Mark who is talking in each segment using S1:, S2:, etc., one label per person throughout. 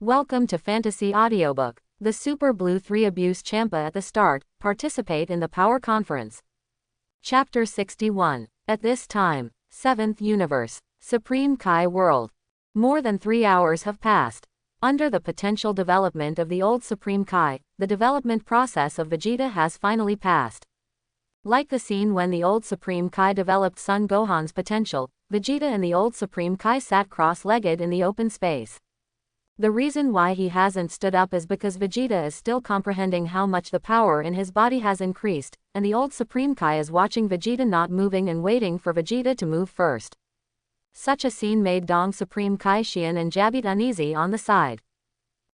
S1: Welcome to Fantasy Audiobook. The Super Blue 3 abuse Champa at the start, participate in the power conference. Chapter 61. At this time, 7th Universe, Supreme Kai World. More than 3 hours have passed. Under the potential development of the old Supreme Kai, the development process of Vegeta has finally passed. Like the scene when the old Supreme Kai developed Son Gohan's potential, Vegeta and the old Supreme Kai sat cross-legged in the open space. The reason why he hasn't stood up is because Vegeta is still comprehending how much the power in his body has increased, and the old Supreme Kai is watching Vegeta not moving and waiting for Vegeta to move first. Such a scene made Dong Supreme Kai Xian and Jabit uneasy on the side.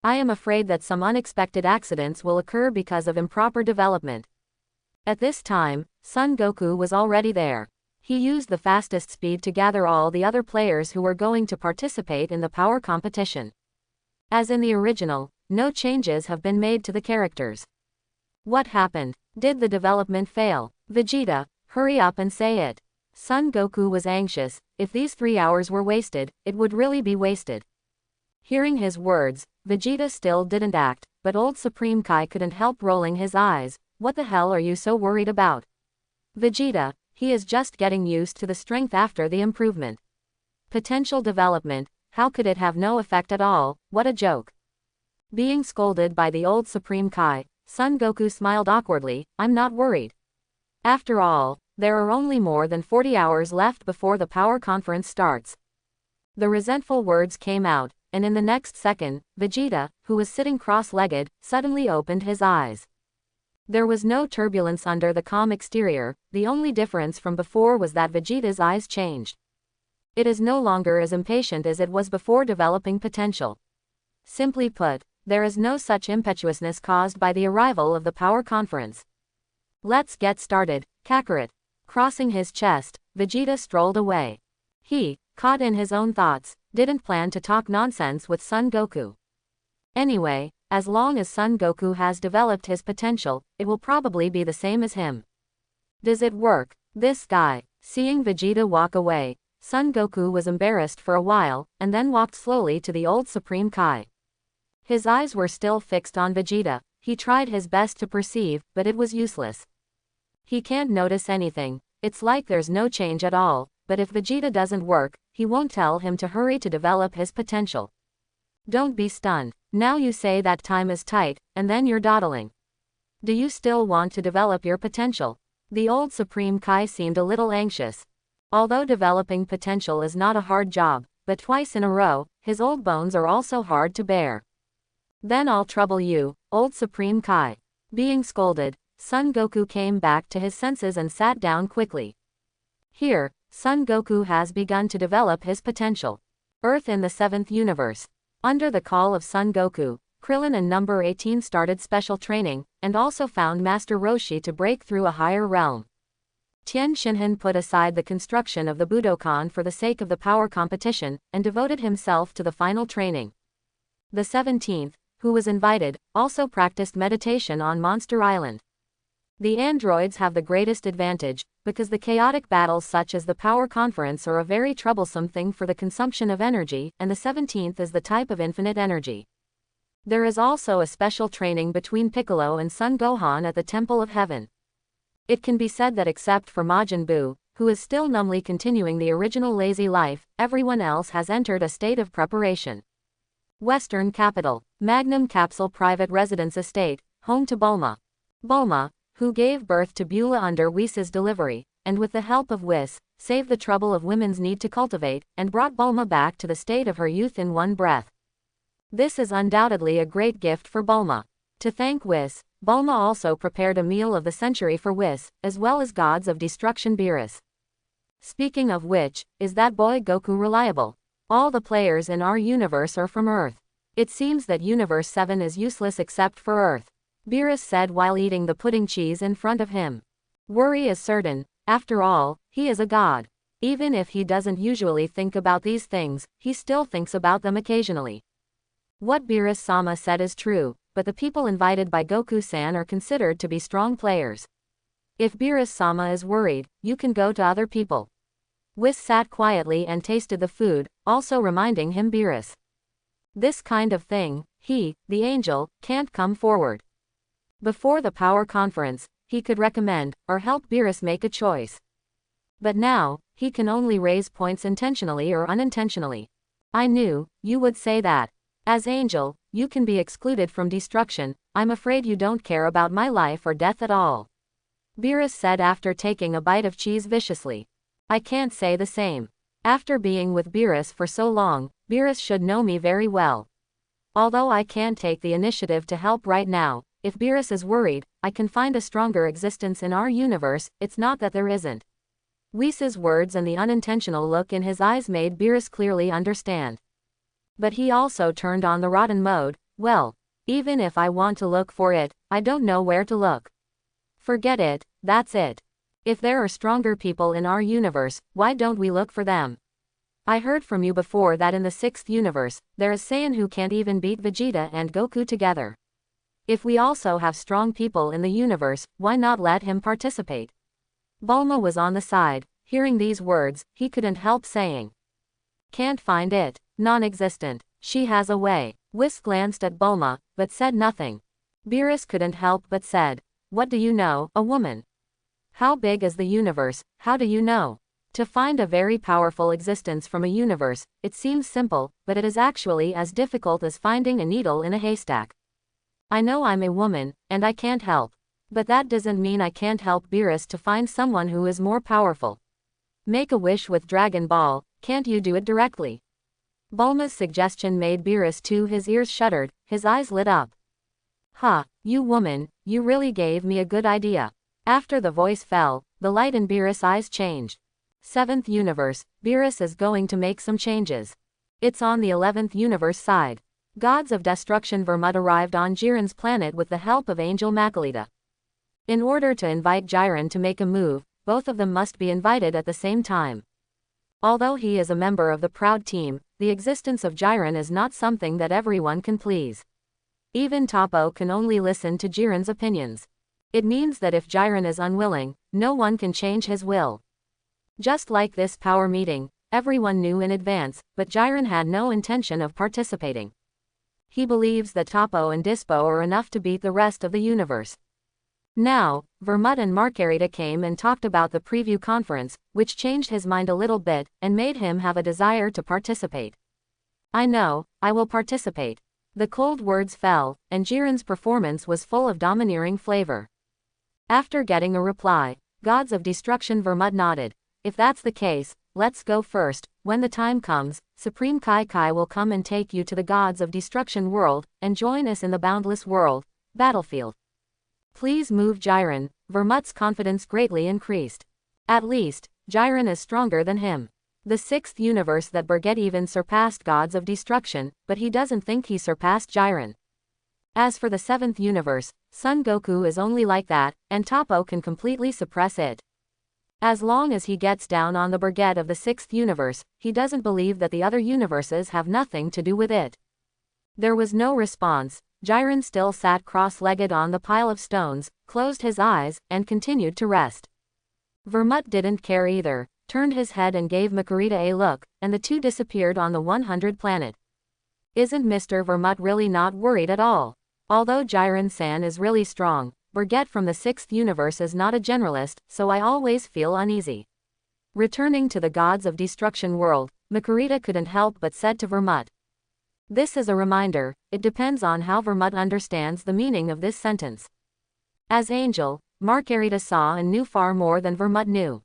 S1: I am afraid that some unexpected accidents will occur because of improper development. At this time, Son Goku was already there. He used the fastest speed to gather all the other players who were going to participate in the power competition. As in the original, no changes have been made to the characters. What happened? Did the development fail? Vegeta, hurry up and say it. Son Goku was anxious. If these 3 hours were wasted, it would really be wasted. Hearing his words, Vegeta still didn't act, but old Supreme Kai couldn't help rolling his eyes. What the hell are you so worried about? Vegeta, he is just getting used to the strength after the improvement. Potential development. How could it have no effect at all? What a joke. Being scolded by the old Supreme Kai, Son Goku smiled awkwardly. I'm not worried. After all, there are only more than 40 hours left before the power conference starts. The resentful words came out, and in the next second, Vegeta, who was sitting cross-legged, suddenly opened his eyes. There was no turbulence under the calm exterior. The only difference from before was that Vegeta's eyes changed. It is no longer as impatient as it was before developing potential. Simply put, there is no such impetuousness caused by the arrival of the power conference. Let's get started, Kakarot. Crossing his chest, Vegeta strolled away. He, caught in his own thoughts, didn't plan to talk nonsense with Son Goku. Anyway, as long as Son Goku has developed his potential, it will probably be the same as him. Does it work? This guy. Seeing Vegeta walk away, Son Goku was embarrassed for a while, and then walked slowly to the old Supreme Kai. His eyes were still fixed on Vegeta. He tried his best to perceive, but it was useless. He can't notice anything. It's like there's no change at all, but if Vegeta doesn't work, he won't tell him to hurry to develop his potential. Don't be stunned. Now you say that time is tight, and then you're dawdling. Do you still want to develop your potential? The old Supreme Kai seemed a little anxious. Although developing potential is not a hard job, but twice in a row, his old bones are also hard to bear. Then I'll trouble you, old Supreme Kai. Being scolded, Son Goku came back to his senses and sat down quickly. Here, Son Goku has begun to develop his potential. Earth in the 7th Universe. Under the call of Son Goku, Krillin and Number 18 started special training, and also found Master Roshi to break through a higher realm. Tien Shinhan put aside the construction of the Budokan for the sake of the power competition, and devoted himself to the final training. The 17th, who was invited, also practiced meditation on Monster Island. The androids have the greatest advantage, because the chaotic battles such as the power conference are a very troublesome thing for the consumption of energy, and the 17th is the type of infinite energy. There is also a special training between Piccolo and Son Gohan at the Temple of Heaven. It can be said that except for Majin Buu, who is still numbly continuing the original lazy life, everyone else has entered a state of preparation. Western Capital, Magnum Capsule Private Residence Estate, home to Bulma. Bulma, who gave birth to Beulah under Whis' delivery, and with the help of Whis, saved the trouble of women's need to cultivate, and brought Bulma back to the state of her youth in one breath. This is undoubtedly a great gift for Bulma. To thank Whis, Bulma also prepared a meal of the century for Whis, as well as gods of destruction Beerus. Speaking of which, is that boy Goku reliable? All the players in our universe are from Earth. It seems that Universe 7 is useless except for Earth, Beerus said while eating the pudding cheese in front of him. Worry is certain. After all, he is a god. Even if he doesn't usually think about these things, he still thinks about them occasionally. What Beerus-sama said is true, but the people invited by Goku-san are considered to be strong players. If Beerus-sama is worried, you can go to other people. Whis sat quietly and tasted the food, also reminding him Beerus. This kind of thing, he, the angel, can't come forward. Before the power conference, he could recommend, or help Beerus make a choice. But now, he can only raise points intentionally or unintentionally. I knew, you would say that. As angel, you can be excluded from destruction. I'm afraid you don't care about my life or death at all. Beerus said after taking a bite of cheese viciously. I can't say the same. After being with Beerus for so long, Beerus should know me very well. Although I can't take the initiative to help right now, if Beerus is worried, I can find a stronger existence in our universe. It's not that there isn't. Whis' words and the unintentional look in his eyes made Beerus clearly understand. But he also turned on the rotten mode. Well, even if I want to look for it, I don't know where to look. Forget it, that's it. If there are stronger people in our universe, why don't we look for them? I heard from you before that in the 6th universe, there is Saiyan who can't even beat Vegeta and Goku together. If we also have strong people in the universe, why not let him participate? Bulma was on the side. Hearing these words, he couldn't help saying. Can't find it. Non-existent. She has a way. Whis glanced at Bulma, but said nothing. Beerus couldn't help but said, what do you know, a woman? How big is the universe, how do you know? To find a very powerful existence from a universe, it seems simple, but it is actually as difficult as finding a needle in a haystack. I know I'm a woman, and I can't help. But that doesn't mean I can't help Beerus to find someone who is more powerful. Make a wish with Dragon Ball, can't you do it directly? Bulma's suggestion made Beerus too. His ears shuddered, his eyes lit up. Ha, you woman, you really gave me a good idea. After the voice fell, the light in Beerus' eyes changed. 7th universe, Beerus is going to make some changes. It's on the 11th universe side. Gods of Destruction Vermut arrived on Jiren's planet with the help of Angel Makalita. In order to invite Jiren to make a move, both of them must be invited at the same time. Although he is a member of the Proud Team, the existence of Jiren is not something that everyone can please. Even Tapo can only listen to Jiren's opinions. It means that if Jiren is unwilling, no one can change his will. Just like this power meeting, everyone knew in advance, but Jiren had no intention of participating. He believes that Tapo and Dispo are enough to beat the rest of the universe. Now, Vermut and Margarita came and talked about the preview conference, which changed his mind a little bit, and made him have a desire to participate. I know, I will participate. The cold words fell, and Jiren's performance was full of domineering flavor. After getting a reply, Gods of Destruction Vermut nodded. If that's the case, let's go first. When the time comes, Supreme Kai Kai will come and take you to the Gods of Destruction world, and join us in the boundless world, battlefield. Please move Jiren. Vermut's confidence greatly increased. At least, Jiren is stronger than him. The 6th universe that Birget even surpassed Gods of Destruction, but he doesn't think he surpassed Jiren. As for the 7th universe, Son Goku is only like that, and Tapo can completely suppress it. As long as he gets down on the Birget of the 6th universe, he doesn't believe that the other universes have nothing to do with it. There was no response. Jiren still sat cross-legged on the pile of stones, closed his eyes, and continued to rest. Vermut didn't care either, turned his head and gave Margarita a look, and the two disappeared on the 100 planet. Isn't Mr. Vermut really not worried at all? Although Jiren-san is really strong, Birget from the 6th universe is not a generalist, so I always feel uneasy. Returning to the Gods of Destruction world, Margarita couldn't help but said to Vermut. This is a reminder, it depends on how Vermut understands the meaning of this sentence. As Angel, Margarita saw and knew far more than Vermut knew.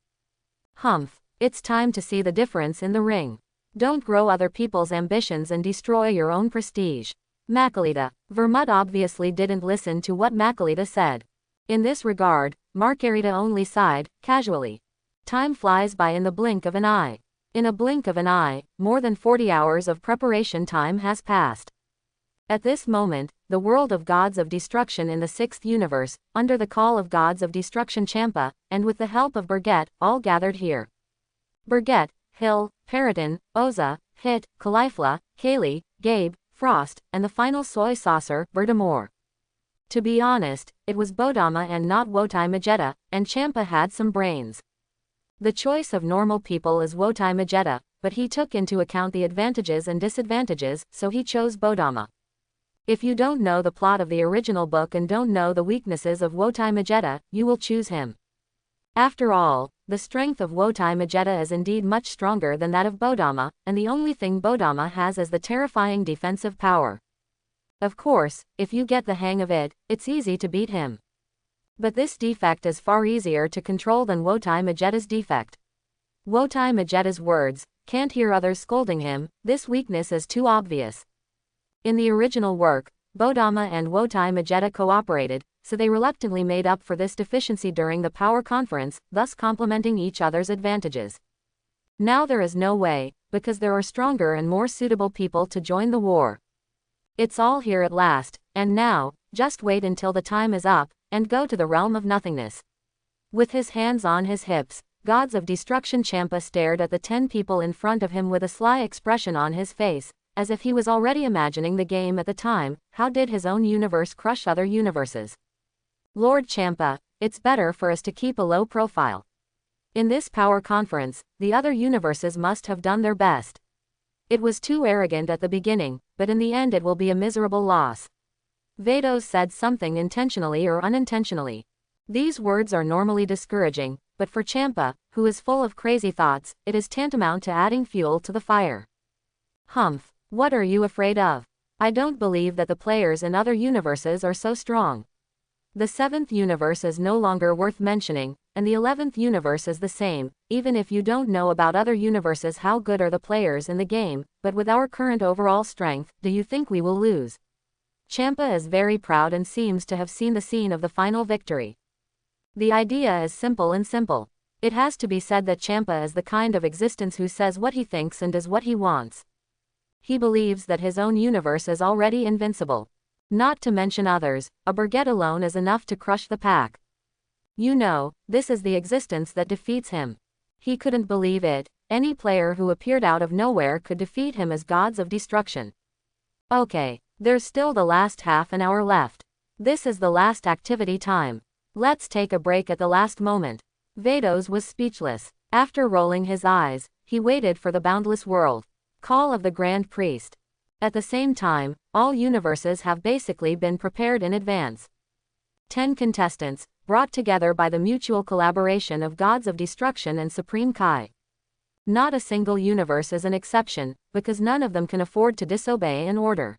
S1: Humph, it's time to see the difference in the ring. Don't grow other people's ambitions and destroy your own prestige. Makalita. Vermut obviously didn't listen to what Makalita said. In this regard, Margarita only sighed, casually. Time flies by in the blink of an eye. In a blink of an eye, more than 40 hours of preparation time has passed. At this moment, the world of Gods of Destruction in the 6th universe, under the call of Gods of Destruction Champa, and with the help of Birget, all gathered here. Birget, Hill, Periton, Oza, Hit, Caulifla, Kale, Gabe, Frost, and the final soy saucer, Bertamore. To be honest, it was Bodama and not Wotai Vegeta, and Champa had some brains. The choice of normal people is Wotai Vegeta, but he took into account the advantages and disadvantages, so he chose Bodama. If you don't know the plot of the original book and don't know the weaknesses of Wotai Vegeta, you will choose him. After all, the strength of Wotai Vegeta is indeed much stronger than that of Bodama, and the only thing Bodama has is the terrifying defensive power. Of course, if you get the hang of it, it's easy to beat him. But this defect is far easier to control than Wotai Vegeta's defect. Wotai Vegeta's words, can't hear others scolding him, this weakness is too obvious. In the original work, Bodama and Wotai Vegeta cooperated, so they reluctantly made up for this deficiency during the power conference, thus complementing each other's advantages. Now there is no way, because there are stronger and more suitable people to join the war. It's all here at last, and now, just wait until the time is up, and go to the realm of nothingness. With his hands on his hips, Gods of Destruction Champa stared at the 10 people in front of him with a sly expression on his face, as if he was already imagining the game at the time. How did his own universe crush other universes? Lord Champa, it's better for us to keep a low profile. In this power conference, the other universes must have done their best. It was too arrogant at the beginning, but in the end it will be a miserable loss. Vados said something intentionally or unintentionally. These words are normally discouraging, but for Champa, who is full of crazy thoughts, it is tantamount to adding fuel to the fire. Humph, what are you afraid of? I don't believe that the players in other universes are so strong. The 7th universe is no longer worth mentioning, and the 11th universe is the same, even if you don't know about other universes. How good are the players in the game, but with our current overall strength, do you think we will lose? Champa is very proud and seems to have seen the scene of the final victory. The idea is simple and simple. It has to be said that Champa is the kind of existence who says what he thinks and does what he wants. He believes that his own universe is already invincible. Not to mention others, a brigade alone is enough to crush the pack. You know, this is the existence that defeats him. He couldn't believe it. Any player who appeared out of nowhere could defeat him as Gods of Destruction. Okay, there's still the last half an hour left. This is the last activity time. Let's take a break at the last moment. Vados was speechless. After rolling his eyes, he waited for the boundless world call of the Grand Priest. At the same time, all universes have basically been prepared in advance. 10 contestants, brought together by the mutual collaboration of Gods of Destruction and Supreme Kai. Not a single universe is an exception, because none of them can afford to disobey an order.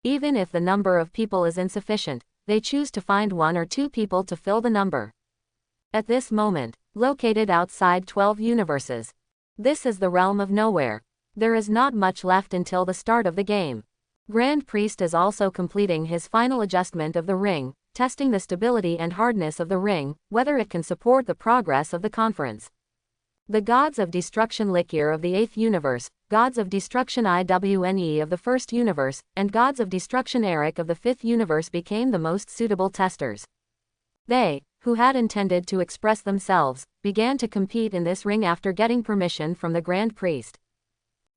S1: Even if the number of people is insufficient, they choose to find 1 or 2 people to fill the number. At this moment, located outside 12 universes. This is the realm of nowhere. There is not much left until the start of the game. Grand Priest is also completing his final adjustment of the ring, testing the stability and hardness of the ring, whether it can support the progress of the conference. The Gods of Destruction Liquor of the 8th universe, Gods of Destruction IWNE of the 1st universe, and Gods of Destruction Eric of the 5th universe became the most suitable testers. They, who had intended to express themselves, began to compete in this ring after getting permission from the Grand Priest.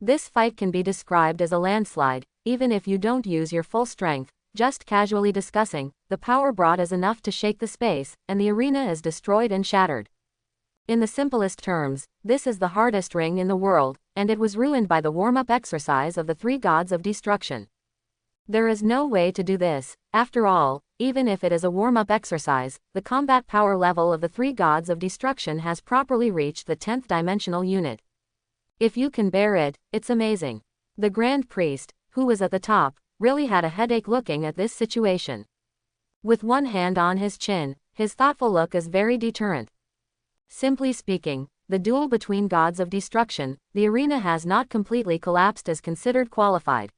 S1: This fight can be described as a landslide. Even if you don't use your full strength, just casually discussing, the power brought is enough to shake the space, and the arena is destroyed and shattered. In the simplest terms, this is the hardest ring in the world, and it was ruined by the warm-up exercise of the 3 Gods of Destruction. There is no way to do this. After all, even if it is a warm-up exercise, the combat power level of the 3 Gods of Destruction has properly reached the 10th dimensional unit. If you can bear it, it's amazing. The Grand Priest, who was at the top, really had a headache looking at this situation. With one hand on his chin, his thoughtful look is very deterrent. Simply speaking, the duel between Gods of Destruction, the arena has not completely collapsed, is considered qualified.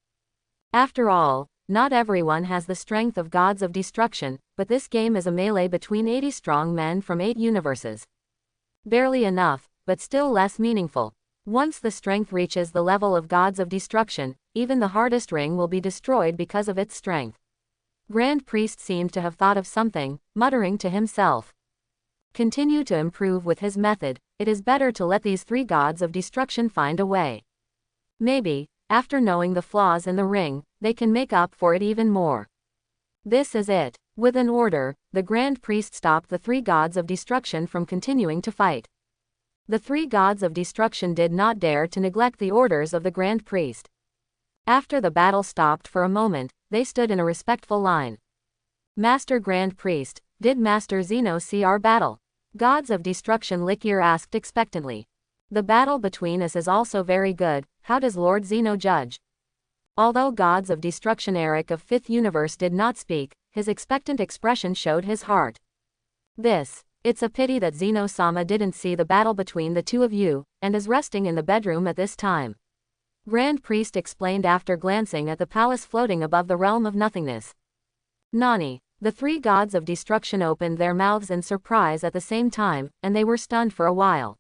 S1: After all, not everyone has the strength of Gods of Destruction, but this game is a melee between 80 strong men from 8 universes. Barely enough, but still less meaningful. Once the strength reaches the level of Gods of Destruction, even the hardest ring will be destroyed because of its strength. Grand Priest seemed to have thought of something, muttering to himself. Continue to improve with his method. It is better to let these 3 Gods of Destruction find a way. Maybe, after knowing the flaws in the ring, they can make up for it even more. This is it. With an order, the Grand Priest stopped the 3 Gods of Destruction from continuing to fight. The three gods of destruction did not dare to neglect the orders of the Grand Priest. After the battle stopped for a moment, they stood in a respectful line. Master Grand Priest, did Master Zeno see our battle? Gods of Destruction Likier asked expectantly. The battle between us is also very good, how does Lord Zeno judge? Although Gods of Destruction Eric of 5th Universe did not speak, his expectant expression showed his heart. It's a pity that Zeno-sama didn't see the battle between the two of you, and is resting in the bedroom at this time. Grand Priest explained after glancing at the palace floating above the realm of nothingness. Nani? The three gods of destruction opened their mouths in surprise at the same time, and they were stunned for a while.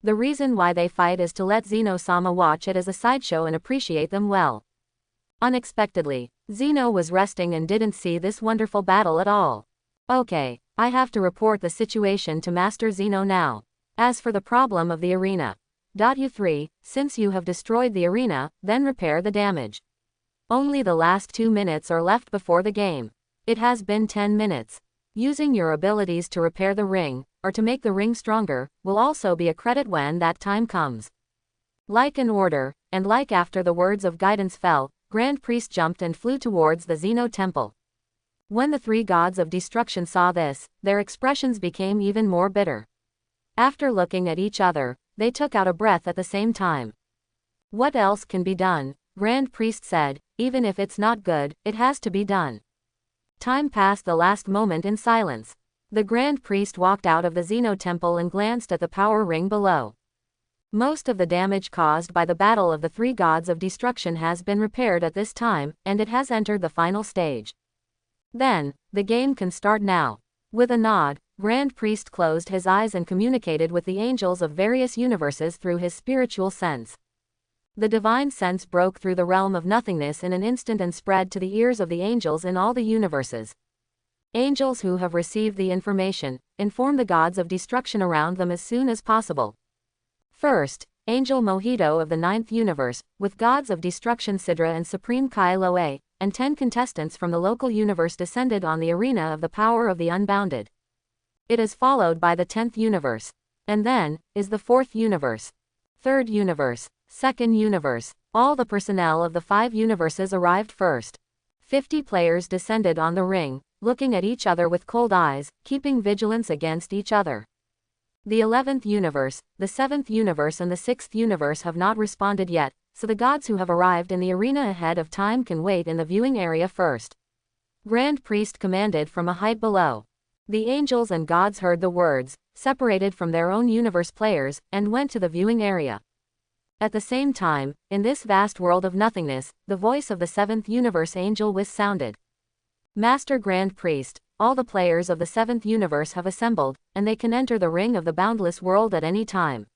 S1: The reason why they fight is to let Zeno-sama watch it as a sideshow and appreciate them well. Unexpectedly, Zeno was resting and didn't see this wonderful battle at all. Okay, I have to report the situation to Master Zeno now. As for the problem of the arena. You three, since you have destroyed the arena, then repair the damage. Only the last 2 minutes are left before the game. It has been 10 minutes. Using your abilities to repair the ring, or to make the ring stronger, will also be a credit when that time comes. Like an order, and like after the words of guidance fell, Grand Priest jumped and flew towards the Zeno Temple. When the three gods of destruction saw this, their expressions became even more bitter. After looking at each other, they took out a breath at the same time. What else can be done? Grand Priest said, even if it's not good, it has to be done. Time passed the last moment in silence. The Grand Priest walked out of the Zeno Temple and glanced at the power ring below. Most of the damage caused by the battle of the three gods of destruction has been repaired at this time, and it has entered the final stage. Then, the game can start now. With a nod, Grand Priest closed his eyes and communicated with the angels of various universes through his spiritual sense. The divine sense broke through the realm of nothingness in an instant and spread to the ears of the angels in all the universes. Angels who have received the information, inform the gods of destruction around them as soon as possible. First, Angel Mojito of the 9th universe, with gods of destruction Sidra and Supreme Kai Loe, and 10 contestants from the local universe descended on the arena of the power of the unbounded. It is followed by the 10th universe. And then, is the 4th universe. 3rd universe. 2nd universe. All the personnel of the 5 universes arrived first. 50 players descended on the ring, looking at each other with cold eyes, keeping vigilance against each other. The 11th universe, the 7th universe and the 6th universe have not responded yet, so the gods who have arrived in the arena ahead of time can wait in the viewing area first. Grand Priest commanded from a height below. The angels and gods heard the words, separated from their own universe players, and went to the viewing area. At the same time, in this vast world of nothingness, the voice of the 7th universe angel Whis sounded. Master Grand Priest, all the players of the 7th universe have assembled, and they can enter the ring of the boundless world at any time.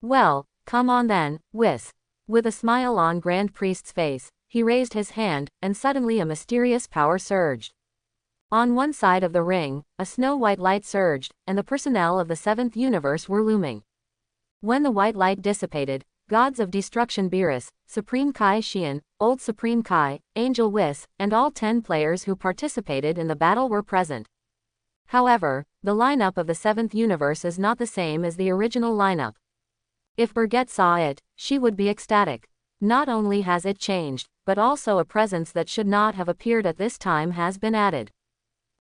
S1: Well, come on then, Whis. With a smile on Grand Priest's face, he raised his hand, and suddenly a mysterious power surged. On one side of the ring, a snow-white light surged, and the personnel of the 7th universe were looming. When the white light dissipated, gods of destruction Beerus, Supreme Kai Xian, Old Supreme Kai, Angel Whis, and all 10 players who participated in the battle were present. However, the lineup of the 7th universe is not the same as the original lineup. If Birgit saw it, she would be ecstatic. Not only has it changed, but also a presence that should not have appeared at this time has been added.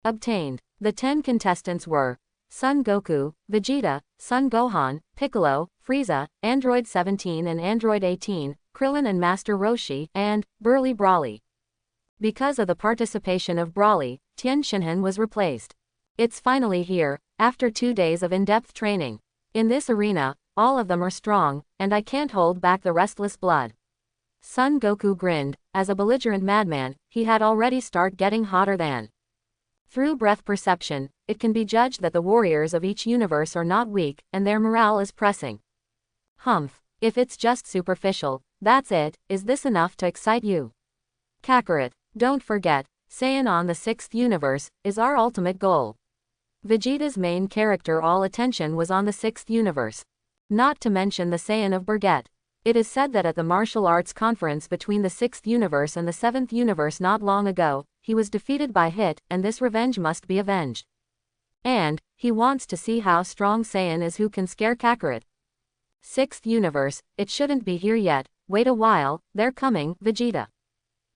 S1: Obtained. The 10 contestants were Son Goku, Vegeta, Son Gohan, Piccolo, Frieza, Android 17 and Android 18, Krillin and Master Roshi, and Burly Brawly. Because of the participation of Brawly, Tien Shinhan was replaced. It's finally here, after 2 days of in-depth training. In this arena, all of them are strong, and I can't hold back the restless blood. Son Goku grinned. As a belligerent madman, he had already started getting hotter than. Through breath perception, it can be judged that the warriors of each universe are not weak, and their morale is pressing. Humph. If it's just superficial, that's it. Is this enough to excite you? Kakarot. Don't forget, Saiyan on the 6th universe, is our ultimate goal. Vegeta's main character all attention was on the 6th universe. Not to mention the Saiyan of Birgit. It is said that at the martial arts conference between the 6th universe and the 7th universe not long ago, he was defeated by Hit, and this revenge must be avenged. And he wants to see how strong Saiyan is who can scare Kakarot. 6th universe, it shouldn't be here yet, wait a while, they're coming, Vegeta.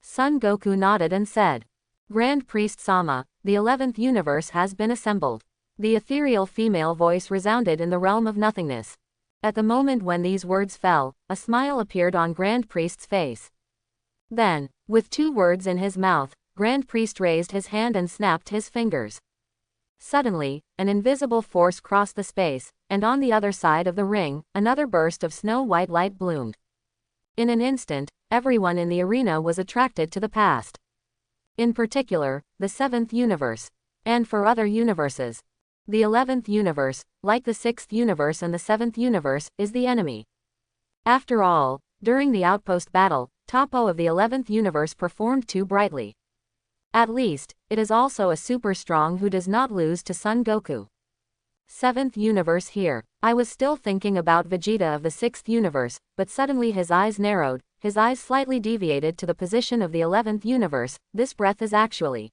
S1: Son Goku nodded and said. Grand Priest Sama, the 11th universe has been assembled. The ethereal female voice resounded in the realm of nothingness. At the moment when these words fell, a smile appeared on Grand Priest's face. Then, with 2 words in his mouth, Grand Priest raised his hand and snapped his fingers. Suddenly, an invisible force crossed the space, and on the other side of the ring, another burst of snow-white light bloomed. In an instant, everyone in the arena was attracted to the past. In particular, the 7th universe. And for other universes. The 11th universe, like the 6th universe and the 7th universe, is the enemy. After all, during the outpost battle, Tapo of the 11th universe performed too brightly. At least, it is also a super strong who does not lose to Son Goku. 7th universe here. I was still thinking about Vegeta of the 6th universe, but suddenly his eyes narrowed, his eyes slightly deviated to the position of the 11th universe. This breath is actually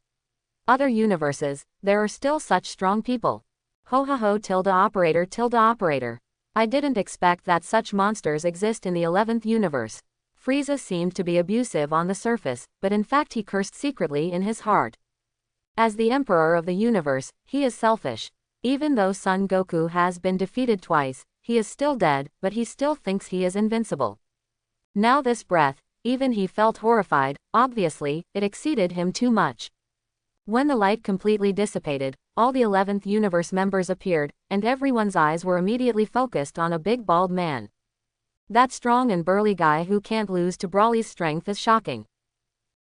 S1: other universes, there are still such strong people. Ho ha ho tilde operator. I didn't expect that such monsters exist in the 11th universe. Frieza seemed to be abusive on the surface, but in fact he cursed secretly in his heart. As the emperor of the universe, he is selfish. Even though Son Goku has been defeated twice, he is still dead, but he still thinks he is invincible. Now this breath, even he felt horrified, obviously, it exceeded him too much. When the light completely dissipated, all the 11th universe members appeared, and everyone's eyes were immediately focused on a big bald man. That strong and burly guy who can't lose to Broly's strength is shocking.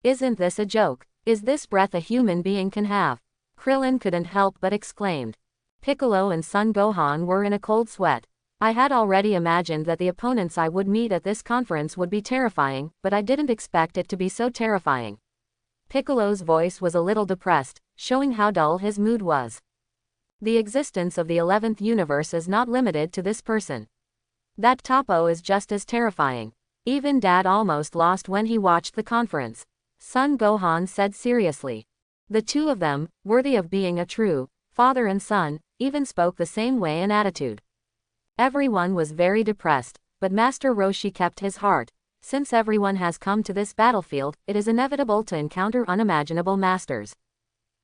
S1: Isn't this a joke? Is this breath a human being can have? Krillin couldn't help but exclaimed. Piccolo and Son Gohan were in a cold sweat. I had already imagined that the opponents I would meet at this conference would be terrifying, but I didn't expect it to be so terrifying. Piccolo's voice was a little depressed, showing how dull his mood was. The existence of the 11th universe is not limited to this person. That Tapo is just as terrifying. Even Dad almost lost when he watched the conference. Son Gohan said seriously. The two of them, worthy of being a true father and son, even spoke the same way in attitude. Everyone was very depressed, but Master Roshi kept his heart. Since everyone has come to this battlefield, it is inevitable to encounter unimaginable masters.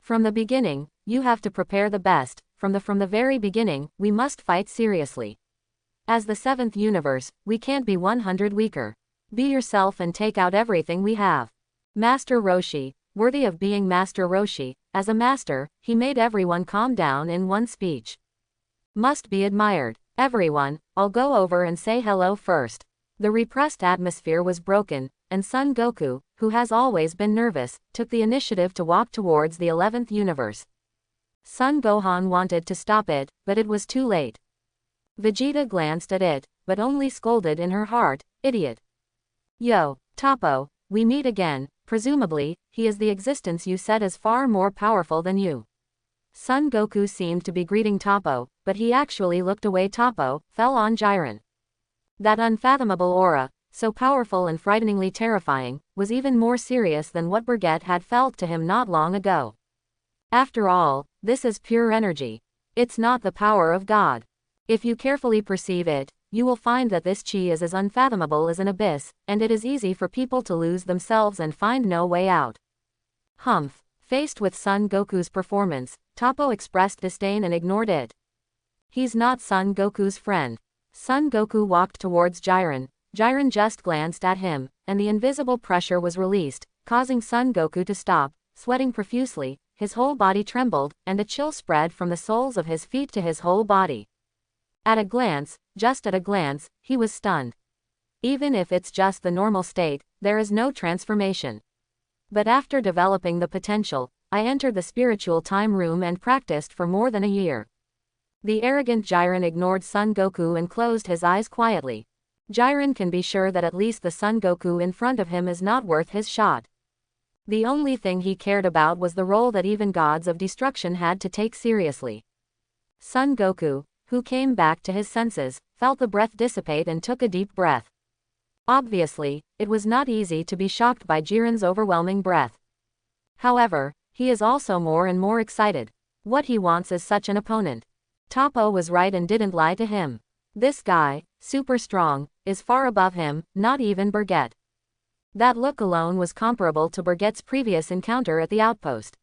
S1: From the beginning, you have to prepare the best. From the very beginning, we must fight seriously. As the 7th universe, we can't be 100 weaker. Be yourself and take out everything we have. Master Roshi, worthy of being Master Roshi, as a master, he made everyone calm down in one speech. Must be admired. Everyone, I'll go over and say hello first. The repressed atmosphere was broken, and Son Goku, who has always been nervous, took the initiative to walk towards the 11th universe. Son Gohan wanted to stop it, but it was too late. Vegeta glanced at it, but only scolded in her heart, idiot. Yo, Tapo, we meet again. Presumably, he is the existence you said is far more powerful than you. Son Goku seemed to be greeting Tapo, but he actually looked away. Tapo fell on Jiren. That unfathomable aura, so powerful and frighteningly terrifying, was even more serious than what Birgit had felt to him not long ago. After all, this is pure energy. It's not the power of God. If you carefully perceive it, you will find that this chi is as unfathomable as an abyss, and it is easy for people to lose themselves and find no way out. Humph. Faced with Son Goku's performance, Tapo expressed disdain and ignored it. He's not Son Goku's friend. Son Goku walked towards Jiren. Jiren just glanced at him, and the invisible pressure was released, causing Son Goku to stop, sweating profusely. His whole body trembled, and a chill spread from the soles of his feet to his whole body. At a glance, just at a glance, he was stunned. Even if it's just the normal state, there is no transformation. But after developing the potential, I entered the spiritual time room and practiced for more than a year. The arrogant Jiren ignored Son Goku and closed his eyes quietly. Jiren can be sure that at least the Son Goku in front of him is not worth his shot. The only thing he cared about was the role that even gods of destruction had to take seriously. Son Goku, who came back to his senses, felt the breath dissipate and took a deep breath. Obviously, it was not easy to be shocked by Jiren's overwhelming breath. However, he is also more and more excited. What he wants is such an opponent. Tapo was right and didn't lie to him. This guy, super strong, is far above him, not even Birgit. That look alone was comparable to Birgit's previous encounter at the outpost.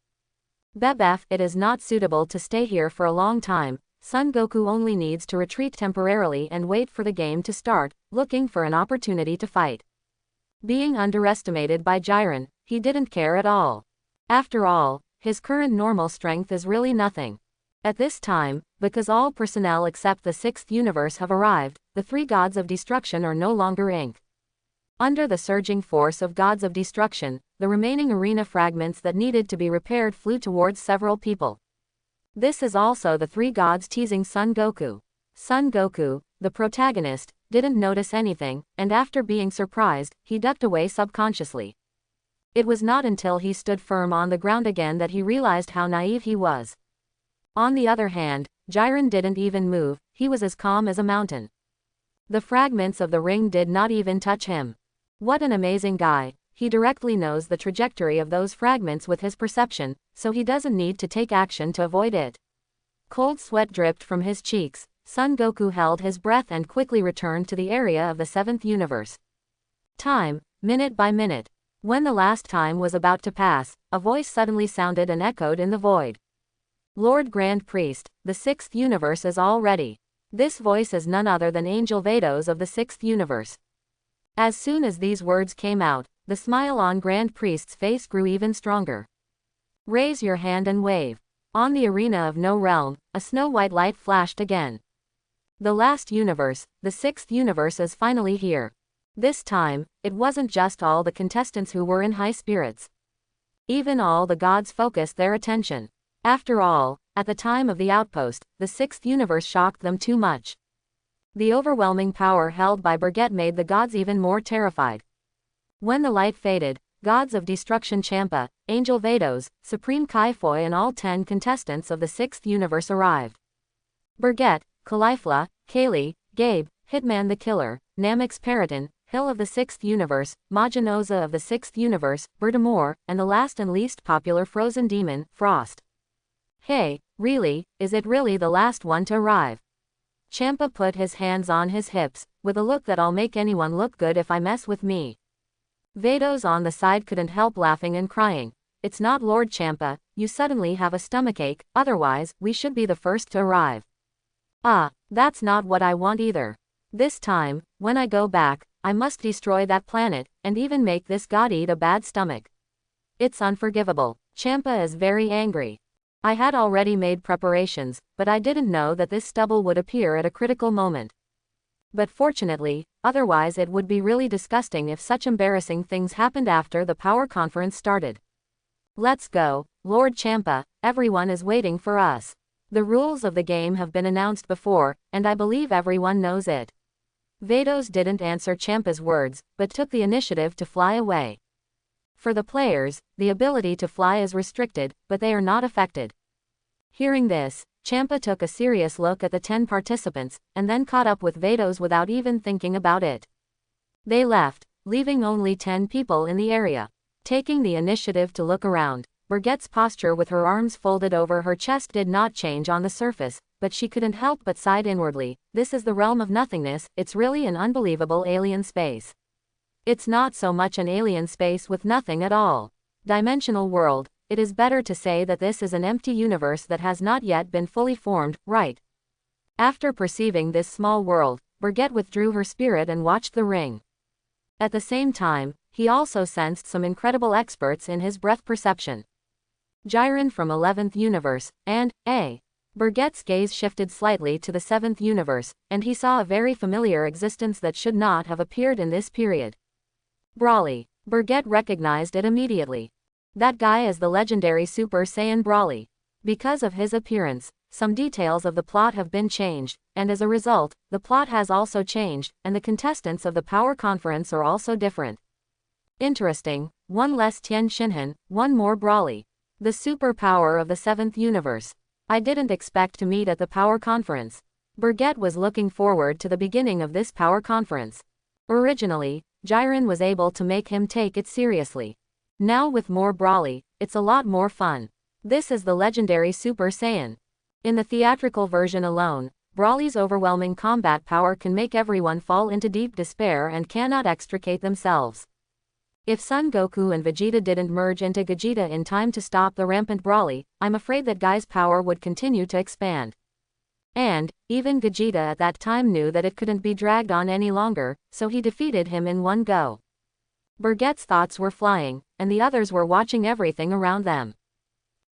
S1: Bebef, it is not suitable to stay here for a long time. Son Goku only needs to retreat temporarily and wait for the game to start, looking for an opportunity to fight. Being underestimated by Jiren, he didn't care at all. After all, his current normal strength is really nothing. At this time, because all personnel except the 6th universe have arrived, the 3 gods of destruction are no longer Inc. Under the surging force of gods of destruction, the remaining arena fragments that needed to be repaired flew towards several people. This is also the 3 gods teasing Son Goku. Son Goku, the protagonist, didn't notice anything, and after being surprised, he ducked away subconsciously. It was not until he stood firm on the ground again that he realized how naive he was. On the other hand, Jiren didn't even move, he was as calm as a mountain. The fragments of the ring did not even touch him. What an amazing guy, he directly knows the trajectory of those fragments with his perception, so he doesn't need to take action to avoid it. Cold sweat dripped from his cheeks. Son Goku held his breath and quickly returned to the area of the 7th universe. Time, minute by minute. When the last time was about to pass, a voice suddenly sounded and echoed in the void. Lord Grand Priest, the 6th universe is all ready. This voice is none other than Angel Vados of the 6th universe. As soon as these words came out, the smile on Grand Priest's face grew even stronger. Raise your hand and wave. On the arena of No Realm, a snow-white light flashed again. The last universe, the 6th universe, is finally here. This time, it wasn't just all the contestants who were in high spirits. Even all the gods focused their attention. After all, at the time of the outpost, the 6th universe shocked them too much. The overwhelming power held by Birgit made the gods even more terrified. When the light faded, gods of destruction Champa, Angel Vados, Supreme Kai-Foi and all 10 contestants of the 6th universe arrived. Birgit, Caulifla, Kale, Gabe, Hitman the Killer, Namix Periton, Hill of the 6th universe, Majin Noa of the 6th universe, Bertamore, and the last and least popular frozen demon, Frost. Hey, really, is it really the last one to arrive? Champa put his hands on his hips, with a look that I'll make anyone look good if I mess with me. Vados on the side couldn't help laughing and crying. It's not Lord Champa, you suddenly have a stomachache, otherwise, we should be the first to arrive. Ah, that's not what I want either. This time, when I go back, I must destroy that planet, and even make this god eat a bad stomach. It's unforgivable. Champa is very angry. I had already made preparations, but I didn't know that this stubble would appear at a critical moment. But fortunately, otherwise it would be really disgusting if such embarrassing things happened after the power conference started. Let's go, Lord Champa, everyone is waiting for us. The rules of the game have been announced before, and I believe everyone knows it. Vados didn't answer Champa's words, but took the initiative to fly away. For the players, the ability to fly is restricted, but they are not affected. Hearing this, Champa took a serious look at the 10 participants, and then caught up with Vados without even thinking about it. They left, leaving only 10 people in the area. Taking the initiative to look around, Birgit's posture with her arms folded over her chest did not change on the surface, but she couldn't help but sigh inwardly. This is the realm of nothingness, it's really an unbelievable alien space. It's not so much an alien space with nothing at all. Dimensional world, it is better to say that this is an empty universe that has not yet been fully formed, right? After perceiving this small world, Birgit withdrew her spirit and watched the ring. At the same time, he also sensed some incredible experts in his breath perception. Jiren from 11th universe, and, Birgit's gaze shifted slightly to the 7th universe, and he saw a very familiar existence that should not have appeared in this period. Broly. Birgit recognized it immediately. That guy is the legendary Super Saiyan Broly. Because of his appearance, some details of the plot have been changed, and as a result, the plot has also changed, and the contestants of the power conference are also different. Interesting, one less Tien Shinhan, one more Broly. The superpower of the 7th universe. I didn't expect to meet at the power conference. Birgit was looking forward to the beginning of this power conference. Originally, Jiren was able to make him take it seriously. Now with more Broly, it's a lot more fun. This is the legendary Super Saiyan. In the theatrical version alone, Broly's overwhelming combat power can make everyone fall into deep despair and cannot extricate themselves. If Son Goku and Vegeta didn't merge into Gogeta in time to stop the rampant Broly, I'm afraid that Guy's power would continue to expand. And, even Gogeta at that time knew that it couldn't be dragged on any longer, so he defeated him in one go. Burget's thoughts were flying, and the others were watching everything around them.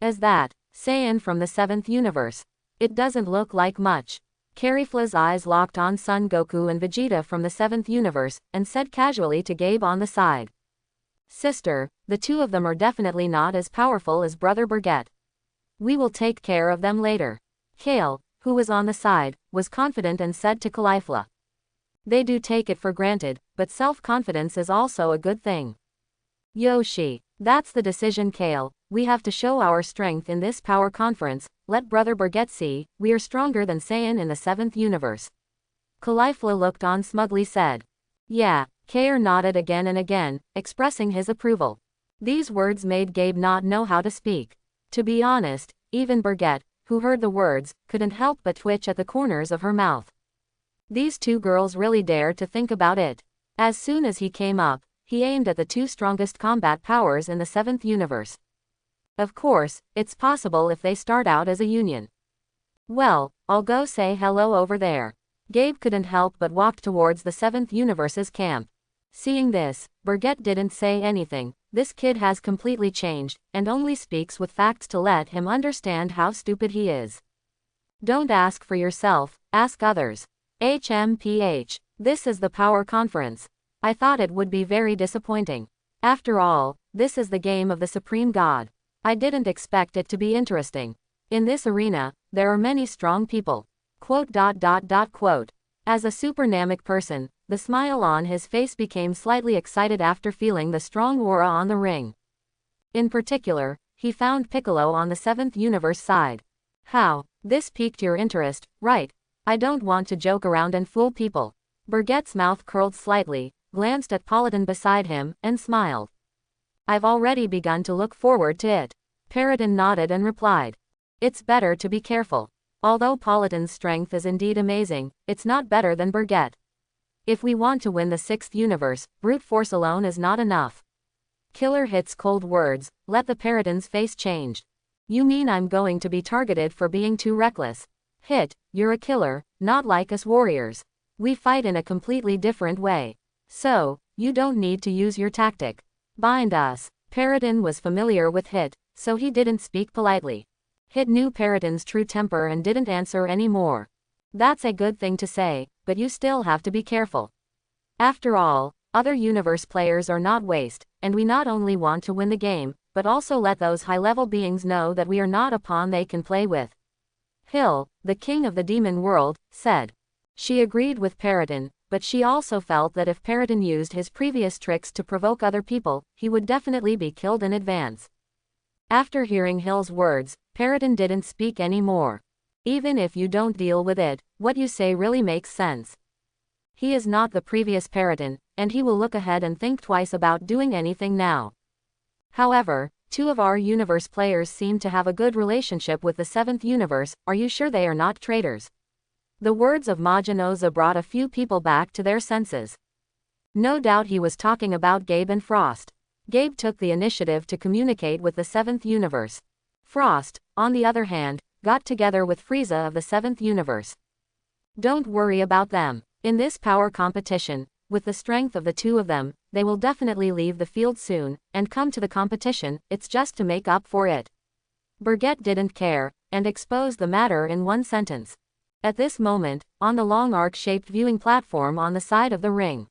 S1: As that Saiyan from the 7th universe. It doesn't look like much. Carifla's eyes locked on Son Goku and Vegeta from the 7th universe, and said casually to Gabe on the side. Sister, the two of them are definitely not as powerful as Brother Burget. We will take care of them later. Kale, who was on the side, was confident and said to Caulifla. They do take it for granted, but self-confidence is also a good thing. Yoshi, that's the decision, Kale. We have to show our strength in this power conference. Let Brother Burget see, we are stronger than Saiyan in the 7th universe. Caulifla looked on smugly said. Yeah, Kale nodded again and again, expressing his approval. These words made Gabe not know how to speak. To be honest, even Burget, who heard the words, couldn't help but twitch at the corners of her mouth. These two girls really dared to think about it. As soon as he came up, he aimed at the two strongest combat powers in the 7th universe. Of course, it's possible if they start out as a union. Well, I'll go say hello over there. Gabe couldn't help but walk towards the 7th universe's camp. Seeing this, Burget didn't say anything. This kid has completely changed, and only speaks with facts to let him understand how stupid he is. Don't ask for yourself, ask others. HMPH. This is the power conference. I thought it would be very disappointing. After all, this is the game of the Supreme God. I didn't expect it to be interesting. In this arena, there are many strong people. Quote. As a supernamic person, the smile on his face became slightly excited after feeling the strong aura on the ring. In particular, he found Piccolo on the 7th universe side. How? This piqued your interest, right? I don't want to joke around and fool people. Burget's mouth curled slightly, glanced at Paladin beside him, and smiled. I've already begun to look forward to it. Paladin nodded and replied. It's better to be careful. Although Paladin's strength is indeed amazing, it's not better than Burget. If we want to win the 6th universe, brute force alone is not enough. Killer Hit's cold words let the Paladin's face change. You mean I'm going to be targeted for being too reckless? Hit, you're a killer, not like us warriors. We fight in a completely different way. So, you don't need to use your tactic. Bind us. Paladin was familiar with Hit, so he didn't speak politely. Hit knew Paladin's true temper and didn't answer any more. That's a good thing to say, but you still have to be careful. After all, other universe players are not waste, and we not only want to win the game, but also let those high-level beings know that we are not a pawn they can play with. Hill, the king of the demon world, said. She agreed with Paladin, but she also felt that if Paladin used his previous tricks to provoke other people, he would definitely be killed in advance. After hearing Hill's words, Paladin didn't speak anymore. Even if you don't deal with it, what you say really makes sense. He is not the previous Paladin, and he will look ahead and think twice about doing anything now. However, two of our universe players seem to have a good relationship with the 7th universe. Are you sure they are not traitors? The words of Majin Noa brought a few people back to their senses. No doubt he was talking about Gabe and Frost. Gabe took the initiative to communicate with the 7th universe. Frost, on the other hand, got together with Frieza of the 7th universe. Don't worry about them. In this power competition, with the strength of the two of them, they will definitely leave the field soon, and come to the competition. It's just to make up for it. Burget didn't care, and exposed the matter in one sentence. At this moment, on the long arc-shaped viewing platform on the side of the ring.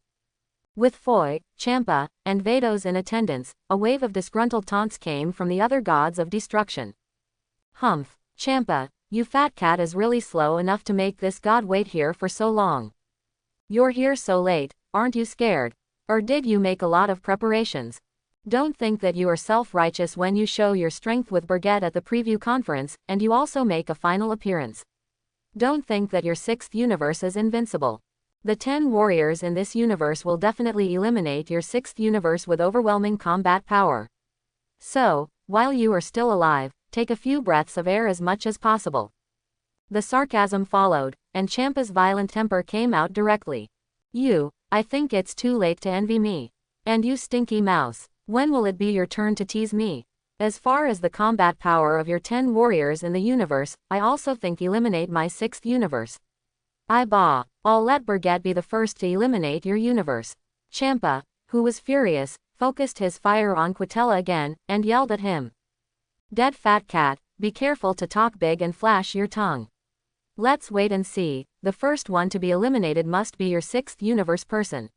S1: With Foy, Champa, and Vados in attendance, a wave of disgruntled taunts came from the other gods of destruction. Humph, Champa, you fat cat is really slow enough to make this god wait here for so long. You're here so late, aren't you scared? Or did you make a lot of preparations? Don't think that you are self-righteous when you show your strength with Burget at the preview conference, and you also make a final appearance. Don't think that your 6th universe is invincible. The 10 warriors in this universe will definitely eliminate your 6th universe with overwhelming combat power. So, while you are still alive, take a few breaths of air as much as possible. The sarcasm followed, and Champa's violent temper came out directly. I think it's too late to envy me. And you stinky mouse, when will it be your turn to tease me? As far as the combat power of your 10 warriors in the universe, I also think eliminate my 6th universe. I'll let Birgit be the first to eliminate your universe. Champa, who was furious, focused his fire on Quitella again, and yelled at him. Dead fat cat, be careful to talk big and flash your tongue. Let's wait and see, the first one to be eliminated must be your 6th universe person.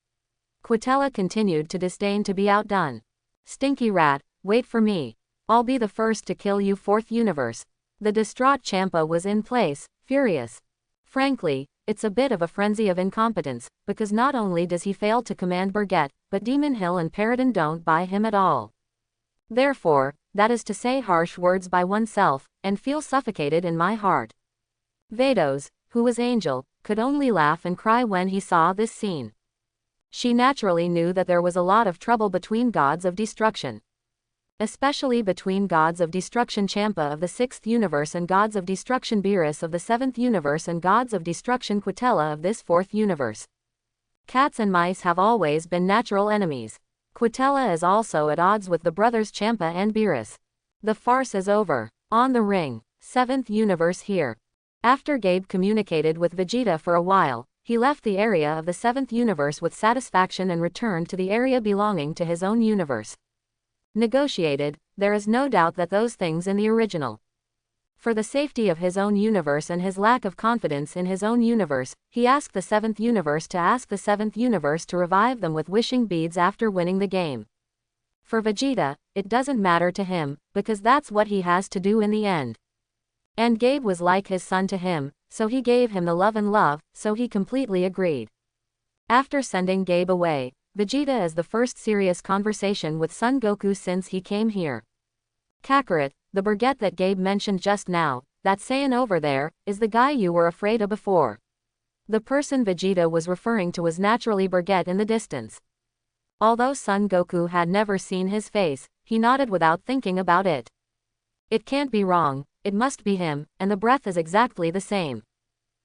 S1: Quitella continued to disdain to be outdone. Stinky rat, wait for me. I'll be the first to kill you 4th universe. The distraught Champa was in place, furious. Frankly, it's a bit of a frenzy of incompetence, because not only does he fail to command Birgit, but Demon Hill and Paradin don't buy him at all. Therefore, that is to say harsh words by oneself, and feel suffocated in my heart. Vados, who was Angel, could only laugh and cry when he saw this scene. She naturally knew that there was a lot of trouble between gods of destruction. Especially between gods of destruction Champa of the 6th universe and gods of destruction Beerus of the 7th universe and gods of destruction Quitella of this 4th universe. Cats and mice have always been natural enemies. Quitella is also at odds with the brothers Champa and Beerus. The farce is over. On the ring, 7th universe here. After Gabe communicated with Vegeta for a while, he left the area of the 7th universe with satisfaction and returned to the area belonging to his own universe. Negotiated, there is no doubt that those things in the original. For the safety of his own universe and his lack of confidence in his own universe, he asked the 7th universe to ask the 7th universe to revive them with wishing beads after winning the game. For Vegeta, it doesn't matter to him, because that's what he has to do in the end. And Gabe was like his son to him, so he gave him the love, so he completely agreed. After sending Gabe away, Vegeta is the first serious conversation with Son Goku since he came here. Kakarot, the Birgit that Gabe mentioned just now, that Saiyan over there, is the guy you were afraid of before. The person Vegeta was referring to was naturally Birgit in the distance. Although Son Goku had never seen his face, he nodded without thinking about it. It can't be wrong, it must be him, and the breath is exactly the same.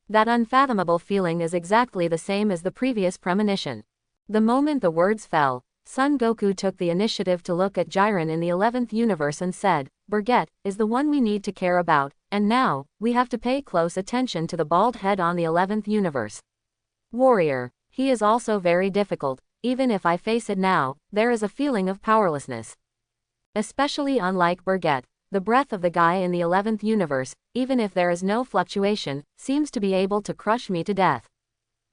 S1: That unfathomable feeling is exactly the same as the previous premonition. The moment the words fell, Son Goku took the initiative to look at Jiren in the 11th universe and said, Birgit is the one we need to care about, and now, we have to pay close attention to the bald head on the 11th universe. Warrior, he is also very difficult, even if I face it now, there is a feeling of powerlessness. Especially unlike Birgit, the breath of the guy in the 11th universe, even if there is no fluctuation, seems to be able to crush me to death.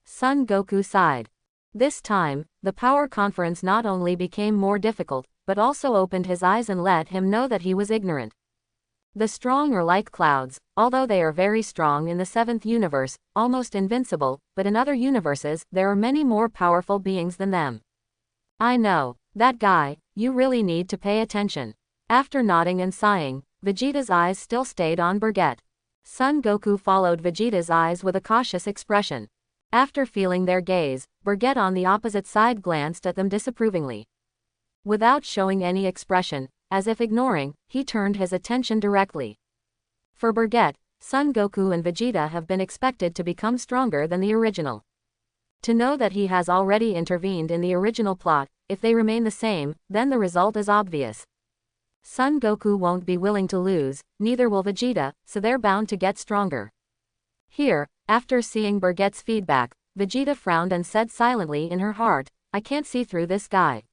S1: Son Goku sighed. This time, the power conference not only became more difficult, but also opened his eyes and let him know that he was ignorant. The strong are like clouds, although they are very strong in the 7th universe, almost invincible, but in other universes, there are many more powerful beings than them. I know, that guy, you really need to pay attention. After nodding and sighing, Vegeta's eyes still stayed on Birgit. Son Goku followed Vegeta's eyes with a cautious expression. After feeling their gaze, Birgit on the opposite side glanced at them disapprovingly. Without showing any expression, as if ignoring, he turned his attention directly. For Birgit, Son Goku and Vegeta have been expected to become stronger than the original. To know that he has already intervened in the original plot, if they remain the same, then the result is obvious. Son Goku won't be willing to lose, neither will Vegeta, so they're bound to get stronger. Here, after seeing Birgit's feedback, Vegeta frowned and said silently in her heart, I can't see through this guy.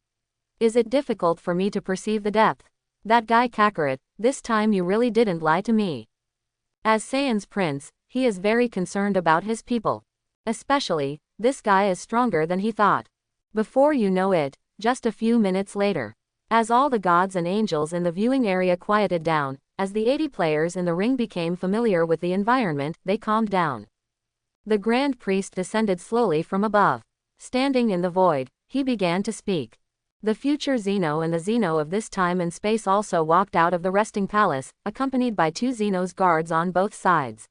S1: Is it difficult for me to perceive the depth? That guy Kakarot, this time you really didn't lie to me. As Saiyan's prince, he is very concerned about his people. Especially, this guy is stronger than he thought. Before you know it, just a few minutes later. As all the gods and angels in the viewing area quieted down, as the 80 players in the ring became familiar with the environment, they calmed down. The Grand Priest descended slowly from above. Standing in the void, he began to speak. The future Xeno and the Xeno of this time and space also walked out of the resting palace, accompanied by 2 Xeno's guards on both sides.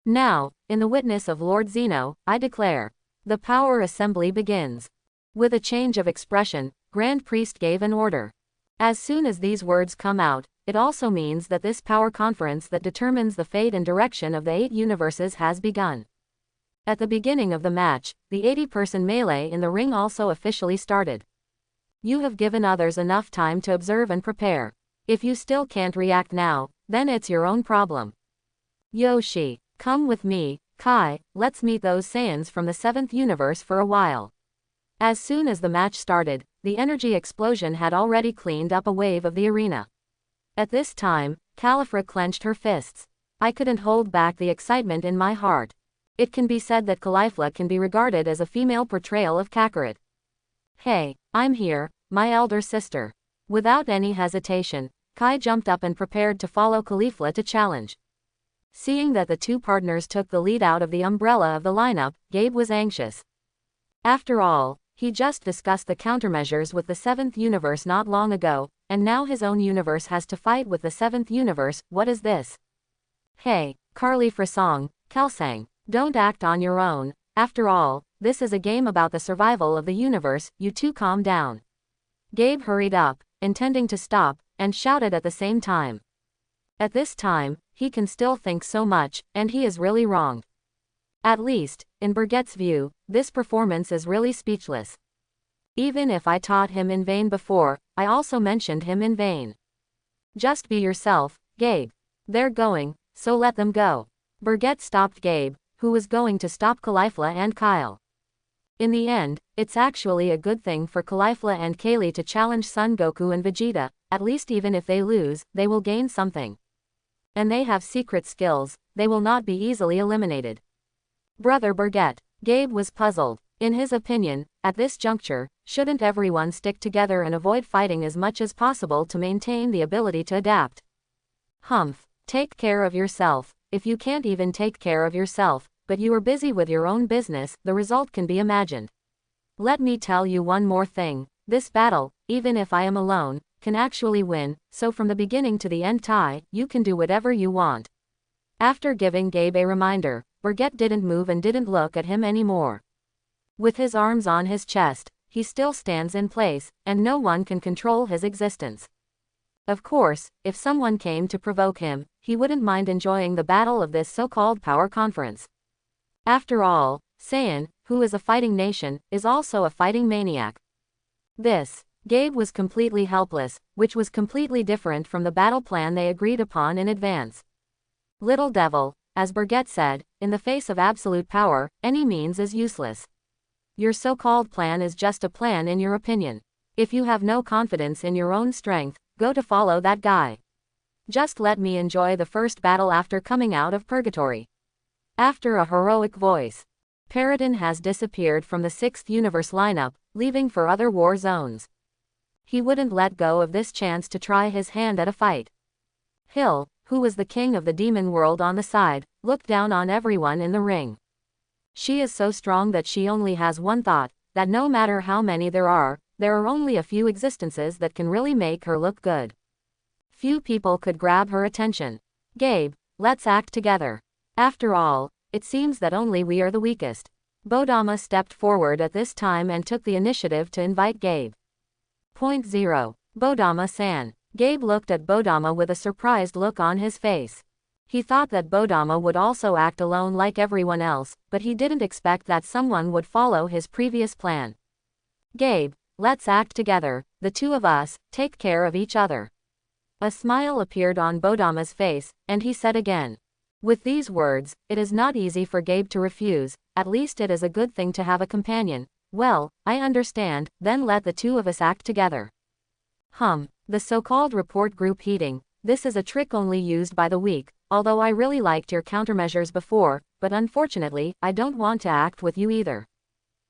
S1: Now, in the witness of Lord Xeno, I declare, the power assembly begins. With a change of expression, Grand Priest gave an order. As soon as these words come out, it also means that this power conference that determines the fate and direction of the 8 universes has begun. At the beginning of the match, the 80-person melee in the ring also officially started. You have given others enough time to observe and prepare. If you still can't react now, then it's your own problem. Yoshi, come with me, Kai, let's meet those Saiyans from the 7th universe for a while. As soon as the match started, the energy explosion had already cleaned up a wave of the arena. At this time, Califra clenched her fists. I couldn't hold back the excitement in my heart. It can be said that Califra can be regarded as a female portrayal of Kakarot. Hey, I'm here, my elder sister. Without any hesitation, Kai jumped up and prepared to follow Califra to challenge. Seeing that the two partners took the lead out of the umbrella of the lineup, Gabe was anxious. After all, he just discussed the countermeasures with the 7th universe not long ago, and now his own universe has to fight with the 7th universe. What is this? Hey, Carly Frasong, Kelsang, don't act on your own. After all, this is a game about the survival of the universe. You two calm down. Gabe hurried up, intending to stop, and shouted at the same time. At this time, he can still think so much, and he is really wrong. At least, in Birgette's view, this performance is really speechless. Even if I taught him in vain before, I also mentioned him in vain. Just be yourself, Gabe. They're going, so let them go. Birgette stopped Gabe, who was going to stop Califra and Kyle. In the end, it's actually a good thing for Califra and Kale to challenge Son Goku and Vegeta, at least even if they lose, they will gain something. And they have secret skills, they will not be easily eliminated. Brother Birgette. Gabe was puzzled. In his opinion, at this juncture, shouldn't everyone stick together and avoid fighting as much as possible to maintain the ability to adapt? Humph. Take care of yourself. If you can't even take care of yourself, but you are busy with your own business, the result can be imagined. Let me tell you one more thing. This battle, even if I am alone, can actually win, so from the beginning to the end Tai, you can do whatever you want. After giving Gabe a reminder, Birgette didn't move and didn't look at him anymore. With his arms on his chest, he still stands in place, and no one can control his existence. Of course, if someone came to provoke him, he wouldn't mind enjoying the battle of this so-called power conference. After all, Saiyan, who is a fighting nation, is also a fighting maniac. Gabe was completely helpless, which was completely different from the battle plan they agreed upon in advance. Little devil, as Birgette said, in the face of absolute power, any means is useless. Your so-called plan is just a plan in your opinion. If you have no confidence in your own strength, go to follow that guy. Just let me enjoy the first battle after coming out of purgatory. After a heroic voice, Paradin has disappeared from the 6th universe lineup, leaving for other war zones. He wouldn't let go of this chance to try his hand at a fight. Hill, who was the king of the demon world on the side, looked down on everyone in the ring. She is so strong that she only has one thought, that no matter how many there are only a few existences that can really make her look good. Few people could grab her attention. Gabe, let's act together. After all, it seems that only we are the weakest. Bodama stepped forward at this time and took the initiative to invite Gabe. Point 0. Bodama-san. Gabe looked at Bodama with a surprised look on his face. He thought that Bodama would also act alone like everyone else, but he didn't expect that someone would follow his previous plan. Gabe, let's act together, the two of us, take care of each other. A smile appeared on Bodama's face, and he said again. With these words, it is not easy for Gabe to refuse, at least it is a good thing to have a companion. Well, I understand, then let the two of us act together. The so-called report group heating, this is a trick only used by the weak, although I really liked your countermeasures before, but unfortunately, I don't want to act with you either.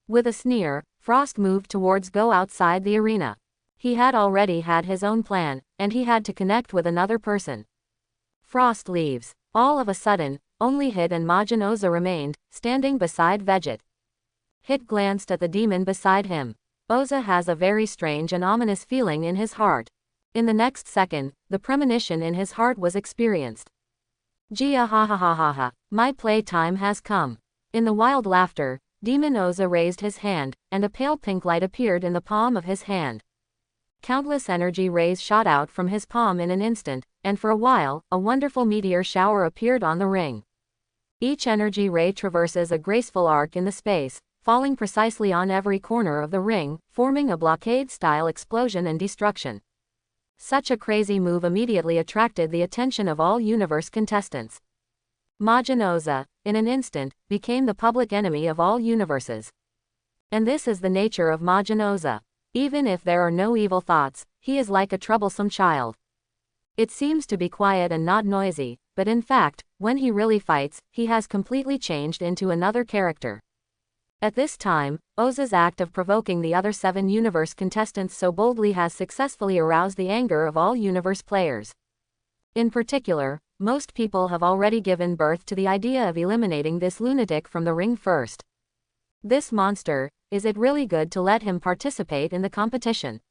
S1: With a sneer, Frost moved towards go outside the arena. He had already had his own plan, and he had to connect with another person. Frost leaves. All of a sudden, only Hit and Majin Noa remained, standing beside Vegeta. Hit glanced at the demon beside him. Oza has a very strange and ominous feeling in his heart. In the next second, the premonition in his heart was experienced. Gia ha ha ha ha ha, my playtime has come. In the wild laughter, Demon Oza raised his hand, and a pale pink light appeared in the palm of his hand. Countless energy rays shot out from his palm in an instant, and for a while, a wonderful meteor shower appeared on the ring. Each energy ray traverses a graceful arc in the space, falling precisely on every corner of the ring, forming a blockade-style explosion and destruction. Such a crazy move immediately attracted the attention of all universe contestants. Majin Noa, in an instant, became the public enemy of all universes. And this is the nature of Majin Noa. Even if there are no evil thoughts, he is like a troublesome child. It seems to be quiet and not noisy, but in fact, when he really fights, he has completely changed into another character. At this time, Oza's act of provoking the other 7 universe contestants so boldly has successfully aroused the anger of all universe players. In particular, most people have already given birth to the idea of eliminating this lunatic from the ring first. This monster, is it really good to let him participate in the competition?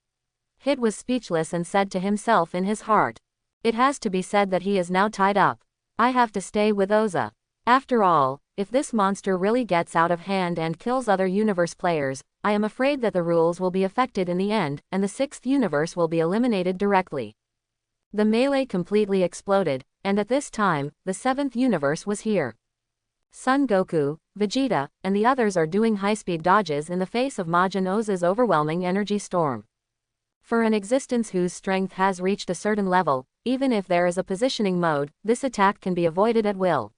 S1: Hit was speechless and said to himself in his heart. It has to be said that he is now tied up. I have to stay with Oza. After all, if this monster really gets out of hand and kills other universe players, I am afraid that the rules will be affected in the end, and the 6th universe will be eliminated directly. The melee completely exploded, and at this time, the 7th universe was here. Son Goku, Vegeta, and the others are doing high-speed dodges in the face of Majin Noa's overwhelming energy storm. For an existence whose strength has reached a certain level, even if there is a positioning mode, this attack can be avoided at will.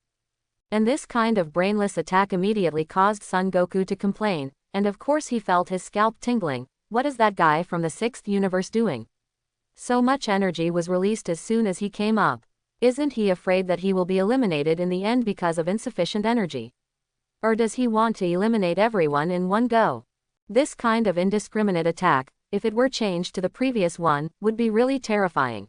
S1: And this kind of brainless attack immediately caused Son Goku to complain, and of course he felt his scalp tingling. What is that guy from the 6th universe doing? So much energy was released as soon as he came up. Isn't he afraid that he will be eliminated in the end because of insufficient energy? Or does he want to eliminate everyone in one go? This kind of indiscriminate attack, if it were changed to the previous one, would be really terrifying.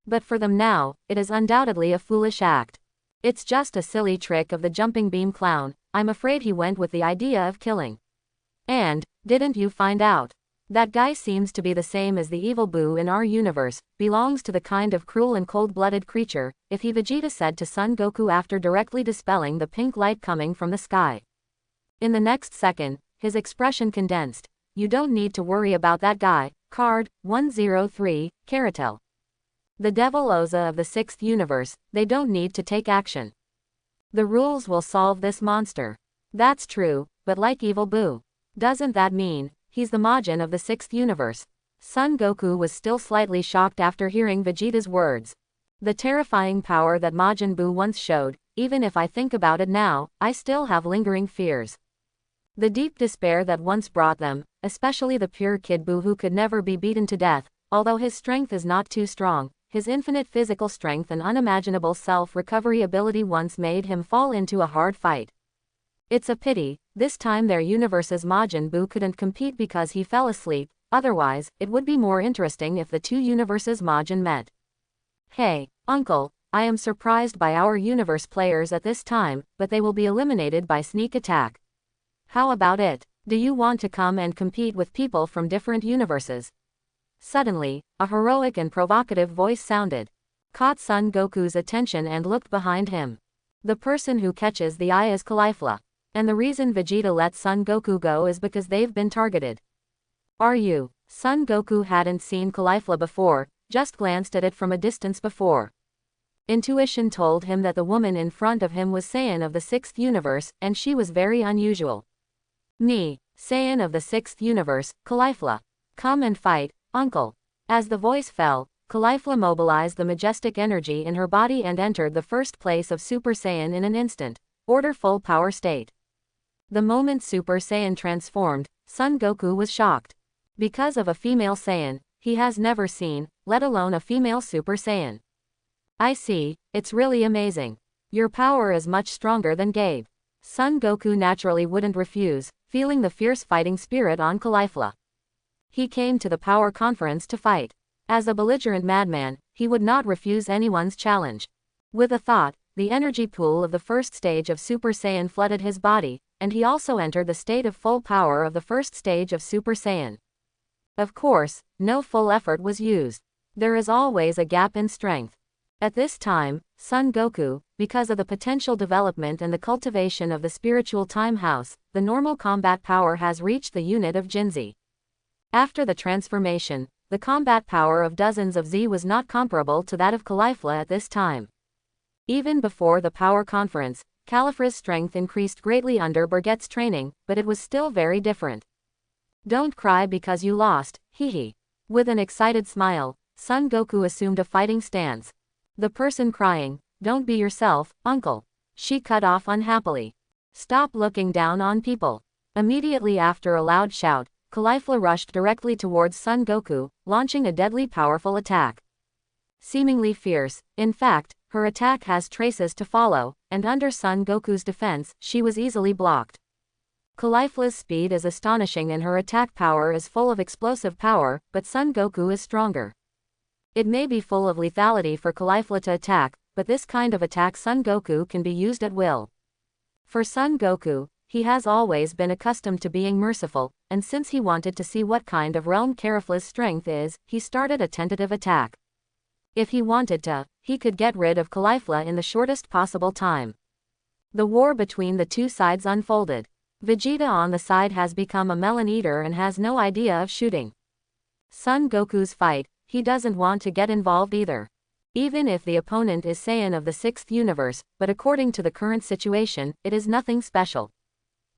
S1: But for them now, it is undoubtedly a foolish act. It's just a silly trick of the jumping beam clown. I'm afraid he went with the idea of killing. And, didn't you find out? That guy seems to be the same as the evil Boo in our universe, belongs to the kind of cruel and cold-blooded creature, if he Vegeta said to Son Goku after directly dispelling the pink light coming from the sky. In the next second, his expression condensed. You don't need to worry about that guy. Card 103, Caratel. The Devil Oza of the 6th universe, they don't need to take action. The rules will solve this monster. That's true, but like evil Boo. Doesn't that mean he's the Majin of the 6th universe? Son Goku was still slightly shocked after hearing Vegeta's words. The terrifying power that Majin Buu once showed, even if I think about it now, I still have lingering fears. The deep despair that once brought them, especially the pure Kid Buu who could never be beaten to death, although his strength is not too strong, his infinite physical strength and unimaginable self-recovery ability once made him fall into a hard fight. It's a pity, this time their universe's Majin Buu couldn't compete because he fell asleep, otherwise, it would be more interesting if the 2 universes Majin met. Hey, Uncle, I am surprised by our universe players at this time, but they will be eliminated by sneak attack. How about it? Do you want to come and compete with people from different universes? Suddenly, a heroic and provocative voice sounded. Caught Son Goku's attention and looked behind him. The person who catches the eye is Caulifla. And the reason Vegeta let Son Goku go is because they've been targeted. Are you? Son Goku hadn't seen Caulifla before, just glanced at it from a distance before. Intuition told him that the woman in front of him was Saiyan of the 6th universe, and she was very unusual. Me, Saiyan of the 6th universe, Caulifla. Come and fight, Uncle. As the voice fell, Caulifla mobilized the majestic energy in her body and entered the first place of Super Saiyan in an instant. Order full power state. The moment Super Saiyan transformed, Son Goku was shocked. Because of a female Saiyan, he has never seen, let alone a female Super Saiyan. I see, it's really amazing. Your power is much stronger than Gabe. Son Goku naturally wouldn't refuse, feeling the fierce fighting spirit on Caulifla. He came to the power conference to fight. As a belligerent madman, he would not refuse anyone's challenge. With a thought, the energy pool of the first stage of Super Saiyan flooded his body, and he also entered the state of full power of the first stage of Super Saiyan. Of course, no full effort was used. There is always a gap in strength. At this time, Son Goku, because of the potential development and the cultivation of the spiritual time house, the normal combat power has reached the unit of Jinzi. After the transformation, the combat power of dozens of Z was not comparable to that of Caulifla at this time. Even before the power conference, Caulifla's strength increased greatly under Birgette's training, but it was still very different. Don't cry because you lost, hee. With an excited smile, Son Goku assumed a fighting stance. The person crying, don't be yourself, uncle. She cut off unhappily. Stop looking down on people. Immediately after a loud shout, Caulifla rushed directly towards Son Goku, launching a deadly powerful attack. Seemingly fierce, in fact, her attack has traces to follow, and under Son Goku's defense, she was easily blocked. Caulifla's speed is astonishing and her attack power is full of explosive power, but Son Goku is stronger. It may be full of lethality for Caulifla to attack, but this kind of attack Son Goku can be used at will. For Son Goku, he has always been accustomed to being merciful, and since he wanted to see what kind of realm Caulifla's strength is, he started a tentative attack. If he wanted to, he could get rid of Caulifla in the shortest possible time. The war between the two sides unfolded. Vegeta on the side has become a melon eater and has no idea of shooting. Son Goku's fight, he doesn't want to get involved either. Even if the opponent is Saiyan of the 6th universe, but according to the current situation, it is nothing special.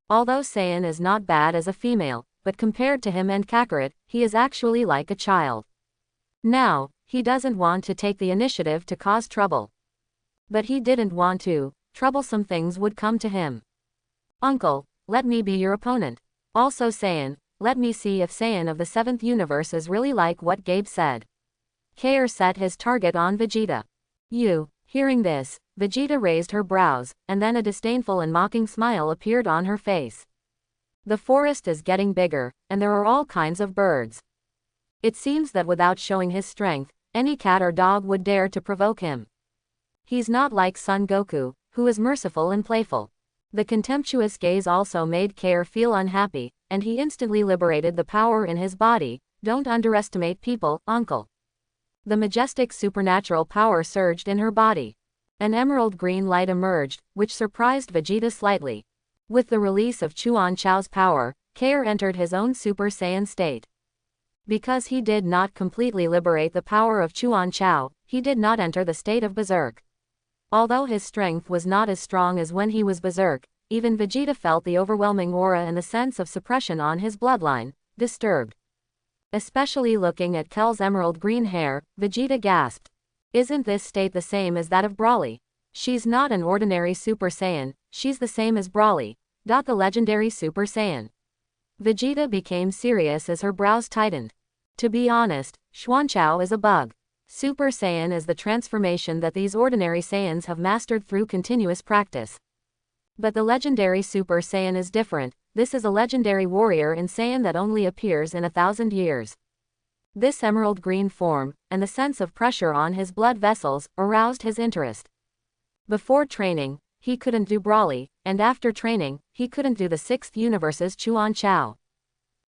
S1: Although Saiyan is not bad as a female, but compared to him and Kakarot, he is actually like a child. Now, he doesn't want to take the initiative to cause trouble. But he didn't want to, troublesome things would come to him. Uncle, let me be your opponent. Also Saiyan, let me see if Saiyan of the 7th universe is really like what Gabe said. Kale set his target on Vegeta. Hearing this, Vegeta raised her brows, and then a disdainful and mocking smile appeared on her face. The forest is getting bigger, and there are all kinds of birds. It seems that without showing his strength, any cat or dog would dare to provoke him. He's not like Son Goku, who is merciful and playful. The contemptuous gaze also made Kale feel unhappy, and he instantly liberated the power in his body. Don't underestimate people, uncle. The majestic supernatural power surged in her body. An emerald green light emerged, which surprised Vegeta slightly. With the release of Chuan Chao's power, Kale entered his own Super Saiyan state. Because he did not completely liberate the power of Chuan Chao, he did not enter the state of Berserk. Although his strength was not as strong as when he was Berserk, even Vegeta felt the overwhelming aura and the sense of suppression on his bloodline, disturbed. Especially looking at Kale's emerald green hair, Vegeta gasped. Isn't this state the same as that of Broly? She's not an ordinary Super Saiyan, she's the same as Broly, the legendary Super Saiyan. Vegeta became serious as her brows tightened. To be honest, Xuanchao is a bug. Super Saiyan is the transformation that these ordinary Saiyans have mastered through continuous practice. But the legendary Super Saiyan is different. This is a legendary warrior in Saiyan that only appears in 1,000 years. This emerald green form, and the sense of pressure on his blood vessels, aroused his interest. Before training, he couldn't do Broly, and after training, he couldn't do the 6th universe's Chuan Chao.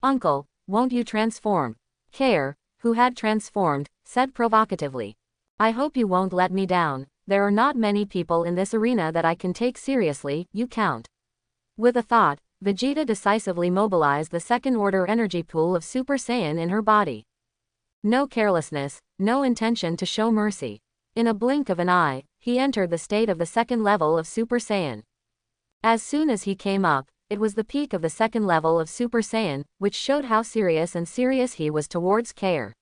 S1: Uncle, won't you transform? Kale, who had transformed, said provocatively. I hope you won't let me down. There are not many people in this arena that I can take seriously, you count. With a thought, Vegeta decisively mobilized the second-order energy pool of Super Saiyan in her body. No carelessness, no intention to show mercy. In a blink of an eye, he entered the state of the second level of Super Saiyan. As soon as he came up, it was the peak of the second level of Super Saiyan, which showed how serious he was towards Kale.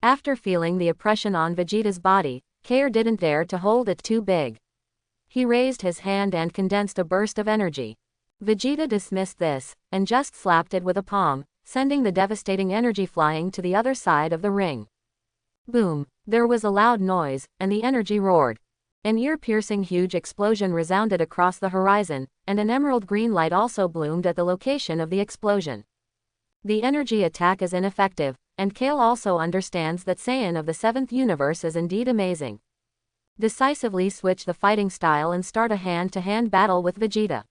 S1: After feeling the oppression on Vegeta's body, Kale didn't dare to hold it too big. He raised his hand and condensed a burst of energy. Vegeta dismissed this, and just slapped it with a palm, sending the devastating energy flying to the other side of the ring. Boom! There was a loud noise, and the energy roared. An ear-piercing huge explosion resounded across the horizon, and an emerald green light also bloomed at the location of the explosion. The energy attack is ineffective, and Kale also understands that Saiyan of the 7th universe is indeed amazing. Decisively switch the fighting style and start a hand-to-hand battle with Vegeta.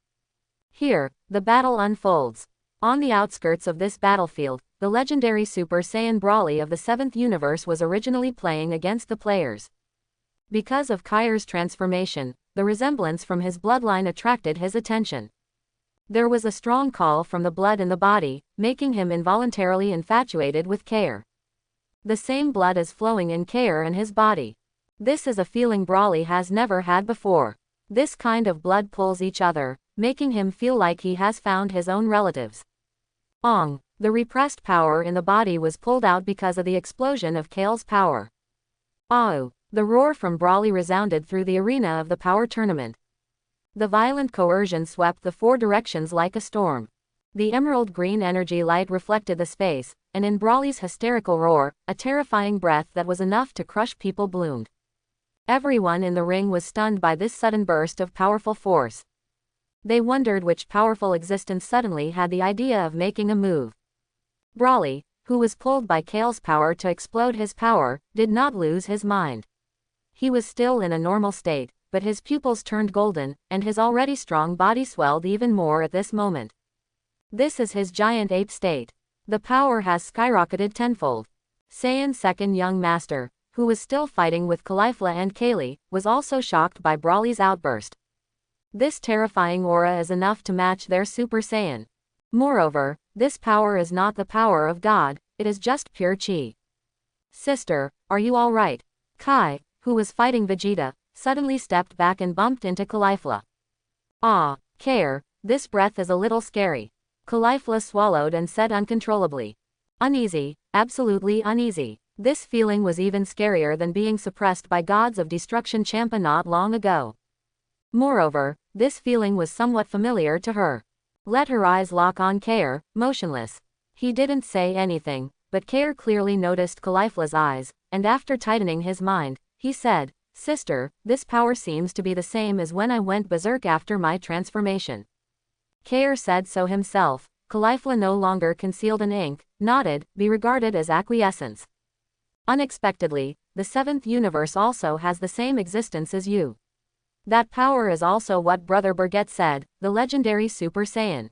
S1: Here, the battle unfolds. On the outskirts of this battlefield, the legendary Super Saiyan Broly of the 7th universe was originally playing against the players. Because of Kaire's transformation, the resemblance from his bloodline attracted his attention. There was a strong call from the blood in the body, making him involuntarily infatuated with Kale. The same blood is flowing in Kale and his body. This is a feeling Brawly has never had before. This kind of blood pulls each other, making him feel like he has found his own relatives. Ong. The repressed power in the body was pulled out because of the explosion of Kale's power. Au. The roar from Brawly resounded through the arena of the power tournament. The violent coercion swept the four directions like a storm. The emerald green energy light reflected the space, and in Brawly's hysterical roar, a terrifying breath that was enough to crush people bloomed. Everyone in the ring was stunned by this sudden burst of powerful force. They wondered which powerful existence suddenly had the idea of making a move. Brawly, who was pulled by Kale's power to explode his power, did not lose his mind. He was still in a normal state, but his pupils turned golden, and his already strong body swelled even more at this moment. This is his giant ape state. The power has skyrocketed tenfold. Saiyan's second young master, who was still fighting with Caulifla and Kale, was also shocked by Brawly's outburst. This terrifying aura is enough to match their Super Saiyan. Moreover, this power is not the power of God, it is just pure chi. Sister, are you alright? Kai, who was fighting Vegeta, suddenly stepped back and bumped into Caulifla. Ah, Kale, this breath is a little scary. Caulifla swallowed and said uncontrollably. Uneasy, absolutely uneasy. This feeling was even scarier than being suppressed by gods of destruction Champa not long ago. Moreover, this feeling was somewhat familiar to her. Let her eyes lock on Kale, motionless. He didn't say anything, but Kale clearly noticed Caulifla's eyes, and after tightening his mind, he said, Sister, this power seems to be the same as when I went berserk after my transformation. Kale said so himself. Caulifla no longer concealed an ink, nodded, be regarded as acquiescence. Unexpectedly, the seventh universe also has the same existence as you. That power is also what Brother Burget said, the legendary Super Saiyan.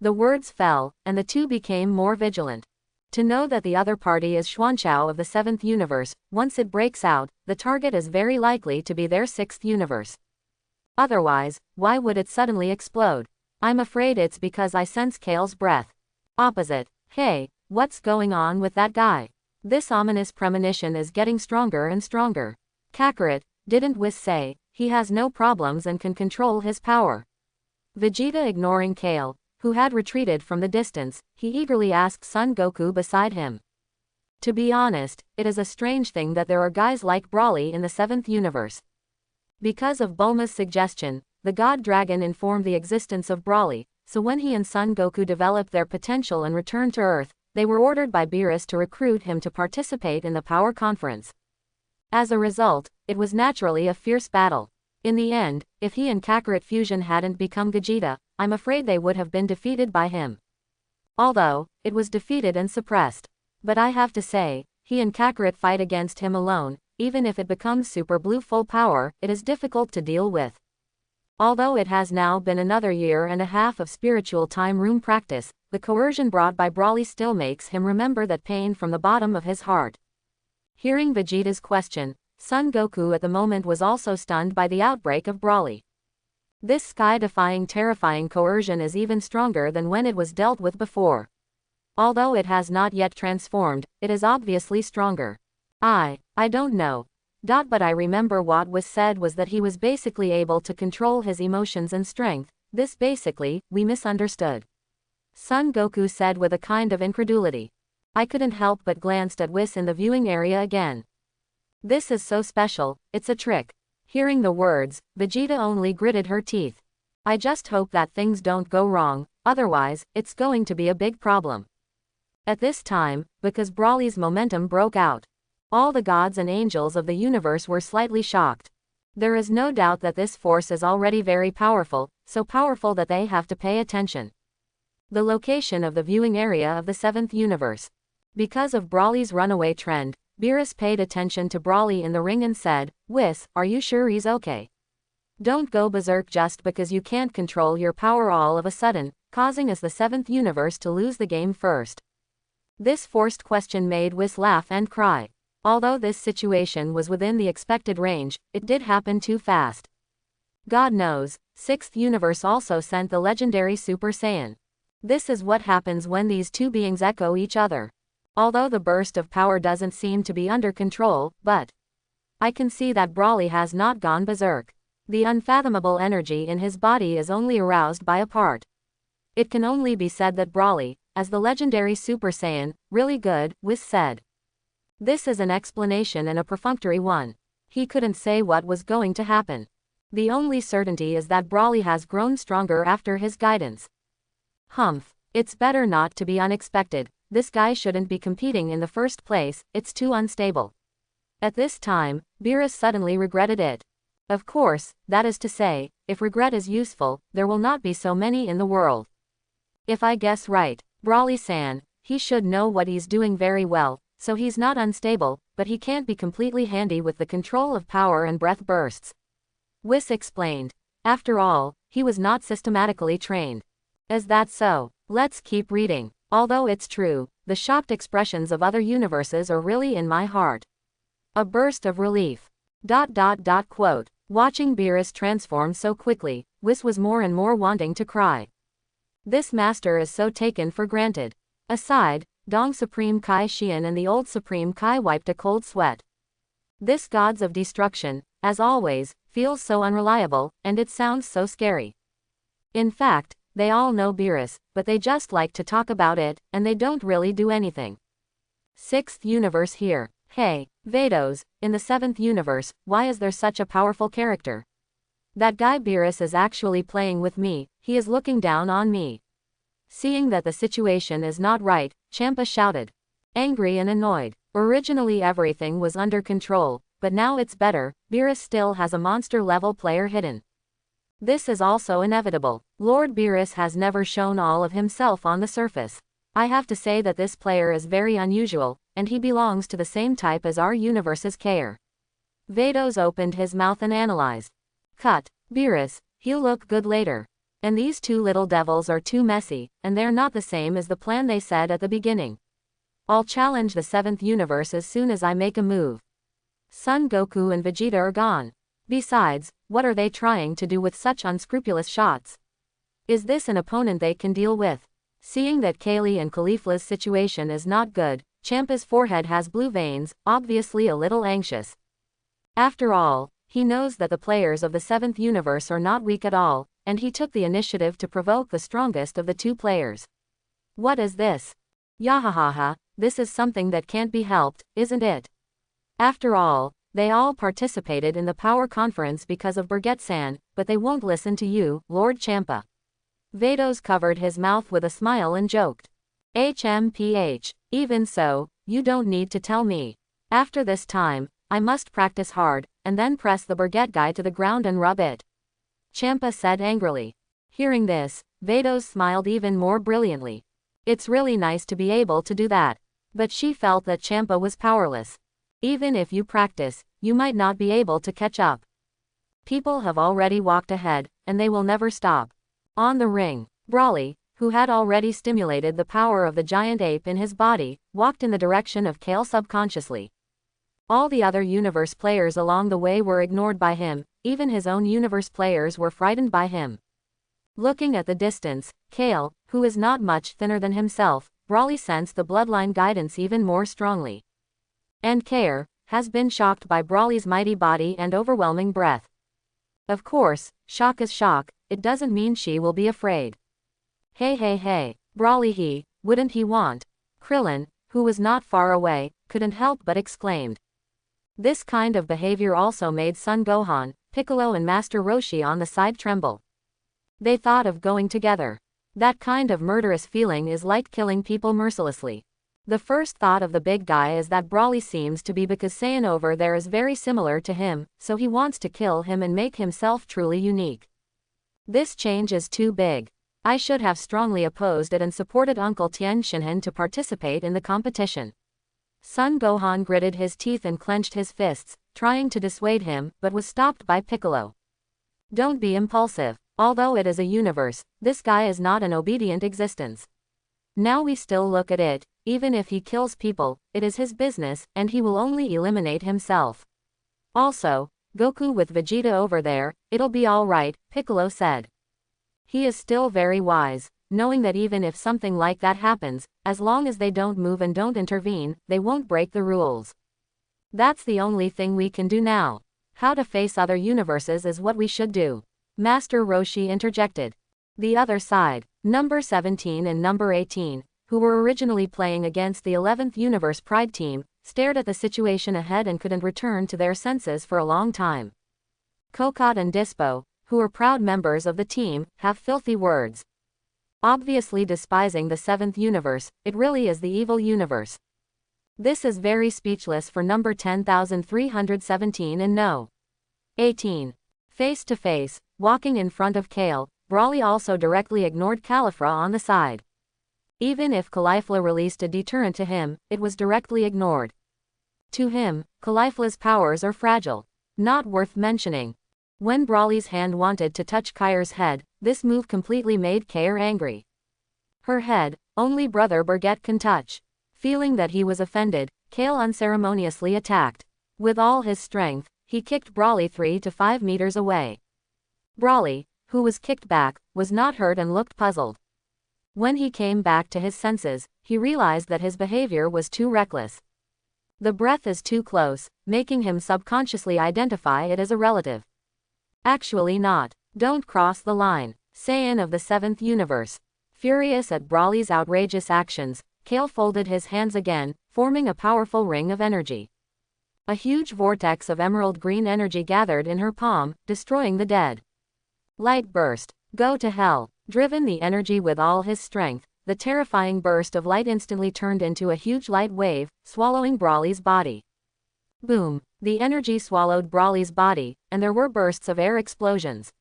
S1: The words fell, and the two became more vigilant. To know that the other party is Xuanchao of the seventh universe, once it breaks out, the target is very likely to be their sixth universe. Otherwise, why would it suddenly explode? I'm afraid it's because I sense Kale's breath. Opposite. Hey, what's going on with that guy? This ominous premonition is getting stronger and stronger. Kakarot, didn't Whis say, he has no problems and can control his power? Vegeta ignoring Kale, who had retreated from the distance, he eagerly asked Son Goku beside him. To be honest, it is a strange thing that there are guys like Brawly in the seventh universe. Because of Bulma's suggestion, the God Dragon informed the existence of Brawly, so when he and Son Goku developed their potential and returned to Earth, they were ordered by Beerus to recruit him to participate in the power conference. As a result, it was naturally a fierce battle. In the end, if he and Kakarot fusion hadn't become Gogeta, I'm afraid they would have been defeated by him. Although, it was defeated and suppressed. But I have to say, he and Kakarot fight against him alone, even if it becomes Super Blue full power, it is difficult to deal with. Although it has now been another year and a half of spiritual time room practice, the coercion brought by Brawly still makes him remember that pain from the bottom of his heart. Hearing Vegeta's question, Son Goku at the moment was also stunned by the outbreak of Brawly. This sky-defying terrifying coercion is even stronger than when it was dealt with before. Although it has not yet transformed, it is obviously stronger. I don't know. But I remember what was said was that he was basically able to control his emotions and strength. This basically, we misunderstood. Son Goku said with a kind of incredulity. I couldn't help but glanced at Whis in the viewing area again. This is so special, it's a trick. Hearing the words, Vegeta only gritted her teeth. I just hope that things don't go wrong, otherwise, it's going to be a big problem. At this time, because Brawly's momentum broke out, all the gods and angels of the universe were slightly shocked. There is no doubt that this force is already very powerful, so powerful that they have to pay attention. The location of the viewing area of the seventh universe. Because of Brawly's runaway trend, Beerus paid attention to Brawly in the ring and said, Whis, are you sure he's okay? Don't go berserk just because you can't control your power all of a sudden, causing us the seventh universe to lose the game first. This forced question made Whis laugh and cry. Although this situation was within the expected range, it did happen too fast. God knows, sixth universe also sent the legendary Super Saiyan. This is what happens when these two beings echo each other. Although the burst of power doesn't seem to be under control, but I can see that Broly has not gone berserk. The unfathomable energy in his body is only aroused by a part. It can only be said that Broly, as the legendary Super Saiyan, really good, Whis said. This is an explanation and a perfunctory one. He couldn't say what was going to happen. The only certainty is that Broly has grown stronger after his guidance. Humph, it's better not to be unexpected. This guy shouldn't be competing in the first place, it's too unstable. At this time, Beerus suddenly regretted it. Of course, that is to say, if regret is useful, there will not be so many in the world. If I guess right, Broly-san, he should know what he's doing very well, so he's not unstable, but he can't be completely handy with the control of power and breath bursts. Whis explained. After all, he was not systematically trained. Is that so? Let's keep reading. Although it's true, the shocked expressions of other universes are really in my heart. A burst of relief. Quote. Watching Beerus transform so quickly, Whis was more and more wanting to cry. This master is so taken for granted. Aside, Dong Supreme Kai Xian and the old Supreme Kai wiped a cold sweat. This gods of destruction, as always, feels so unreliable, and it sounds so scary. In fact, they all know Beerus, but they just like to talk about it, and they don't really do anything. Sixth universe here. Hey, Vados, in the 7th universe, why is there such a powerful character? That guy Beerus is actually playing with me, he is looking down on me. Seeing that the situation is not right, Champa shouted. Angry and annoyed. Originally everything was under control, but now it's better, Beerus still has a monster-level player hidden. This is also inevitable. Lord Beerus has never shown all of himself on the surface. I have to say that this player is very unusual, and he belongs to the same type as our universe's Kale. Vados opened his mouth and analyzed. Cut. Beerus, he'll look good later. And these two little devils are too messy, and they're not the same as the plan they said at the beginning. I'll challenge the 7th universe as soon as I make a move. Son Goku and Vegeta are gone. Besides, what are they trying to do with such unscrupulous shots? Is this an opponent they can deal with? Seeing that Kale and Caulifla's situation is not good, Champa's forehead has blue veins, obviously a little anxious. After all, he knows that the players of the 7th universe are not weak at all, and he took the initiative to provoke the strongest of the two players. What is this? Yahahaha, this is something that can't be helped, isn't it? After all, they all participated in the power conference because of Birgit-san, but they won't listen to you, Lord Champa. Vados covered his mouth with a smile and joked. HMPH, even so, you don't need to tell me. After this time, I must practice hard, and then press the Birgit guy to the ground and rub it. Champa said angrily. Hearing this, Vados smiled even more brilliantly. It's really nice to be able to do that. But she felt that Champa was powerless. Even if you practice, you might not be able to catch up. People have already walked ahead, and they will never stop. On the ring, Broly, who had already stimulated the power of the giant ape in his body, walked in the direction of Kale subconsciously. All the other universe players along the way were ignored by him, even his own universe players were frightened by him. Looking at the distance, Kale, who is not much thinner than himself, Broly sensed the bloodline guidance even more strongly. And Kale has been shocked by Broly's mighty body and overwhelming breath. Of course, shock is shock, it doesn't mean she will be afraid. Hey, Broly wouldn't he want? Krillin, who was not far away, couldn't help but exclaimed. This kind of behavior also made Son Gohan, Piccolo and Master Roshi on the side tremble. They thought of going together. That kind of murderous feeling is like killing people mercilessly. The first thought of the big guy is that Broly seems to be because Saiyan over there is very similar to him, so he wants to kill him and make himself truly unique. This change is too big. I should have strongly opposed it and supported Uncle Tien Shinhan to participate in the competition. Son Gohan gritted his teeth and clenched his fists, trying to dissuade him, but was stopped by Piccolo. Don't be impulsive. Although it is a universe, this guy is not an obedient existence. Now we still look at it, even if he kills people, it is his business, and he will only eliminate himself. Also, Goku with Vegeta over there, it'll be alright, Piccolo said. He is still very wise. knowing that even if something like that happens, as long as they don't move and don't intervene, they won't break the rules. That's the only thing we can do now. How to face other universes is what we should do. Master Roshi interjected. The other side, number 17 and number 18, who were originally playing against the 11th Universe Pride team, stared at the situation ahead and couldn't return to their senses for a long time. Kokot and Dispo, who are proud members of the team, have filthy words. Obviously despising the 7th universe, it really is the evil universe. This is very speechless for number 10,317 and no. 18. Face to face, walking in front of Kale, Broly also directly ignored Califra on the side. Even if Caulifla released a deterrent to him, it was directly ignored. To him, Caulifla's powers are fragile. Not worth mentioning. When Broly's hand wanted to touch Kaire's head, this move completely made Kair angry. Her head, only Brother Birget can touch. Feeling that he was offended, Kale unceremoniously attacked. With all his strength, he kicked Broly 3 to 5 meters away. Broly, who was kicked back, was not hurt and looked puzzled. When he came back to his senses, he realized that his behavior was too reckless. The breath is too close, making him subconsciously identify it as a relative. Actually not. Don't cross the line. Saiyan of the 7th universe. Furious at Broly's outrageous actions, Kale folded his hands again, forming a powerful ring of energy. A huge vortex of emerald green energy gathered in her palm, destroying the dead. Light burst. Go to hell. Driven the energy with all his strength, the terrifying burst of light instantly turned into a huge light wave, swallowing Broly's body. Boom. The energy swallowed Broly's body, and there were bursts of air explosions.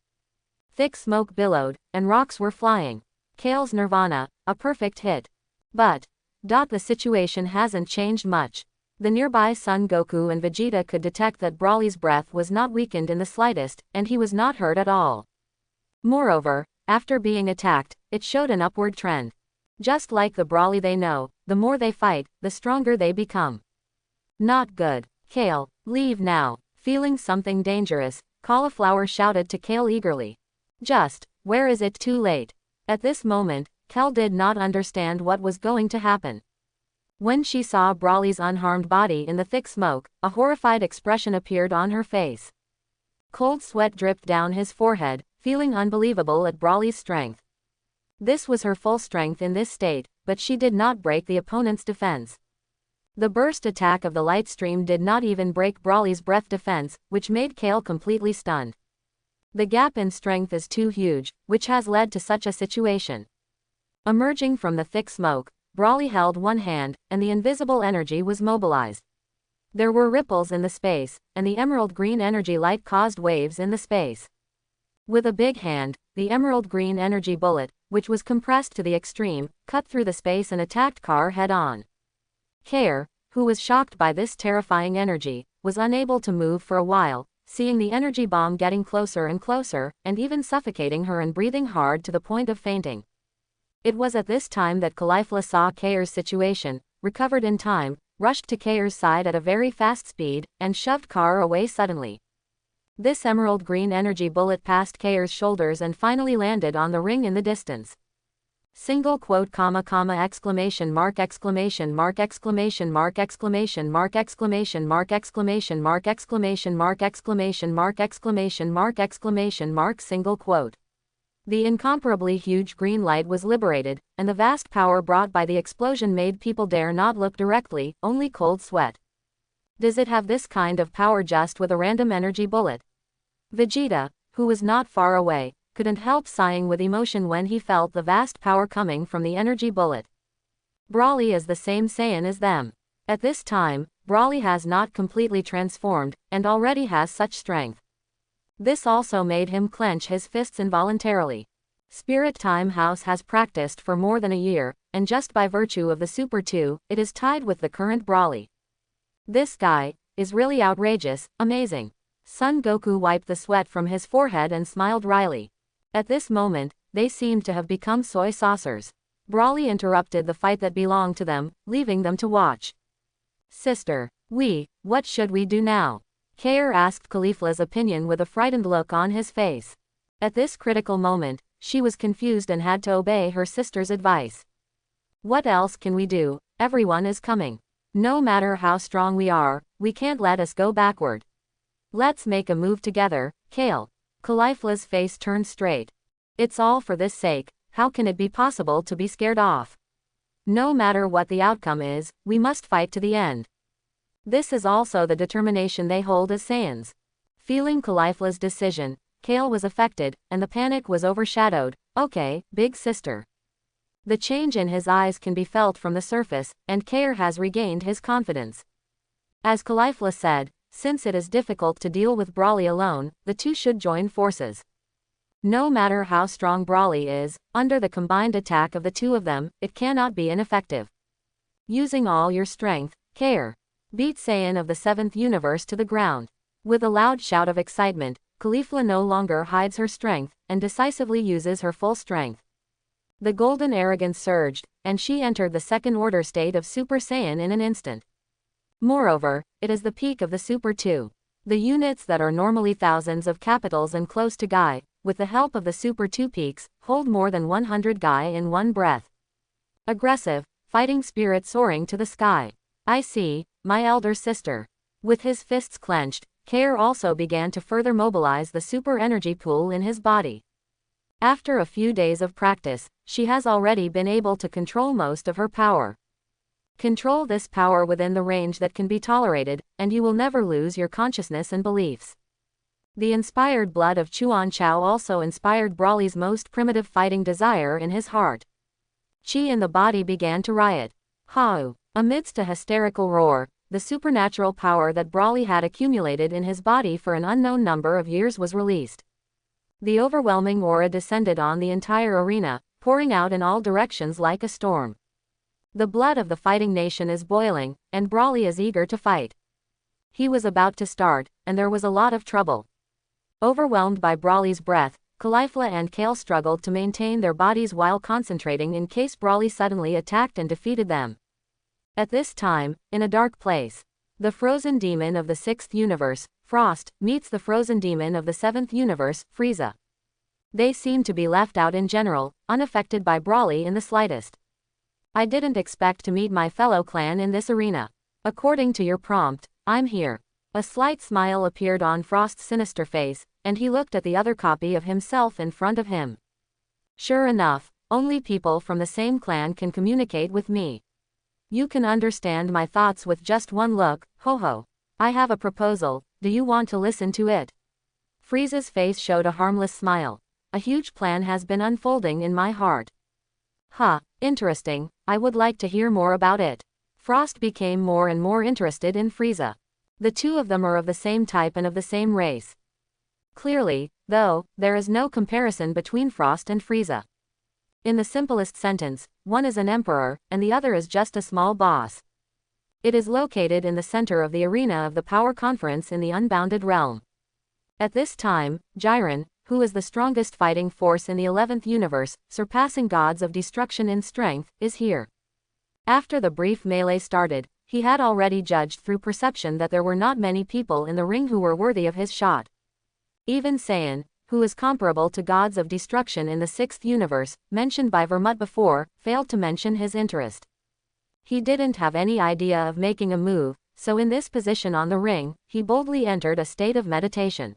S1: Thick smoke billowed, and rocks were flying. Kale's Nirvana, a perfect hit. But, the situation hasn't changed much. The nearby Son Goku and Vegeta could detect that Broly's breath was not weakened in the slightest, and he was not hurt at all. Moreover, after being attacked, it showed an upward trend. Just like the Broly they know, the more they fight, the stronger they become. Not good. Kale, leave now. Feeling something dangerous, Cauliflower shouted to Kale eagerly. Where is it too late? At this moment, Kale did not understand what was going to happen. When she saw Broly's unharmed body in the thick smoke, a horrified expression appeared on her face. Cold sweat dripped down his forehead, feeling unbelievable at Broly's strength. This was her full strength in this state, but she did not break the opponent's defense. The burst attack of the light stream did not even break Broly's breath defense, which made Kale completely stunned. The gap in strength is too huge, which has led to such a situation. Emerging from the thick smoke, Broly held one hand, and the invisible energy was mobilized. There were ripples in the space, and the emerald green energy light caused waves in the space. With a big hand, the emerald green energy bullet, which was compressed to the extreme, cut through the space and attacked Kar head-on. Kale, who was shocked by this terrifying energy, was unable to move for a while, seeing the energy bomb getting closer and closer, and even suffocating her and breathing hard to the point of fainting. It was at this time that Caulifla saw Kale's situation, recovered in time, rushed to Kale's side at a very fast speed, and shoved Kar away suddenly. This emerald green energy bullet passed Kale's shoulders and finally landed on the ring in the distance. Single quote comma comma exclamation mark exclamation mark exclamation mark exclamation mark exclamation mark exclamation mark exclamation mark exclamation mark exclamation mark exclamation mark single quote. The incomparably huge green light was liberated, and the vast power brought by the explosion made people dare not look directly, only cold sweat. Does it have this kind of power just with a random energy bullet? Vegeta, who was not far away, couldn't help sighing with emotion when he felt the vast power coming from the energy bullet. Broly is the same Saiyan as them. At this time, Broly has not completely transformed, and already has such strength. This also made him clench his fists involuntarily. Spirit Time House has practiced for more than a year, and just by virtue of the Super 2, it is tied with the current Broly. This guy is really outrageous, amazing. Son Goku wiped the sweat from his forehead and smiled wryly. At this moment, they seemed to have become soy saucers. Broly interrupted the fight that belonged to them, leaving them to watch. Sister, what should we do now? Kale asked Caulifla's opinion with a frightened look on his face. At this critical moment, she was confused and had to obey her sister's advice. What else can we do? Everyone is coming. No matter how strong we are, we can't let us go backward. Let's make a move together, Kale. Caulifla's face turned straight. It's all for this sake, how can it be possible to be scared off? No matter what the outcome is, we must fight to the end. This is also the determination they hold as Saiyans. Feeling Caulifla's decision, Kale was affected, and the panic was overshadowed. Okay, big sister. The change in his eyes can be felt from the surface, and Kale has regained his confidence. As Caulifla said, since it is difficult to deal with Broly alone, the two should join forces. No matter how strong Broly is, under the combined attack of the two of them, it cannot be ineffective. Using all your strength, Kale. Beat Saiyan of the 7th universe to the ground. With a loud shout of excitement, Caulifla no longer hides her strength, and decisively uses her full strength. The golden arrogance surged, and she entered the second order state of Super Saiyan in an instant. Moreover, it is the peak of the Super 2. The units that are normally thousands of capitals and close to Guy, with the help of the Super 2 peaks, hold more than 100 Guy in one breath. Aggressive, fighting spirit soaring to the sky. I see, my elder sister. With his fists clenched, Kale also began to further mobilize the super energy pool in his body. After a few days of practice, she has already been able to control most of her power. Control this power within the range that can be tolerated, and you will never lose your consciousness and beliefs. The inspired blood of Chuan Chao also inspired Broly's most primitive fighting desire in his heart. Chi in the body began to riot. Hau! Amidst a hysterical roar, the supernatural power that Broly had accumulated in his body for an unknown number of years was released. The overwhelming aura descended on the entire arena, pouring out in all directions like a storm. The blood of the fighting nation is boiling, and Broly is eager to fight. He was about to start, and there was a lot of trouble. Overwhelmed by Broly's breath, Caulifla and Kale struggled to maintain their bodies while concentrating in case Broly suddenly attacked and defeated them. At this time, in a dark place, the frozen demon of the 6th universe, Frost, meets the frozen demon of the 7th universe, Frieza. They seem to be left out in general, unaffected by Broly in the slightest. I didn't expect to meet my fellow clan in this arena. According to your prompt, I'm here. A slight smile appeared on Frost's sinister face, and he looked at the other copy of himself in front of him. Sure enough, only people from the same clan can communicate with me. You can understand my thoughts with just one look, ho ho. I have a proposal, do you want to listen to it? Frieza's face showed a harmless smile. A huge plan has been unfolding in my heart. Huh, interesting, I would like to hear more about it. Frost became more and more interested in Frieza. The two of them are of the same type and of the same race. Clearly, though, there is no comparison between Frost and Frieza. In the simplest sentence, one is an emperor, and the other is just a small boss. It is located in the center of the arena of the power conference in the unbounded realm. At this time, Jiren, who is the strongest fighting force in the 11th universe, surpassing gods of destruction in strength, is here. After the brief melee started, he had already judged through perception that there were not many people in the ring who were worthy of his shot. Even Saiyan, who is comparable to gods of destruction in the 6th universe, mentioned by Vermut before, failed to mention his interest. He didn't have any idea of making a move, so in this position on the ring, he boldly entered a state of meditation.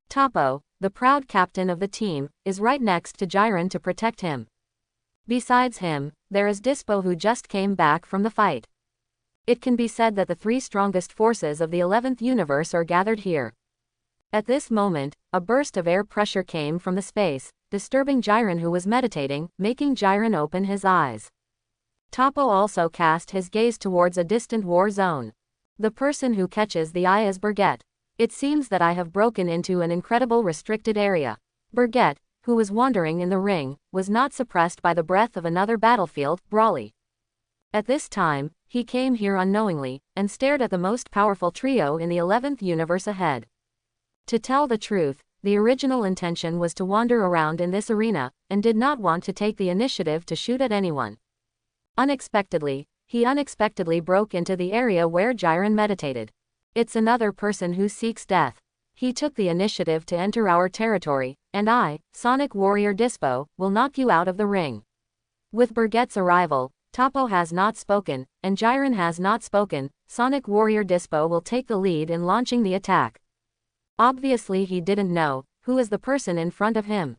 S1: Tapo, the proud captain of the team, is right next to Jiren to protect him. Besides him, there is Dispo who just came back from the fight. It can be said that the three strongest forces of the 11th universe are gathered here. At this moment, a burst of air pressure came from the space, disturbing Jiren who was meditating, making Jiren open his eyes. Tapo also cast his gaze towards a distant war zone. The person who catches the eye is Birgit. It seems that I have broken into an incredible restricted area. Birgit, who was wandering in the ring, was not suppressed by the breath of another battlefield, Broly. At this time, he came here unknowingly, and stared at the most powerful trio in the 11th universe ahead. To tell the truth, the original intention was to wander around in this arena, and did not want to take the initiative to shoot at anyone. Unexpectedly, he unexpectedly broke into the area where Jiren meditated. It's another person who seeks death. He took the initiative to enter our territory, and I, Sonic Warrior Dispo, will knock you out of the ring. With Birgette's arrival, Tapo has not spoken, and Jiren has not spoken. Sonic Warrior Dispo will take the lead in launching the attack. Obviously he didn't know who is the person in front of him.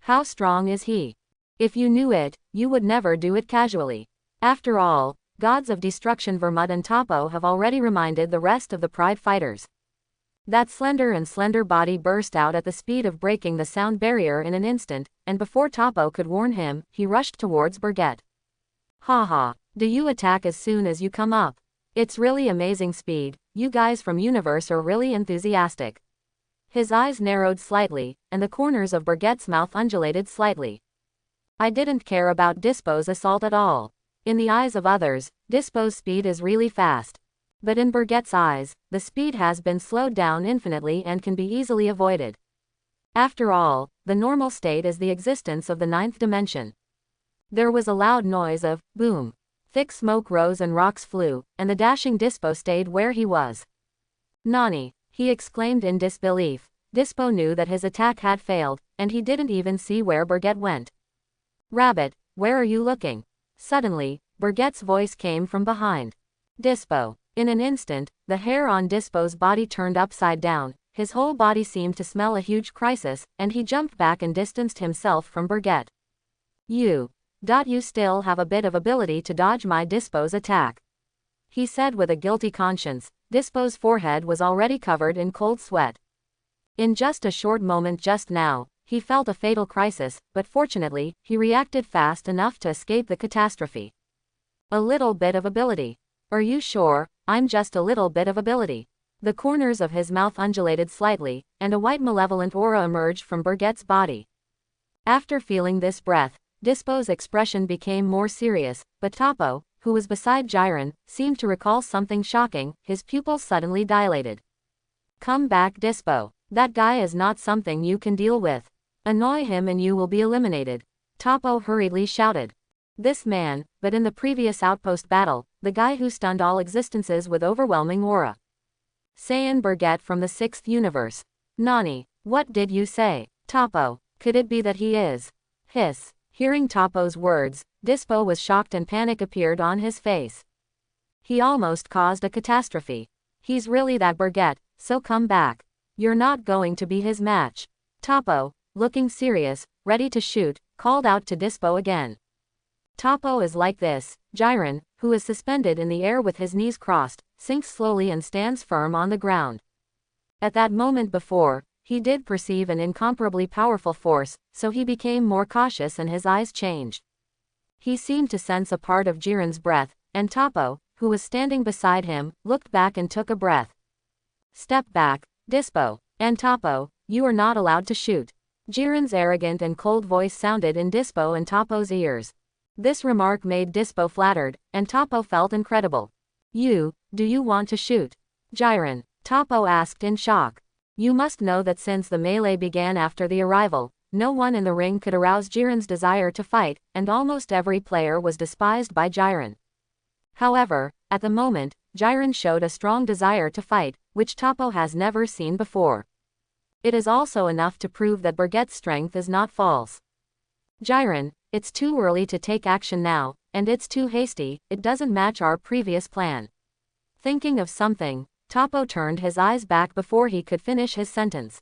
S1: How strong is he? If you knew it, you would never do it casually. After all, gods of destruction Vermut and Tapo have already reminded the rest of the Pride fighters. That slender body burst out at the speed of breaking the sound barrier in an instant, and before Tapo could warn him, he rushed towards Birgette. Haha, do you attack as soon as you come up? It's really amazing speed, you guys from Universe are really enthusiastic. His eyes narrowed slightly, and the corners of Birgette's mouth undulated slightly. I didn't care about Dispo's assault at all. In the eyes of others, Dispo's speed is really fast. But in Birgette's eyes, the speed has been slowed down infinitely and can be easily avoided. After all, the normal state is the existence of the ninth dimension. There was a loud noise of boom. Thick smoke rose and rocks flew, and the dashing Dispo stayed where he was. Nani, he exclaimed in disbelief. Dispo knew that his attack had failed, and he didn't even see where Birgette went. Rabbit, where are you looking? Suddenly, Birgette's voice came from behind. Dispo. In an instant, the hair on Dispo's body turned upside down, his whole body seemed to smell a huge crisis, and he jumped back and distanced himself from Birgette. You still have a bit of ability to dodge my Dispo's attack, he said with a guilty conscience. Dispo's forehead was already covered in cold sweat. In just a short moment just now, he felt a fatal crisis, but fortunately, he reacted fast enough to escape the catastrophe. A little bit of ability. Are you sure? I'm just a little bit of ability. The corners of his mouth undulated slightly, and a white malevolent aura emerged from Birgette's body. After feeling this breath, Dispo's expression became more serious, but Tapo, who was beside Jiren, seemed to recall something shocking. His pupils suddenly dilated. Come back, Dispo. That guy is not something you can deal with. Annoy him and you will be eliminated. Tapo hurriedly shouted. This man, but in the previous outpost battle, the guy who stunned all existences with overwhelming aura. Saiyan Birgette from the 6th universe. Nani, what did you say? Tapo, could it be that he is? Hiss. Hearing Tapo's words, Dispo was shocked and panic appeared on his face. He almost caused a catastrophe. He's really that Birgette, so come back. You're not going to be his match. Tapo, looking serious, ready to shoot, called out to Dispo again. Tapo is like this. Jiren, who is suspended in the air with his knees crossed, sinks slowly and stands firm on the ground. At that moment before, he did perceive an incomparably powerful force, so he became more cautious and his eyes changed. He seemed to sense a part of Jiren's breath, and Tapo, who was standing beside him, looked back and took a breath. Step back, Dispo. And Tapo, you are not allowed to shoot. Jiren's arrogant and cold voice sounded in Dispo and Tapo's ears. This remark made Dispo flattered, and Tapo felt incredible. Do you want to shoot? Jiren, Tapo asked in shock. You must know that since the melee began after the arrival, no one in the ring could arouse Jiren's desire to fight, and almost every player was despised by Jiren. However, at the moment, Jiren showed a strong desire to fight, which Tapo has never seen before. It is also enough to prove that Birgette's strength is not false. Jiren, it's too early to take action now, and it's too hasty, it doesn't match our previous plan. Thinking of something, Tapo turned his eyes back before he could finish his sentence.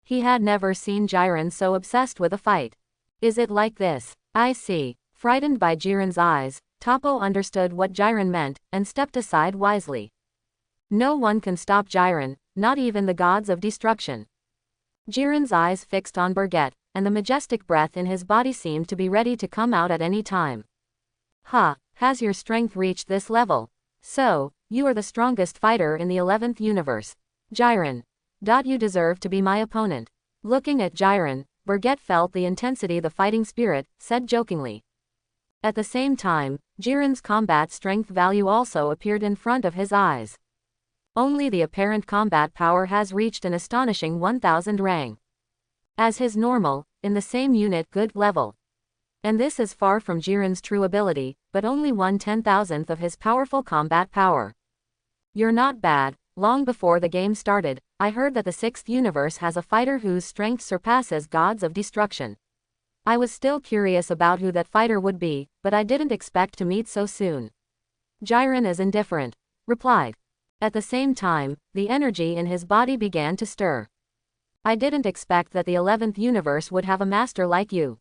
S1: He had never seen Jiren so obsessed with a fight. Is it like this? I see. Frightened by Jiren's eyes, Tapo understood what Jiren meant, and stepped aside wisely. No one can stop Jiren, not even the gods of destruction. Jiren's eyes fixed on Birgette, and the majestic breath in his body seemed to be ready to come out at any time. Has your strength reached this level? So, you are the strongest fighter in the 11th universe. Jiren. You deserve to be my opponent. Looking at Jiren, Birgette felt the intensity the fighting spirit, said jokingly. At the same time, Jiren's combat strength value also appeared in front of his eyes. Only the apparent combat power has reached an astonishing 1000 rang. As his normal, in the same unit good level. And this is far from Jiren's true ability, but only 1/10,000th of his powerful combat power. You're not bad. Long before the game started, I heard that the 6th universe has a fighter whose strength surpasses gods of destruction. I was still curious about who that fighter would be, but I didn't expect to meet so soon. Jiren is indifferent, replied. At the same time, the energy in his body began to stir. I didn't expect that the 11th universe would have a master like you.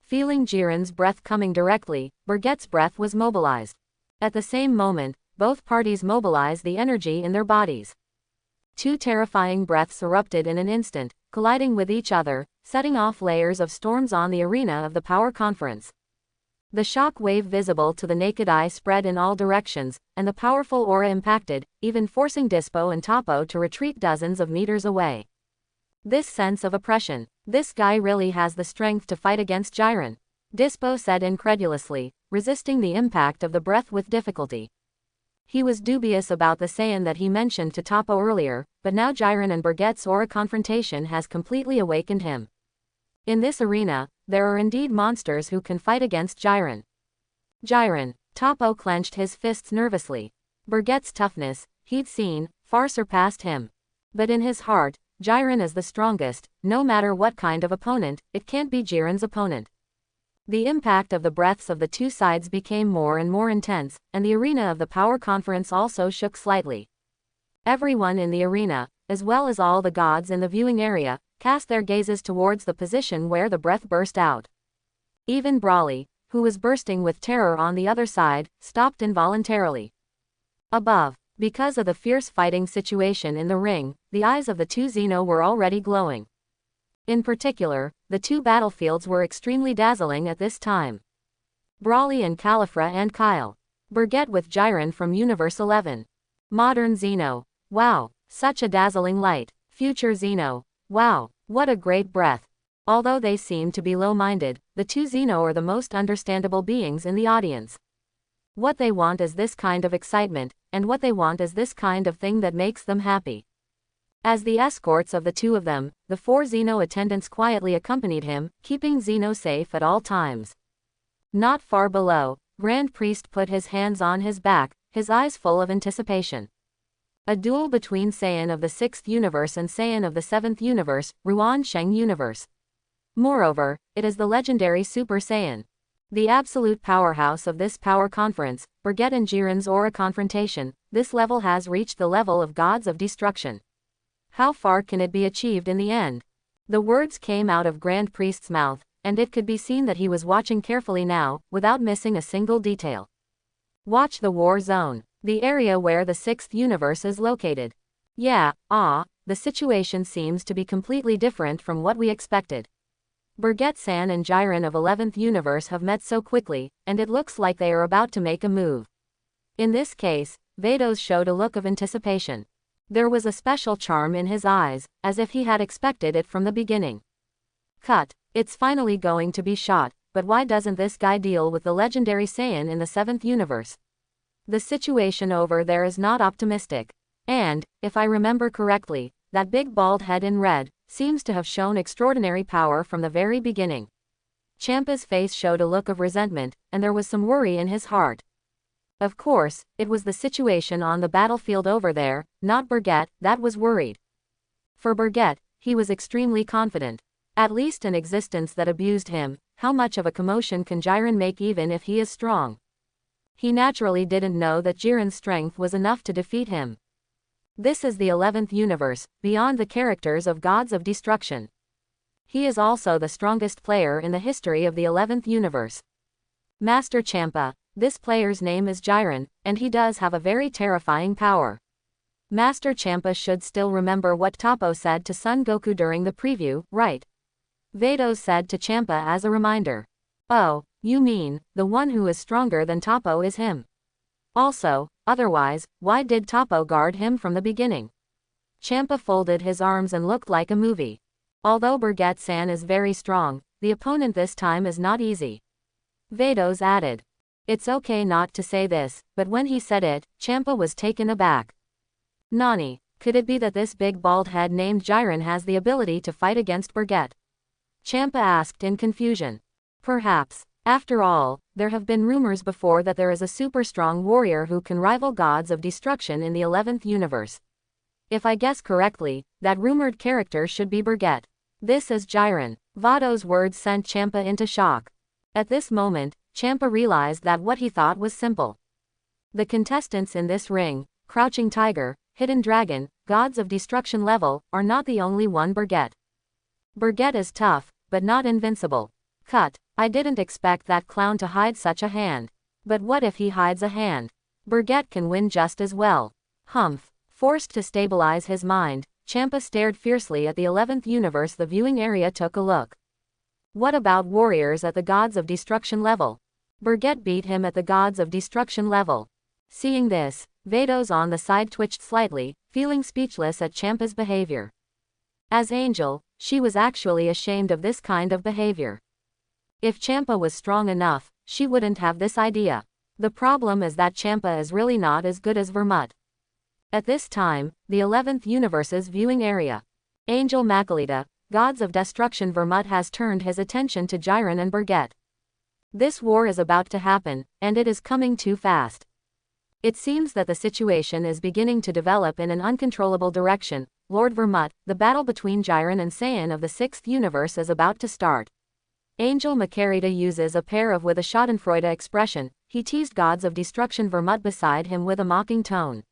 S1: Feeling Jiren's breath coming directly, Birgette's breath was mobilized. At the same moment, both parties mobilized the energy in their bodies. Two terrifying breaths erupted in an instant, colliding with each other, setting off layers of storms on the arena of the power conference. The shock wave visible to the naked eye spread in all directions, and the powerful aura impacted, even forcing Dispo and Tapo to retreat dozens of meters away. This sense of oppression. This guy really has the strength to fight against Jiren, Dispo said incredulously, resisting the impact of the breath with difficulty. He was dubious about the Saiyan that he mentioned to Tapo earlier, but now Jiren and Birgette's aura confrontation has completely awakened him. In this arena, there are indeed monsters who can fight against Jiren. Jiren, Tapo clenched his fists nervously. Birgette's toughness, he'd seen, far surpassed him. But in his heart, Jiren is the strongest. No matter what kind of opponent, it can't be Jiren's opponent. The impact of the breaths of the two sides became more and more intense, and the arena of the power conference also shook slightly. Everyone in the arena, as well as all the gods in the viewing area, cast their gazes towards the position where the breath burst out. Even Broly, who was bursting with terror on the other side, stopped involuntarily. Above, because of the fierce fighting situation in the ring, the eyes of the two Xeno were already glowing. In particular, the two battlefields were extremely dazzling at this time. Broly and Califra and Kale. Birgette with Jiren from Universe 11. Modern Xeno. Wow, such a dazzling light. Future Xeno. Wow, what a great breath. Although they seem to be low-minded, the two Xeno are the most understandable beings in the audience. What they want is this kind of excitement, and what they want is this kind of thing that makes them happy. As the escorts of the two of them, the 4 Xeno attendants quietly accompanied him, keeping Xeno safe at all times. Not far below, Grand Priest put his hands on his back, his eyes full of anticipation. A duel between Saiyan of the 6th universe and Saiyan of the 7th universe, Ruan Sheng universe. Moreover, it is the legendary Super Saiyan. The absolute powerhouse of this power conference, Birgette and Jiren's aura confrontation. This level has reached the level of gods of destruction. How far can it be achieved in the end? The words came out of Grand Priest's mouth, and it could be seen that he was watching carefully now, without missing a single detail. Watch the war zone, the area where the 6th universe is located. Yeah, the situation seems to be completely different from what we expected. Birgette-san and Jiren of 11th universe have met so quickly, and it looks like they are about to make a move. In this case, Vados showed a look of anticipation. There was a special charm in his eyes, as if he had expected it from the beginning. Cut. It's finally going to be shot, but why doesn't this guy deal with the legendary Saiyan in the 7th universe? The situation over there is not optimistic. And, if I remember correctly, that big bald head in red seems to have shown extraordinary power from the very beginning. Champa's face showed a look of resentment, and there was some worry in his heart. Of course, it was the situation on the battlefield over there, not Birgette, that was worried. For Birgette, he was extremely confident. At least an existence that abused him. How much of a commotion can Jiren make even if he is strong? He naturally didn't know that Jiren's strength was enough to defeat him. This is the 11th universe, beyond the characters of gods of destruction. He is also the strongest player in the history of the 11th universe. Master Champa. This player's name is Jiren, and he does have a very terrifying power. Master Champa should still remember what Tapo said to Son Goku during the preview, right? Vados said to Champa as a reminder. Oh, you mean, the one who is stronger than Tapo is him. Also, otherwise, why did Tapo guard him from the beginning? Champa folded his arms and looked like a movie. Although Birgette-san is very strong, the opponent this time is not easy. Vados added. It's okay not to say this, but when he said it, Champa was taken aback. Nani, could it be that this big bald head named Jiren has the ability to fight against Birgette? Champa asked in confusion. Perhaps. After all, there have been rumors before that there is a super strong warrior who can rival gods of destruction in the 11th universe. If I guess correctly, that rumored character should be Birgit. This is Jiren. Vado's words sent Champa into shock. At this moment, Champa realized that what he thought was simple. The contestants in this ring, Crouching Tiger, Hidden Dragon, Gods of Destruction level, are not the only one Birgit. Birgit is tough, but not invincible. Cut. I didn't expect that clown to hide such a hand. But what if he hides a hand? Birgit can win just as well. Humph. Forced to stabilize his mind, Champa stared fiercely at the 11th universe. The viewing area took a look. What about warriors at the Gods of Destruction level? Birgit beat him at the Gods of Destruction level. Seeing this, Vados on the side twitched slightly, feeling speechless at Champa's behavior. As Angel, she was actually ashamed of this kind of behavior. If Champa was strong enough, she wouldn't have this idea. The problem is that Champa is really not as good as Vermut. At this time, the 11th universe's viewing area. Angel Makalita, Gods of Destruction. Vermut has turned his attention to Jiren and Birgit. This war is about to happen, and it is coming too fast. It seems that the situation is beginning to develop in an uncontrollable direction. Lord Vermut, the battle between Jiren and Saiyan of the 6th universe is about to start. Angel Makarita uses a pair of with a schadenfreude expression. He teased Gods of Destruction Vermut beside him with a mocking tone.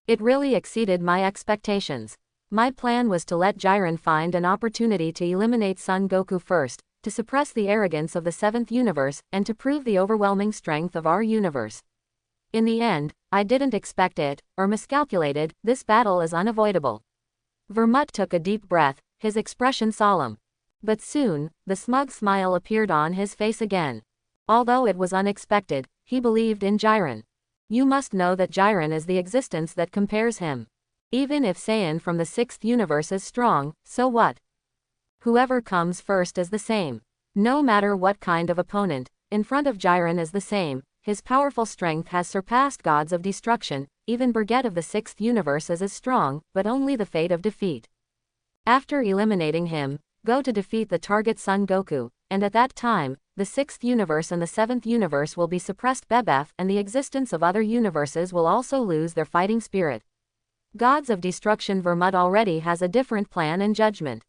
S1: It really exceeded my expectations. My plan was to let Jiren find an opportunity to eliminate Son Goku first, to suppress the arrogance of the 7th universe, and to prove the overwhelming strength of our universe. In the end, I didn't expect it, or miscalculated. This battle is unavoidable. Vermut took a deep breath, his expression solemn. But soon, the smug smile appeared on his face again. Although it was unexpected, he believed in Jiren. You must know that Jiren is the existence that compares him. Even if Saiyan from the 6th universe is strong, so what? Whoever comes first is the same. No matter what kind of opponent, in front of Jiren is the same. His powerful strength has surpassed Gods of Destruction. Even Birgit of the 6th universe is as strong, but only the fate of defeat. After eliminating him, go to defeat the target Son Goku, and at that time, the 6th universe and the 7th universe will be suppressed. Bebef and the existence of other universes will also lose their fighting spirit. Gods of Destruction. Vermut already has a different plan and judgment.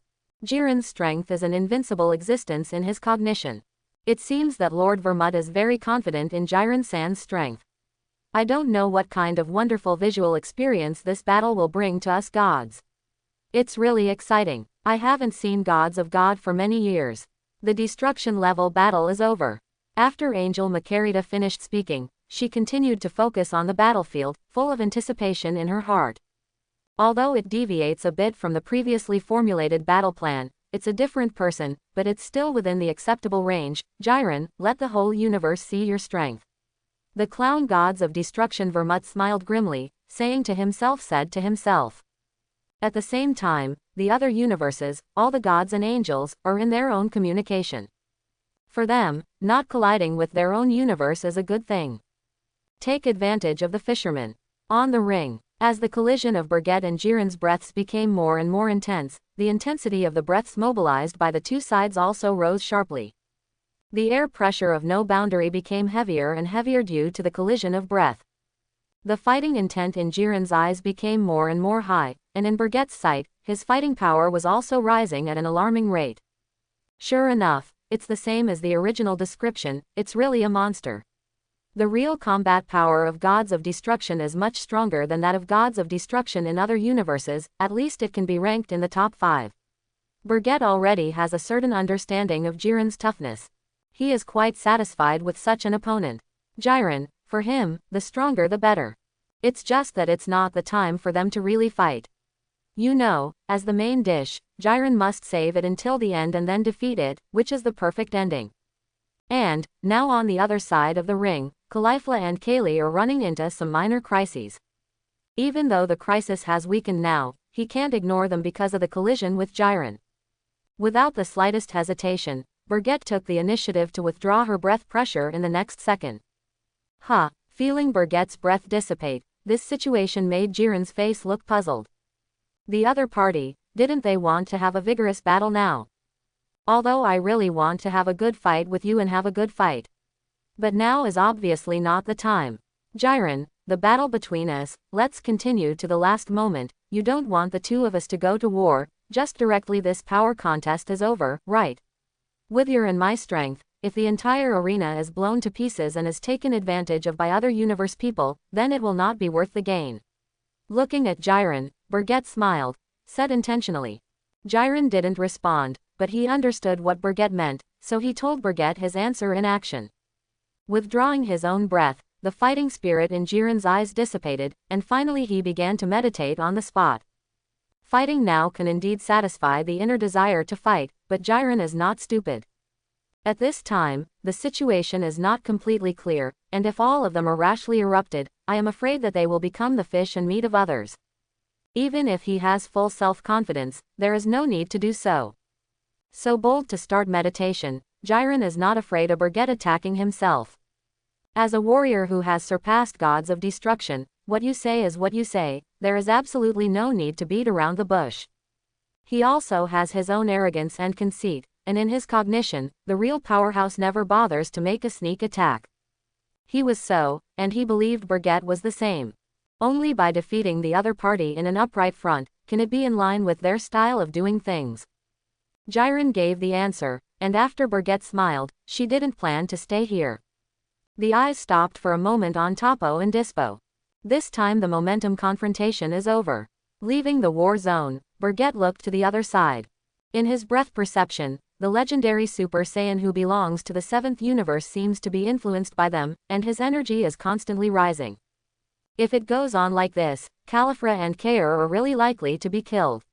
S1: Jiren's strength is an invincible existence in his cognition. It seems that Lord Vermut is very confident in Jiren-san's strength. I don't know what kind of wonderful visual experience this battle will bring to us gods. It's really exciting. I haven't seen Gods of God for many years. The destruction level battle is over. After Angel Makarita finished speaking, she continued to focus on the battlefield, full of anticipation in her heart. Although it deviates a bit from the previously formulated battle plan, it's a different person, but it's still within the acceptable range. Jiren, let the whole universe see your strength. The clown Gods of Destruction. Vermut smiled grimly, said to himself. At the same time, the other universes, all the gods and angels, are in their own communication. For them, not colliding with their own universe is a good thing. Take advantage of the fisherman. On the ring. As the collision of Birgit and Jiren's breaths became more and more intense, the intensity of the breaths mobilized by the two sides also rose sharply. The air pressure of no boundary became heavier and heavier due to the collision of breath. The fighting intent in Jiren's eyes became more and more high, and in Birgit's sight, his fighting power was also rising at an alarming rate. Sure enough, it's the same as the original description. It's really a monster. The real combat power of Gods of Destruction is much stronger than that of Gods of Destruction in other universes. At least it can be ranked in the top 5. Birgit already has a certain understanding of Jiren's toughness. He is quite satisfied with such an opponent. Jiren, for him, the stronger the better. It's just that it's not the time for them to really fight. You know, as the main dish, Jiren must save it until the end and then defeat it, which is the perfect ending. And, now on the other side of the ring, Caulifla and Kale are running into some minor crises. Even though the crisis has weakened now, he can't ignore them because of the collision with Jiren. Without the slightest hesitation, Birgit took the initiative to withdraw her breath pressure in the next second. Feeling Birgit's breath dissipate, this situation made Jiren's face look puzzled. The other party, didn't they want to have a vigorous battle now? Although I really want to have a good fight with you and have a good fight. But now is obviously not the time. Jiren, the battle between us, let's continue to the last moment. You don't want the two of us to go to war, just directly this power contest is over, right? With your and my strength, if the entire arena is blown to pieces and is taken advantage of by other universe people, then it will not be worth the gain. Looking at Jiren, Birgit smiled, said intentionally. Jiren didn't respond, but he understood what Birgit meant, so he told Birgit his answer in action. Withdrawing his own breath, the fighting spirit in Jiren's eyes dissipated, and finally he began to meditate on the spot. Fighting now can indeed satisfy the inner desire to fight, but Jiren is not stupid. At this time, the situation is not completely clear, and if all of them are rashly erupted, I am afraid that they will become the fish and meat of others. Even if he has full self-confidence, there is no need to do so. So bold to start meditation, Jiren is not afraid of Birgit attacking himself. As a warrior who has surpassed gods of destruction, what you say is what you say, there is absolutely no need to beat around the bush. He also has his own arrogance and conceit, and in his cognition, the real powerhouse never bothers to make a sneak attack. He was so, and he believed Birgit was the same. Only by defeating the other party in an upright front, can it be in line with their style of doing things. Jiren gave the answer, and after Birgit smiled, she didn't plan to stay here. The eyes stopped for a moment on Tapo and Dispo. This time the momentum confrontation is over. Leaving the war zone, Birgit looked to the other side. In his breath perception, the legendary Super Saiyan who belongs to the 7th universe seems to be influenced by them, and his energy is constantly rising. If it goes on like this, Califra and Kale are really likely to be killed.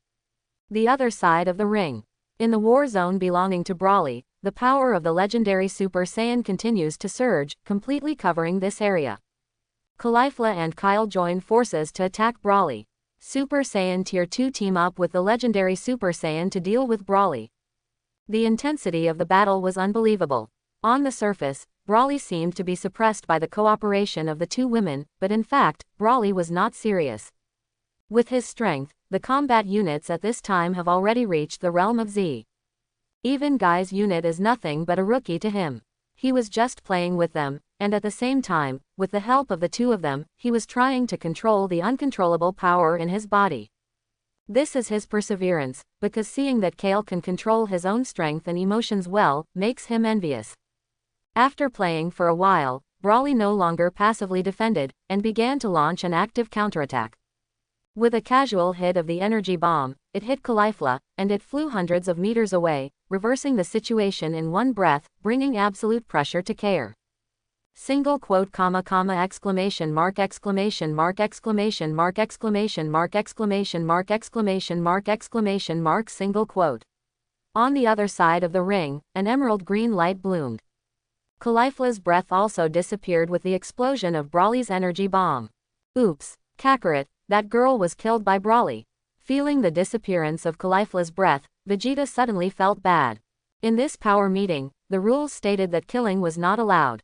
S1: The other side of the ring. In the war zone belonging to Broly, the power of the legendary Super Saiyan continues to surge, completely covering this area. Caulifla and Kale join forces to attack Broly. Super Saiyan Tier 2 team up with the legendary Super Saiyan to deal with Broly. The intensity of the battle was unbelievable. On the surface, Broly seemed to be suppressed by the cooperation of the two women, but in fact, Broly was not serious. With his strength, the combat units at this time have already reached the realm of Z. Even Guy's unit is nothing but a rookie to him. He was just playing with them, and at the same time, with the help of the two of them, he was trying to control the uncontrollable power in his body. This is his perseverance, because seeing that Kale can control his own strength and emotions well, makes him envious. After playing for a while, Broly no longer passively defended, and began to launch an active counterattack. With a casual hit of the energy bomb, it hit Caulifla, and it flew hundreds of meters away, reversing the situation in one breath, bringing absolute pressure to Kale. Single quote comma comma exclamation mark exclamation mark exclamation mark exclamation mark exclamation mark exclamation mark exclamation mark single quote. On the other side of the ring, an emerald green light bloomed. Caulifla's breath also disappeared with the explosion of Broly's energy bomb. Oops, Kakarot, that girl was killed by Broly. Feeling the disappearance of Caulifla's breath, Vegeta suddenly felt bad. In this power meeting, the rules stated that killing was not allowed.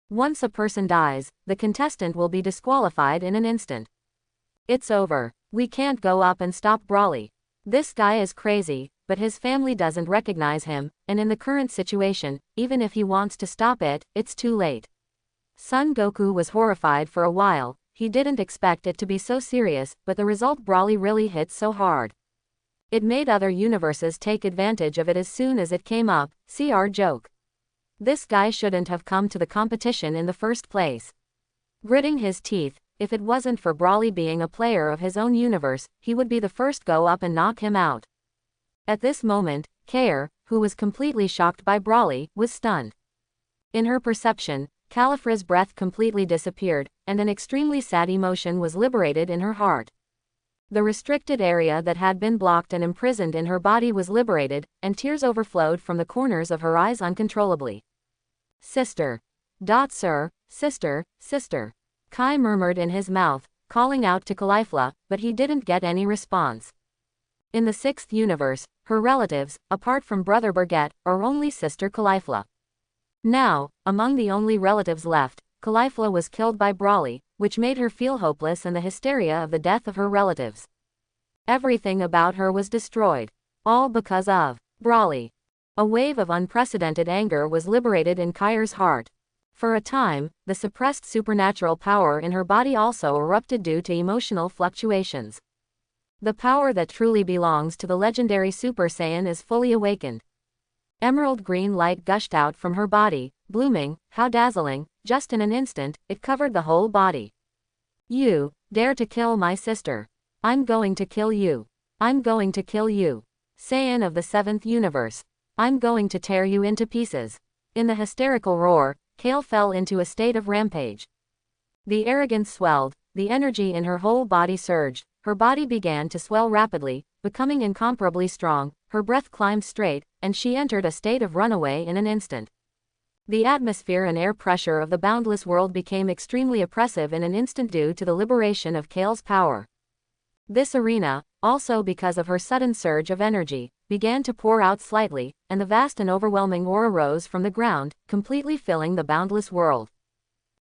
S1: Once a person dies, the contestant will be disqualified in an instant. It's over. We can't go up and stop Broly. This guy is crazy, but his family doesn't recognize him, and in the current situation, even if he wants to stop it, it's too late. Son Goku was horrified for a while. He didn't expect it to be so serious, but the result Broly really hit so hard. It made other universes take advantage of it as soon as it came up, see our joke. This guy shouldn't have come to the competition in the first place. Gritting his teeth, if it wasn't for Broly being a player of his own universe, he would be the first go up and knock him out. At this moment, Kale, who was completely shocked by Broly, was stunned. In her perception, Califra's breath completely disappeared, and an extremely sad emotion was liberated in her heart. The restricted area that had been blocked and imprisoned in her body was liberated, and tears overflowed from the corners of her eyes uncontrollably. Sister. Sir, sister, sister. Kai murmured in his mouth, calling out to Caulifla, but he didn't get any response. In the 6th universe, her relatives, apart from brother Birgit, are only sister Caulifla. Now, among the only relatives left, Caulifla was killed by Broly, which made her feel hopeless and the hysteria of the death of her relatives. Everything about her was destroyed. All because of Broly. A wave of unprecedented anger was liberated in Kai's heart. For a time, the suppressed supernatural power in her body also erupted due to emotional fluctuations. The power that truly belongs to the legendary Super Saiyan is fully awakened. Emerald green light gushed out from her body, blooming, how dazzling, just in an instant, it covered the whole body. You dare to kill my sister. I'm going to kill you. I'm going to kill you. Saiyan of the 7th universe. I'm going to tear you into pieces. In the hysterical roar, Kale fell into a state of rampage. The arrogance swelled, the energy in her whole body surged, her body began to swell rapidly, becoming incomparably strong, her breath climbed straight, and she entered a state of runaway in an instant. The atmosphere and air pressure of the boundless world became extremely oppressive in an instant due to the liberation of Kale's power. This arena, also because of her sudden surge of energy, began to pour out slightly, and the vast and overwhelming aura rose from the ground, completely filling the boundless world.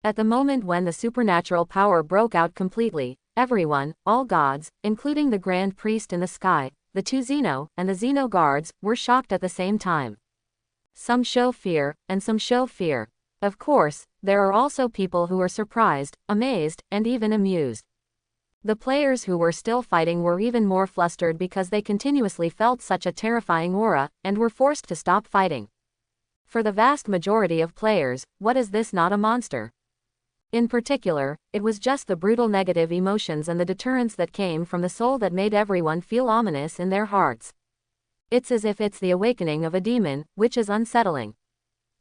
S1: At the moment when the supernatural power broke out completely, everyone, all gods, including the Grand Priest in the sky, the 2 Xeno, and the Xeno guards, were shocked at the same time. Some show fear, and some show fear. Of course, there are also people who are surprised, amazed, and even amused. The players who were still fighting were even more flustered because they continuously felt such a terrifying aura, and were forced to stop fighting. For the vast majority of players, what is this not a monster? In particular, it was just the brutal negative emotions and the deterrence that came from the soul that made everyone feel ominous in their hearts. It's as if it's the awakening of a demon, which is unsettling.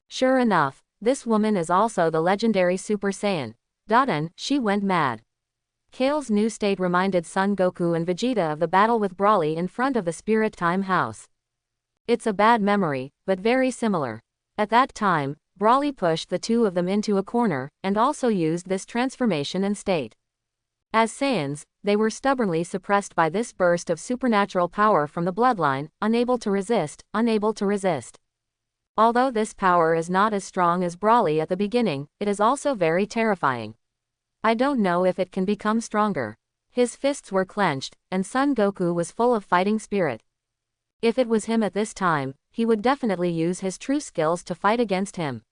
S1: Sure enough, this woman is also the legendary Super Saiyan. And she went mad. Kale's new state reminded Son Goku and Vegeta of the battle with Broly in front of the Spirit Time House. It's a bad memory, but very similar. At that time, Broly pushed the 2 of them into a corner, and also used this transformation and state. As Saiyans, they were stubbornly suppressed by this burst of supernatural power from the bloodline, unable to resist, unable to resist. Although this power is not as strong as Broly at the beginning, it is also very terrifying. I don't know if it can become stronger. His fists were clenched, and Son Goku was full of fighting spirit. If it was him at this time, he would definitely use his true skills to fight against him.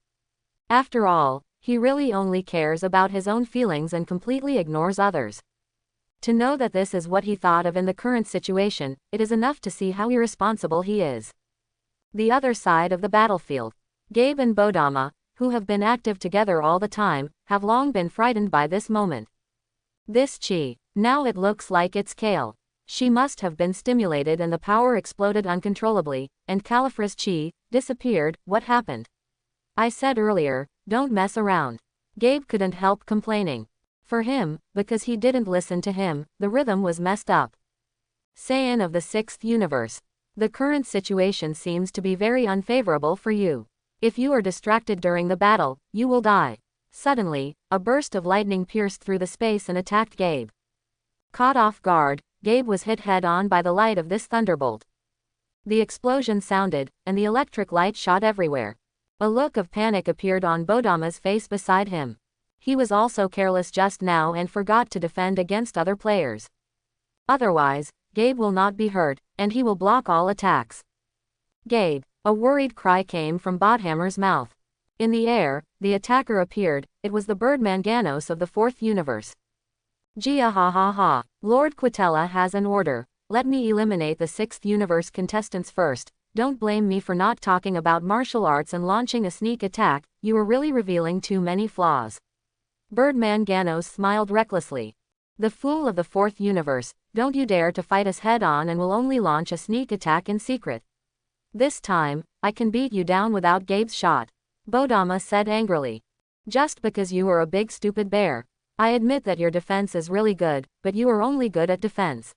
S1: After all, he really only cares about his own feelings and completely ignores others. To know that this is what he thought of in the current situation, it is enough to see how irresponsible he is. The other side of the battlefield. Gabe and Bodama, who have been active together all the time, have long been frightened by this moment. This chi. Now it looks like it's Kale. She must have been stimulated and the power exploded uncontrollably, and Califra's chi disappeared. What happened? I said earlier, don't mess around. Gabe couldn't help complaining. For him, because he didn't listen to him, the rhythm was messed up. Saiyan of the 6th universe. The current situation seems to be very unfavorable for you. If you are distracted during the battle, you will die. Suddenly, a burst of lightning pierced through the space and attacked Gabe. Caught off guard, Gabe was hit head-on by the light of this thunderbolt. The explosion sounded, and the electric light shot everywhere. A look of panic appeared on Bodama's face beside him. He was also careless just now and forgot to defend against other players. Otherwise, Gabe will not be hurt, and he will block all attacks. Gabe. A worried cry came from Bodhammer's mouth. In the air, the attacker appeared. It was the bird Manganos of the 4th universe. Gia ha ha ha. Lord Quitella has an order. Let me eliminate the 6th universe contestants first. Don't blame me for not talking about martial arts and launching a sneak attack. You are really revealing too many flaws. Birdman Ganos smiled recklessly. The fool of the 4th universe, don't you dare to fight us head-on and will only launch a sneak attack in secret. This time, I can beat you down without Gabe's shot. Bodama said angrily. Just because you are a big stupid bear. I admit that your defense is really good, but you are only good at defense.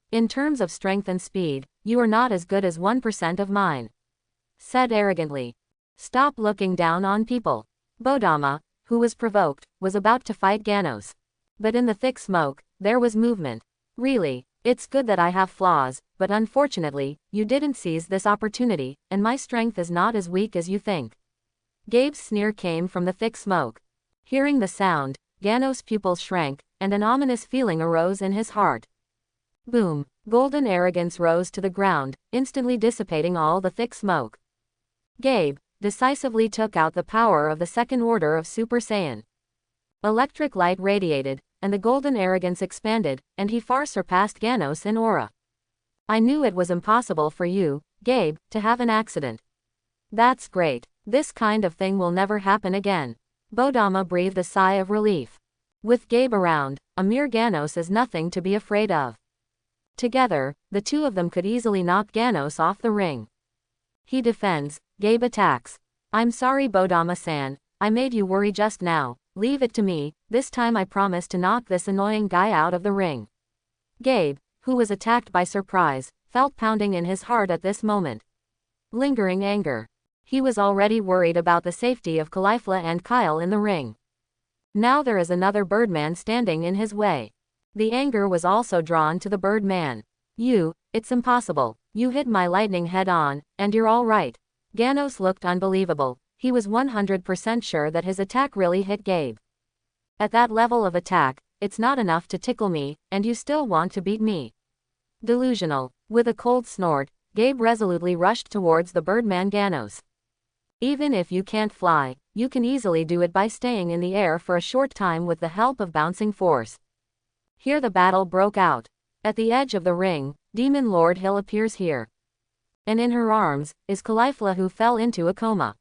S1: In terms of strength and speed, you are not as good as 1% of mine. Said arrogantly. Stop looking down on people. Bodama, who was provoked, was about to fight Ganos. But in the thick smoke, there was movement. Really, it's good that I have flaws, but unfortunately, you didn't seize this opportunity, and my strength is not as weak as you think. Gabe's sneer came from the thick smoke. Hearing the sound, Ganos' pupils shrank, and an ominous feeling arose in his heart. Boom! Golden arrogance rose to the ground, instantly dissipating all the thick smoke. Gabe, decisively took out the power of the second order of Super Saiyan. Electric light radiated, and the golden arrogance expanded, and he far surpassed Ganos in aura. I knew it was impossible for you, Gabe, to have an accident. That's great. This kind of thing will never happen again. Bodama breathed a sigh of relief. With Gabe around, a mere Ganos is nothing to be afraid of. Together, the two of them could easily knock Ganos off the ring. He defends, Gabe attacks. I'm sorry Bodama-san, I made you worry just now. Leave it to me, this time I promise to knock this annoying guy out of the ring. Gabe, who was attacked by surprise, felt pounding in his heart at this moment. Lingering anger. He was already worried about the safety of Caulifla and Kale in the ring. Now there is another Birdman standing in his way. The anger was also drawn to the Birdman. It's impossible. You hit my lightning head on, and you're all right. Ganos looked unbelievable. He was 100% sure that his attack really hit Gabe. At that level of attack, it's not enough to tickle me, and you still want to beat me. Delusional. With a cold snort, Gabe resolutely rushed towards the Birdman Ganos. Even if you can't fly, you can easily do it by staying in the air for a short time with the help of bouncing force. Here the battle broke out. At the edge of the ring, Demon Lord Hill appears here. And in her arms, is Caulifla, who fell into a coma.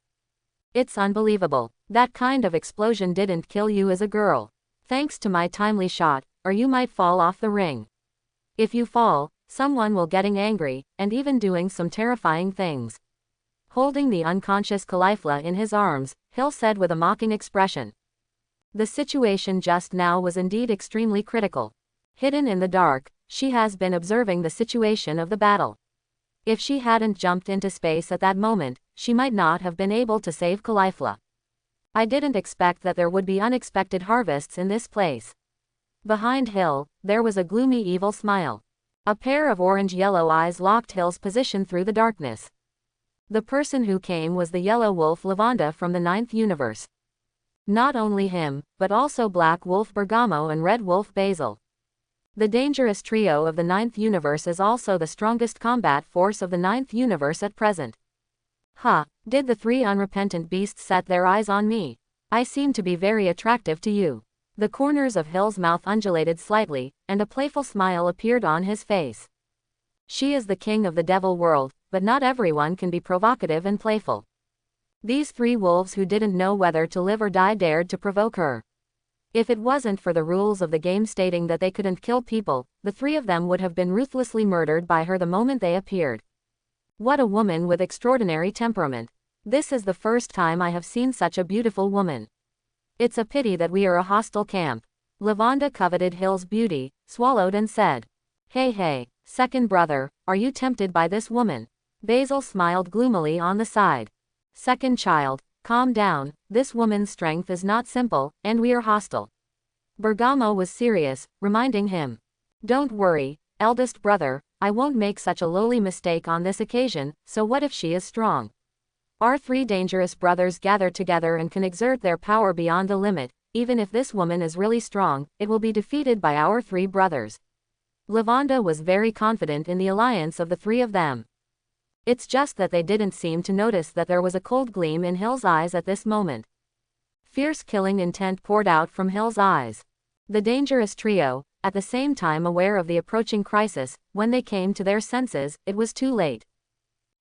S1: It's unbelievable. That kind of explosion didn't kill you as a girl. Thanks to my timely shot, or you might fall off the ring. If you fall, someone will getting angry, and even doing some terrifying things. Holding the unconscious Caulifla in his arms, Hill said with a mocking expression. The situation just now was indeed extremely critical. Hidden in the dark, she has been observing the situation of the battle. If she hadn't jumped into space at that moment, she might not have been able to save Caulifla. I didn't expect that there would be unexpected harvests in this place. Behind Hill, there was a gloomy evil smile. A pair of orange-yellow eyes locked Hill's position through the darkness. The person who came was the Yellow Wolf Lavanda from the 9th universe. Not only him, but also Black Wolf Bergamo and Red Wolf Basil. The dangerous trio of the 9th universe is also the strongest combat force of the 9th universe at present. Did the three unrepentant beasts set their eyes on me? I seem to be very attractive to you. The corners of Hill's mouth undulated slightly, and a playful smile appeared on his face. She is the king of the devil world, but not everyone can be provocative and playful. These three wolves who didn't know whether to live or die dared to provoke her. If it wasn't for the rules of the game stating that they couldn't kill people, the three of them would have been ruthlessly murdered by her the moment they appeared. What a woman with extraordinary temperament. This is the first time I have seen such a beautiful woman. It's a pity that we are a hostile camp. Lavanda coveted Hill's beauty, swallowed and said. Hey, second brother, are you tempted by this woman? Basil smiled gloomily on the side. Second child, calm down, this woman's strength is not simple, and we are hostile. Bergamo was serious, reminding him. Don't worry, eldest brother, I won't make such a lowly mistake on this occasion, so what if she is strong? Our three dangerous brothers gather together and can exert their power beyond the limit. Even if this woman is really strong, it will be defeated by our three brothers. Lavanda was very confident in the alliance of the three of them. It's just that they didn't seem to notice that there was a cold gleam in Hill's eyes at this moment. Fierce killing intent poured out from Hill's eyes. The dangerous trio, at the same time aware of the approaching crisis, when they came to their senses, it was too late.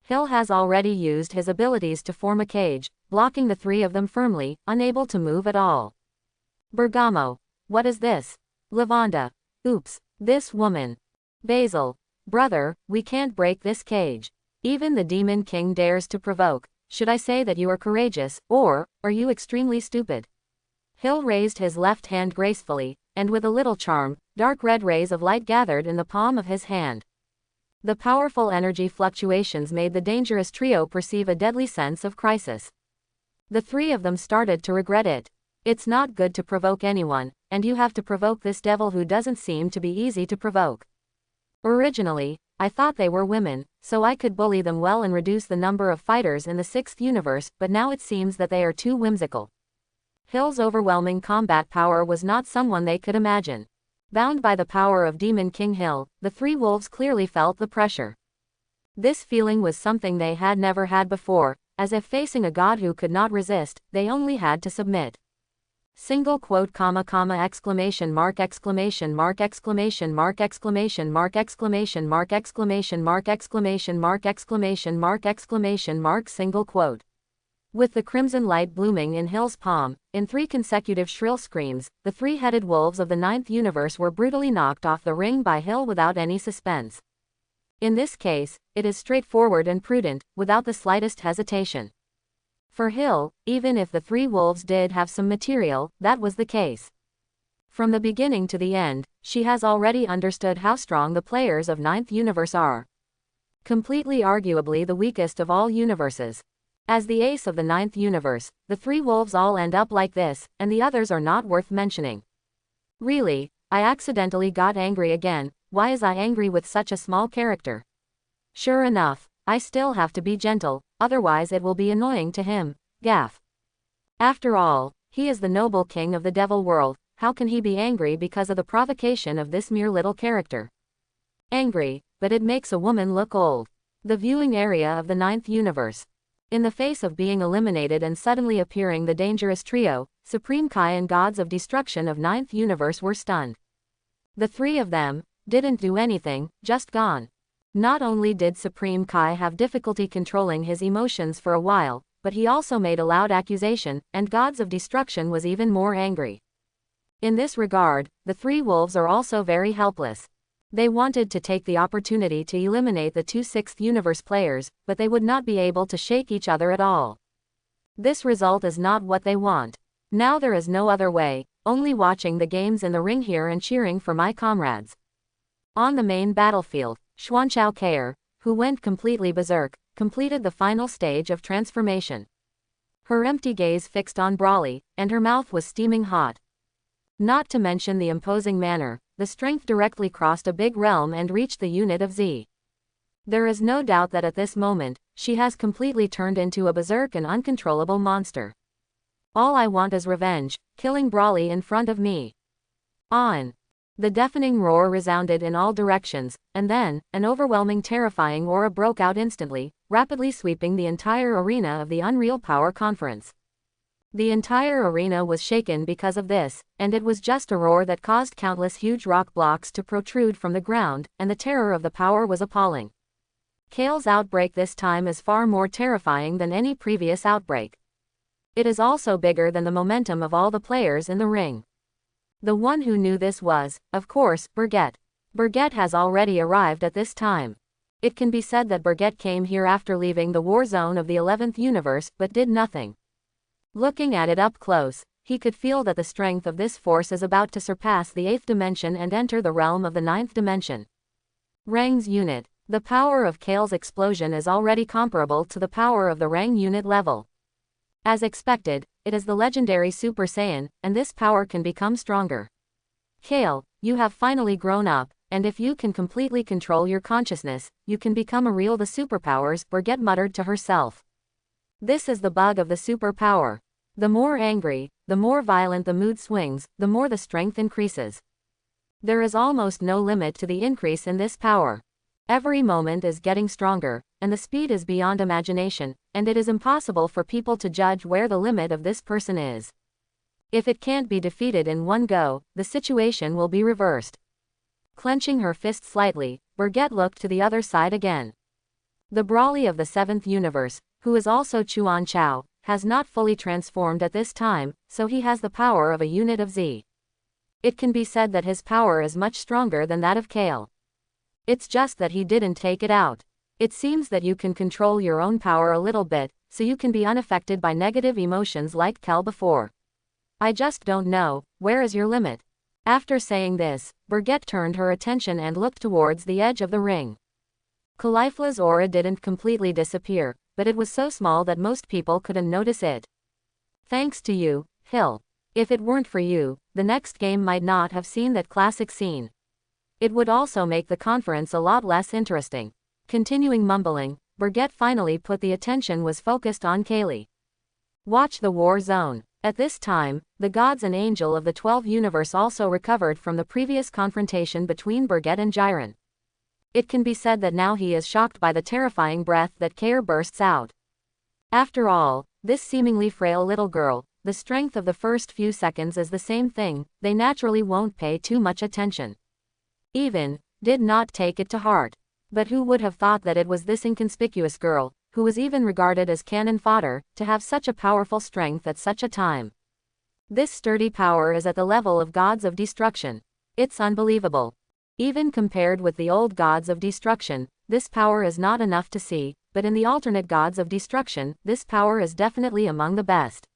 S1: Hill has already used his abilities to form a cage, blocking the three of them firmly, unable to move at all. Bergamo. What is this? Lavanda. Oops, this woman. Basil. Brother, we can't break this cage. Even the Demon King dares to provoke. Should I say that you are courageous, or are you extremely stupid? Hill raised his left hand gracefully, and with a little charm, dark red rays of light gathered in the palm of his hand. The powerful energy fluctuations made the dangerous trio perceive a deadly sense of crisis. The three of them started to regret it. It's not good to provoke anyone, and you have to provoke this devil who doesn't seem to be easy to provoke. Originally, I thought they were women, so I could bully them well and reduce the number of fighters in the 6th universe, but now it seems that they are too whimsical. Hill's overwhelming combat power was not someone they could imagine. Bound by the power of Demon King Hill, the three wolves clearly felt the pressure. This feeling was something they had never had before, as if facing a god who could not resist, they only had to submit. Single quote comma comma exclamation mark exclamation mark exclamation mark exclamation mark exclamation mark exclamation mark exclamation mark exclamation mark exclamation mark single quote. With the crimson light blooming in Hill's palm, in 3 consecutive shrill screams, the 3-headed wolves of the 9th universe were brutally knocked off the ring by Hill without any suspense. In this case, it is straightforward and prudent, without the slightest hesitation. For Hill, even if the 3 wolves did have some material, that was the case. From the beginning to the end, she has already understood how strong the players of 9th universe are. Completely arguably the weakest of all universes. As the ace of the 9th universe, the 3 wolves all end up like this, and the others are not worth mentioning. Really, I accidentally got angry again. Why is I angry with such a small character? Sure enough, I still have to be gentle, otherwise it will be annoying to him. Gaff. After all, he is the noble king of the devil world. How can he be angry because of the provocation of this mere little character? Angry, but it makes a woman look old. The viewing area of the 9th universe. In the face of being eliminated and suddenly appearing the dangerous trio, Supreme Kai and Gods of Destruction of 9th universe were stunned. The 3 of them didn't do anything, just gone. Not only did Supreme Kai have difficulty controlling his emotions for a while, but he also made a loud accusation, and Gods of Destruction was even more angry. In this regard, the 3 wolves are also very helpless. They wanted to take the opportunity to eliminate the 2 6th universe players, but they would not be able to shake each other at all. This result is not what they want. Now there is no other way, only watching the games in the ring here and cheering for my comrades. On the main battlefield, Xuanchao Kale, who went completely berserk, completed the final stage of transformation. Her empty gaze fixed on Brawly, and her mouth was steaming hot. Not to mention the imposing manner, the strength directly crossed a big realm and reached the unit of Z. There is no doubt that at this moment, she has completely turned into a berserk and uncontrollable monster. All I want is revenge, killing Brawly in front of me. On. The deafening roar resounded in all directions, and then, an overwhelming terrifying aura broke out instantly, rapidly sweeping the entire arena of the Unreal Power Conference. The entire arena was shaken because of this, and it was just a roar that caused countless huge rock blocks to protrude from the ground, and the terror of the power was appalling. Kale's outbreak this time is far more terrifying than any previous outbreak. It is also bigger than the momentum of all the players in the ring. The one who knew this was, of course, Birgit. Birgit has already arrived at this time. It can be said that Birgit came here after leaving the war zone of the 11th universe, but did nothing. Looking at it up close, he could feel that the strength of this force is about to surpass the 8th dimension and enter the realm of the 9th dimension. Rang's unit. The power of Kale's explosion is already comparable to the power of the Rang unit level. As expected, it is the legendary Super Saiyan, and this power can become stronger. Kale, you have finally grown up, and if you can completely control your consciousness, you can become a real the superpowers, Birgit muttered to herself. This is the bug of the superpower. The more angry, the more violent the mood swings, the more the strength increases. There is almost no limit to the increase in this power. Every moment is getting stronger, and the speed is beyond imagination, and it is impossible for people to judge where the limit of this person is. If it can't be defeated in one go, the situation will be reversed. Clenching her fist slightly, Birgit looked to the other side again. The Brawly of the 7th universe, who is also Chuan Chao, has not fully transformed at this time, so he has the power of a unit of Z. It can be said that his power is much stronger than that of Kale. It's just that he didn't take it out. It seems that you can control your own power a little bit, so you can be unaffected by negative emotions like Kale before. I just don't know, where is your limit? After saying this, Birgit turned her attention and looked towards the edge of the ring. Caulifla's aura didn't completely disappear, but it was so small that most people couldn't notice it. Thanks to you, Hill. If it weren't for you, the next game might not have seen that classic scene. It would also make the conference a lot less interesting. Continuing mumbling, Birgit finally put the attention was focused on Kale. Watch the war zone. At this time, the gods and angel of the 12th universe also recovered from the previous confrontation between Birgit and Jiren. It can be said that now he is shocked by the terrifying breath that Kale bursts out. After all, this seemingly frail little girl, the strength of the first few seconds is the same thing, they naturally won't pay too much attention. Even, did not take it to heart. But who would have thought that it was this inconspicuous girl, who was even regarded as cannon fodder, to have such a powerful strength at such a time? This sturdy power is at the level of gods of destruction. It's unbelievable. Even compared with the old gods of destruction, this power is not enough to see, but in the alternate gods of destruction, this power is definitely among the best.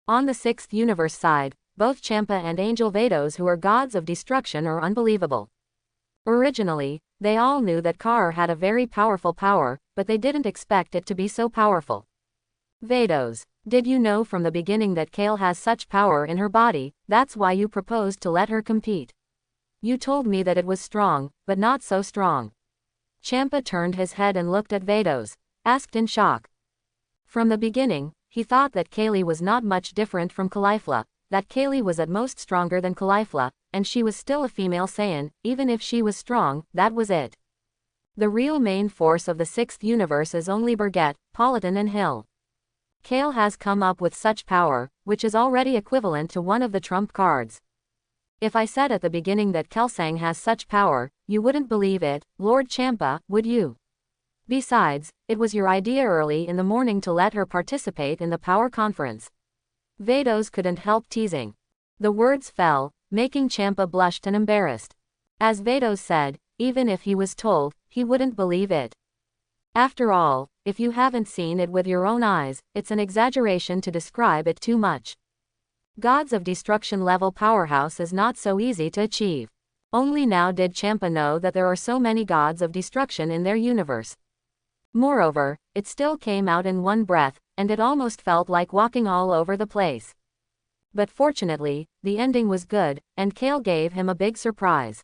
S1: On the 6th universe side, both Champa and Angel Vados, who are gods of destruction, are unbelievable. Originally, they all knew that Kar had a very powerful power, but they didn't expect it to be so powerful. Vados, did you know from the beginning that Kale has such power in her body? That's why you proposed to let her compete. You told me that it was strong, but not so strong. Champa turned his head and looked at Vados, asked in shock. From the beginning, he thought that Kale was not much different from Caulifla, that Kale was at most stronger than Caulifla, and she was still a female Saiyan. Even if she was strong, that was it. The real main force of the 6th universe is only Birgit, Politan and Hill. Kale has come up with such power, which is already equivalent to one of the trump cards. If I said at the beginning that Kelsang has such power, you wouldn't believe it, Lord Champa, would you? Besides, it was your idea early in the morning to let her participate in the power conference. Vados couldn't help teasing. The words fell, making Champa blushed and embarrassed. As Vados said, even if he was told, he wouldn't believe it. After all, if you haven't seen it with your own eyes, it's an exaggeration to describe it too much. Gods of destruction level powerhouse is not so easy to achieve. Only now did Champa know that there are so many gods of destruction in their universe. Moreover, it still came out in one breath, and it almost felt like walking all over the place. But fortunately, the ending was good, and Kale gave him a big surprise.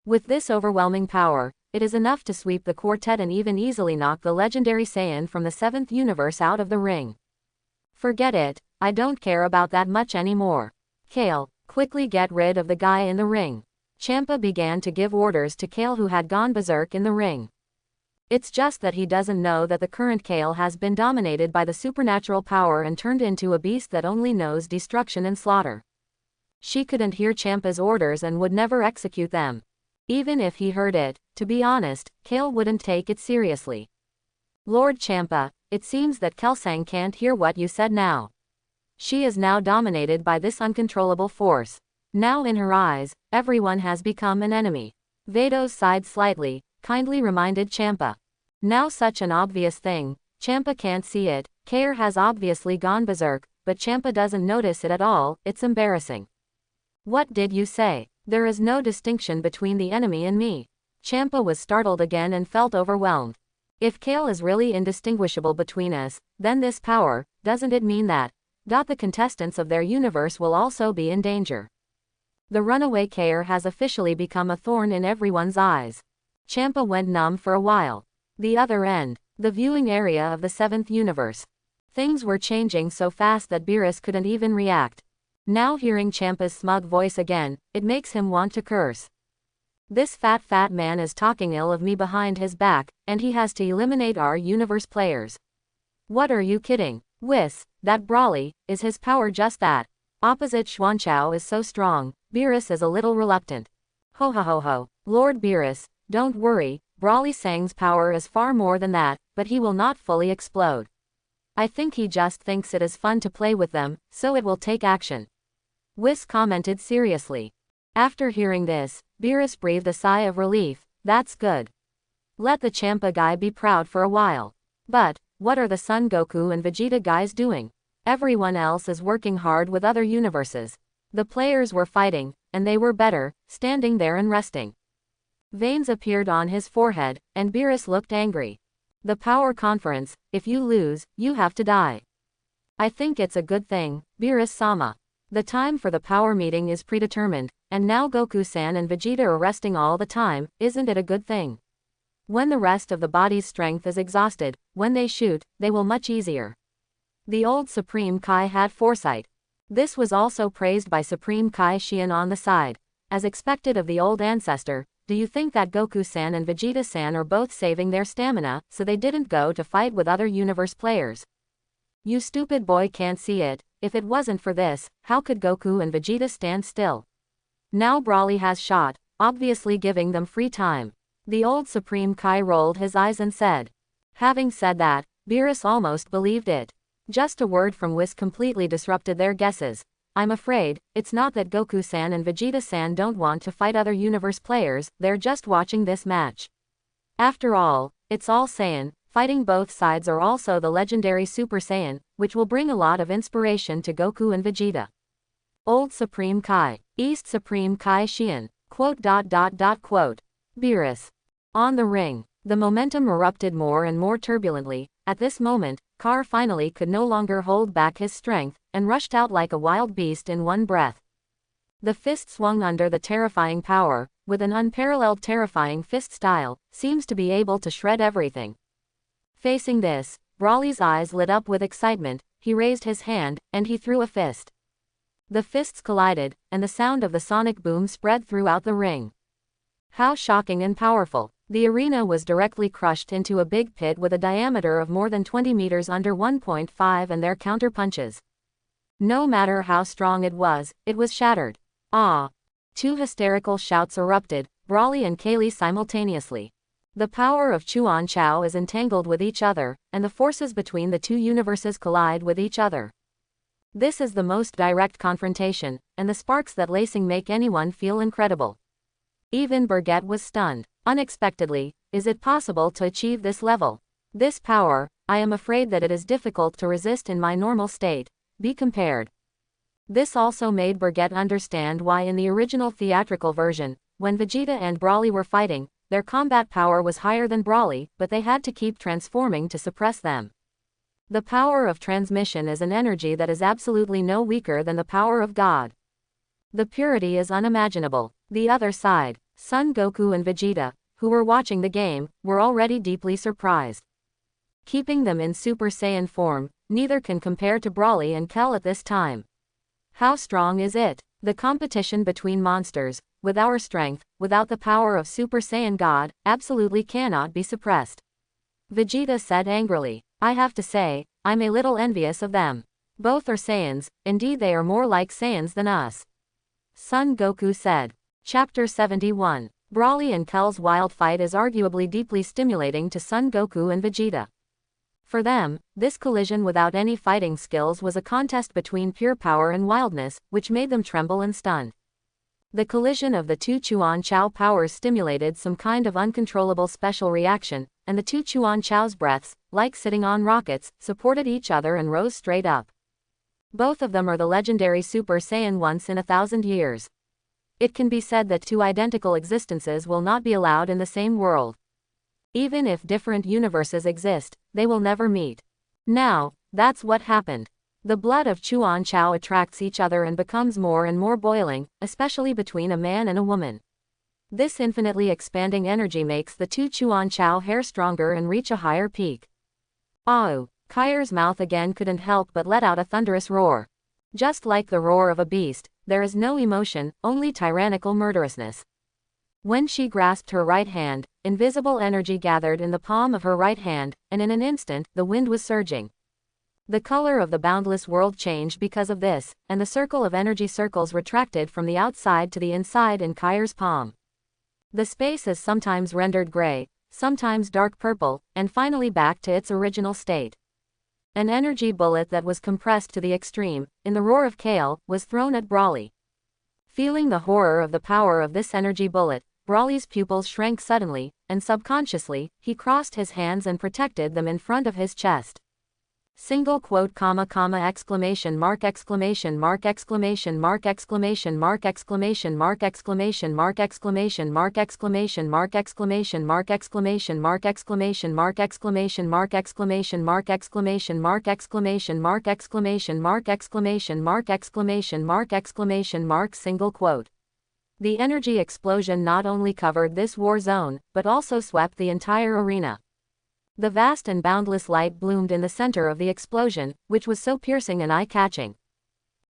S1: With this overwhelming power, it is enough to sweep the quartet and even easily knock the legendary Saiyan from the 7th universe out of the ring. Forget it, I don't care about that much anymore. Kale, quickly get rid of the guy in the ring. Champa began to give orders to Kale, who had gone berserk in the ring. It's just that he doesn't know that the current Kale has been dominated by the supernatural power and turned into a beast that only knows destruction and slaughter. She couldn't hear Champa's orders and would never execute them. Even if he heard it, to be honest, Kale wouldn't take it seriously. Lord Champa, it seems that Kelsang can't hear what you said now. She is now dominated by this uncontrollable force. Now in her eyes, everyone has become an enemy. Vados sighed slightly, kindly reminded Champa. Now such an obvious thing, Champa can't see it. Kale has obviously gone berserk, but Champa doesn't notice it at all. It's embarrassing. What did you say? There is no distinction between the enemy and me. Champa was startled again and felt overwhelmed. If Kale is really indistinguishable between us, then this power, doesn't it mean that the contestants of their universe will also be in danger? The runaway Kale has officially become a thorn in everyone's eyes. Champa went numb for a while. The other end, the viewing area of the 7th universe. Things were changing so fast that Beerus couldn't even react. Now hearing Champa's smug voice again, it makes him want to curse. This fat man is talking ill of me behind his back, and he has to eliminate our universe players. What, are you kidding? Whis, that Brawly, is his power just that? Opposite Xuanchao is so strong. Beerus is a little reluctant. Ho ho ho ho, Lord Beerus, don't worry, Brawly Sang's power is far more than that, but he will not fully explode. I think he just thinks it is fun to play with them, so it will take action. Whis commented seriously. After hearing this, Beerus breathed a sigh of relief. That's good. Let the Champa guy be proud for a while. But, what are the Son Goku and Vegeta guys doing? Everyone else is working hard with other universes. The players were fighting, and they were better, standing there and resting. Veins appeared on his forehead, and Beerus looked angry. The power conference, if you lose, you have to die. I think it's a good thing, Beerus-sama. The time for the power meeting is predetermined, and now Goku-san and Vegeta are resting all the time. Isn't it a good thing? When the rest of the body's strength is exhausted, when they shoot, they will much easier. The old Supreme Kai had foresight. This was also praised by Supreme Kai Xian on the side. As expected of the old ancestor, do you think that Goku-san and Vegeta-san are both saving their stamina, so they didn't go to fight with other universe players? You stupid boy can't see it, if it wasn't for this, how could Goku and Vegeta stand still? Now Broly has shot, obviously giving them free time. The old Supreme Kai rolled his eyes and said. Having said that, Beerus almost believed it. Just a word from Whis completely disrupted their guesses. I'm afraid, it's not that Goku-san and Vegeta-san don't want to fight other universe players, they're just watching this match. After all, it's all Saiyan, fighting both sides are also the legendary Super Saiyan, which will bring a lot of inspiration to Goku and Vegeta. Old Supreme Kai, East Supreme Kai Xian, quote. Beerus. On the ring, the momentum erupted more and more turbulently. At this moment, Kar finally could no longer hold back his strength, and rushed out like a wild beast in one breath. The fist swung under the terrifying power, with an unparalleled terrifying fist style, seems to be able to shred everything. Facing this, Broly's eyes lit up with excitement, he raised his hand, and he threw a fist. The fists collided, and the sound of the sonic boom spread throughout the ring. How shocking and powerful! The arena was directly crushed into a big pit with a diameter of more than 20 meters under 1.5 and their counter-punches. No matter how strong it was shattered. Ah! Two hysterical shouts erupted, Broly and Kale simultaneously. The power of Chuan Chao is entangled with each other, and the forces between the two universes collide with each other. This is the most direct confrontation, and the sparks that lacing make anyone feel incredible. Even Birgit was stunned. Unexpectedly, is it possible to achieve this level? This power, I am afraid that it is difficult to resist in my normal state, be compared. This also made Birgit understand why in the original theatrical version, when Vegeta and Broly were fighting, their combat power was higher than Broly, but they had to keep transforming to suppress them. The power of transmission is an energy that is absolutely no weaker than the power of God. The purity is unimaginable. The other side, Son Goku and Vegeta, who were watching the game, were already deeply surprised. Keeping them in Super Saiyan form, neither can compare to Broly and Kale at this time. How strong is it? The competition between monsters, with our strength, without the power of Super Saiyan God, absolutely cannot be suppressed. Vegeta said angrily. I have to say, I'm a little envious of them. Both are Saiyans, indeed they are more like Saiyans than us. Son Goku said. Chapter 71. Broly and Kale's wild fight is arguably deeply stimulating to Son Goku and Vegeta. For them, this collision without any fighting skills was a contest between pure power and wildness, which made them tremble and stunned. The collision of the two Chuan Chao powers stimulated some kind of uncontrollable special reaction, and the two Chuan Chao's breaths, like sitting on rockets, supported each other and rose straight up. Both of them are the legendary Super Saiyan once in 1,000 years. It can be said that two identical existences will not be allowed in the same world. Even if different universes exist, they will never meet. Now, that's what happened. The blood of Chuan Chao attracts each other and becomes more and more boiling, especially between a man and a woman. This infinitely expanding energy makes the two Chuan Chao hair stronger and reach a higher peak. Oh! Kair's mouth again couldn't help but let out a thunderous roar. Just like the roar of a beast, there is no emotion, only tyrannical murderousness. When she grasped her right hand, invisible energy gathered in the palm of her right hand, and in an instant, the wind was surging. The color of the boundless world changed because of this, and the circle of energy circles retracted from the outside to the inside in Kair's palm. The space is sometimes rendered gray, sometimes dark purple, and finally back to its original state. An energy bullet that was compressed to the extreme, in the roar of Kale, was thrown at Broly. Feeling the horror of the power of this energy bullet, Broly's pupils shrank suddenly, and subconsciously, he crossed his hands and protected them in front of his chest. Single quote comma comma exclamation mark exclamation mark exclamation mark exclamation mark exclamation mark exclamation mark exclamation mark exclamation mark exclamation mark exclamation mark exclamation mark exclamation mark exclamation mark exclamation mark exclamation mark exclamation mark exclamation mark exclamation mark exclamation mark single quote. The energy explosion not only covered this war zone, but also swept the entire arena. The vast and boundless light bloomed in the center of the explosion, which was so piercing and eye-catching.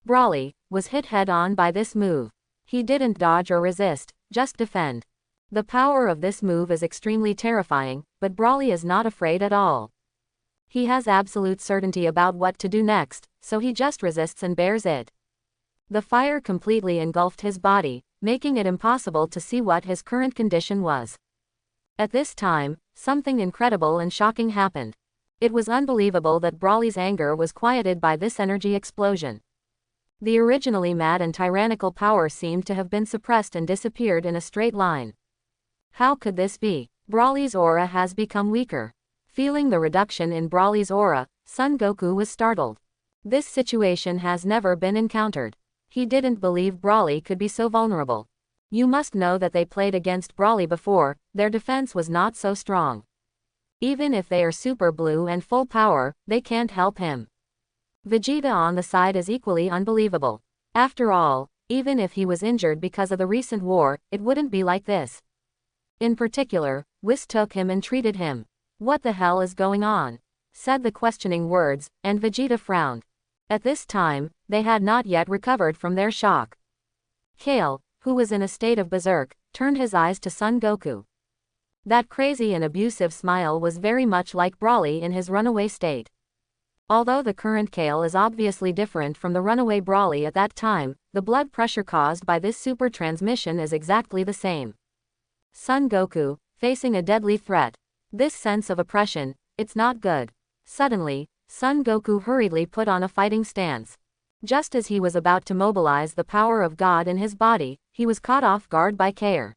S1: Broly was hit head-on by this move. He didn't dodge or resist, just defend. The power of this move is extremely terrifying, but Broly is not afraid at all. He has absolute certainty about what to do next, so he just resists and bears it. The fire completely engulfed his body, making it impossible to see what his current condition was. At this time, something incredible and shocking happened. It was unbelievable that Broly's anger was quieted by this energy explosion. The originally mad and tyrannical power seemed to have been suppressed and disappeared in a straight line. How could this be? Broly's aura has become weaker. Feeling the reduction in Broly's aura, Son Goku was startled. This situation has never been encountered. He didn't believe Broly could be so vulnerable. You must know that they played against Broly before, their defense was not so strong. Even if they are super blue and full power, they can't help him. Vegeta on the side is equally unbelievable. After all, even if he was injured because of the recent war, it wouldn't be like this. In particular, Whis took him and treated him. What the hell is going on? Said the questioning words, and Vegeta frowned. At this time, they had not yet recovered from their shock. Kale, who was in a state of berserk, turned his eyes to Son Goku. That crazy and abusive smile was very much like Broly in his runaway state. Although the current Kale is obviously different from the runaway Broly at that time, the blood pressure caused by this super transmission is exactly the same. Son Goku, facing a deadly threat. This sense of oppression, it's not good. Suddenly, Son Goku hurriedly put on a fighting stance. Just as he was about to mobilize the power of God in his body, he was caught off guard by Kale.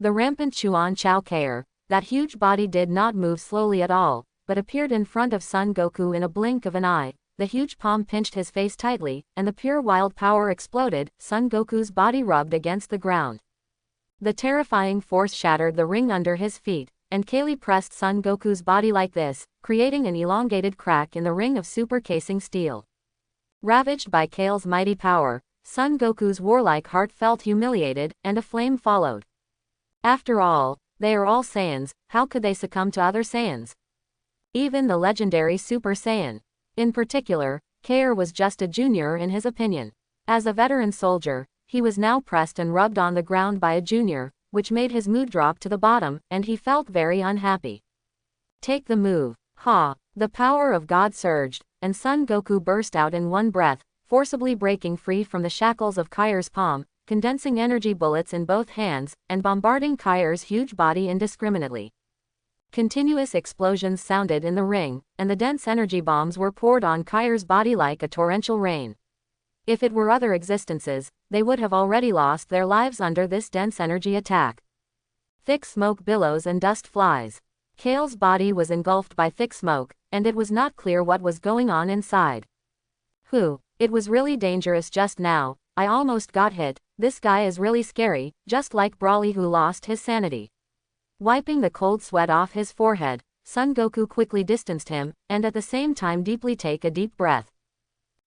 S1: The rampant Chuan Chao Kale, that huge body did not move slowly at all, but appeared in front of Son Goku in a blink of an eye. The huge palm pinched his face tightly, and the pure wild power exploded. Son Goku's body rubbed against the ground. The terrifying force shattered the ring under his feet, and Kale pressed Son Goku's body like this, creating an elongated crack in the ring of super casing steel. Ravaged by Kale's mighty power, Son Goku's warlike heart felt humiliated, and a flame followed. After all, they are all Saiyans, how could they succumb to other Saiyans? Even the legendary Super Saiyan. In particular, Kale was just a junior in his opinion. As a veteran soldier, he was now pressed and rubbed on the ground by a junior, which made his mood drop to the bottom, and he felt very unhappy. Take the move. Ha! The power of God surged, and Son Goku burst out in one breath, forcibly breaking free from the shackles of Kai's palm, condensing energy bullets in both hands, and bombarding Kai's huge body indiscriminately. Continuous explosions sounded in the ring, and the dense energy bombs were poured on Kai's body like a torrential rain. If it were other existences, they would have already lost their lives under this dense energy attack. Thick smoke billows and dust flies. Kale's body was engulfed by thick smoke, and it was not clear what was going on inside. It was really dangerous just now, I almost got hit, this guy is really scary, just like Broly who lost his sanity. Wiping the cold sweat off his forehead, Son Goku quickly distanced him, and at the same time deeply take a deep breath.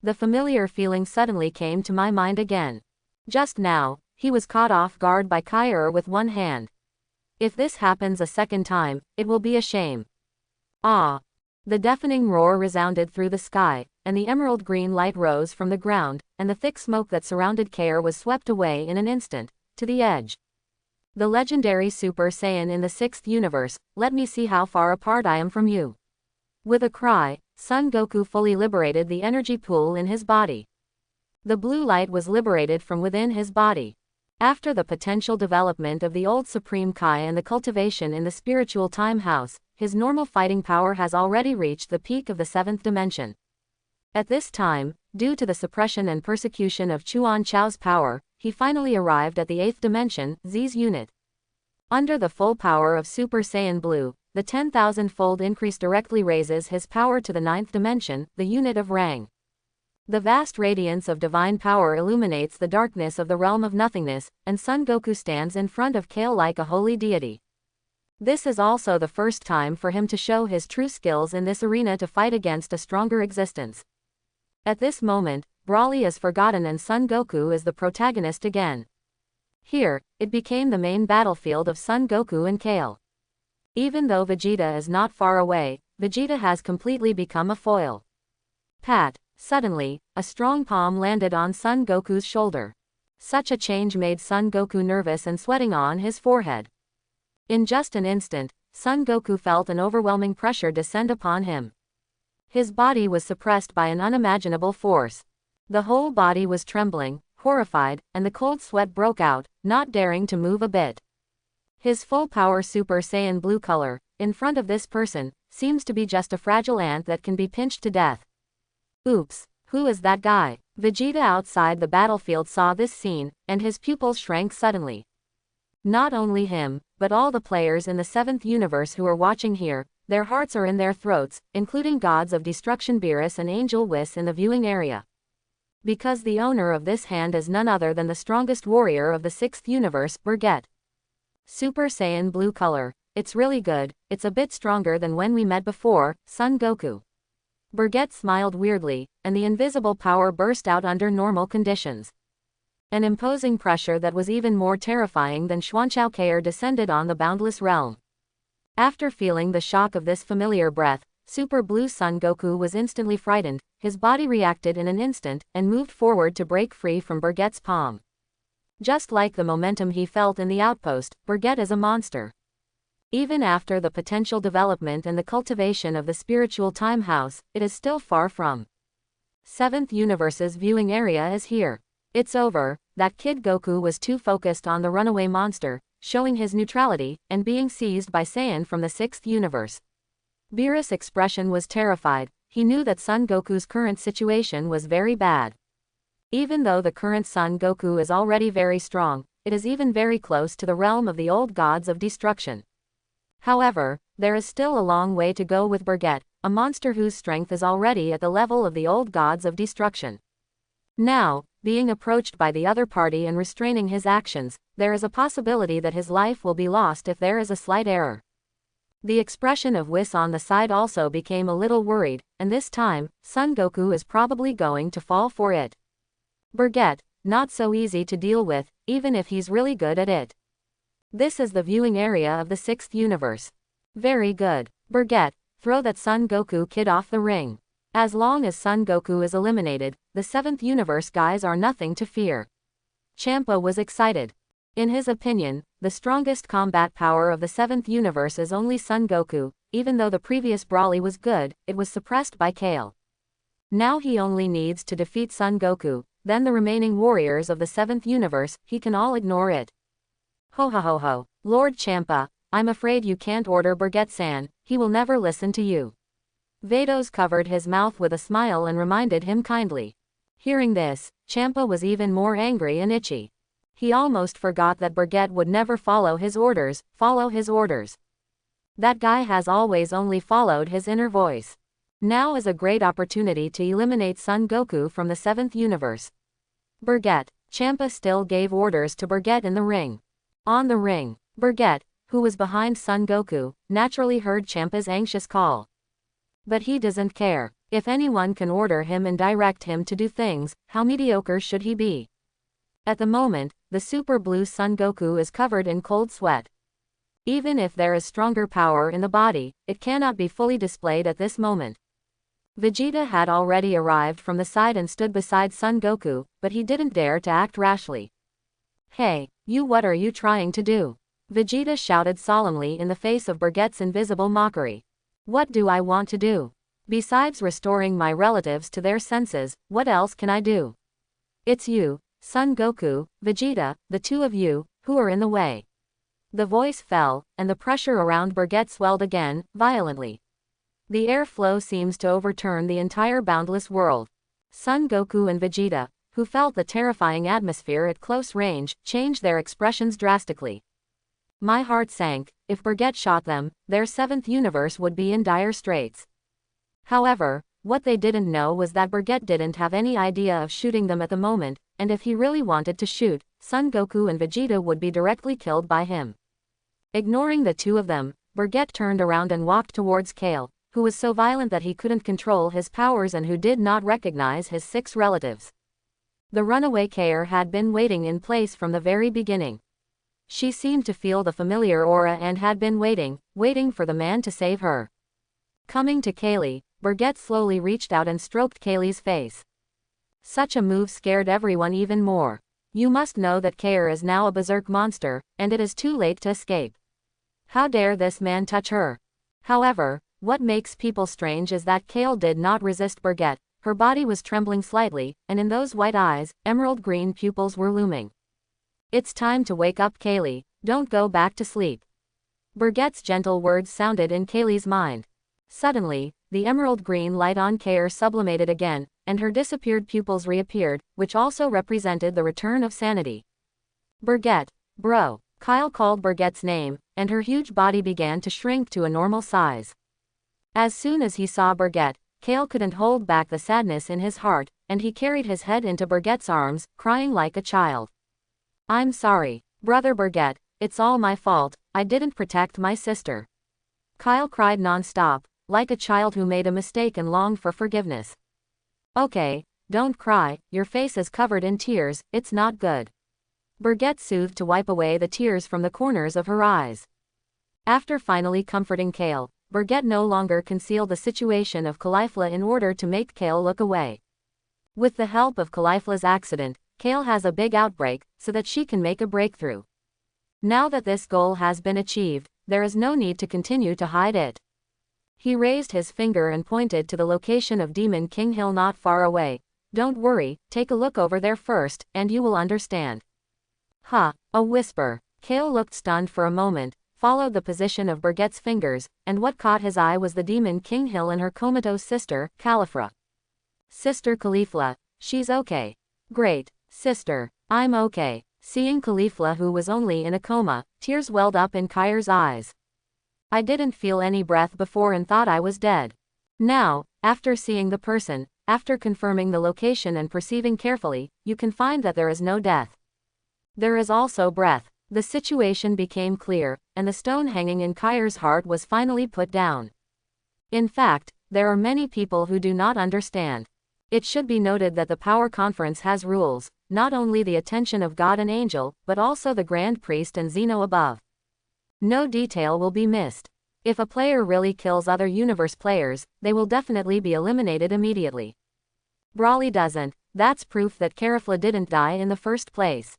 S1: The familiar feeling suddenly came to my mind again. Just now, he was caught off guard by Kale with one hand. If this happens a second time, it will be a shame. Ah! The deafening roar resounded through the sky, and the emerald green light rose from the ground, and the thick smoke that surrounded Kale was swept away in an instant, to the edge. The legendary Super Saiyan in the 6th universe, let me see how far apart I am from you. With a cry, Son Goku fully liberated the energy pool in his body. The blue light was liberated from within his body. After the potential development of the old Supreme Kai and the cultivation in the spiritual time house, his normal fighting power has already reached the peak of the 7th dimension. At this time, due to the suppression and persecution of Chuan Chao's power, he finally arrived at the 8th dimension, Z's unit. Under the full power of Super Saiyan Blue, the 10,000-fold increase directly raises his power to the 9th dimension, the unit of Rang. The vast radiance of divine power illuminates the darkness of the realm of nothingness, and Son Goku stands in front of Kale like a holy deity. This is also the first time for him to show his true skills in this arena to fight against a stronger existence. At this moment, Broly is forgotten and Son Goku is the protagonist again. Here, it became the main battlefield of Son Goku and Kale. Even though Vegeta is not far away, Vegeta has completely become a foil. Pat! Suddenly, a strong palm landed on Son Goku's shoulder. Such a change made Son Goku nervous and sweating on his forehead. In just an instant, Son Goku felt an overwhelming pressure descend upon him. His body was suppressed by an unimaginable force. The whole body was trembling, horrified, and the cold sweat broke out, not daring to move a bit. His full power Super Saiyan blue color, in front of this person, seems to be just a fragile ant that can be pinched to death. Oops, who is that guy? Vegeta outside the battlefield saw this scene, and his pupils shrank suddenly. Not only him, but all the players in the 7th universe who are watching here, their hearts are in their throats, including gods of destruction Beerus and Angel Whis in the viewing area. Because the owner of this hand is none other than the strongest warrior of the 6th universe, Vegeta. Super Saiyan blue color. It's really good, it's a bit stronger than when we met before, Son Goku. Vegeta smiled weirdly, and the invisible power burst out under normal conditions. An imposing pressure that was even more terrifying than Schwanzhaukehr descended on the boundless realm. After feeling the shock of this familiar breath, Super Blue Son Goku was instantly frightened, his body reacted in an instant, and moved forward to break free from Vegeta's palm. Just like the momentum he felt in the outpost, Vegeta is a monster. Even after the potential development and the cultivation of the spiritual time house, it is still far from. 7th universe's viewing area is here. It's over, that kid Goku was too focused on the runaway monster, showing his neutrality, and being seized by Saiyan from the 6th universe. Beerus' expression was terrified, he knew that Son Goku's current situation was very bad. Even though the current Son Goku is already very strong, it is even very close to the realm of the old gods of destruction. However, there is still a long way to go with Vegeta, a monster whose strength is already at the level of the old gods of destruction. Now, being approached by the other party and restraining his actions, there is a possibility that his life will be lost if there is a slight error. The expression of Whis on the side also became a little worried, and this time, Son Goku is probably going to fall for it. Vegeta, not so easy to deal with, even if he's really good at it. This is the viewing area of the 6th universe. Very good. Vegeta, throw that Son Goku kid off the ring. As long as Son Goku is eliminated, the 7th universe guys are nothing to fear. Champa was excited. In his opinion, the strongest combat power of the 7th universe is only Son Goku, even though the previous Broly was good, it was suppressed by Kale. Now he only needs to defeat Son Goku, then the remaining warriors of the 7th universe, he can all ignore it. Ho ho ho ho, Lord Champa, I'm afraid you can't order Vegeta-san, he will never listen to you. Vados covered his mouth with a smile and reminded him kindly. Hearing this, Champa was even more angry and itchy. He almost forgot that Vegeta would never follow his orders. That guy has always only followed his inner voice. Now is a great opportunity to eliminate Son Goku from the 7th universe. Vegeta, Champa still gave orders to Vegeta in the ring. On the ring, Vegeta, who was behind Son Goku, naturally heard Champa's anxious call. But he doesn't care. If anyone can order him and direct him to do things, how mediocre should he be? At the moment, the Super Blue Son Goku is covered in cold sweat. Even if there is stronger power in the body, it cannot be fully displayed at this moment. Vegeta had already arrived from the side and stood beside Son Goku, but he didn't dare to act rashly. Hey, you, what are you trying to do? Vegeta shouted solemnly in the face of Vegeta's invisible mockery. What do I want to do? Besides restoring my relatives to their senses, what else can I do? It's you, Son Goku, Vegeta, the two of you, who are in the way. The voice fell, and the pressure around Vegeta swelled again, violently. The airflow seems to overturn the entire boundless world. Son Goku and Vegeta, who felt the terrifying atmosphere at close range, changed their expressions drastically. My heart sank. If Vegeta shot them, their 7th universe would be in dire straits. However, what they didn't know was that Vegeta didn't have any idea of shooting them at the moment, and if he really wanted to shoot, Son Goku and Vegeta would be directly killed by him. Ignoring the two of them, Vegeta turned around and walked towards Kale, who was so violent that he couldn't control his powers and who did not recognize his 6 relatives. The runaway Kale had been waiting in place from the very beginning. She seemed to feel the familiar aura and had been waiting for the man to save her. Coming to Kale, Vegeta slowly reached out and stroked Kale's face. Such a move scared everyone even more. You must know that Kale is now a berserk monster, and it is too late to escape. How dare this man touch her? However, What makes people strange is that Kale did not resist Birgit. Her body was trembling slightly, and in those white eyes, emerald green pupils were looming. It's time to wake up, Kale. Don't go back to sleep. Birgit's gentle words sounded in Kale's mind. Suddenly, the emerald green light on Kale sublimated again, and her disappeared pupils reappeared, which also represented the return of sanity. Birgit, bro. Kale called Birgit's name, and her huge body began to shrink to a normal size. As soon as he saw Birgit, Kale couldn't hold back the sadness in his heart, and he carried his head into Birgit's arms, crying like a child. I'm sorry, brother Birgit, it's all my fault, I didn't protect my sister. Kale cried non-stop, like a child who made a mistake and longed for forgiveness. Okay, don't cry, your face is covered in tears, it's not good. Birgit soothed to wipe away the tears from the corners of her eyes. After finally comforting Kale, Birgit no longer concealed the situation of Caulifla in order to make Kale look away. With the help of Caulifla's accident, Kale has a big outbreak, so that she can make a breakthrough. Now that this goal has been achieved, there is no need to continue to hide it. He raised his finger and pointed to the location of Demon King Hill not far away. Don't worry, take a look over there first, and you will understand. Ha, a whisper. Kale looked stunned for a moment, followed the position of Birgit's fingers, and what caught his eye was the Demon King Hill and her comatose sister, Caulifla. Sister Caulifla, she's okay. Great, sister, I'm okay. Seeing Caulifla, who was only in a coma, tears welled up in Kaire's eyes. I didn't feel any breath before and thought I was dead. Now, after seeing the person, after confirming the location and perceiving carefully, you can find that there is no death. There is also breath. The situation became clear, and the stone hanging in Kaire's heart was finally put down. In fact, there are many people who do not understand. It should be noted that the Power Conference has rules, not only the attention of God and Angel, but also the Grand Priest and Xeno above. No detail will be missed. If a player really kills other universe players, they will definitely be eliminated immediately. Broly doesn't, that's proof that Caulifla didn't die in the first place.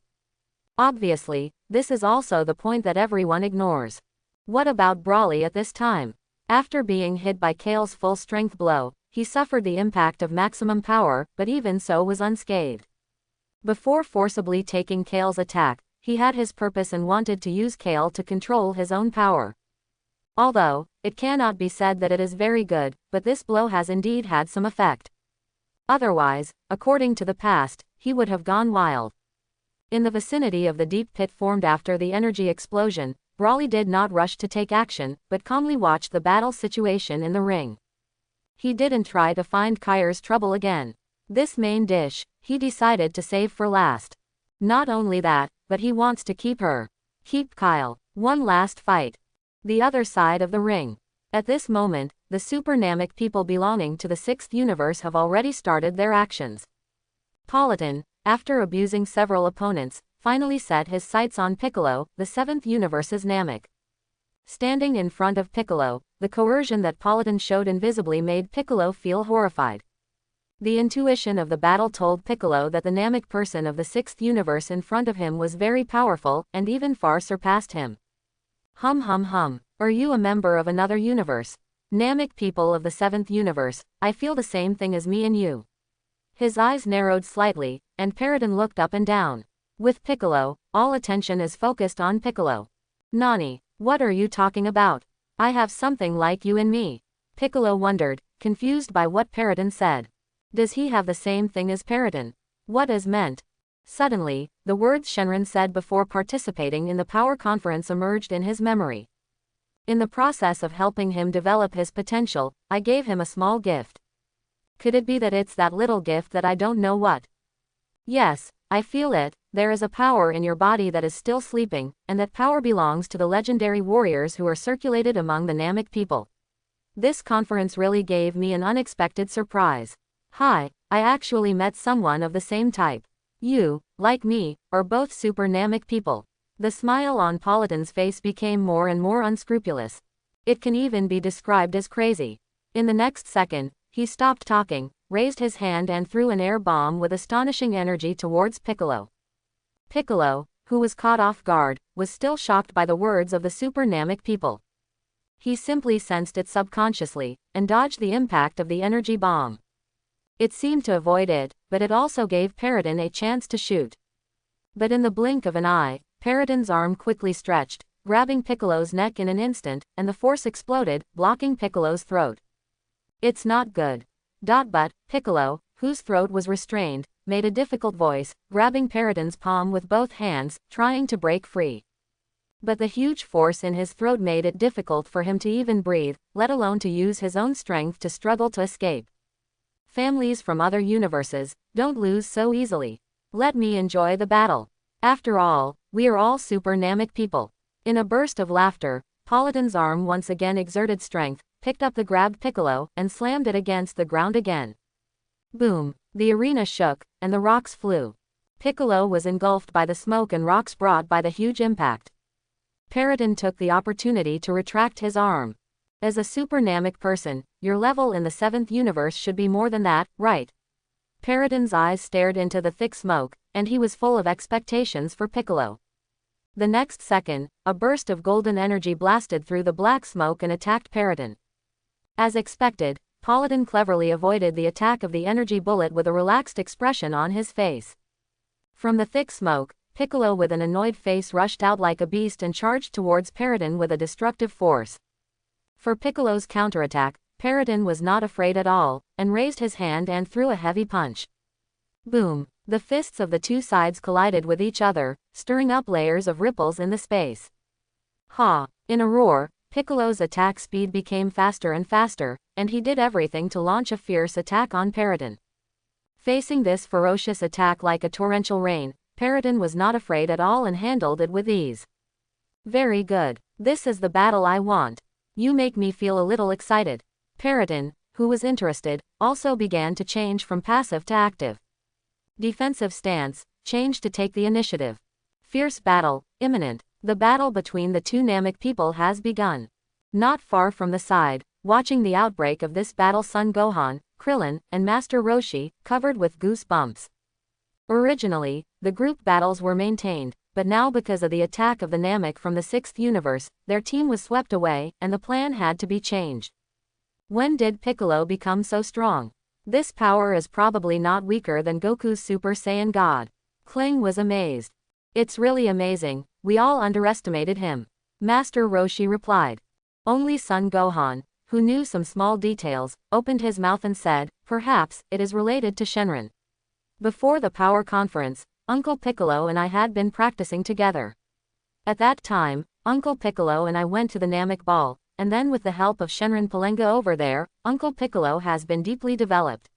S1: Obviously, this is also the point that everyone ignores. What about Broly at this time? After being hit by Kale's full-strength blow, he suffered the impact of maximum power, but even so was unscathed. Before forcibly taking Kale's attack, he had his purpose and wanted to use Kale to control his own power. Although, it cannot be said that it is very good, but this blow has indeed had some effect. Otherwise, according to the past, he would have gone wild. In the vicinity of the deep pit formed after the energy explosion, Broly did not rush to take action, but calmly watched the battle situation in the ring. He didn't try to find Kaire's trouble again. This main dish, he decided to save for last. Not only that, but he wants to keep her. Keep Kale. One last fight. The other side of the ring. At this moment, the Super Namek people belonging to the 6th universe have already started their actions. Politan, after abusing several opponents, finally set his sights on Piccolo, the 7th universe's Namek. Standing in front of Piccolo, the coercion that Politan showed invisibly made Piccolo feel horrified. The intuition of the battle told Piccolo that the Namek person of the 6th universe in front of him was very powerful, and even far surpassed him. Hum. Are you a member of another universe? Namek people of the 7th universe, I feel the same thing as me and you. His eyes narrowed slightly, and Paradin looked up and down. With Piccolo, all attention is focused on Piccolo. Nani, what are you talking about? I have something like you in me. Piccolo wondered, confused by what Paradin said. Does he have the same thing as Paradin? What is meant? Suddenly, the words Shenron said before participating in the power conference emerged in his memory. In the process of helping him develop his potential, I gave him a small gift. Could it be that it's that little gift that I don't know what? Yes, I feel it, there is a power in your body that is still sleeping, and that power belongs to the legendary warriors who are circulated among the Namek people. This conference really gave me an unexpected surprise. Hi, I actually met someone of the same type. You, like me, are both Super Namek people. The smile on Politan's face became more and more unscrupulous. It can even be described as crazy. In the next second, he stopped talking, raised his hand and threw an air bomb with astonishing energy towards Piccolo. Piccolo, who was caught off guard, was still shocked by the words of the Super Namek people. He simply sensed it subconsciously, and dodged the impact of the energy bomb. It seemed to avoid it, but it also gave Paradin a chance to shoot. But in the blink of an eye, Paradin's arm quickly stretched, grabbing Piccolo's neck in an instant, and the force exploded, blocking Piccolo's throat. It's not good. But Piccolo, whose throat was restrained, made a difficult voice, grabbing Paradin's palm with both hands, trying to break free. But the huge force in his throat made it difficult for him to even breathe, let alone to use his own strength to struggle to escape. Families from other universes, don't lose so easily. Let me enjoy the battle. After all, we are all super Namek people. In a burst of laughter, Paladin's arm once again exerted strength, picked up the grabbed Piccolo, and slammed it against the ground again. Boom! The arena shook, and the rocks flew. Piccolo was engulfed by the smoke and rocks brought by the huge impact. Paradin took the opportunity to retract his arm. As a super Namek person, your level in the 7th universe should be more than that, right? Paradin's eyes stared into the thick smoke, and he was full of expectations for Piccolo. The next second, a burst of golden energy blasted through the black smoke and attacked Paradin. As expected, Paladin cleverly avoided the attack of the energy bullet with a relaxed expression on his face. From the thick smoke, Piccolo with an annoyed face rushed out like a beast and charged towards Paradin with a destructive force. For Piccolo's counterattack, Paradin was not afraid at all, and raised his hand and threw a heavy punch. Boom! The fists of the two sides collided with each other, stirring up layers of ripples in the space. Ha! In a roar, Piccolo's attack speed became faster and faster, and he did everything to launch a fierce attack on Paradin. Facing this ferocious attack like a torrential rain, Paradin was not afraid at all and handled it with ease. Very good. This is the battle I want. You make me feel a little excited. Paradin, who was interested, also began to change from passive to active. Defensive stance, changed to take the initiative. Fierce battle, imminent. The battle between the two Namek people has begun. Not far from the side, watching the outbreak of this battle, Son Gohan, Krillin, and Master Roshi, covered with goosebumps. Originally, the group battles were maintained, but now because of the attack of the Namek from the 6th universe, their team was swept away, and the plan had to be changed. When did Piccolo become so strong? This power is probably not weaker than Goku's Super Saiyan God. Kling was amazed. It's really amazing, we all underestimated him. Master Roshi replied. Only Son Gohan, who knew some small details, opened his mouth and said, perhaps, it is related to Shenron. Before the power conference, Uncle Piccolo and I had been practicing together. At that time, Uncle Piccolo and I went to the Namek Ball, and then with the help of Shenron Palenga over there, Uncle Piccolo has been deeply developed.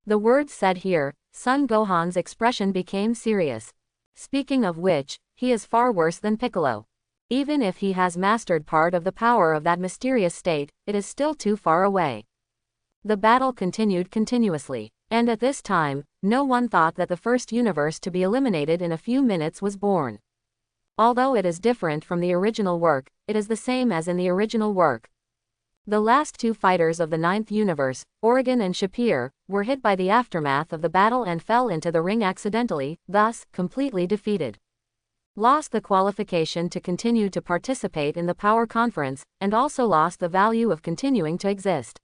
S1: The words said here, Son Gohan's expression became serious. Speaking of which, he is far worse than Piccolo. Even if he has mastered part of the power of that mysterious state, it is still too far away. The battle continued continuously, and at this time, no one thought that the first universe to be eliminated in a few minutes was born. Although it is different from the original work, it is the same as in the original work. The last two fighters of the 9th universe, Oregon and Shapir, were hit by the aftermath of the battle and fell into the ring accidentally, thus, completely defeated. Lost the qualification to continue to participate in the power conference, and also lost the value of continuing to exist.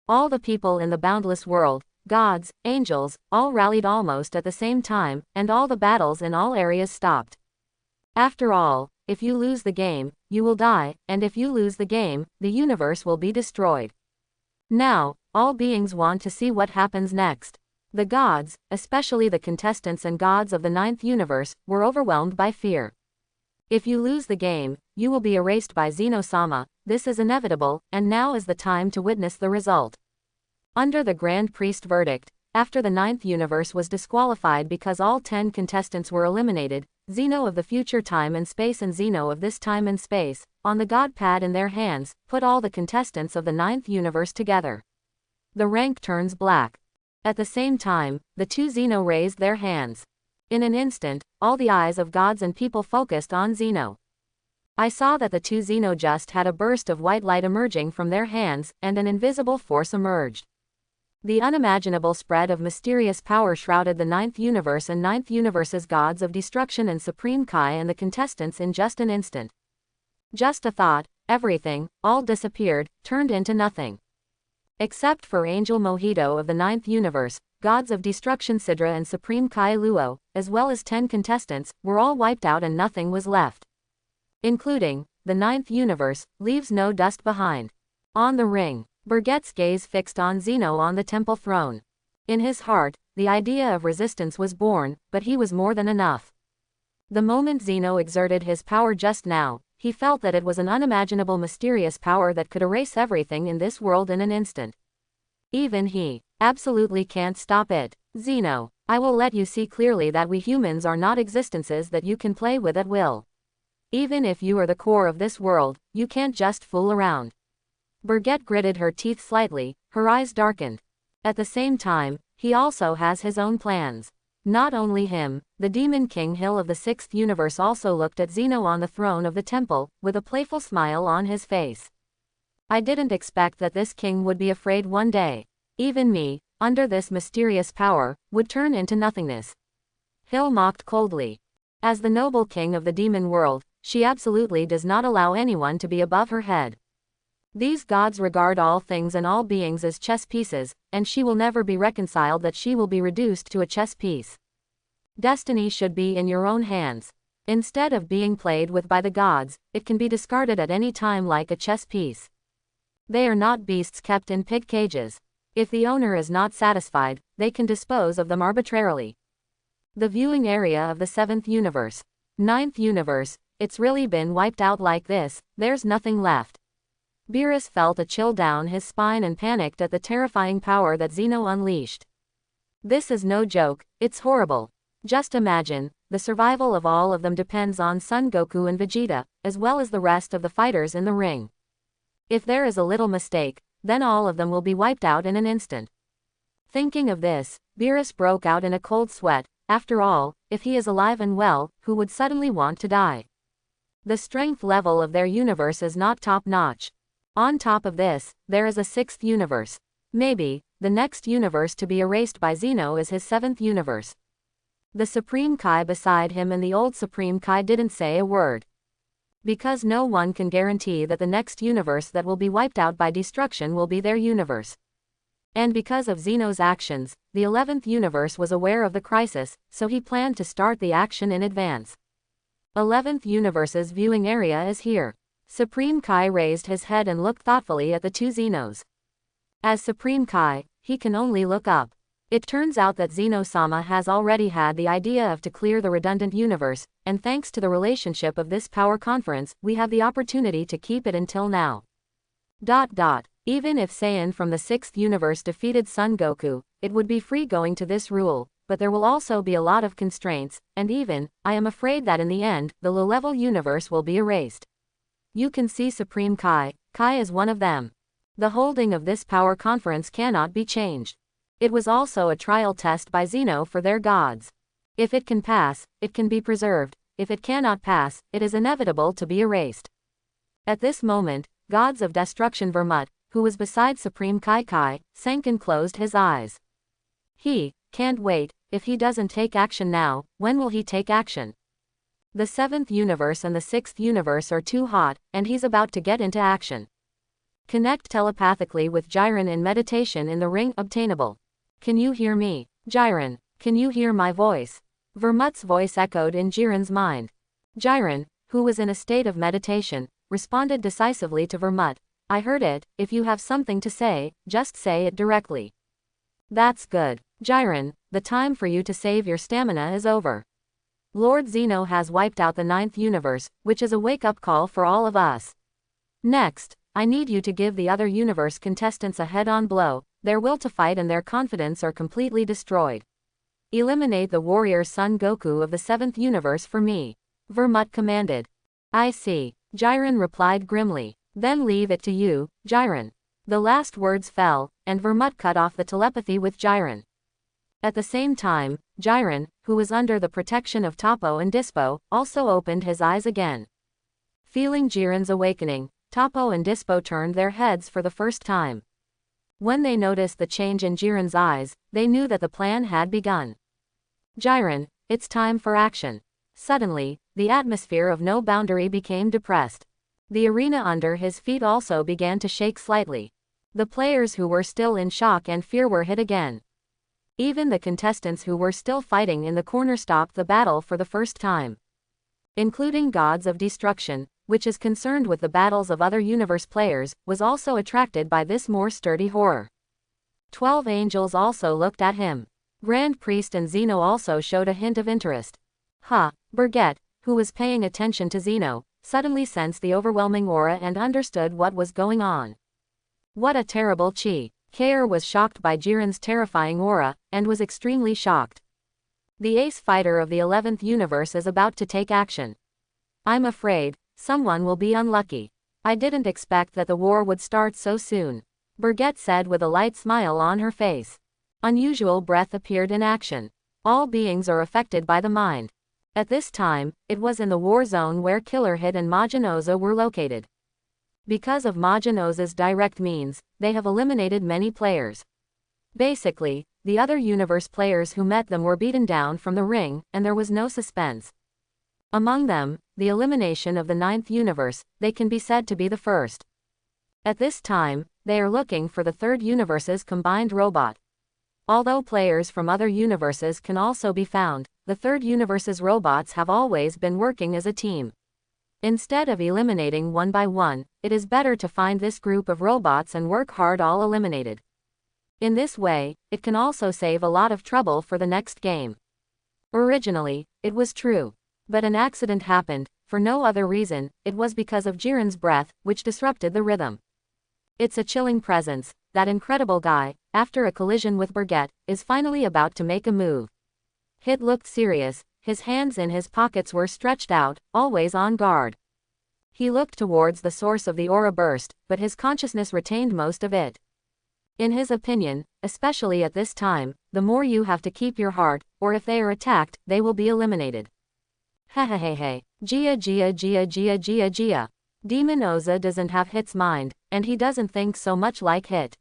S1: All the people in the boundless world, gods, angels, all rallied almost at the same time, and all the battles in all areas stopped. After all, if you lose the game, you will die, and if you lose the game, the universe will be destroyed. Now, all beings want to see what happens next. The gods, especially the contestants and gods of the 9th universe, were overwhelmed by fear. If you lose the game, you will be erased by Zeno-sama, this is inevitable, and now is the time to witness the result. Under the Grand Priest verdict, after the 9th universe was disqualified because all 10 contestants were eliminated, Zeno of the future time and space and Zeno of this time and space, on the God pad in their hands, put all the contestants of the 9th universe together. The rank turns black. At the same time, the two Zeno raised their hands. In an instant, all the eyes of gods and people focused on Zeno. I saw that the two Zeno just had a burst of white light emerging from their hands, and an invisible force emerged. The unimaginable spread of mysterious power shrouded the 9th universe and 9th universe's gods of destruction and supreme Kai and the contestants in just an instant. Just a thought, Everything, all disappeared, turned into nothing. Except for Angel Mojito of the 9th universe, gods of destruction Sidra and Supreme Kai Luo, as well as 10 contestants, were all wiped out and nothing was left. Including, the 9th universe, leaves no dust behind. On the ring, Birgette's gaze fixed on Zeno on the temple throne. In his heart, the idea of resistance was born, but he was more than enough. The moment Zeno exerted his power just now, he felt that it was an unimaginable mysterious power that could erase everything in this world in an instant. Even he absolutely can't stop it. Zeno, I will let you see clearly that we humans are not existences that you can play with at will. Even if you are the core of this world, you can't just fool around. Birgette gritted her teeth slightly, her eyes darkened. At the same time, he also has his own plans. Not only him, the Demon King Hill of the 6th universe also looked at Zeno on the throne of the temple, with a playful smile on his face. I didn't expect that this king would be afraid one day. Even me, under this mysterious power, would turn into nothingness. Hill mocked coldly. As the noble king of the demon world, she absolutely does not allow anyone to be above her head. These gods regard all things and all beings as chess pieces, and she will never be reconciled that she will be reduced to a chess piece. Destiny should be in your own hands. Instead of being played with by the gods, it can be discarded at any time like a chess piece. They are not beasts kept in pig cages. If the owner is not satisfied, they can dispose of them arbitrarily. The viewing area of the 7th universe. 9th universe, it's really been wiped out like this, there's nothing left. Beerus felt a chill down his spine and panicked at the terrifying power that Zeno unleashed. This is no joke, it's horrible. Just imagine, the survival of all of them depends on Son Goku and Vegeta, as well as the rest of the fighters in the ring. If there is a little mistake, then all of them will be wiped out in an instant. Thinking of this, Beerus broke out in a cold sweat. After all, if he is alive and well, who would suddenly want to die? The strength level of their universe is not top-notch. On top of this, there is a 6th universe. Maybe, the next universe to be erased by Zeno is his 7th universe. The Supreme Kai beside him and the old Supreme Kai didn't say a word. Because no one can guarantee that the next universe that will be wiped out by destruction will be their universe. And because of Zeno's actions, the 11th universe was aware of the crisis, so he planned to start the action in advance. 11th universe's viewing area is here. Supreme Kai raised his head and looked thoughtfully at the two Zenos. As Supreme Kai, he can only look up. It turns out that Zeno-sama has already had the idea of to clear the redundant universe, and thanks to the relationship of this power conference, we have the opportunity to keep it until now. Even if Saiyan from the 6th universe defeated Son Goku, it would be free going to this rule, but there will also be a lot of constraints, and even, I am afraid that in the end, the low-level universe will be erased. You can see Supreme Kai is one of them. The holding of this power conference cannot be changed. It was also a trial test by Zeno for their gods. If it can pass, it can be preserved. If it cannot pass, it is inevitable to be erased. At this moment, gods of destruction Vermut, who was beside Supreme Kai, sank and closed his eyes. He can't wait. If he doesn't take action now, when will he take action? The 7th universe and the 6th universe are too hot, and he's about to get into action. Connect telepathically with Jiren in meditation in the ring obtainable. Can you hear me? Jiren, can you hear my voice? Vermut's voice echoed in Jiren's mind. Jiren, who was in a state of meditation, responded decisively to Vermut. I heard it. If you have something to say, just say it directly. That's good. Jiren, the time for you to save your stamina is over. Lord Zeno has wiped out the 9th universe, which is a wake-up call for all of us. Next, I need you to give the other universe contestants a head-on blow. Their will to fight and their confidence are completely destroyed. Eliminate the warrior Son Goku of the 7th universe for me. Vermut commanded. I see. Jiren replied grimly. Then leave it to you, Jiren. The last words fell, and Vermut cut off the telepathy with Jiren. At the same time, Jiren, who was under the protection of Tapo and Dispo, also opened his eyes again. Feeling Jiren's awakening, Tapo and Dispo turned their heads for the first time. When they noticed the change in Jiren's eyes, they knew that the plan had begun. Jiren, it's time for action. Suddenly, the atmosphere of no boundary became depressed. The arena under his feet also began to shake slightly. The players who were still in shock and fear were hit again. Even the contestants who were still fighting in the corner stopped the battle for the first time. Including Gods of Destruction, which is concerned with the battles of other universe players, was also attracted by this more sturdy horror. 12 angels also looked at him. Grand Priest and Zeno also showed a hint of interest. Birgit, who was paying attention to Zeno, suddenly sensed the overwhelming aura and understood what was going on. What a terrible chi. Kale was shocked by Jiren's terrifying aura, and was extremely shocked. The ace fighter of the 11th universe is about to take action. I'm afraid someone will be unlucky. I didn't expect that the war would start so soon, Birgit said with a light smile on her face. Unusual breath appeared in action. All beings are affected by the mind. At this time, it was in the war zone where Killer Hit and Majin Noa were located. Because of Majin Noa's direct means, they have eliminated many players. Basically, the other universe players who met them were beaten down from the ring, and there was no suspense. Among them, the elimination of the 9th universe, they can be said to be the first. At this time, they are looking for the 3rd universe's combined robot. Although players from other universes can also be found, the 3rd universe's robots have always been working as a team. Instead of eliminating one by one, it is better to find this group of robots and work hard all eliminated. In this way, it can also save a lot of trouble for the next game. Originally, it was true. But an accident happened, for no other reason, it was because of Jiren's breath, which disrupted the rhythm. It's a chilling presence. That incredible guy, after a collision with Birgit, is finally about to make a move. Hit looked serious, his hands in his pockets were stretched out, always on guard. He looked towards the source of the aura burst, but his consciousness retained most of it. In his opinion, especially at this time, the more you have to keep your heart, or if they are attacked, they will be eliminated. Hehehehe. Gia. Demon Oza doesn't have Hit's mind, and he doesn't think so much like Hit.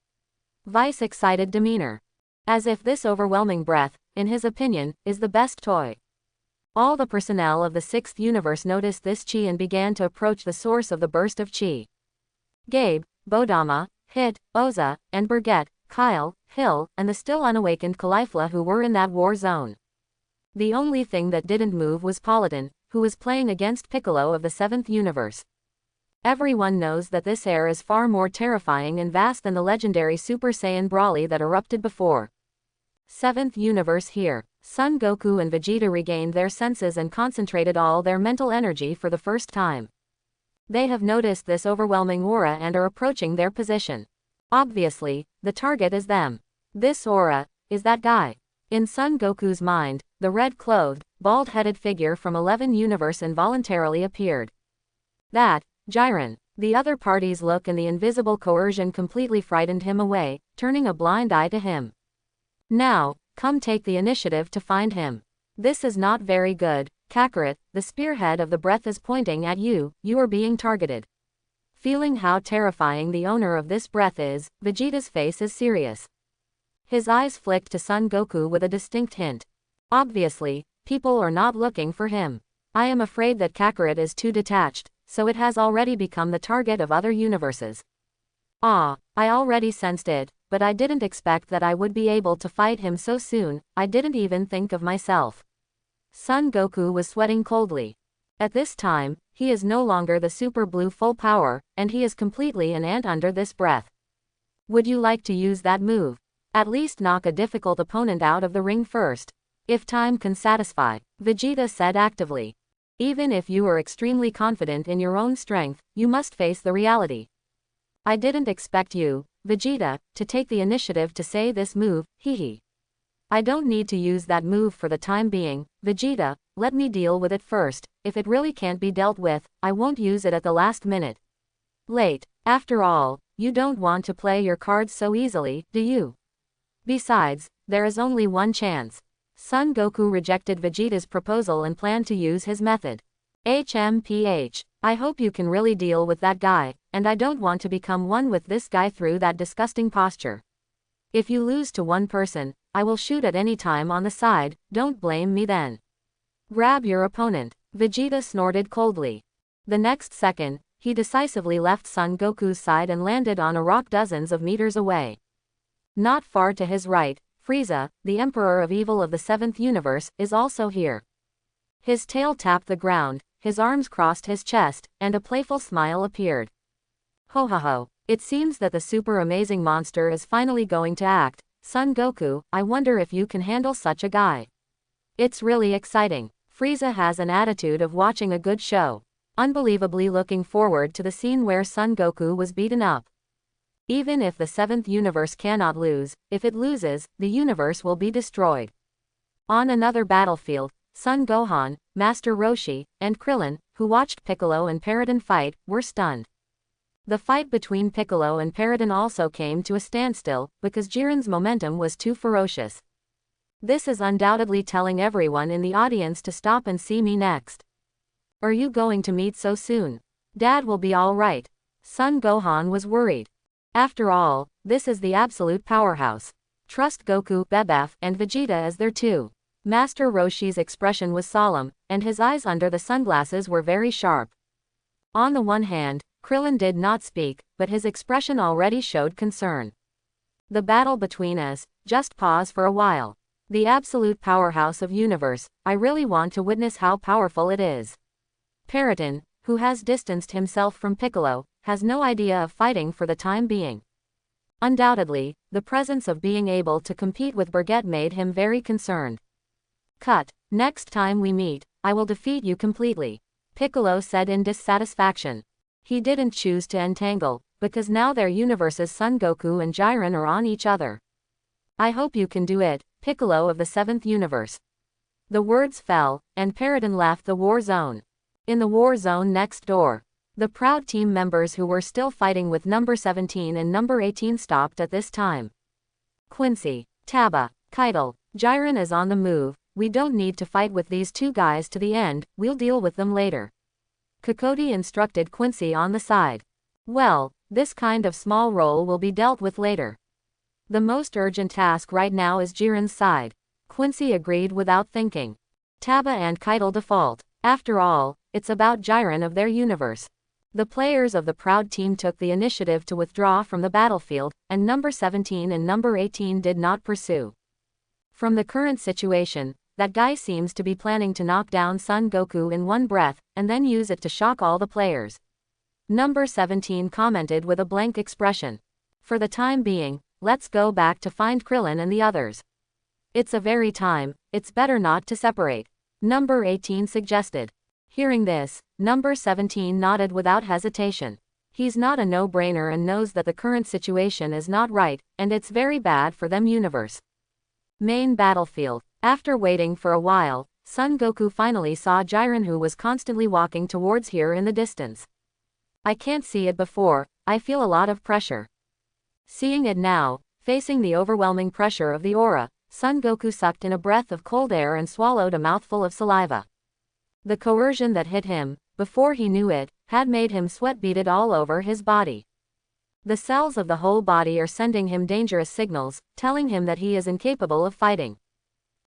S1: Vice excited demeanor. As if this overwhelming breath, in his opinion, is the best toy. All the personnel of the 6th universe noticed this chi and began to approach the source of the burst of chi. Gabe, Bodama, Hit, Oza, and Birgit, Kale, Hill, and the still unawakened Caulifla who were in that war zone. The only thing that didn't move was Paladin, who was playing against Piccolo of the 7th universe. Everyone knows that this air is far more terrifying and vast than the legendary Super Saiyan Brawly that erupted before. 7th universe here. Son Goku and Vegeta regained their senses and concentrated all their mental energy for the first time. They have noticed this overwhelming aura and are approaching their position. Obviously, the target is them. This aura is that guy. In Son Goku's mind, the red-clothed, bald-headed figure from 11 universe involuntarily appeared. That, Jiren. The other party's look and the invisible coercion completely frightened him away, turning a blind eye to him. Now, come take the initiative to find him. This is not very good. Kakarot, the spearhead of the breath is pointing at you, you are being targeted. Feeling how terrifying the owner of this breath is, Vegeta's face is serious. His eyes flicked to Son Goku with a distinct hint. Obviously, people are not looking for him. I am afraid that Kakarot is too detached, so it has already become the target of other universes. I already sensed it, but I didn't expect that I would be able to fight him so soon. I didn't even think of myself. Son Goku was sweating coldly. At this time, he is no longer the Super Blue full power, and he is completely an ant under this breath. Would you like to use that move? At least knock a difficult opponent out of the ring first. If time can satisfy, Vegeta said actively. Even if you are extremely confident in your own strength, you must face the reality. I didn't expect you, Vegeta, to take the initiative to say this move, hehe. I don't need to use that move for the time being, Vegeta, let me deal with it first. If it really can't be dealt with, I won't use it at the last minute. Late. After all, you don't want to play your cards so easily, do you? Besides, there is only one chance. Son Goku rejected Vegeta's proposal and planned to use his method. HMPH. I hope you can really deal with that guy, and I don't want to become one with this guy through that disgusting posture. If you lose to one person, I will shoot at any time on the side, don't blame me then. Grab your opponent. Vegeta snorted coldly. The next second, he decisively left Son Goku's side and landed on a rock dozens of meters away. Not far to his right, Frieza, the Emperor of Evil of the 7th universe, is also here. His tail tapped the ground, his arms crossed his chest, and a playful smile appeared. Ho ho ho. It seems that the super amazing monster is finally going to act. Son Goku, I wonder if you can handle such a guy. It's really exciting. Frieza has an attitude of watching a good show. Unbelievably looking forward to the scene where Son Goku was beaten up. Even if the 7th universe cannot lose, if it loses, the universe will be destroyed. On another battlefield, Son Gohan, Master Roshi, and Krillin, who watched Piccolo and Paradin fight, were stunned. The fight between Piccolo and Paradin also came to a standstill, because Jiren's momentum was too ferocious. This is undoubtedly telling everyone in the audience to stop and see me next. Are you going to meet so soon? Dad will be alright. Son Gohan was worried. After all, this is the absolute powerhouse. Trust Goku, Bebef, and Vegeta as there too. Master Roshi's expression was solemn, and his eyes under the sunglasses were very sharp. On the one hand, Krillin did not speak, but his expression already showed concern. The battle between us, just pause for a while. The absolute powerhouse of universe, I really want to witness how powerful it is. Paradin, who has distanced himself from Piccolo, has no idea of fighting for the time being. Undoubtedly, the presence of being able to compete with Birgit made him very concerned. Cut. Next time we meet, I will defeat you completely, Piccolo said in dissatisfaction. He didn't choose to entangle, because now their universes Son Goku and Jiren are on each other. I hope you can do it, Piccolo of the 7th universe. The words fell, and Paradin left the war zone. In the war zone next door, the Proud team members who were still fighting with number 17 and number 18 stopped at this time. Quincy, Taba, Kale, Jiren is on the move, we don't need to fight with these two guys to the end, we'll deal with them later. Kokoti instructed Quincy on the side. Well, this kind of small role will be dealt with later. The most urgent task right now is Jiren's side. Quincy agreed without thinking. Taba and Kale default. After all, it's about Jiren of their universe. The players of the Proud team took the initiative to withdraw from the battlefield, and number 17 and number 18 did not pursue. From the current situation, that guy seems to be planning to knock down Son Goku in one breath, and then use it to shock all the players. Number 17 commented with a blank expression. For the time being, let's go back to find Krillin and the others. It's a very time, it's better not to separate, number 18 suggested. Hearing this, number 17 nodded without hesitation. He's not a no-brainer and knows that the current situation is not right, and it's very bad for them universe. Main battlefield. After waiting for a while, Son Goku finally saw Jiren, who was constantly walking towards here in the distance. I can't see it before, I feel a lot of pressure. Seeing it now, facing the overwhelming pressure of the aura, Son Goku sucked in a breath of cold air and swallowed a mouthful of saliva. The coercion that hit him, before he knew it, had made him sweat beaded all over his body. The cells of the whole body are sending him dangerous signals, telling him that he is incapable of fighting.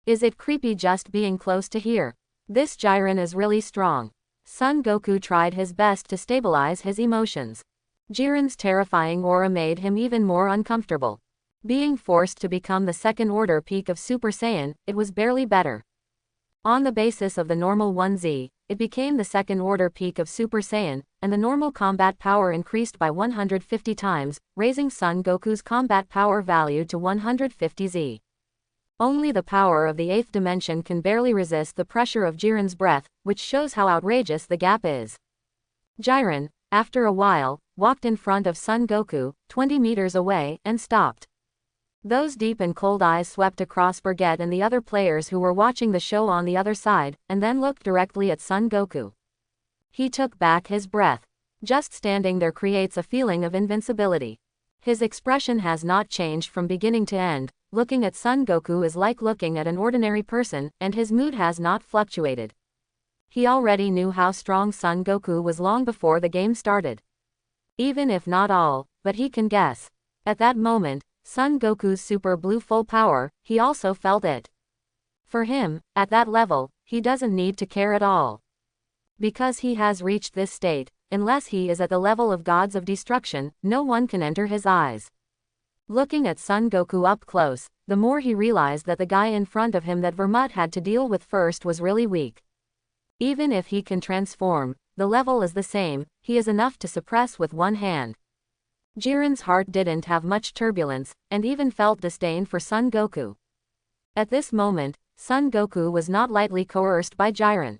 S1: Is it creepy just being close to here? This Jiren is really strong. Son Goku tried his best to stabilize his emotions. Jiren's terrifying aura made him even more uncomfortable. Being forced to become the second-order peak of Super Saiyan, it was barely better. On the basis of the normal 1Z, it became the second-order peak of Super Saiyan, and the normal combat power increased by 150 times, raising Son Goku's combat power value to 150Z. Only the power of the 8th dimension can barely resist the pressure of Jiren's breath, which shows how outrageous the gap is. Jiren, after a while, walked in front of Son Goku, 20 meters away, and stopped. Those deep and cold eyes swept across Birgit and the other players who were watching the show on the other side, and then looked directly at Son Goku. He took back his breath. Just standing there creates a feeling of invincibility. His expression has not changed from beginning to end. Looking at Son Goku is like looking at an ordinary person, and his mood has not fluctuated. He already knew how strong Son Goku was long before the game started. Even if not all, but he can guess. At that moment, Son Goku's super blue full power, he also felt it. For him, at that level, he doesn't need to care at all. Because he has reached this state, unless he is at the level of gods of destruction, no one can enter his eyes. Looking at Son Goku up close, the more he realized that the guy in front of him that Vermut had to deal with first was really weak. Even if he can transform, the level is the same, he is enough to suppress with one hand. Jiren's heart didn't have much turbulence, and even felt disdain for Son Goku. At this moment, Son Goku was not lightly coerced by Jiren.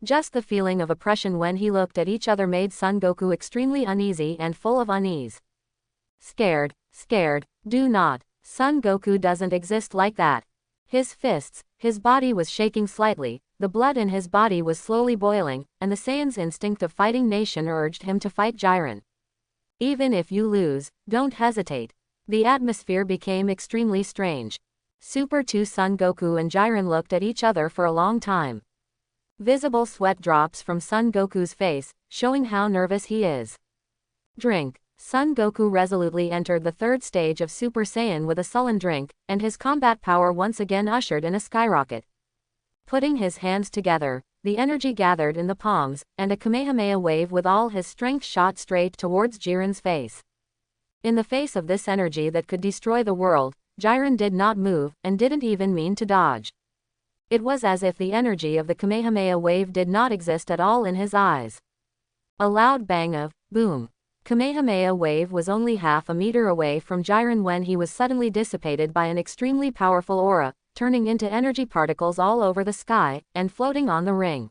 S1: Just the feeling of oppression when he looked at each other made Son Goku extremely uneasy and full of unease. Scared, do not. Son Goku doesn't exist like that. His fists, his body was shaking slightly, the blood in his body was slowly boiling, and the Saiyan's instinct of fighting nation urged him to fight Jiren. Even if you lose, don't hesitate. The atmosphere became extremely strange. Super 2 Son Goku and Jiren looked at each other for a long time. Visible sweat drops from Son Goku's face, showing how nervous he is. Drink. Son Goku resolutely entered the third stage of Super Saiyan with a sullen drink, and his combat power once again ushered in a skyrocket. Putting his hands together, the energy gathered in the palms, and a Kamehameha wave with all his strength shot straight towards Jiren's face. In the face of this energy that could destroy the world, Jiren did not move, and didn't even mean to dodge. It was as if the energy of the Kamehameha wave did not exist at all in his eyes. A loud bang of boom. Kamehameha wave was only half a meter away from Jiren when he was suddenly dissipated by an extremely powerful aura, turning into energy particles all over the sky, and floating on the ring.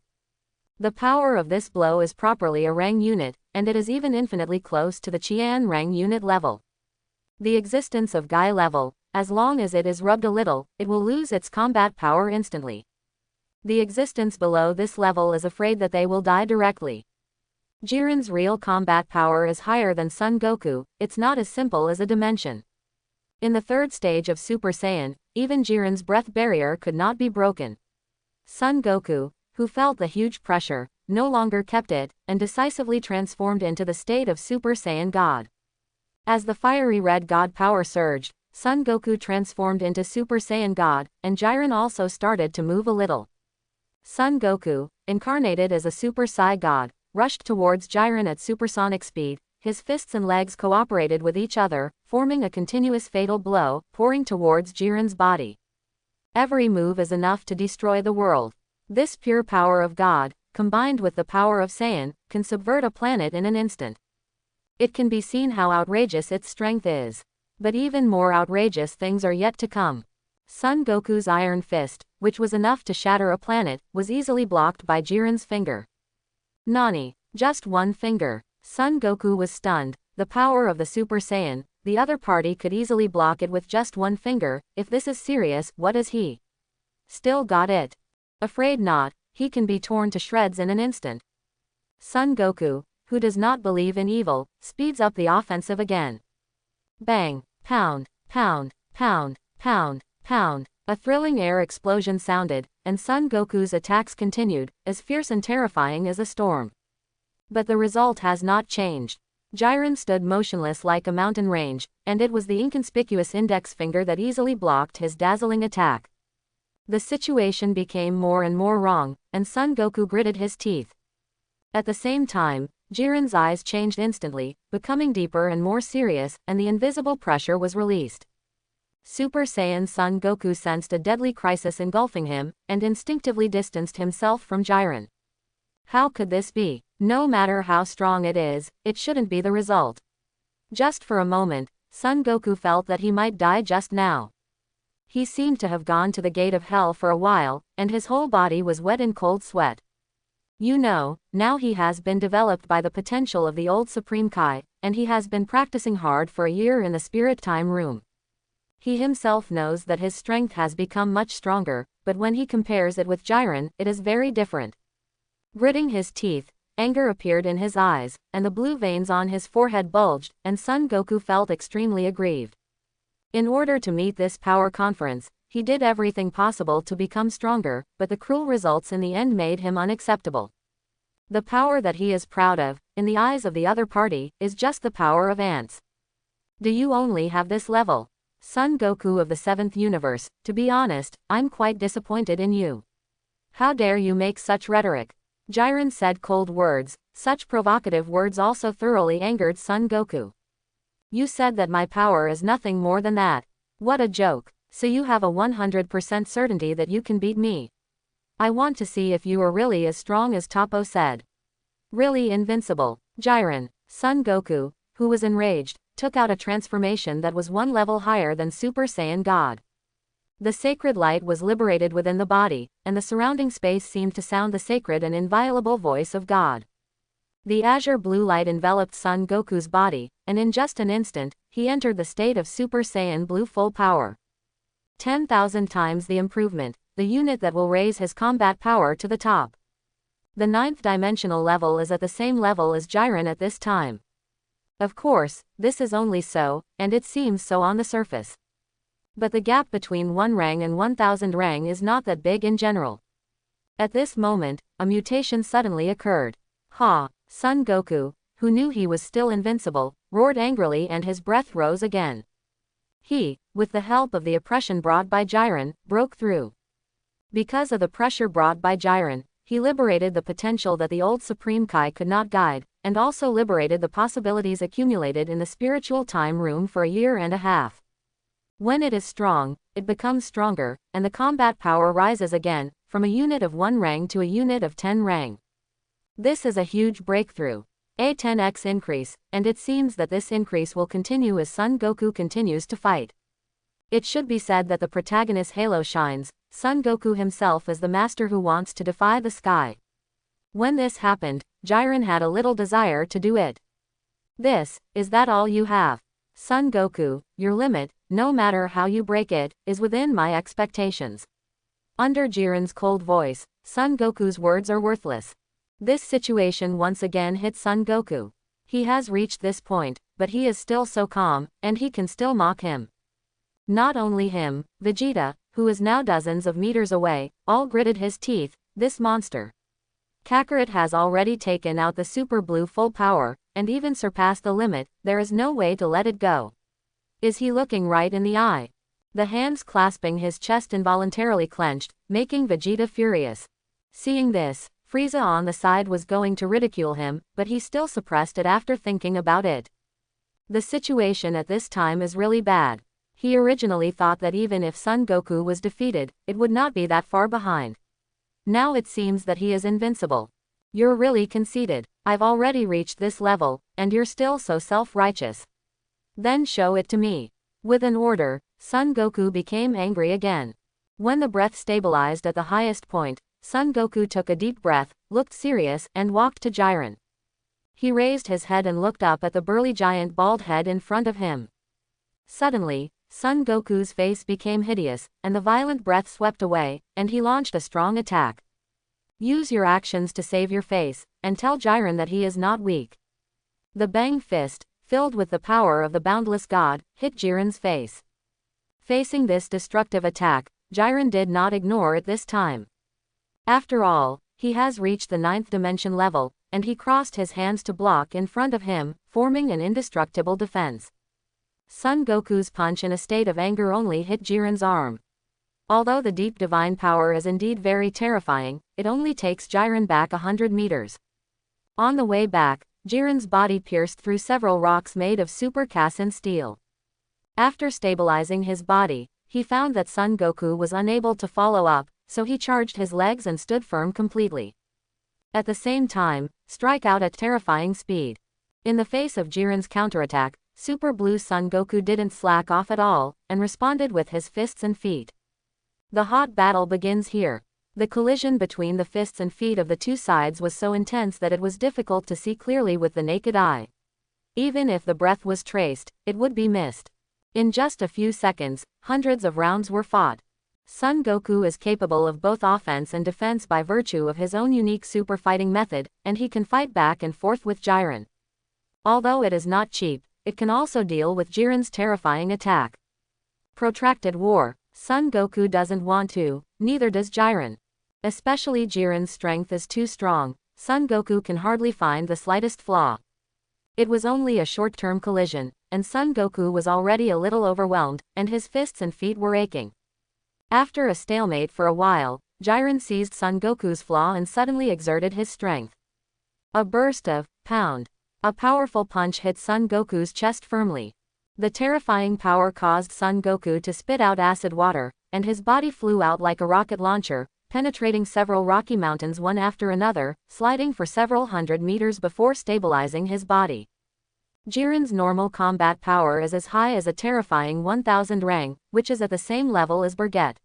S1: The power of this blow is properly a Rang unit, and it is even infinitely close to the Qian Rang unit level. The existence of Guy level, as long as it is rubbed a little, it will lose its combat power instantly. The existence below this level is afraid that they will die directly. Jiren's real combat power is higher than Son Goku, it's not as simple as a dimension. In the third stage of Super Saiyan, even Jiren's breath barrier could not be broken. Son Goku, who felt the huge pressure, no longer kept it, and decisively transformed into the state of Super Saiyan God. As the fiery red God power surged, Son Goku transformed into Super Saiyan God, and Jiren also started to move a little. Son Goku, incarnated as a Super Sai God, rushed towards Jiren at supersonic speed, his fists and legs cooperated with each other, forming a continuous fatal blow, pouring towards Jiren's body. Every move is enough to destroy the world. This pure power of God, combined with the power of Saiyan, can subvert a planet in an instant. It can be seen how outrageous its strength is. But even more outrageous things are yet to come. Son Goku's iron fist, which was enough to shatter a planet, was easily blocked by Jiren's finger. Nani, just one finger. Son Goku was stunned. The power of the Super Saiyan, the other party could easily block it with just one finger. If this is serious, what is he? Still got it? Afraid not, he can be torn to shreds in an instant. Son Goku, who does not believe in evil, speeds up the offensive again. Bang, pound, pound, pound, pound, pound. A thrilling air explosion sounded, and Son Goku's attacks continued, as fierce and terrifying as a storm. But the result has not changed. Jiren stood motionless like a mountain range, and it was the inconspicuous index finger that easily blocked his dazzling attack. The situation became more and more wrong, and Son Goku gritted his teeth. At the same time, Jiren's eyes changed instantly, becoming deeper and more serious, and the invisible pressure was released. Super Saiyan Son Goku sensed a deadly crisis engulfing him, and instinctively distanced himself from Jiren. How could this be? No matter how strong it is, it shouldn't be the result. Just for a moment, Son Goku felt that he might die just now. He seemed to have gone to the gate of hell for a while, and his whole body was wet in cold sweat. You know, now he has been developed by the potential of the old Supreme Kai, and he has been practicing hard for a year in the Spirit Time Room. He himself knows that his strength has become much stronger, but when he compares it with Jiren, it is very different. Gritting his teeth, anger appeared in his eyes, and the blue veins on his forehead bulged, and Son Goku felt extremely aggrieved. In order to meet this power conference, he did everything possible to become stronger, but the cruel results in the end made him unacceptable. The power that he is proud of, in the eyes of the other party, is just the power of ants. Do you only have this level? Son Goku of the 7th universe, to be honest, I'm quite disappointed in you. How dare you make such rhetoric? Jiren said cold words, Such provocative words also thoroughly angered Son Goku. You said that my power is nothing more than that. What a joke. So you have a 100% certainty that you can beat me. I want to see if you are really as strong as Tapo said. Really invincible. Jiren, Son Goku, who was enraged, took out a transformation that was one level higher than Super Saiyan God. The sacred light was liberated within the body, and the surrounding space seemed to sound the sacred and inviolable voice of God. The azure blue light enveloped Son Goku's body, and in just an instant, he entered the state of Super Saiyan Blue full power. 10,000 times the improvement, the unit that will raise his combat power to the top. The 9th dimensional level is at the same level as Jiren at this time. Of course, this is only so, and it seems so on the surface. But the gap between 1 rang and 1000 rang is not that big in general. At this moment, a mutation suddenly occurred. Ha! Son Goku, who knew he was still invincible, roared angrily and his breath rose again. He, with the help of the oppression brought by Jiren, broke through. Because of the pressure brought by Jiren, he liberated the potential that the old Supreme Kai could not guide, and also liberated the possibilities accumulated in the spiritual time room for a year and a half. When it is strong, it becomes stronger, and the combat power rises again, from a unit of 1 rang to a unit of 10 rang. This is a huge breakthrough. A 10x increase, and it seems that this increase will continue as Son Goku continues to fight. It should be said that the protagonist's halo shines. Son Goku himself is the master who wants to defy the sky. When this happened, Jiren had a little desire to do it. Is that all you have? Son Goku, your limit, no matter how you break it, is within my expectations. Under Jiren's cold voice, Son Goku's words are worthless. This situation once again hit Son Goku. He has reached this point, but he is still so calm, and he can still mock him. Not only him, Vegeta, who is now dozens of meters away, all gritted his teeth. This monster. Kakarot has already taken out the Super Blue full power, and even surpassed the limit. There is no way to let it go. Is he looking right in the eye? The hands clasping his chest involuntarily clenched, making Vegeta furious. Seeing this, Frieza on the side was going to ridicule him, but he still suppressed it after thinking about it. The situation at this time is really bad. He originally thought that even if Son Goku was defeated, it would not be that far behind. Now it seems that he is invincible. You're really conceited. I've already reached this level, and you're still so self-righteous. Then show it to me. With an order, Son Goku became angry again. When the breath stabilized at the highest point, Son Goku took a deep breath, looked serious, and walked to Jiren. He raised his head and looked up at the burly giant bald head in front of him. Suddenly, Son Goku's face became hideous, and the violent breath swept away, and he launched a strong attack. Use your actions to save your face, and tell Jiren that he is not weak. The bang fist, filled with the power of the boundless god, hit Jiren's face. Facing this destructive attack, Jiren did not ignore it this time. After all, he has reached the 9th dimension level, and he crossed his hands to block in front of him, forming an indestructible defense. Son Goku's punch in a state of anger only hit Jiren's arm. Although the deep divine power is indeed very terrifying, it only takes Jiren back 100 meters. On the way back, Jiren's body pierced through several rocks made of super Kaisen steel. After stabilizing his body, he found that Son Goku was unable to follow up, so he charged his legs and stood firm completely. At the same time, strike out at terrifying speed. In the face of Jiren's counterattack, Super Blue Son Goku didn't slack off at all, and responded with his fists and feet. The hot battle begins here. The collision between the fists and feet of the two sides was so intense that it was difficult to see clearly with the naked eye. Even if the breath was traced, it would be missed. In just a few seconds, hundreds of rounds were fought. Son Goku is capable of both offense and defense by virtue of his own unique super fighting method, and he can fight back and forth with Jiren. Although it is not cheap, it can also deal with Jiren's terrifying attack. Protracted war. Son Goku doesn't want to, neither does Jiren. Especially Jiren's strength is too strong. Son Goku can hardly find the slightest flaw. It was only a short-term collision, and Son Goku was already a little overwhelmed, and his fists and feet were aching. After a stalemate for a while, Jiren seized Son Goku's flaw and suddenly exerted his strength. A burst of pound. A powerful punch hit Son Goku's chest firmly. The terrifying power caused Son Goku to spit out acid water, and his body flew out like a rocket launcher, penetrating several rocky mountains one after another, sliding for several hundred meters before stabilizing his body. Jiren's normal combat power is as high as a terrifying 1000 rang, which is at the same level as Birgit.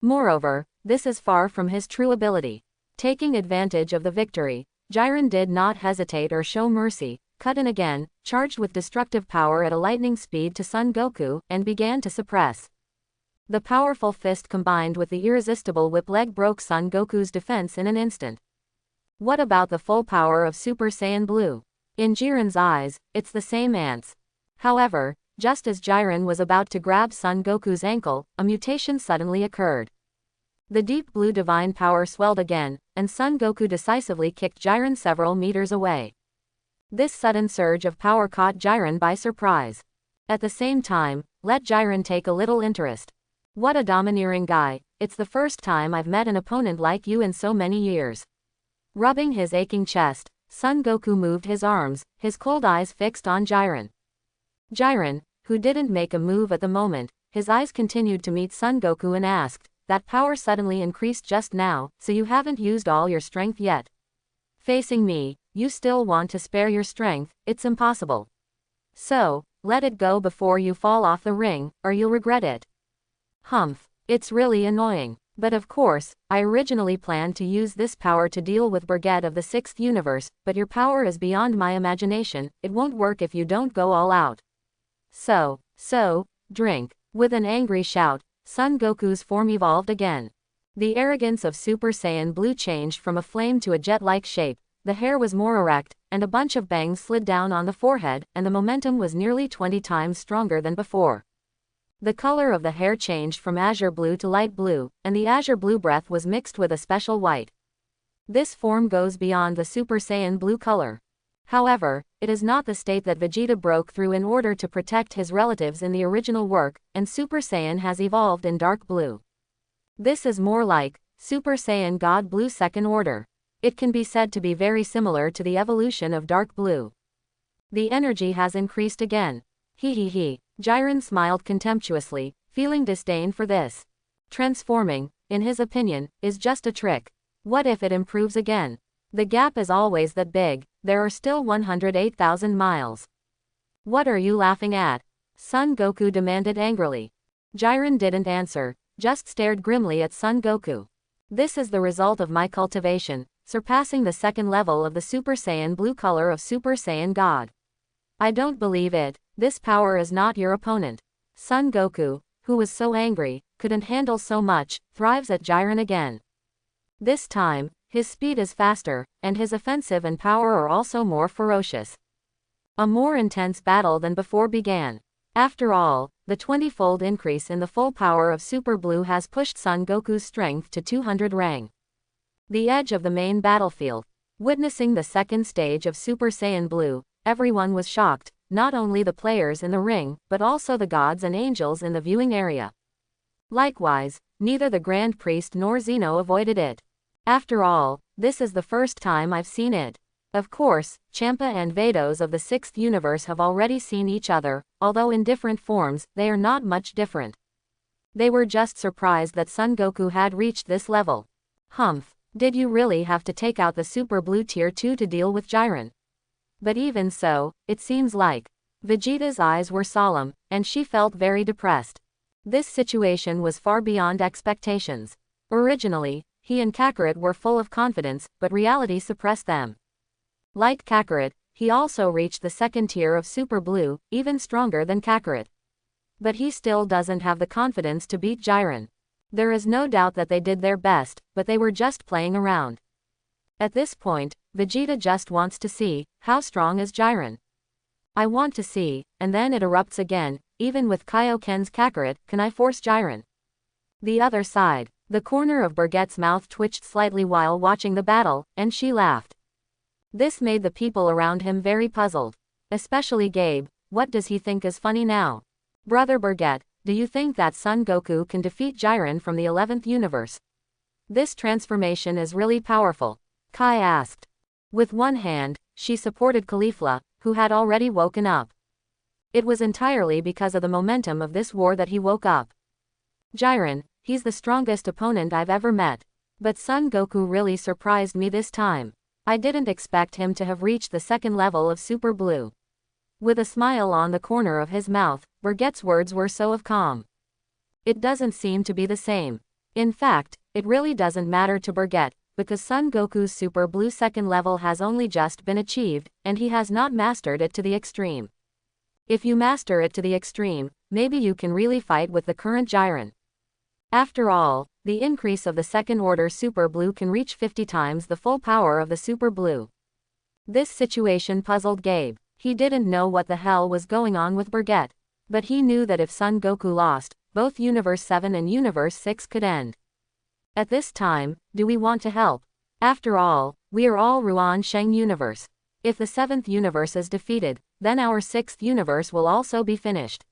S1: Moreover, this is far from his true ability. Taking advantage of the victory, Jiren did not hesitate or show mercy, cut in again, charged with destructive power at a lightning speed to Son Goku, and began to suppress. The powerful fist combined with the irresistible whip leg broke Son Goku's defense in an instant. What about the full power of Super Saiyan Blue? In Jiren's eyes, it's the same ants. However, just as Jiren was about to grab Son Goku's ankle, a mutation suddenly occurred. The deep blue divine power swelled again, and Son Goku decisively kicked Jiren several meters away. This sudden surge of power caught Jiren by surprise. At the same time, let Jiren take a little interest. What a domineering guy, it's the first time I've met an opponent like you in so many years. Rubbing his aching chest, Son Goku moved his arms, his cold eyes fixed on Jiren. Jiren, who didn't make a move at the moment, his eyes continued to meet Son Goku and asked, "That power suddenly increased just now, so you haven't used all your strength yet? Facing me, you still want to spare your strength, it's impossible. So, let it go before you fall off the ring, or you'll regret it." Humph, it's really annoying. But of course, I originally planned to use this power to deal with Birgit of the 6th universe, but your power is beyond my imagination, it won't work if you don't go all out. So, drink. With an angry shout, Son Goku's form evolved again. The arrogance of Super Saiyan Blue changed from a flame to a jet-like shape, the hair was more erect, and a bunch of bangs slid down on the forehead, and the momentum was nearly 20 times stronger than before. The color of the hair changed from azure blue to light blue, and the azure blue breath was mixed with a special white. This form goes beyond the Super Saiyan Blue color. However, it is not the state that Vegeta broke through in order to protect his relatives in the original work, and Super Saiyan has evolved in dark blue. This is more like Super Saiyan God Blue Second Order. It can be said to be very similar to the evolution of dark blue. The energy has increased again. He. Jiren smiled contemptuously, feeling disdain for this. Transforming, in his opinion, is just a trick. What if it improves again? The gap is always that big, there are still 108,000 miles. What are you laughing at? Son Goku demanded angrily. Jiren didn't answer, just stared grimly at Son Goku. This is the result of my cultivation, surpassing the second level of the Super Saiyan Blue color of Super Saiyan God. I don't believe it. This power is not your opponent. Son Goku, who was so angry, couldn't handle so much, thrives at Jiren again. This time, his speed is faster, and his offensive and power are also more ferocious. A more intense battle than before began. After all, the 20-fold increase in the full power of Super Blue has pushed Son Goku's strength to 200 rang. The edge of the main battlefield. Witnessing the second stage of Super Saiyan Blue, everyone was shocked. Not only the players in the ring, but also the gods and angels in the viewing area. Likewise, neither the Grand Priest nor Zeno avoided it. After all, this is the first time I've seen it. Of course, Champa and Vados of the 6th universe have already seen each other, although in different forms, they are not much different. They were just surprised that Son Goku had reached this level. Humph, did you really have to take out the Super Blue Tier 2 to deal with Jiren? But even so, it seems like Vegeta's eyes were solemn, and she felt very depressed. This situation was far beyond expectations. Originally, he and Kakarot were full of confidence, but reality suppressed them. Like Kakarot, he also reached the second tier of Super Blue, even stronger than Kakarot. But he still doesn't have the confidence to beat Jiren. There is no doubt that they did their best, but they were just playing around. At this point, Vegeta just wants to see, how strong is Jiren? I want to see, and then it erupts again, even with Kaioken's Kakarot, can I force Jiren? The other side, the corner of Birgit's mouth twitched slightly while watching the battle, and she laughed. This made the people around him very puzzled. Especially Gabe, what does he think is funny now? Brother Birgit, do you think that Son Goku can defeat Jiren from the 11th universe? This transformation is really powerful. Kai asked. With one hand, she supported Caulifla, who had already woken up. It was entirely because of the momentum of this war that he woke up. Jiren, he's the strongest opponent I've ever met. But Son Goku really surprised me this time. I didn't expect him to have reached the second level of Super Blue. With a smile on the corner of his mouth, Burget's words were so of calm. It doesn't seem to be the same. In fact, it really doesn't matter to Burget, because Son Goku's Super Blue second level has only just been achieved, and he has not mastered it to the extreme. If you master it to the extreme, maybe you can really fight with the current Jiren. After all, the increase of the second order Super Blue can reach 50 times the full power of the Super Blue. This situation puzzled Gabe. He didn't know what the hell was going on with Burget. But he knew that if Son Goku lost, both Universe 7 and Universe 6 could end. At this time, do we want to help? After all, we are all Ruan Sheng universe. If the 7th universe is defeated, then our 6th universe will also be finished.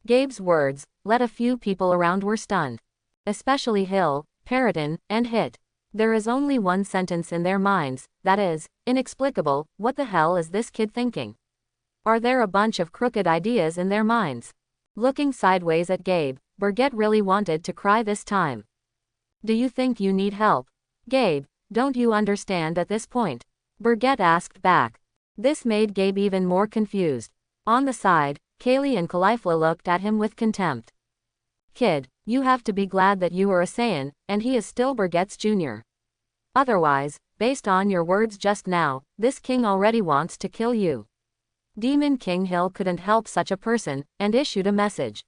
S1: Gabe's words let a few people around were stunned. Especially Hill, Periton, and Hit. There is only one sentence in their minds, that is, inexplicable. What the hell is this kid thinking? Are there a bunch of crooked ideas in their minds? Looking sideways at Gabe, Burget really wanted to cry this time. Do you think you need help? Gabe, don't you understand at this point? Burget asked back. This made Gabe even more confused. On the side, Kale and Caulifla looked at him with contempt. Kid, you have to be glad that you are a Saiyan, and he is still Burget's junior. Otherwise, based on your words just now, this king already wants to kill you. Demon King Hill couldn't help such a person, and issued a message.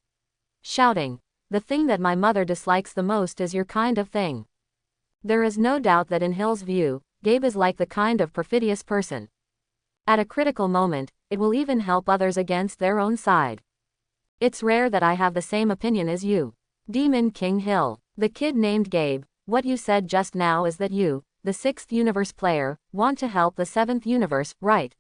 S1: Shouting, the thing that my mother dislikes the most is your kind of thing. There is no doubt that in Hill's view, Gabe is like the kind of perfidious person. At a critical moment, it will even help others against their own side. It's rare that I have the same opinion as you. Demon King Hill. The kid named Gabe, what you said just now is that you, the 6th universe player, want to help the 7th universe, right?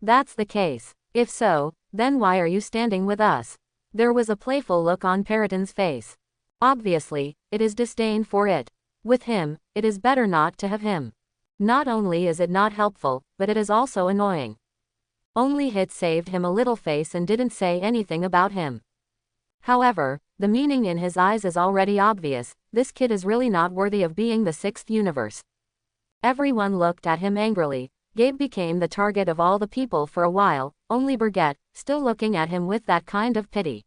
S1: That's the case. If so, then why are you standing with us? There was a playful look on Periton's face. Obviously, it is disdain for it. With him, it is better not to have him. Not only is it not helpful, but it is also annoying. Only Hit saved him a little face and didn't say anything about him. However, the meaning in his eyes is already obvious. This kid is really not worthy of being the 6th universe. Everyone looked at him angrily. Gabe became the target of all the people for a while, only Burget, still looking at him with that kind of pity.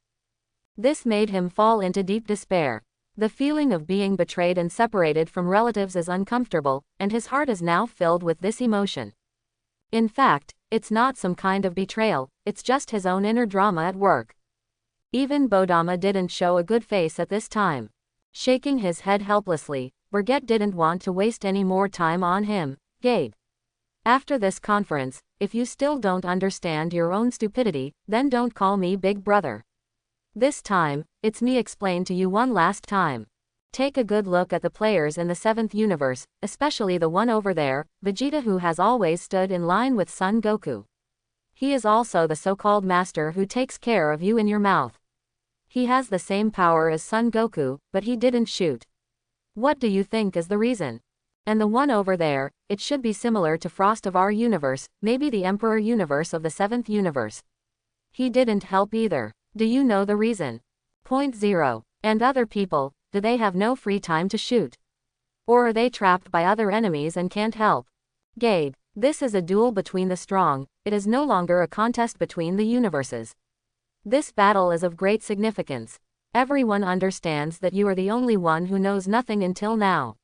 S1: This made him fall into deep despair. The feeling of being betrayed and separated from relatives is uncomfortable, and his heart is now filled with this emotion. In fact, it's not some kind of betrayal, it's just his own inner drama at work. Even Bodama didn't show a good face at this time. Shaking his head helplessly, Burget didn't want to waste any more time on him. Gabe. After this conference, if you still don't understand your own stupidity, then don't call me Big Brother. This time, it's me explain to you one last time. Take a good look at the players in the 7th universe, especially the one over there, Vegeta, who has always stood in line with Son Goku. He is also the so-called master who takes care of you in your mouth. He has the same power as Son Goku, but he didn't shoot. What do you think is the reason? And the one over there, it should be similar to Frost of our universe, maybe the Emperor universe of the 7th universe. He didn't help either. Do you know the reason? Point 0. And other people, do they have no free time to shoot? Or are they trapped by other enemies and can't help? Gabe, this is a duel between the strong, it is no longer a contest between the universes. This battle is of great significance. Everyone understands that you are the only one who knows nothing until now.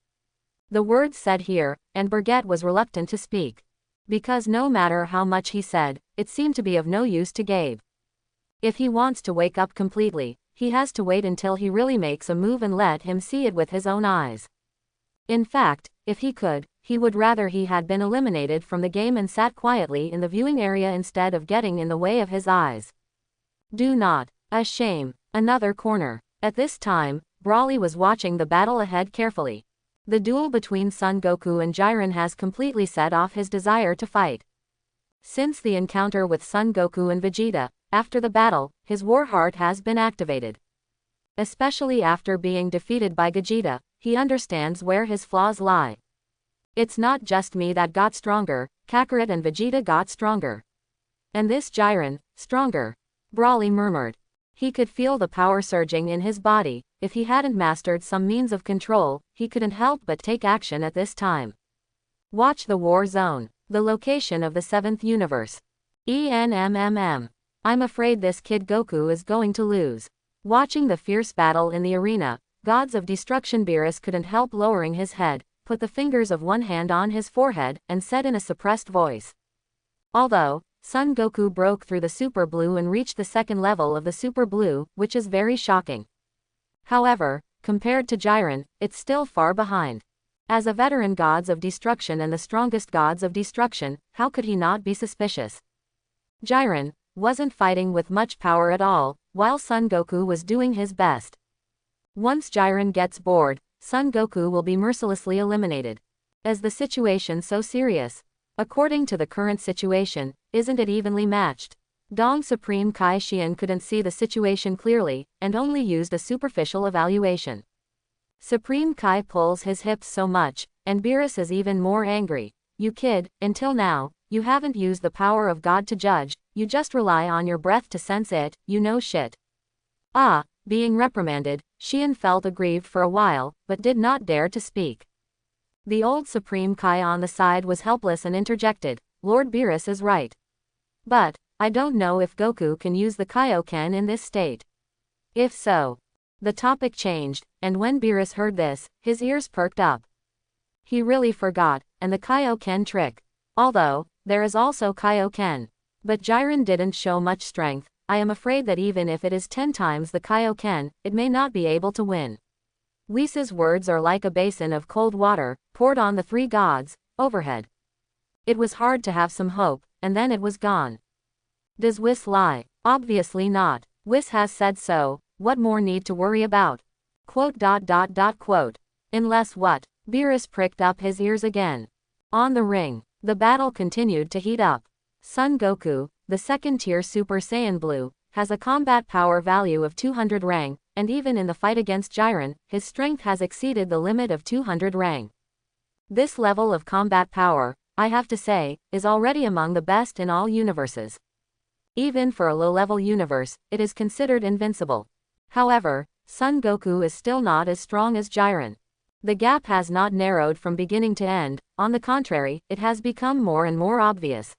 S1: The words said here, and Burget was reluctant to speak. Because no matter how much he said, it seemed to be of no use to Gabe. If he wants to wake up completely, he has to wait until he really makes a move and let him see it with his own eyes. In fact, if he could, he would rather he had been eliminated from the game and sat quietly in the viewing area instead of getting in the way of his eyes. Do not. A shame. Another corner. At this time, Broly was watching the battle ahead carefully. The duel between Son Goku and Jiren has completely set off his desire to fight. Since the encounter with Son Goku and Vegeta, after the battle, his war heart has been activated. Especially after being defeated by Vegeta, he understands where his flaws lie. It's not just me that got stronger, Kakarot and Vegeta got stronger. And this Jiren, stronger. Broly murmured. He could feel the power surging in his body. If he hadn't mastered some means of control, he couldn't help but take action at this time. Watch the war zone. The location of the 7th universe. ENMMM. I'm afraid this kid Goku is going to lose. Watching the fierce battle in the arena, Gods of Destruction Beerus couldn't help lowering his head, put the fingers of one hand on his forehead, and said in a suppressed voice. Although, Son Goku broke through the Super Blue and reached the 2nd level of the Super Blue, which is very shocking. However, compared to Jiren, it's still far behind. As a veteran Gods of Destruction and the strongest Gods of Destruction, how could he not be suspicious? Jiren wasn't fighting with much power at all, while Son Goku was doing his best. Once Jiren gets bored, Son Goku will be mercilessly eliminated. Is the situation so serious? According to the current situation, isn't it evenly matched? Dong Supreme Kai Xian couldn't see the situation clearly, and only used a superficial evaluation. Supreme Kai pulls his hips so much, and Beerus is even more angry. You kid, until now, you haven't used the power of God to judge, you just rely on your breath to sense it, you know shit. Being reprimanded, Xian felt aggrieved for a while, but did not dare to speak. The old Supreme Kai on the side was helpless and interjected, Lord Beerus is right. But, I don't know if Goku can use the Kaioken in this state. If so. The topic changed, and when Beerus heard this, his ears perked up. He really forgot, and the Kaioken trick. Although, there is also Kaioken. But Jiren didn't show much strength. I am afraid that even if it is 10 times the Kaioken, it may not be able to win. Whis' words are like a basin of cold water, poured on the 3 gods, overhead. It was hard to have some hope, and then it was gone. Does Whis lie? Obviously not. Whis has said so, what more need to worry about? Quote. Unless what? Beerus pricked up his ears again. On the ring, the battle continued to heat up. Son Goku, the 2nd tier Super Saiyan Blue, has a combat power value of 200 rang, and even in the fight against Jiren, his strength has exceeded the limit of 200 rang. This level of combat power, I have to say, is already among the best in all universes. Even for a low-level universe, it is considered invincible. However, Son Goku is still not as strong as Jiren. The gap has not narrowed from beginning to end, on the contrary, it has become more and more obvious.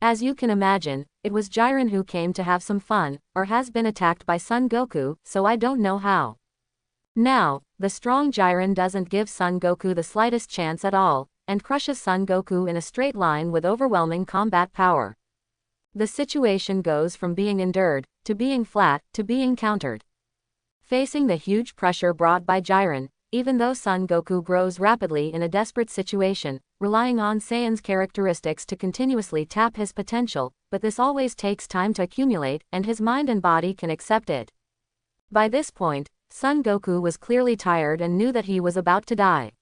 S1: As you can imagine, it was Jiren who came to have some fun, or has been attacked by Son Goku, so I don't know how. Now, the strong Jiren doesn't give Son Goku the slightest chance at all, and crushes Son Goku in a straight line with overwhelming combat power. The situation goes from being endured, to being flat, to being countered. Facing the huge pressure brought by Jiren, even though Son Goku grows rapidly in a desperate situation, relying on Saiyan's characteristics to continuously tap his potential, but this always takes time to accumulate, and his mind and body can accept it. By this point, Son Goku was clearly tired and knew that he was about to die.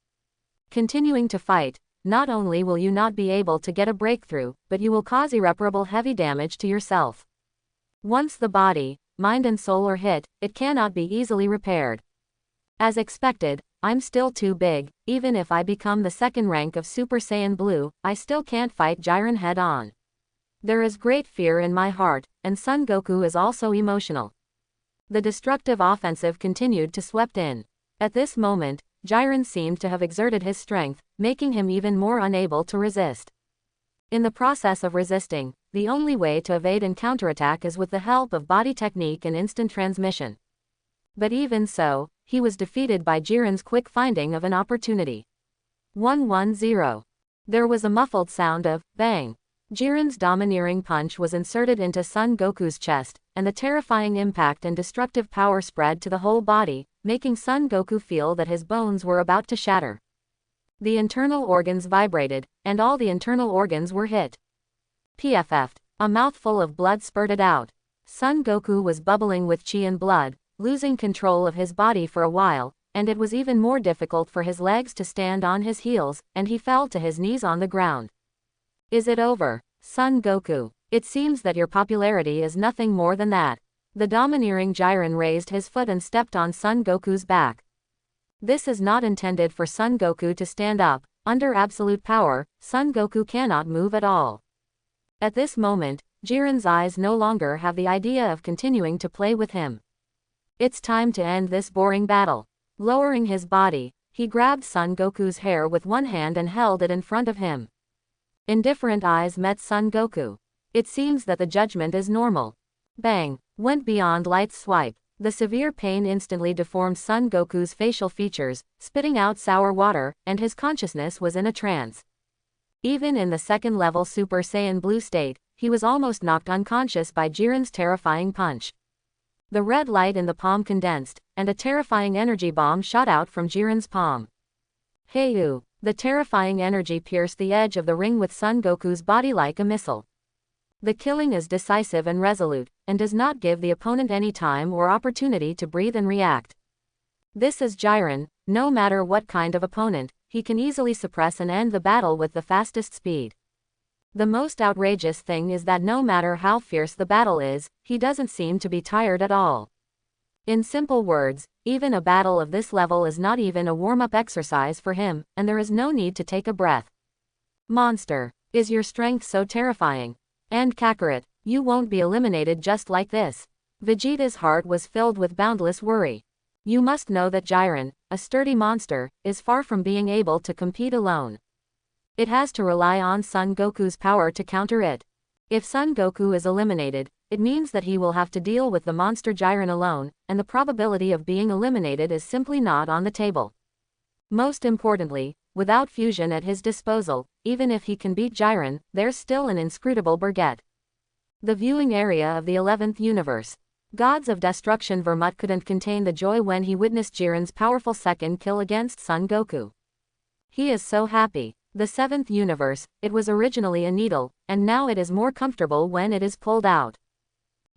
S1: Continuing to fight, not only will you not be able to get a breakthrough, but you will cause irreparable heavy damage to yourself. Once the body, mind and soul are hit, it cannot be easily repaired. As expected, I'm still too big. Even if I become the 2nd rank of Super Saiyan Blue, I still can't fight Jiren head-on. There is great fear in my heart, and Son Goku is also emotional. The destructive offensive continued to sweep in. At this moment, Jiren seemed to have exerted his strength, making him even more unable to resist. In the process of resisting, the only way to evade and counterattack is with the help of body technique and instant transmission. But even so, he was defeated by Jiren's quick finding of an opportunity. 110. There was a muffled sound of bang. Jiren's domineering punch was inserted into Son Goku's chest, and the terrifying impact and destructive power spread to the whole body, making Son Goku feel that his bones were about to shatter. The internal organs vibrated, and all the internal organs were hit. PFF'd. A mouthful of blood spurted out. Son Goku was bubbling with chi and blood, losing control of his body for a while, and it was even more difficult for his legs to stand on his heels, and he fell to his knees on the ground. Is it over, Son Goku? It seems that your popularity is nothing more than that. The domineering Jiren raised his foot and stepped on Son Goku's back. This is not intended for Son Goku to stand up, Under absolute power, Son Goku cannot move at all. At this moment, Jiren's eyes no longer have the idea of continuing to play with him. It's time to end this boring battle. Lowering his body, he grabbed Son Goku's hair with one hand and held it in front of him. Indifferent eyes met Son Goku. It seems that the judgment is normal. Bang! Went beyond Light's swipe. The severe pain instantly deformed Son Goku's facial features, spitting out sour water, and his consciousness was in a trance. Even in the second-level Super Saiyan Blue state, he was almost knocked unconscious by Jiren's terrifying punch. The red light in the palm condensed, and a terrifying energy bomb shot out from Jiren's palm. Heyu! The terrifying energy pierced the edge of the ring with Son Goku's body like a missile. The killing is decisive and resolute, and does not give the opponent any time or opportunity to breathe and react. This is Jiren. No matter what kind of opponent, he can easily suppress and end the battle with the fastest speed. The most outrageous thing is that no matter how fierce the battle is, he doesn't seem to be tired at all. In simple words, even a battle of this level is not even a warm-up exercise for him, and there is no need to take a breath. Monster, is your strength so terrifying? And Kakarot, you won't be eliminated just like this. Vegeta's heart was filled with boundless worry. You must know that Jiren, a sturdy monster, is far from being able to compete alone. It has to rely on Son Goku's power to counter it. If Son Goku is eliminated, it means that he will have to deal with the monster Jiren alone, and the probability of being eliminated is simply not on the table. Most importantly, without fusion at his disposal, even if he can beat Jiren, there's still an inscrutable Burget. The viewing area of the 11th universe. Gods of Destruction Vermut couldn't contain the joy when he witnessed Jiren's powerful second kill against Son Goku. He is so happy. The 7th universe, it was originally a needle, and now it is more comfortable when it is pulled out.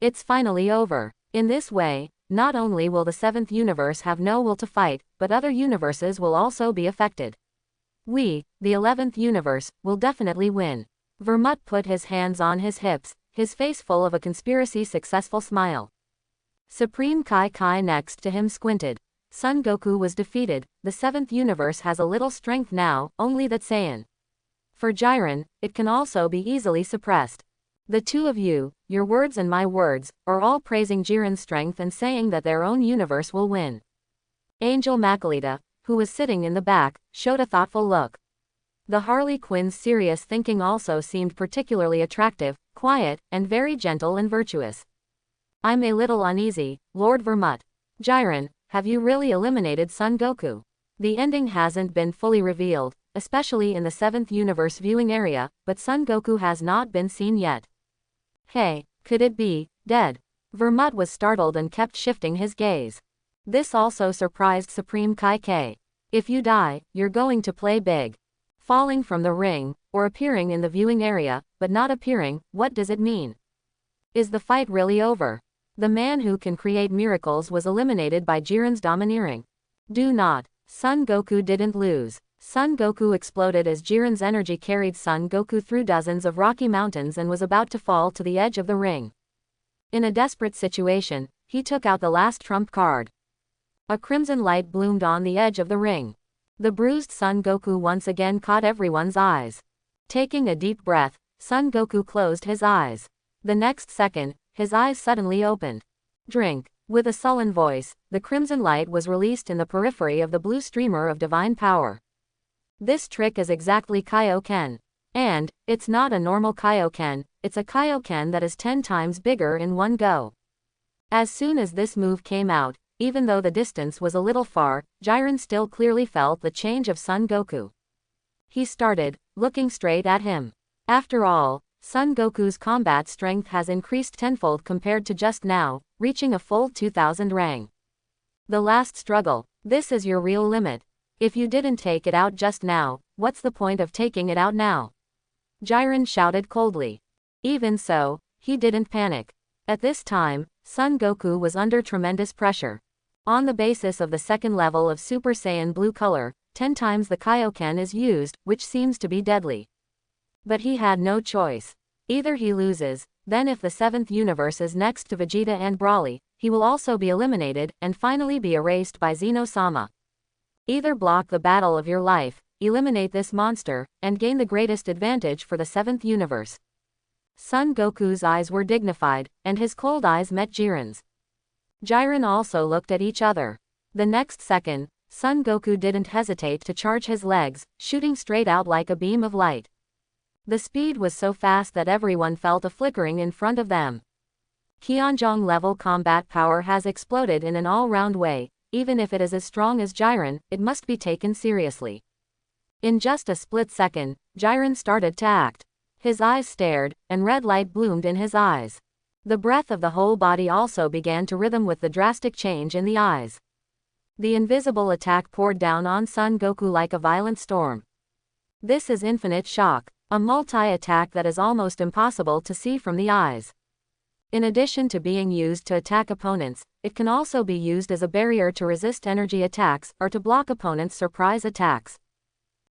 S1: It's finally over. In this way, not only will the 7th universe have no will to fight, but other universes will also be affected. We, the 11th universe, will definitely win. Vermut put his hands on his hips, his face full of a conspiracy successful smile. Supreme Kai next to him squinted. Son Goku was defeated, the 7th universe has a little strength now, only that Saiyan. For Jiren, it can also be easily suppressed. The two of you, your words and my words, are all praising Jiren's strength and saying that their own universe will win. Angel Makalita, who was sitting in the back, showed a thoughtful look. The Harley Quinn's serious thinking also seemed particularly attractive, quiet, and very gentle and virtuous. I'm a little uneasy, Lord Vermut. Jiren, have you really eliminated Son Goku? The ending hasn't been fully revealed, especially in the 7th universe viewing area, but Son Goku has not been seen yet. Hey, could it be dead? Vermut was startled and kept shifting his gaze. This also surprised Supreme Kai. If you die, you're going to play big. Falling from the ring, or appearing in the viewing area, but not appearing, what does it mean? Is the fight really over? The man who can create miracles was eliminated by Jiren's domineering. Do not. Son Goku didn't lose. Son Goku exploded as Jiren's energy carried Son Goku through dozens of rocky mountains and was about to fall to the edge of the ring. In a desperate situation, he took out the last trump card. A crimson light bloomed on the edge of the ring. The bruised Son Goku once again caught everyone's eyes. Taking a deep breath, Son Goku closed his eyes. The next second, his eyes suddenly opened. Drink. With a sullen voice, the crimson light was released in the periphery of the blue streamer of divine power. This trick is exactly Kaioken. And, it's not a normal Kaioken, it's a Kaioken that is 10 times bigger in one go. As soon as this move came out, even though the distance was a little far, Jiren still clearly felt the change of Son Goku. He started, looking straight at him. After all, Son Goku's combat strength has increased tenfold compared to just now, reaching a full 2000 rang. The last struggle. This is your real limit. If you didn't take it out just now, what's the point of taking it out now? Jiren shouted coldly. Even so, he didn't panic. At this time, Son Goku was under tremendous pressure. On the basis of the second level of Super Saiyan blue color, 10 times the Kaioken is used, which seems to be deadly. But he had no choice. Either he loses, then if the 7th universe is next to Vegeta and Broly, he will also be eliminated, and finally be erased by Zeno-sama. Either block the battle of your life, eliminate this monster, and gain the greatest advantage for the 7th universe. Son Goku's eyes were dignified, and his cold eyes met Jiren's. Jiren also looked at each other. The next second, Son Goku didn't hesitate to charge his legs, shooting straight out like a beam of light. The speed was so fast that everyone felt a flickering in front of them. Kyeonjong level combat power has exploded in an all-round way. Even if it is as strong as Jiren, it must be taken seriously. In just a split second, Jiren started to act. His eyes stared, and red light bloomed in his eyes. The breath of the whole body also began to rhythm with the drastic change in the eyes. The invisible attack poured down on Son Goku like a violent storm. This is infinite shock, a multi-attack that is almost impossible to see from the eyes. In addition to being used to attack opponents, it can also be used as a barrier to resist energy attacks or to block opponents' surprise attacks.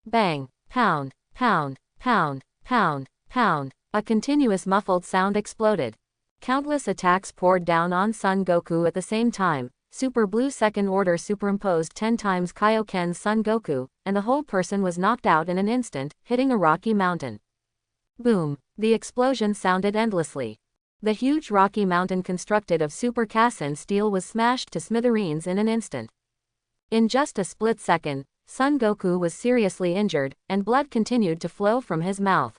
S1: Bang, pound, pound, pound, pound, pound, a continuous muffled sound exploded. Countless attacks poured down on Son Goku at the same time. Super Blue Second Order superimposed 10 times Kaioken's Son Goku, and the whole person was knocked out in an instant, hitting a rocky mountain. Boom! The explosion sounded endlessly. The huge rocky mountain constructed of Super Kaisen steel was smashed to smithereens in an instant. In just a split second, Son Goku was seriously injured, and blood continued to flow from his mouth.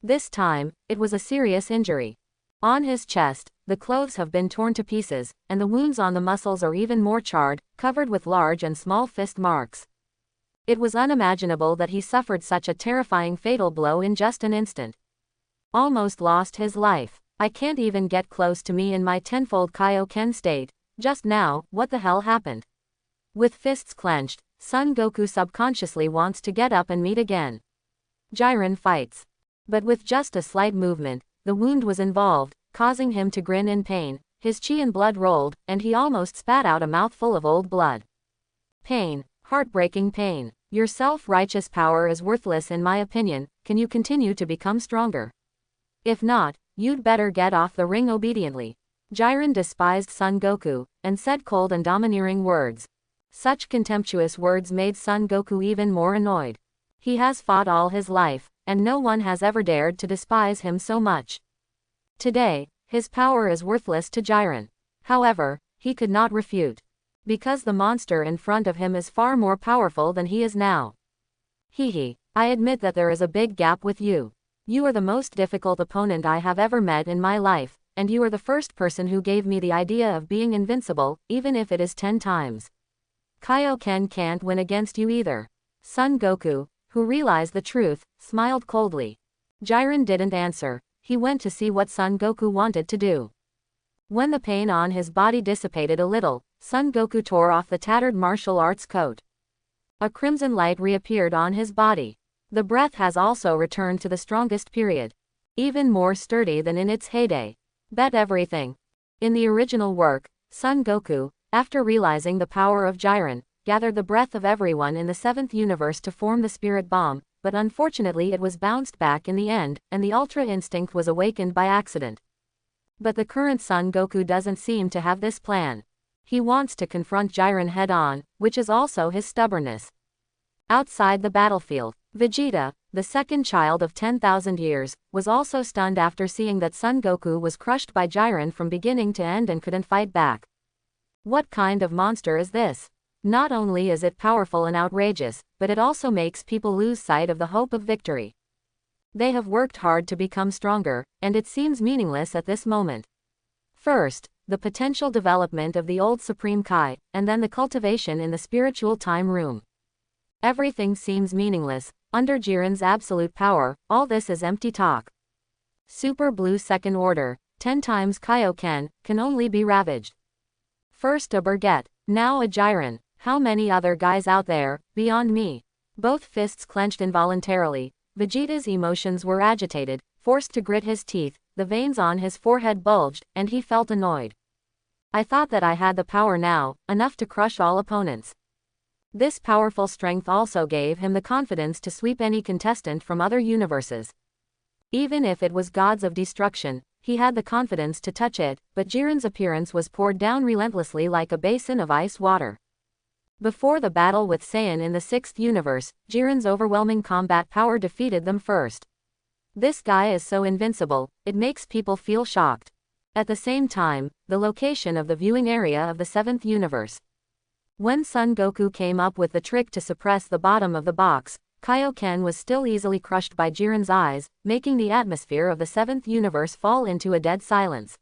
S1: This time, it was a serious injury. On his chest, the clothes have been torn to pieces, and the wounds on the muscles are even more charred, covered with large and small fist marks. It was unimaginable that he suffered such a terrifying fatal blow in just an instant. Almost lost his life. I can't even get close to me in my tenfold Kaioken state. Just now, what the hell happened? With fists clenched, Son Goku subconsciously wants to get up and meet again. Jiren fights. But with just a slight movement, the wound was involved, causing him to grin in pain. His chi and blood rolled, and he almost spat out a mouthful of old blood. Pain. Heartbreaking pain. Your self-righteous power is worthless in my opinion. Can you continue to become stronger? If not, you'd better get off the ring obediently. Jiren despised Son Goku, and said cold and domineering words. Such contemptuous words made Son Goku even more annoyed. He has fought all his life, and no one has ever dared to despise him so much. Today, his power is worthless to Jiren. However, he could not refute. Because the monster in front of him is far more powerful than he is now. Hehe, I admit that there is a big gap with you. You are the most difficult opponent I have ever met in my life, and you are the first person who gave me the idea of being invincible, even if it is 10 times. Kaioken can't win against you either. Son Goku, who realized the truth, smiled coldly. Jiren didn't answer. He went to see what Son Goku wanted to do. When the pain on his body dissipated a little, Son Goku tore off the tattered martial arts coat. A crimson light reappeared on his body. The breath has also returned to the strongest period. Even more sturdy than in its heyday. Bet everything. In the original work, Son Goku, after realizing the power of Jiren, gathered the breath of everyone in the 7th universe to form the spirit bomb, but unfortunately it was bounced back in the end, and the Ultra Instinct was awakened by accident. But the current Son Goku doesn't seem to have this plan. He wants to confront Jiren head-on, which is also his stubbornness. Outside the battlefield, Vegeta, the second child of 10,000 years, was also stunned after seeing that Son Goku was crushed by Jiren from beginning to end and couldn't fight back. What kind of monster is this? Not only is it powerful and outrageous, but it also makes people lose sight of the hope of victory. They have worked hard to become stronger, and it seems meaningless at this moment. First, the potential development of the old Supreme Kai, and then the cultivation in the spiritual time room. Everything seems meaningless. Under Jiren's absolute power, all this is empty talk. Super Blue Second Order, 10 times Kaioken, can only be ravaged. First a Birgit, now a Jiren. How many other guys out there, beyond me? Both fists clenched involuntarily. Vegeta's emotions were agitated, forced to grit his teeth, the veins on his forehead bulged, and he felt annoyed. I thought that I had the power now, enough to crush all opponents. This powerful strength also gave him the confidence to sweep any contestant from other universes. Even if it was gods of destruction, he had the confidence to touch it, but Jiren's appearance was poured down relentlessly like a basin of ice water. Before the battle with Saiyan in the 6th universe, Jiren's overwhelming combat power defeated them first. This guy is so invincible, it makes people feel shocked. At the same time, the location of the viewing area of the 7th universe. When Son Goku came up with the trick to suppress the bottom of the box, Kaioken was still easily crushed by Jiren's eyes, making the atmosphere of the 7th universe fall into a dead silence.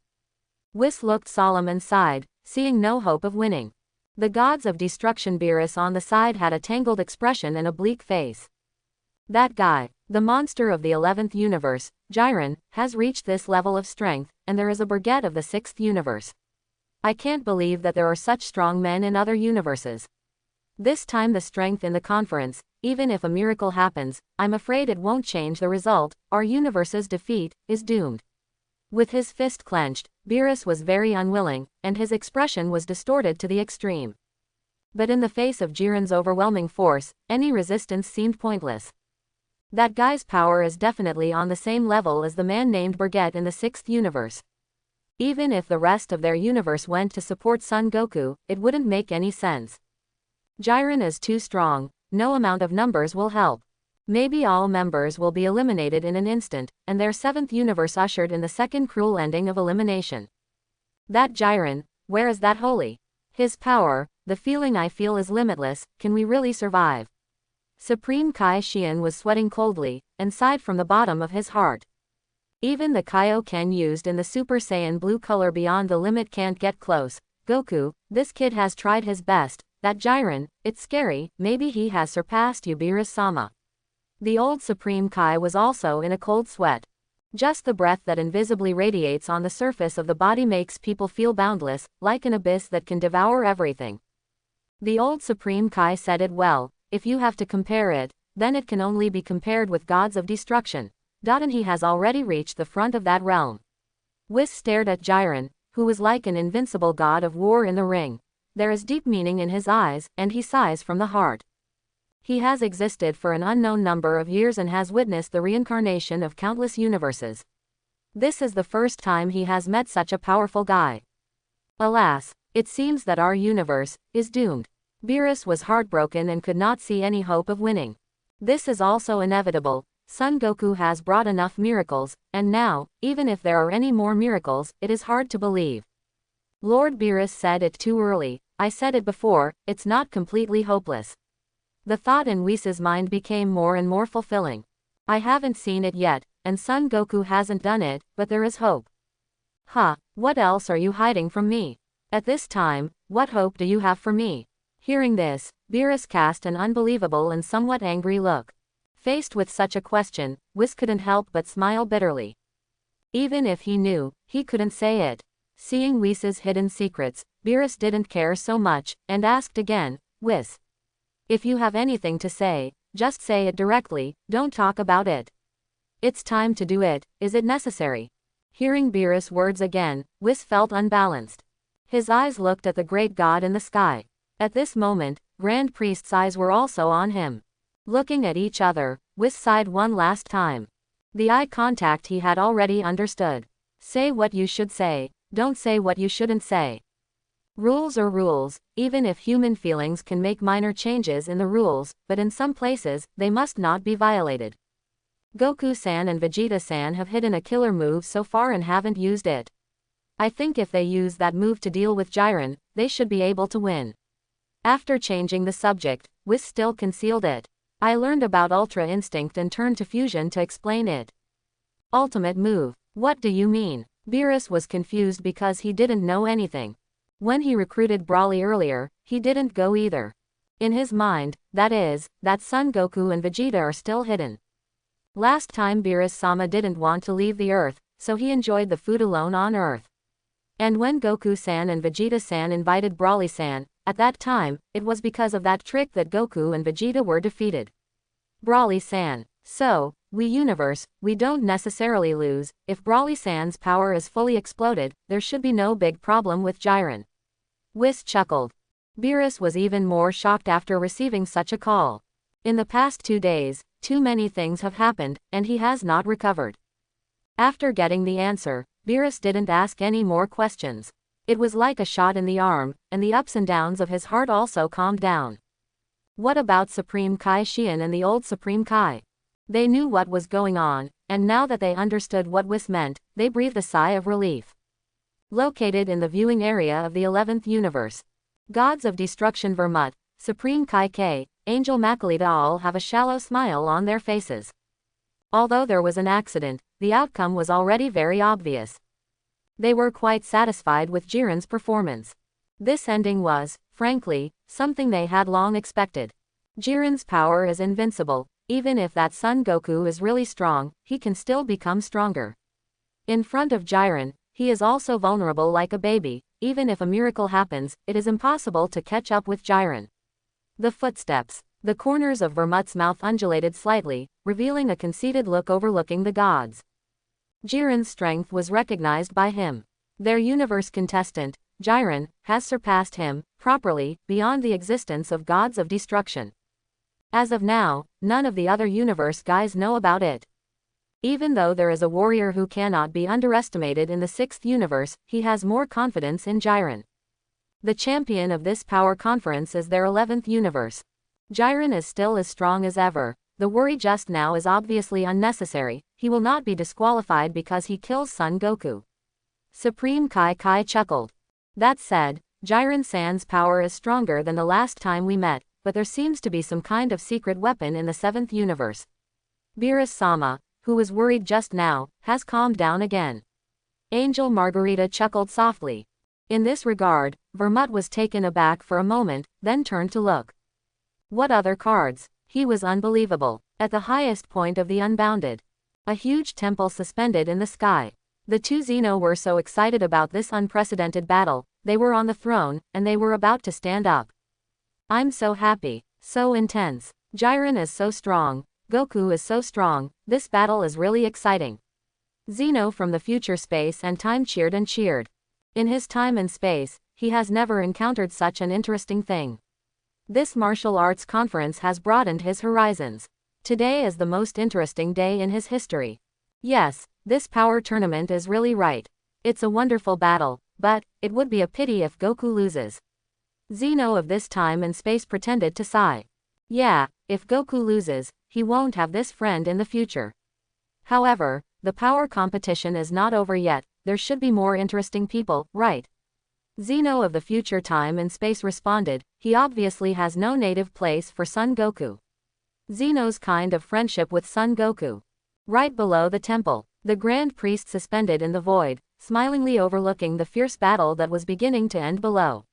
S1: Whis looked solemn and sighed, seeing no hope of winning. The gods of destruction Beerus on the side had a tangled expression and a bleak face. That guy, the monster of the 11th universe, Jiren, has reached this level of strength, and there is a Birgit of the 6th universe. I can't believe that there are such strong men in other universes. This time the strength in the conference, even if a miracle happens, I'm afraid it won't change the result. Our universe's defeat is doomed. With his fist clenched, Beerus was very unwilling, and his expression was distorted to the extreme. But in the face of Jiren's overwhelming force, any resistance seemed pointless. That guy's power is definitely on the same level as the man named Birgit in the 6th universe. Even if the rest of their universe went to support Son Goku, it wouldn't make any sense. Jiren is too strong, no amount of numbers will help. Maybe all members will be eliminated in an instant, and their 7th universe ushered in the second cruel ending of elimination. That Jiren, where is that holy? His power, the feeling I feel is limitless. Can we really survive? Supreme Kai Xian was sweating coldly, and sighed from the bottom of his heart. Even the Kaioken used in the Super Saiyan blue color beyond the limit can't get close. Goku, this kid has tried his best. That Jiren, it's scary, maybe he has surpassed you Beerus-sama. The old Supreme Kai was also in a cold sweat. Just the breath that invisibly radiates on the surface of the body makes people feel boundless, like an abyss that can devour everything. The old Supreme Kai said it well, if you have to compare it, then it can only be compared with gods of destruction. And he has already reached the front of that realm. Whis stared at Jiren, who was like an invincible god of war in the ring. There is deep meaning in his eyes, and he sighs from the heart. He has existed for an unknown number of years and has witnessed the reincarnation of countless universes. This is the first time he has met such a powerful guy. Alas, it seems that our universe is doomed. Beerus was heartbroken and could not see any hope of winning. This is also inevitable. Son Goku has brought enough miracles, and now, even if there are any more miracles, it is hard to believe. Lord Beerus said it too early. I said it before, it's not completely hopeless. The thought in Whis' mind became more and more fulfilling. I haven't seen it yet, and Son Goku hasn't done it, but there is hope. Huh, what else are you hiding from me? At this time, what hope do you have for me? Hearing this, Beerus cast an unbelievable and somewhat angry look. Faced with such a question, Whis couldn't help but smile bitterly. Even if he knew, he couldn't say it. Seeing Whis' hidden secrets, Beerus didn't care so much, and asked again, Whis, if you have anything to say, just say it directly, don't talk about it. It's time to do it, is it necessary? Hearing Beerus' words again, Whis felt unbalanced. His eyes looked at the great god in the sky. At this moment, Grand Priest's eyes were also on him. Looking at each other, Whis sighed one last time. The eye contact he had already understood. Say what you should say, don't say what you shouldn't say. Rules are rules, even if human feelings can make minor changes in the rules, but in some places, they must not be violated. Goku-san and Vegeta-san have hidden a killer move so far and haven't used it. I think if they use that move to deal with Jiren, they should be able to win. After changing the subject, Whis still concealed it. I learned about Ultra Instinct and turned to Fusion to explain it. Ultimate move. What do you mean? Beerus was confused because he didn't know anything. When he recruited Broly earlier, he didn't go either. In his mind, that is, that Son Goku and Vegeta are still hidden. Last time Beerus-sama didn't want to leave the Earth, so he enjoyed the food alone on Earth. And when Goku-san and Vegeta-san invited Broly-san, at that time, it was because of that trick that Goku and Vegeta were defeated. Broly-san. So, we universe, we don't necessarily lose. If Broly-san's power is fully exploded, there should be no big problem with Jiren. Whis chuckled. Beerus was even more shocked after receiving such a call. In the past 2 days, too many things have happened, and he has not recovered. After getting the answer, Beerus didn't ask any more questions. It was like a shot in the arm, and the ups and downs of his heart also calmed down. What about Supreme Kai Xian and the old Supreme Kai? They knew what was going on, and now that they understood what Whis meant, they breathed a sigh of relief. Located in the viewing area of the 11th universe, Gods of Destruction Vermut, Supreme Kai K, Angel Makalita all have a shallow smile on their faces. Although there was an accident, the outcome was already very obvious. They were quite satisfied with Jiren's performance. This ending was, frankly, something they had long expected. Jiren's power is invincible. Even if that Son Goku is really strong, he can still become stronger. In front of Jiren, he is also vulnerable like a baby. Even if a miracle happens, it is impossible to catch up with Jiren. The footsteps. The corners of Vermut's mouth undulated slightly, revealing a conceited look overlooking the gods. Jiren's strength was recognized by him. Their universe contestant, Jiren, has surpassed him, properly, beyond the existence of gods of destruction. As of now, none of the other universe guys know about it. Even though there is a warrior who cannot be underestimated in the 6th universe, he has more confidence in Jiren. The champion of this power conference is their 11th universe. Jiren is still as strong as ever. The worry just now is obviously unnecessary. He will not be disqualified because he kills Son Goku. Supreme Kai Kai chuckled. That said, Jiren-san's power is stronger than the last time we met, but there seems to be some kind of secret weapon in the 7th universe. Beerus-sama, who was worried just now, has calmed down again. Angel Margarita chuckled softly. In this regard, Vermut was taken aback for a moment, then turned to look. What other cards? He was unbelievable. At the highest point of the Unbounded, a huge temple suspended in the sky. The two Xeno were so excited about this unprecedented battle. They were on the throne, and they were about to stand up. I'm so happy. So intense. Jiren is so strong. Goku is so strong. This battle is really exciting. Xeno from the future space and time cheered and cheered. In his time and space, he has never encountered such an interesting thing. This martial arts conference has broadened his horizons. Today is the most interesting day in his history. Yes, this power tournament is really right. It's a wonderful battle, but it would be a pity if Goku loses. Xeno of this time and space pretended to sigh. Yeah, if Goku loses, he won't have this friend in the future. However, the power competition is not over yet. There should be more interesting people, right? Xeno of the future time and space responded. He obviously has no native place for Son Goku. Xeno's kind of friendship with Son Goku. Right below the temple, the Grand Priest suspended in the void, smilingly overlooking the fierce battle that was beginning to end below.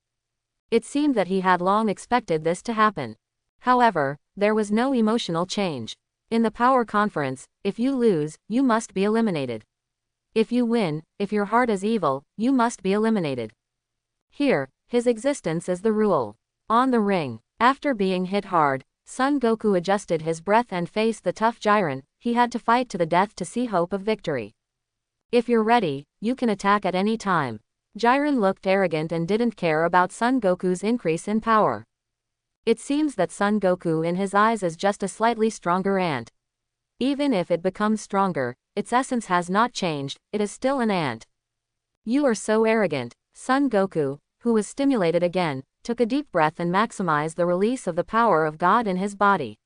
S1: It seemed that he had long expected this to happen. However, there was no emotional change. In the power conference, if you lose, you must be eliminated. If you win, if your heart is evil, you must be eliminated. Here, his existence is the rule. On the ring, after being hit hard, Son Goku adjusted his breath and faced the tough Jiren. He had to fight to the death to see hope of victory. If you're ready, you can attack at any time. Jiren looked arrogant and didn't care about Son Goku's increase in power. It seems that Son Goku in his eyes is just a slightly stronger ant. Even if it becomes stronger, its essence has not changed, it is still an ant. You are so arrogant. Son Goku, who was stimulated again, took a deep breath and maximized the release of the power of God in his body.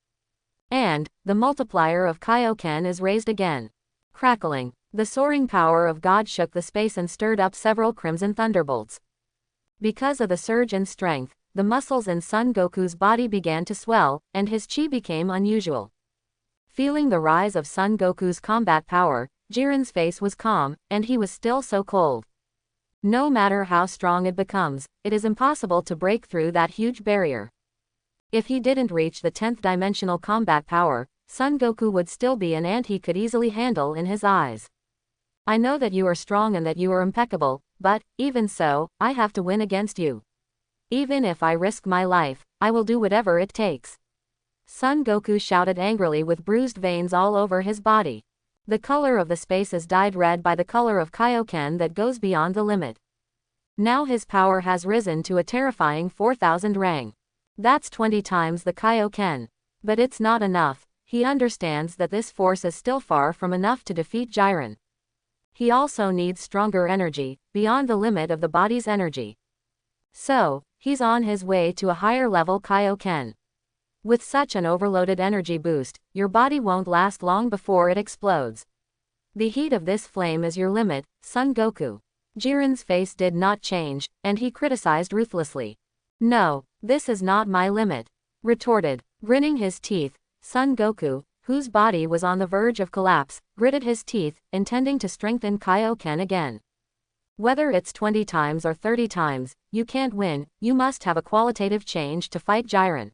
S1: And, the multiplier of Kaioken is raised again. Crackling, the soaring power of God shook the space and stirred up several crimson thunderbolts. Because of the surge in strength, the muscles in Son Goku's body began to swell, and his chi became unusual. Feeling the rise of Son Goku's combat power, Jiren's face was calm, and he was still so cold. No matter how strong it becomes, it is impossible to break through that huge barrier. If he didn't reach the 10th dimensional combat power, Son Goku would still be an ant he could easily handle in his eyes. I know that you are strong and that you are impeccable, but, even so, I have to win against you. Even if I risk my life, I will do whatever it takes. Son Goku shouted angrily with bruised veins all over his body. The color of the space is dyed red by the color of Kaioken that goes beyond the limit. Now his power has risen to a terrifying 4,000 rang. That's 20 times the Kaioken. But it's not enough. He understands that this force is still far from enough to defeat Jiren. He also needs stronger energy, beyond the limit of the body's energy. So, he's on his way to a higher level Kaioken. With such an overloaded energy boost, your body won't last long before it explodes. The heat of this flame is your limit, Son Goku. Jiren's face did not change, and he criticized ruthlessly. No, this is not my limit, retorted. Gritting his teeth, Son Goku, whose body was on the verge of collapse, gritted his teeth, intending to strengthen Kaioken again. Whether it's 20 times or 30 times, you can't win, you must have a qualitative change to fight Jiren.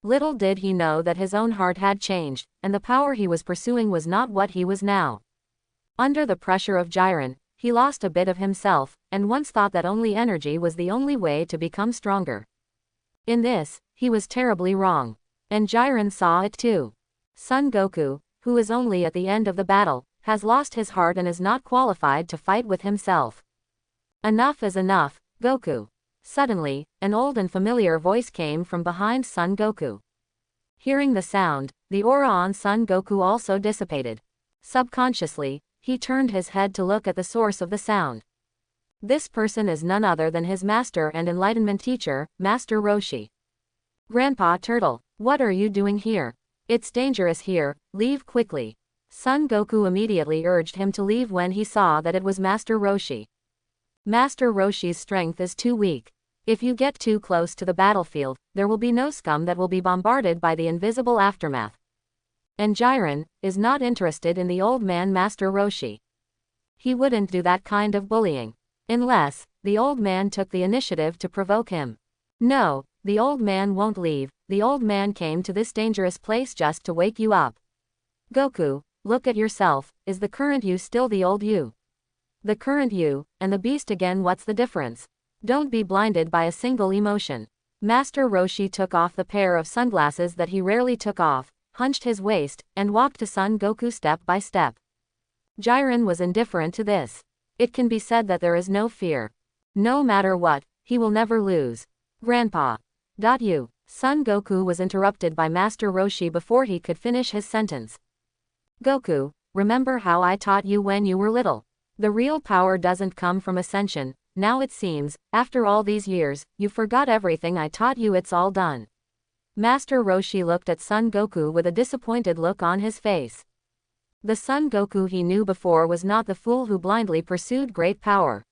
S1: Little did he know that his own heart had changed, and the power he was pursuing was not what he was now. Under the pressure of Jiren, he lost a bit of himself, and once thought that only energy was the only way to become stronger. In this, he was terribly wrong. And Jiren saw it too. Son Goku, who is only at the end of the battle, has lost his heart and is not qualified to fight with himself. Enough is enough, Goku. Suddenly, an old and familiar voice came from behind Son Goku. Hearing the sound, the aura on Son Goku also dissipated. Subconsciously, he turned his head to look at the source of the sound. This person is none other than his master and enlightenment teacher, Master Roshi. Grandpa Turtle, what are you doing here? It's dangerous here, leave quickly. Son Goku immediately urged him to leave when he saw that it was Master Roshi. Master Roshi's strength is too weak. If you get too close to the battlefield, there will be no scum that will be bombarded by the invisible aftermath. And Jiren is not interested in the old man Master Roshi. He wouldn't do that kind of bullying. Unless, the old man took the initiative to provoke him. No, the old man won't leave, the old man came to this dangerous place just to wake you up. Goku, look at yourself, is the current you still the old you? The current you, and the beast again, what's the difference? Don't be blinded by a single emotion. Master Roshi took off the pair of sunglasses that he rarely took off, hunched his waist, and walked to Son Goku step by step. Jiren was indifferent to this. It can be said that there is no fear. No matter what, he will never lose. Grandpa. You. Son Goku was interrupted by Master Roshi before he could finish his sentence. Goku, remember how I taught you when you were little? The real power doesn't come from ascension. Now it seems, after all these years, you forgot everything I taught you. It's all done. Master Roshi looked at Son Goku with a disappointed look on his face. The Son Goku he knew before was not the fool who blindly pursued great power.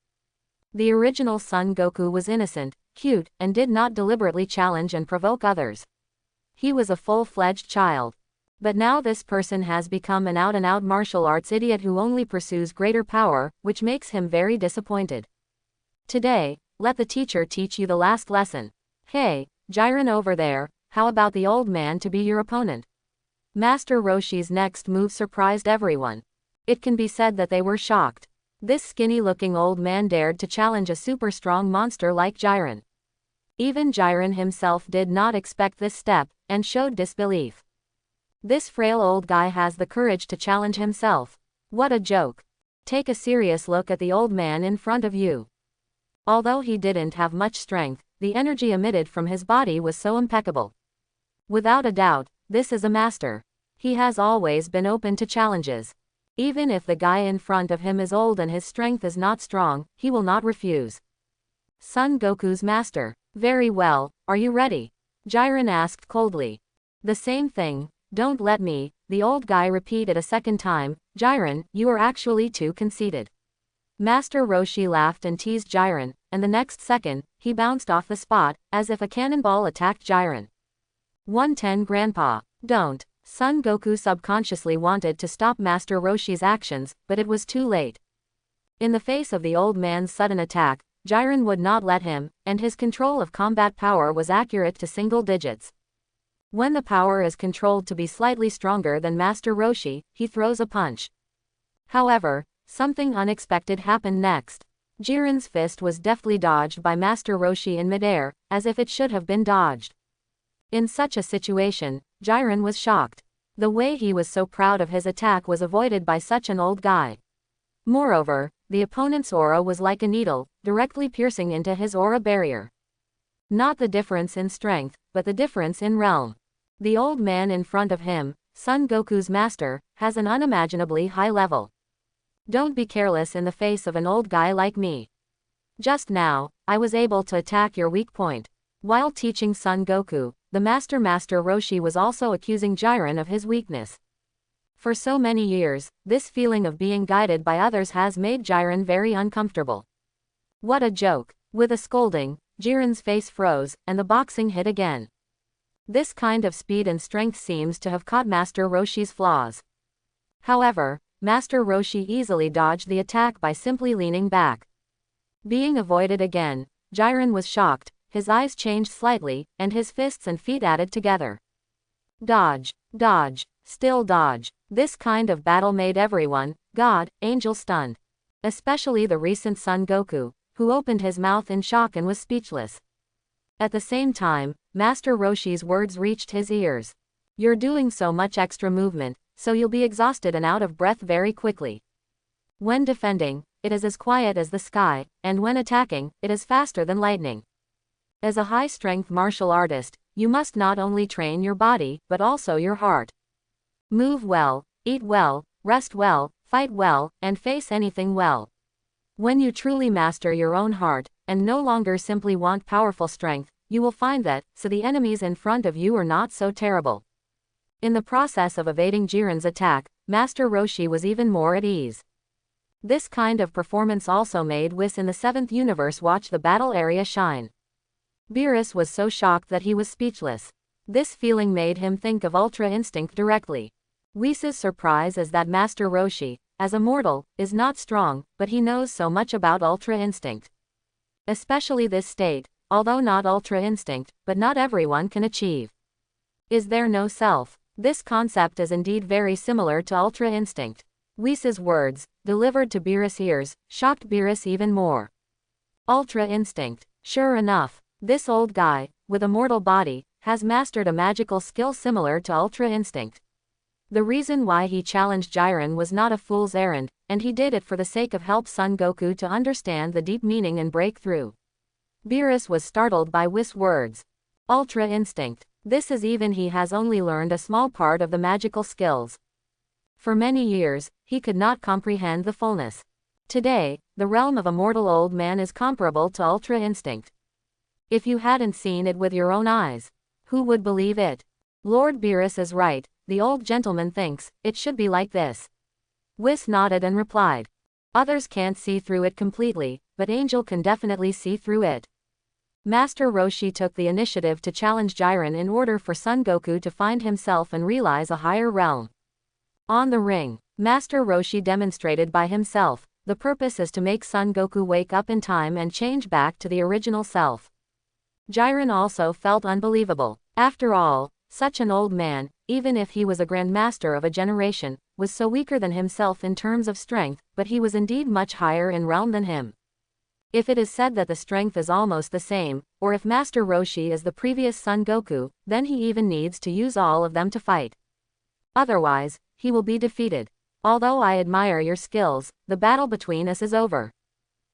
S1: The original Son Goku was innocent, cute, and did not deliberately challenge and provoke others. He was a full-fledged child. But now this person has become an out-and-out martial arts idiot who only pursues greater power, which makes him very disappointed. Today, let the teacher teach you the last lesson. Hey, Jiren over there, how about the old man to be your opponent? Master Roshi's next move surprised everyone. It can be said that they were shocked. This skinny-looking old man dared to challenge a super-strong monster like Jiren. Even Jiren himself did not expect this step, and showed disbelief. This frail old guy has the courage to challenge himself. What a joke. Take a serious look at the old man in front of you. Although he didn't have much strength, the energy emitted from his body was so impeccable. Without a doubt, this is a master. He has always been open to challenges. Even if the guy in front of him is old and his strength is not strong, he will not refuse. Son Goku's master. Very well, are you ready? Jiren asked coldly. The same thing, don't let me, the old guy repeated a second time. Jiren, you are actually too conceited. Master Roshi laughed and teased Jiren, and the next second, he bounced off the spot, as if a cannonball attacked Jiren. 110 Grandpa, don't. Son Goku subconsciously wanted to stop Master Roshi's actions, but it was too late. In the face of the old man's sudden attack, Jiren would not let him, and his control of combat power was accurate to single digits. When the power is controlled to be slightly stronger than Master Roshi, he throws a punch. However, something unexpected happened next. Jiren's fist was deftly dodged by Master Roshi in midair, as if it should have been dodged. In such a situation, Jiren was shocked. The way he was so proud of his attack was avoided by such an old guy. Moreover, the opponent's aura was like a needle, directly piercing into his aura barrier. Not the difference in strength, but the difference in realm. The old man in front of him, Son Goku's master, has an unimaginably high level. Don't be careless in the face of an old guy like me. Just now, I was able to attack your weak point. While teaching Son Goku, the Master Roshi was also accusing Jiren of his weakness. For so many years, this feeling of being guided by others has made Jiren very uncomfortable. What a joke. With a scolding, Jiren's face froze, and the boxing hit again. This kind of speed and strength seems to have caught Master Roshi's flaws. However, Master Roshi easily dodged the attack by simply leaning back. Being avoided again, Jiren was shocked, his eyes changed slightly, and his fists and feet added together. Dodge, dodge, still dodge. This kind of battle made everyone, God, Angel stunned. Especially the recent Son Goku, who opened his mouth in shock and was speechless. At the same time, Master Roshi's words reached his ears. You're doing so much extra movement, so you'll be exhausted and out of breath very quickly. When defending, it is as quiet as the sky, and when attacking, it is faster than lightning. As a high-strength martial artist, you must not only train your body, but also your heart. Move well, eat well, rest well, fight well, and face anything well. When you truly master your own heart, and no longer simply want powerful strength, you will find that, so the enemies in front of you are not so terrible. In the process of evading Jiren's attack, Master Roshi was even more at ease. This kind of performance also made Whis in the 7th universe watch the battle area shine. Beerus was so shocked that he was speechless. This feeling made him think of Ultra Instinct directly. Whis' surprise is that Master Roshi, as a mortal, is not strong, but he knows so much about Ultra Instinct. Especially this state, although not Ultra Instinct, but not everyone can achieve. Is there no self? This concept is indeed very similar to Ultra Instinct. Whis' words, delivered to Beerus' ears, shocked Beerus even more. Ultra Instinct. Sure enough, this old guy, with a mortal body, has mastered a magical skill similar to Ultra Instinct. The reason why he challenged Jiren was not a fool's errand, and he did it for the sake of help Son Goku to understand the deep meaning and break through. Beerus was startled by Whis' words. Ultra Instinct. This is even he has only learned a small part of the magical skills. For many years, he could not comprehend the fullness. Today, the realm of a mortal old man is comparable to Ultra Instinct. If you hadn't seen it with your own eyes, who would believe it? Lord Beerus is right, the old gentleman thinks, it should be like this. Whis nodded and replied. Others can't see through it completely, but Angel can definitely see through it. Master Roshi took the initiative to challenge Jiren in order for Son Goku to find himself and realize a higher realm. On the ring, Master Roshi demonstrated by himself, the purpose is to make Son Goku wake up in time and change back to the original self. Jiren also felt unbelievable. After all, such an old man, even if he was a grandmaster of a generation, was so weaker than himself in terms of strength, but he was indeed much higher in realm than him. If it is said that the strength is almost the same, or if Master Roshi is the previous Son Goku, then he even needs to use all of them to fight. Otherwise, he will be defeated. Although I admire your skills, the battle between us is over.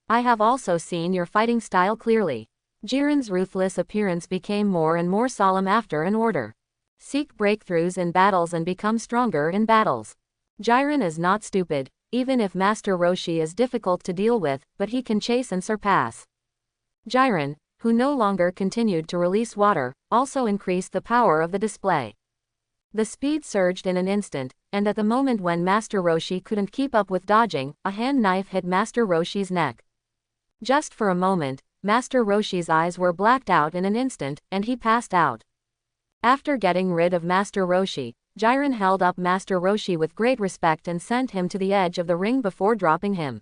S1: I have also seen your fighting style clearly. Jiren's ruthless appearance became more and more solemn after an order. Seek breakthroughs in battles and become stronger in battles. Jiren is not stupid, even if Master Roshi is difficult to deal with, but he can chase and surpass. Jiren, who no longer continued to release water, also increased the power of the display. The speed surged in an instant, and at the moment when Master Roshi couldn't keep up with dodging, a hand knife hit Master Roshi's neck. Just for a moment, Master Roshi's eyes were blacked out in an instant, and he passed out. After getting rid of Master Roshi, Jiren held up Master Roshi with great respect and sent him to the edge of the ring before dropping him.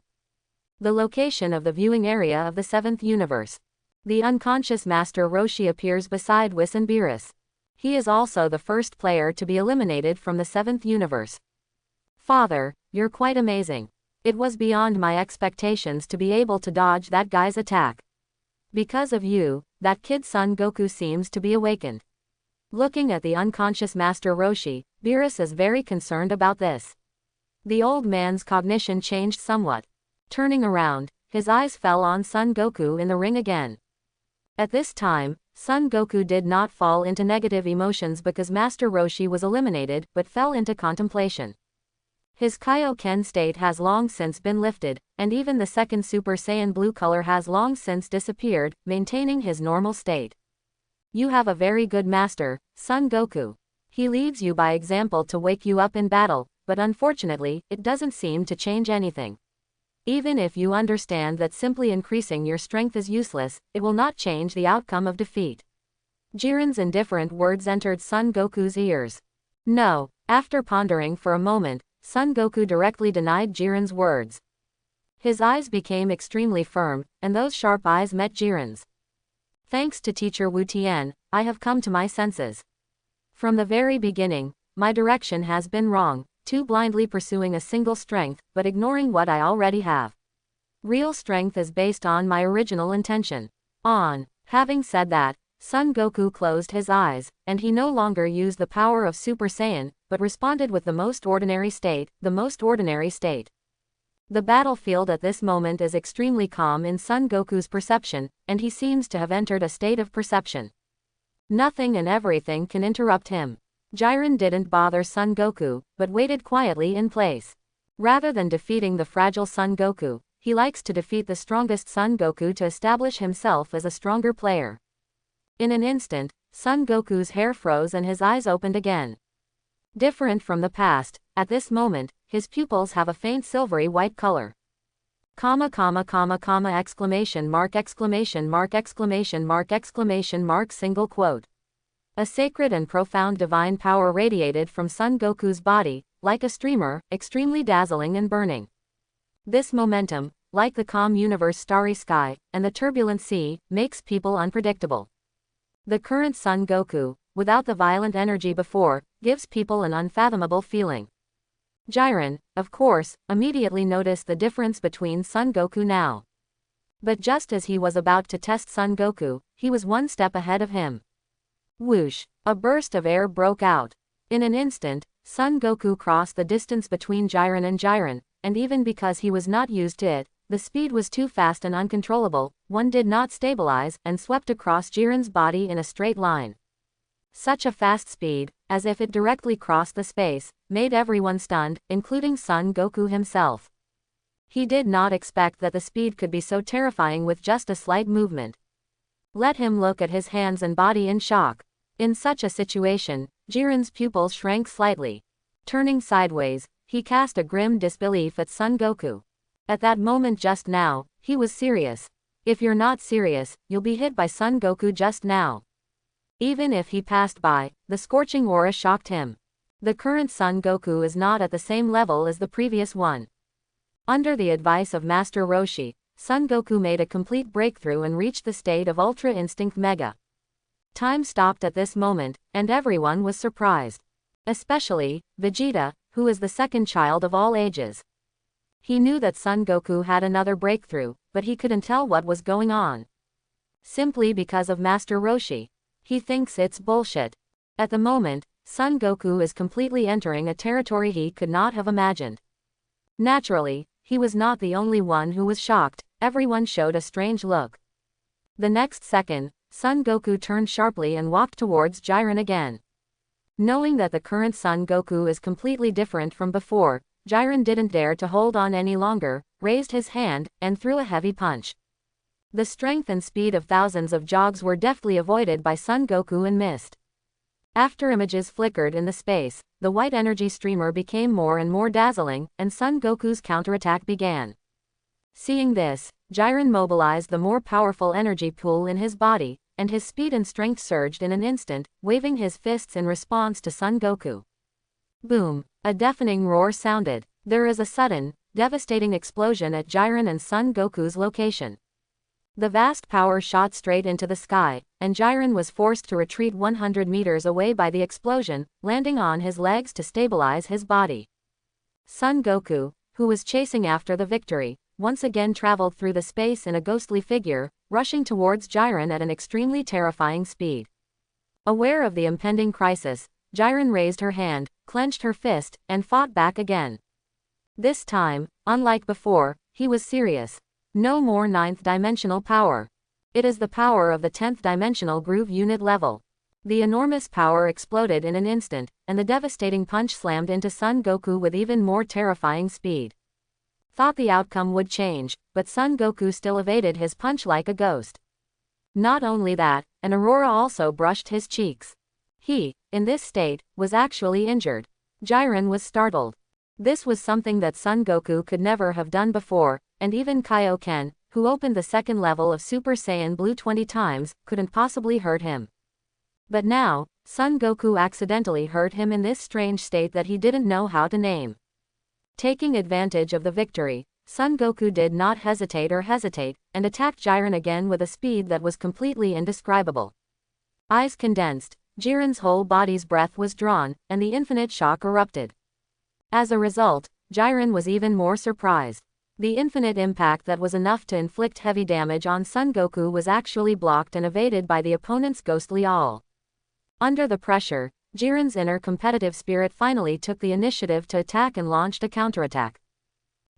S1: The location of the viewing area of the 7th universe. The unconscious Master Roshi appears beside Whis and Beerus. He is also the first player to be eliminated from the 7th universe. Father, you're quite amazing. It was beyond my expectations to be able to dodge that guy's attack. Because of you, that kid Son Goku seems to be awakened. Looking at the unconscious Master Roshi, Beerus is very concerned about this. The old man's cognition changed somewhat. Turning around, his eyes fell on Son Goku in the ring again. At this time, Son Goku did not fall into negative emotions because Master Roshi was eliminated, but fell into contemplation. His Kaioken state has long since been lifted, and even the second Super Saiyan blue color has long since disappeared, maintaining his normal state. You have a very good master, Son Goku. He leads you by example to wake you up in battle, but unfortunately, it doesn't seem to change anything. Even if you understand that simply increasing your strength is useless, it will not change the outcome of defeat. Jiren's indifferent words entered Son Goku's ears. No. After pondering for a moment, Son Goku directly denied Jiren's words. His eyes became extremely firm, and those sharp eyes met Jiren's. Thanks to Teacher Wu Tian, I have come to my senses. From the very beginning, my direction has been wrong, too blindly pursuing a single strength, but ignoring what I already have. Real strength is based on my original intention. Having said that, Son Goku closed his eyes, and he no longer used the power of Super Saiyan, but responded with the most ordinary state. The battlefield at this moment is extremely calm in Son Goku's perception, and he seems to have entered a state of perception. Nothing and everything can interrupt him. Jiren didn't bother Son Goku, but waited quietly in place. Rather than defeating the fragile Son Goku, he likes to defeat the strongest Son Goku to establish himself as a stronger player. In an instant, Son Goku's hair froze and his eyes opened again. Different from the past, at this moment, his pupils have a faint silvery white color. Exclamation mark single quote. A sacred and profound divine power radiated from Son Goku's body, like a streamer, extremely dazzling and burning. This momentum, like the calm universe starry sky, and the turbulent sea, makes people unpredictable. The current Son Goku, without the violent energy before, gives people an unfathomable feeling. Jiren, of course, immediately noticed the difference between Son Goku now. But just as he was about to test Son Goku, he was one step ahead of him. Whoosh! A burst of air broke out. In an instant, Son Goku crossed the distance between Jiren, and even because he was not used to it, the speed was too fast and uncontrollable, one did not stabilize, and swept across Jiren's body in a straight line. Such a fast speed, as if it directly crossed the space, made everyone stunned, including Son Goku himself. He did not expect that the speed could be so terrifying with just a slight movement. Let him look at his hands and body in shock. In such a situation, Jiren's pupils shrank slightly. Turning sideways, he cast a grim disbelief at Son Goku. At that moment just now, he was serious. If you're not serious, you'll be hit by Son Goku just now. Even if he passed by, the scorching aura shocked him. The current Son Goku is not at the same level as the previous one. Under the advice of Master Roshi, Son Goku made a complete breakthrough and reached the state of Ultra Instinct Mega. Time stopped at this moment, and everyone was surprised. Especially Vegeta, who is the second child of all ages. He knew that Son Goku had another breakthrough, but he couldn't tell what was going on. Simply because of Master Roshi. He thinks it's bullshit. At the moment, Son Goku is completely entering a territory he could not have imagined. Naturally, he was not the only one who was shocked, everyone showed a strange look. The next second, Son Goku turned sharply and walked towards Jiren again. Knowing that the current Son Goku is completely different from before, Jiren didn't dare to hold on any longer, raised his hand, and threw a heavy punch. The strength and speed of thousands of jogs were deftly avoided by Son Goku and missed. After images flickered in the space, the white energy streamer became more and more dazzling, and Son Goku's counterattack began. Seeing this, Jiren mobilized the more powerful energy pool in his body, and his speed and strength surged in an instant, waving his fists in response to Son Goku. Boom! A deafening roar sounded. There is a sudden, devastating explosion at Jiren and Son Goku's location. The vast power shot straight into the sky, and Jiren was forced to retreat 100 meters away by the explosion, landing on his legs to stabilize his body. Son Goku, who was chasing after the victory, once again traveled through the space in a ghostly figure, rushing towards Jiren at an extremely terrifying speed. Aware of the impending crisis, Jiren raised her hand, clenched her fist, and fought back again. This time, unlike before, he was serious. No more 9th dimensional power. It is the power of the 10th dimensional groove unit level. The enormous power exploded in an instant, and the devastating punch slammed into Son Goku with even more terrifying speed. Thought the outcome would change, but Son Goku still evaded his punch like a ghost. Not only that, an aurora also brushed his cheeks. He, in this state, was actually injured. Jiren was startled. This was something that Son Goku could never have done before, and even Kaioken, who opened the second level of Super Saiyan Blue 20 times, couldn't possibly hurt him. But now, Son Goku accidentally hurt him in this strange state that he didn't know how to name. Taking advantage of the victory, Son Goku did not hesitate, and attacked Jiren again with a speed that was completely indescribable. Eyes condensed, Jiren's whole body's breath was drawn, and the infinite shock erupted. As a result, Jiren was even more surprised. The infinite impact that was enough to inflict heavy damage on Son Goku was actually blocked and evaded by the opponent's ghostly awl. Under the pressure, Jiren's inner competitive spirit finally took the initiative to attack and launched a counterattack.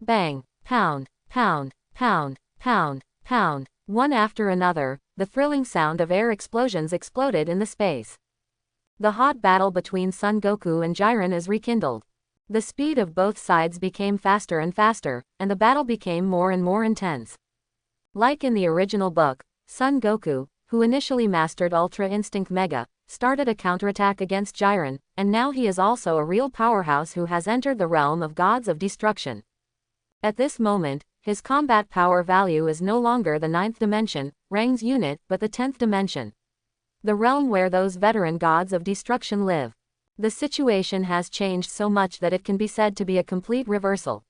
S1: Bang, pound, pound, pound, pound, pound, one after another, the thrilling sound of air explosions exploded in the space. The hot battle between Son Goku and Jiren is rekindled. The speed of both sides became faster and faster, and the battle became more and more intense. Like in the original book, Son Goku, who initially mastered Ultra Instinct Mega, started a counterattack against Jiren, and now he is also a real powerhouse who has entered the realm of gods of destruction. At this moment, his combat power value is no longer the 9th dimension, Rang's unit, but the 10th dimension. The realm where those veteran gods of destruction live. The situation has changed so much that it can be said to be a complete reversal.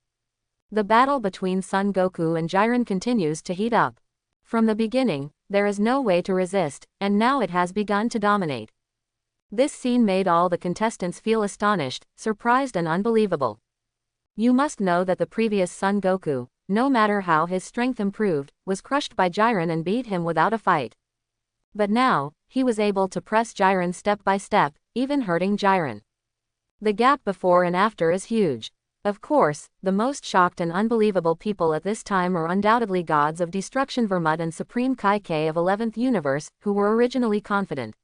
S1: The battle between Son Goku and Jiren continues to heat up. From the beginning, there is no way to resist, and now it has begun to dominate. This scene made all the contestants feel astonished, surprised and unbelievable. You must know that the previous Son Goku, no matter how his strength improved, was crushed by Jiren and beat him without a fight. But now, he was able to press Jiren step by step, even hurting Jiren. The gap before and after is huge. Of course, the most shocked and unbelievable people at this time are undoubtedly gods of destruction Vermut and Supreme Kai K of 11th Universe, who were originally confident.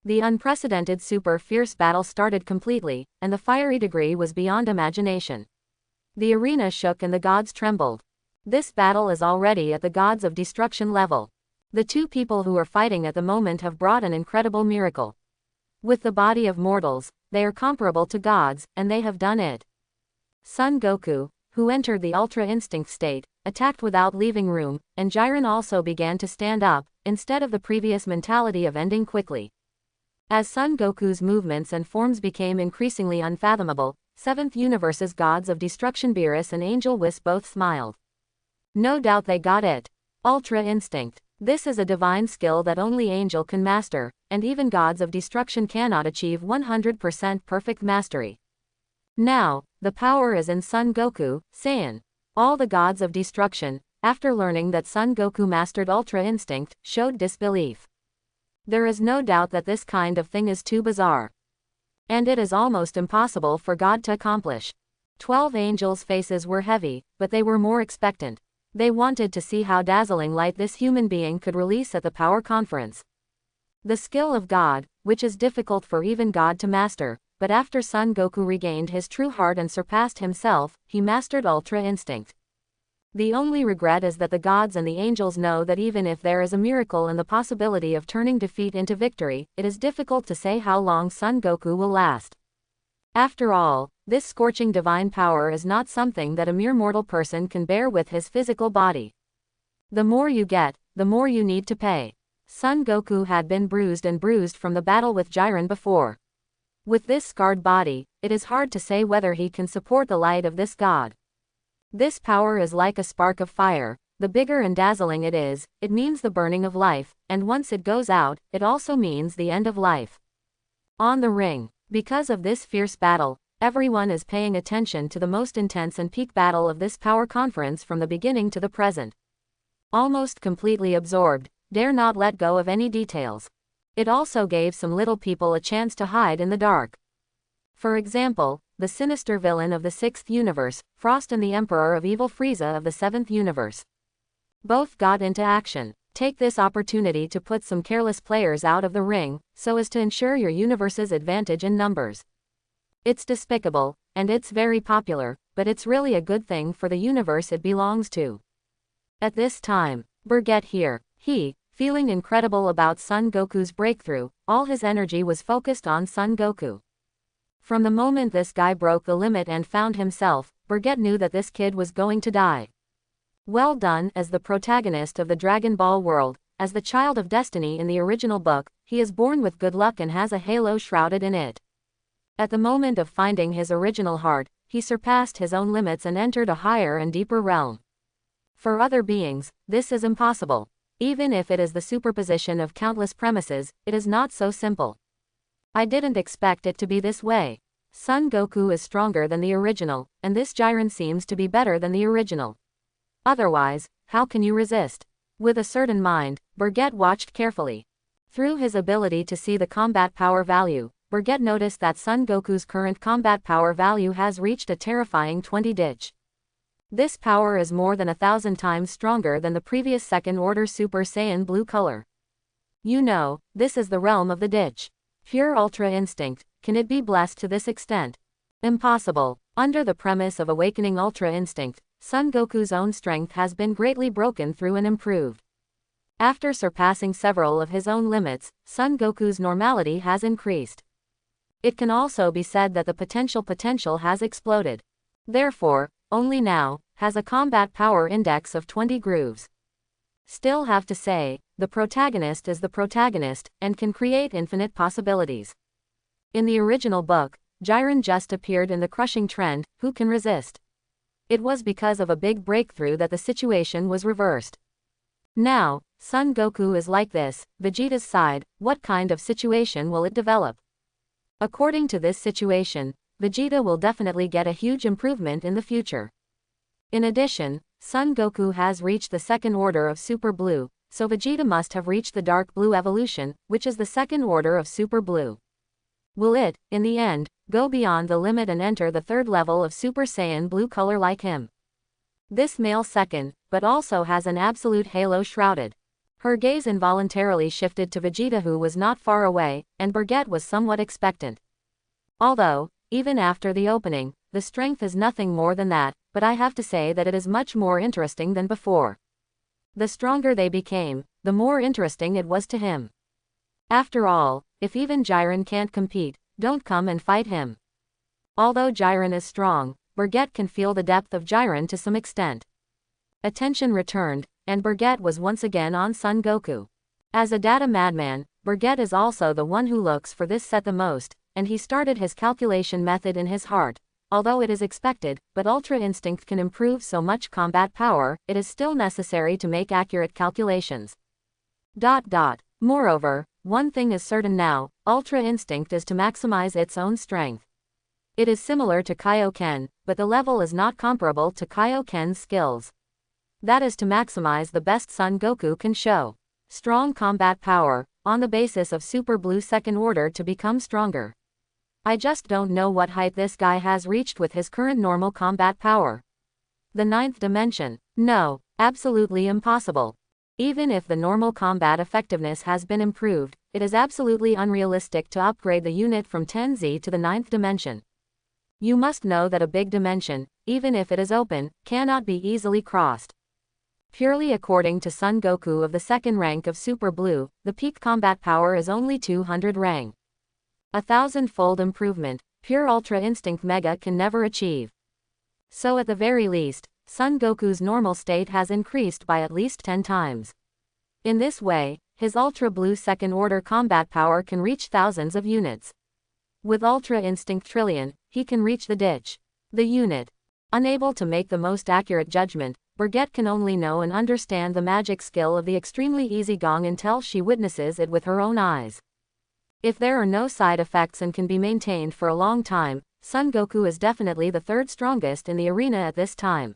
S1: The unprecedented super fierce battle started completely, and the fiery degree was beyond imagination. The arena shook and the gods trembled. This battle is already at the gods of destruction level. The two people who are fighting at the moment have brought an incredible miracle. With the body of mortals, they are comparable to gods, and they have done it. Son Goku, who entered the Ultra Instinct state, attacked without leaving room, and Jiren also began to stand up, instead of the previous mentality of ending quickly. As Son Goku's movements and forms became increasingly unfathomable, 7th Universe's gods of destruction Beerus and Angel Whis both smiled. No doubt they got it. Ultra Instinct. This is a divine skill that only Angel can master, and even gods of destruction cannot achieve 100% perfect mastery. Now, the power is in Son Goku, Saiyan. All the gods of destruction, after learning that Son Goku mastered Ultra Instinct, showed disbelief. There is no doubt that this kind of thing is too bizarre. And it is almost impossible for God to accomplish. 12 angels' faces were heavy, but they were more expectant. They wanted to see how dazzling light this human being could release at the power conference. The skill of God, which is difficult for even God to master, but after Son Goku regained his true heart and surpassed himself, he mastered Ultra Instinct. The only regret is that the gods and the angels know that even if there is a miracle and the possibility of turning defeat into victory, it is difficult to say how long Son Goku will last. After all, this scorching divine power is not something that a mere mortal person can bear with his physical body. The more you get, the more you need to pay. Son Goku had been bruised and bruised from the battle with Jiren before. With this scarred body, it is hard to say whether he can support the light of this god. This power is like a spark of fire. The bigger and dazzling it is, it means the burning of life, and once it goes out, it also means the end of life. On the ring, because of this fierce battle, everyone is paying attention to the most intense and peak battle of this power conference from the beginning to the present. Almost completely absorbed, dare not let go of any details. It also gave some little people a chance to hide in the dark. For example, the sinister villain of the 6th universe, Frost, and the Emperor of Evil Frieza of the 7th universe. Both got into action. Take this opportunity to put some careless players out of the ring, so as to ensure your universe's advantage in numbers. It's despicable, and it's very popular, but it's really a good thing for the universe it belongs to. At this time, Birgit here, feeling incredible about Son Goku's breakthrough, all his energy was focused on Son Goku. From the moment this guy broke the limit and found himself, Birgit knew that this kid was going to die. Well done. As the protagonist of the Dragon Ball world, as the child of destiny in the original book, he is born with good luck and has a halo shrouded in it. At the moment of finding his original heart, he surpassed his own limits and entered a higher and deeper realm. For other beings, this is impossible. Even if it is the superposition of countless premises, it is not so simple. I didn't expect it to be this way. Son Goku is stronger than the original, and this Jiren seems to be better than the original. Otherwise, how can you resist? With a certain mind, Birgit watched carefully. Through his ability to see the combat power value, Birgit noticed that Son Goku's current combat power value has reached a terrifying 20 dich. This power is more than 1,000 times stronger than the previous second-order Super Saiyan blue color. You know, this is the realm of the dich. Pure Ultra Instinct, can it be blessed to this extent? Impossible. Under the premise of awakening Ultra Instinct, Son Goku's own strength has been greatly broken through and improved. After surpassing several of his own limits, Son Goku's normality has increased. It can also be said that the potential has exploded. Therefore, only now, has a combat power index of 20 grooves. Still have to say, the protagonist is the protagonist, and can create infinite possibilities. In the original book, Jiren just appeared in the crushing trend, who can resist? It was because of a big breakthrough that the situation was reversed. Now, Son Goku is like this, Vegeta's side, what kind of situation will it develop? According to this situation, Vegeta will definitely get a huge improvement in the future. In addition, Son Goku has reached the second order of Super Blue, so Vegeta must have reached the Dark Blue evolution, which is the second order of Super Blue. Will it, in the end, go beyond the limit and enter the third level of Super Saiyan blue color like him? This male second, but also has an absolute halo shrouded. Her gaze involuntarily shifted to Vegeta, who was not far away, and Birgit was somewhat expectant. Although, even after the opening, the strength is nothing more than that, but I have to say that it is much more interesting than before. The stronger they became, the more interesting it was to him. After all, if even Jiren can't compete, don't come and fight him. Although Jiren is strong, Birgit can feel the depth of Jiren to some extent. Attention returned, and Birgit was once again on Son Goku. As a data madman, Birgit is also the one who looks for this set the most, and he started his calculation method in his heart. Although it is expected, but Ultra Instinct can improve so much combat power, it is still necessary to make accurate calculations. Moreover, one thing is certain now, Ultra Instinct is to maximize its own strength. It is similar to Kaioken, but the level is not comparable to Kaioken's skills. That is to maximize the best Son Goku can show. Strong combat power, on the basis of Super Blue second order to become stronger. I just don't know what height this guy has reached with his current normal combat power. The 9th dimension. No, absolutely impossible. Even if the normal combat effectiveness has been improved, it is absolutely unrealistic to upgrade the unit from 10Z to the 9th dimension. You must know that a big dimension, even if it is open, cannot be easily crossed. Purely according to Son Goku of the second rank of Super Blue, the peak combat power is only 200 rang. 1,000-fold improvement, pure Ultra Instinct Mega can never achieve. So at the very least, Son Goku's normal state has increased by at least 10 times. In this way, his Ultra Blue second order combat power can reach thousands of units. With Ultra Instinct Trillion, he can reach the ditch. The unit. Unable to make the most accurate judgment, Birgit can only know and understand the magic skill of the extremely easy gong until she witnesses it with her own eyes. If there are no side effects and can be maintained for a long time, Son Goku is definitely the third strongest in the arena at this time.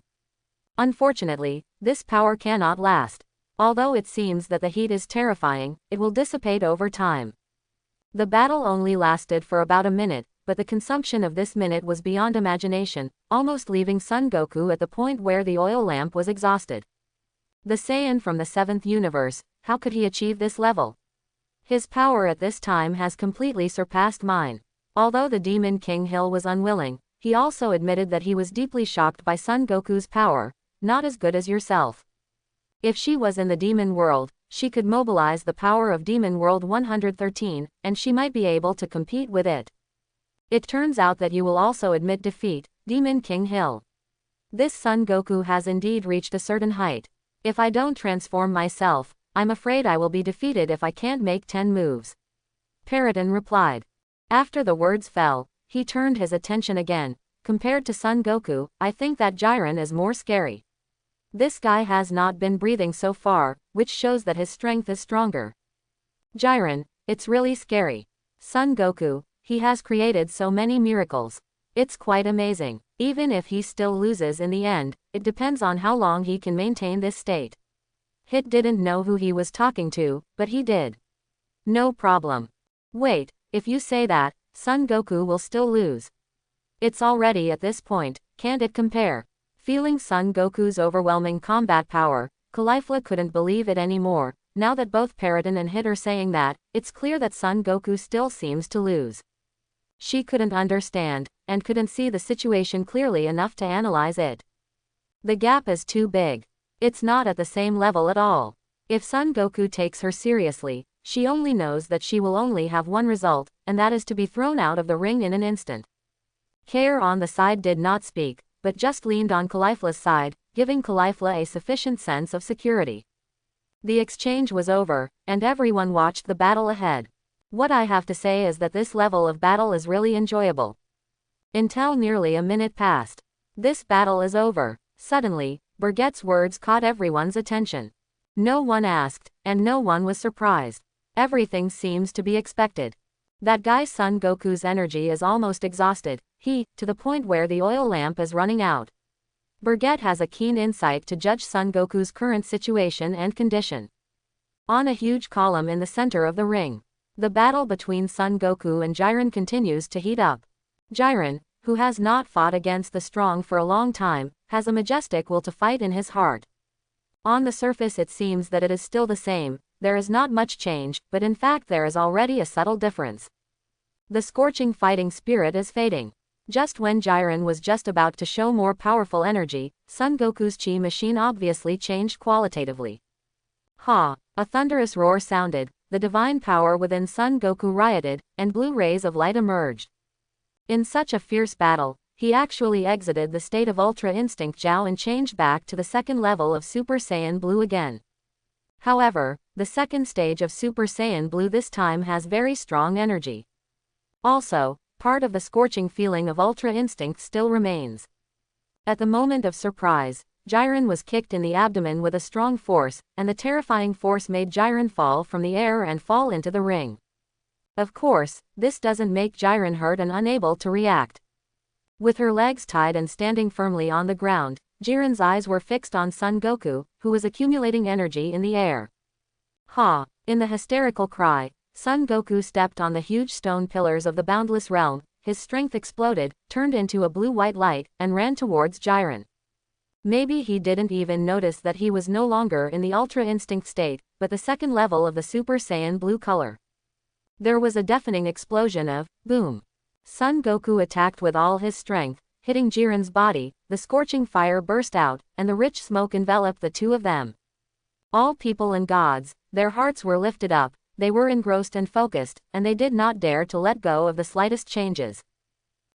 S1: Unfortunately, this power cannot last. Although it seems that the heat is terrifying, it will dissipate over time. The battle only lasted for about a minute, but the consumption of this minute was beyond imagination, almost leaving Son Goku at the point where the oil lamp was exhausted. The Saiyan from the 7th universe, how could he achieve this level? His power at this time has completely surpassed mine. Although the Demon King Hill was unwilling, he also admitted that he was deeply shocked by Son Goku's power, not as good as yourself. If she was in the demon world, she could mobilize the power of Demon World 113, and she might be able to compete with it. It turns out that you will also admit defeat, Demon King Hill. This Son Goku has indeed reached a certain height. If I don't transform myself, I'm afraid I will be defeated if I can't make 10 moves. Paraton replied. After the words fell, he turned his attention again. Compared to Son Goku, I think that Jiren is more scary. This guy has not been breathing so far, which shows that his strength is stronger. Jiren, it's really scary. Son Goku, he has created so many miracles. It's quite amazing. Even if he still loses in the end, it depends on how long he can maintain this state. Hit didn't know who he was talking to, but he did. No problem. Wait, if you say that, Son Goku will still lose. It's already at this point, can't it compare? Feeling Son Goku's overwhelming combat power, Caulifla couldn't believe it anymore. Now that both Paraton and Hit are saying that, it's clear that Son Goku still seems to lose. She couldn't understand, and couldn't see the situation clearly enough to analyze it. The gap is too big. It's not at the same level at all. If Son Goku takes her seriously, she only knows that she will only have one result, and that is to be thrown out of the ring in an instant. Kale on the side did not speak, but just leaned on Caulifla's side, giving Caulifla a sufficient sense of security. The exchange was over, and everyone watched the battle ahead. What I have to say is that this level of battle is really enjoyable. Until nearly a minute passed. This battle is over. Suddenly, Birgette's words caught everyone's attention. No one asked, and no one was surprised. Everything seems to be expected. That guy Son Goku's energy is almost exhausted, to the point where the oil lamp is running out. Birgette has a keen insight to judge Son Goku's current situation and condition. On a huge column in the center of the ring, the battle between Son Goku and Jiren continues to heat up. Jiren, who has not fought against the strong for a long time, has a majestic will to fight in his heart. On the surface it seems that it is still the same, there is not much change, but in fact there is already a subtle difference. The scorching fighting spirit is fading. Just when Jiren was just about to show more powerful energy, Son Goku's chi machine obviously changed qualitatively. Ha! A thunderous roar sounded, the divine power within Son Goku rioted, and blue rays of light emerged. In such a fierce battle, he actually exited the state of Ultra Instinct Jiao and changed back to the second level of Super Saiyan Blue again. However, the second stage of Super Saiyan Blue this time has very strong energy. Also, part of the scorching feeling of Ultra Instinct still remains. At the moment of surprise, Jiren was kicked in the abdomen with a strong force, and the terrifying force made Jiren fall from the air and fall into the ring. Of course, this doesn't make Jiren hurt and unable to react. With her legs tied and standing firmly on the ground, Jiren's eyes were fixed on Son Goku, who was accumulating energy in the air. Ha! In the hysterical cry, Son Goku stepped on the huge stone pillars of the boundless realm, his strength exploded, turned into a blue-white light, and ran towards Jiren. Maybe he didn't even notice that he was no longer in the Ultra Instinct state, but the second level of the Super Saiyan Blue color. There was a deafening explosion of boom. Son Goku attacked with all his strength, hitting Jiren's body, the scorching fire burst out, and the rich smoke enveloped the two of them. All people and gods, their hearts were lifted up, they were engrossed and focused, and they did not dare to let go of the slightest changes.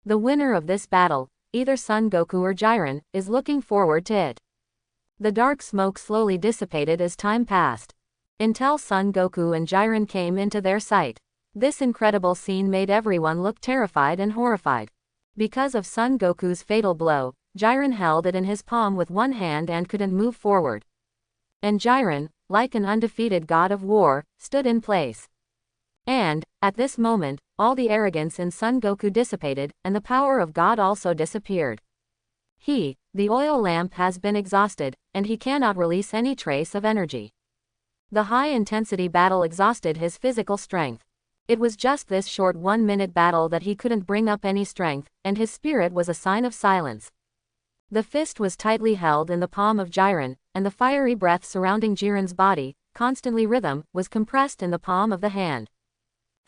S1: The winner of this battle, either Son Goku or Jiren, is looking forward to it. The dark smoke slowly dissipated as time passed, until Son Goku and Jiren came into their sight. This incredible scene made everyone look terrified and horrified. Because of Son Goku's fatal blow, Jiren held it in his palm with one hand and couldn't move forward. And Jiren, like an undefeated god of war, stood in place. And, at this moment, all the arrogance in Son Goku dissipated, and the power of God also disappeared. The oil lamp has been exhausted, and he cannot release any trace of energy. The high-intensity battle exhausted his physical strength. It was just this short 1-minute battle that he couldn't bring up any strength, and his spirit was a sign of silence. The fist was tightly held in the palm of Jiren, and the fiery breath surrounding Jiren's body, constantly rhythm, was compressed in the palm of the hand.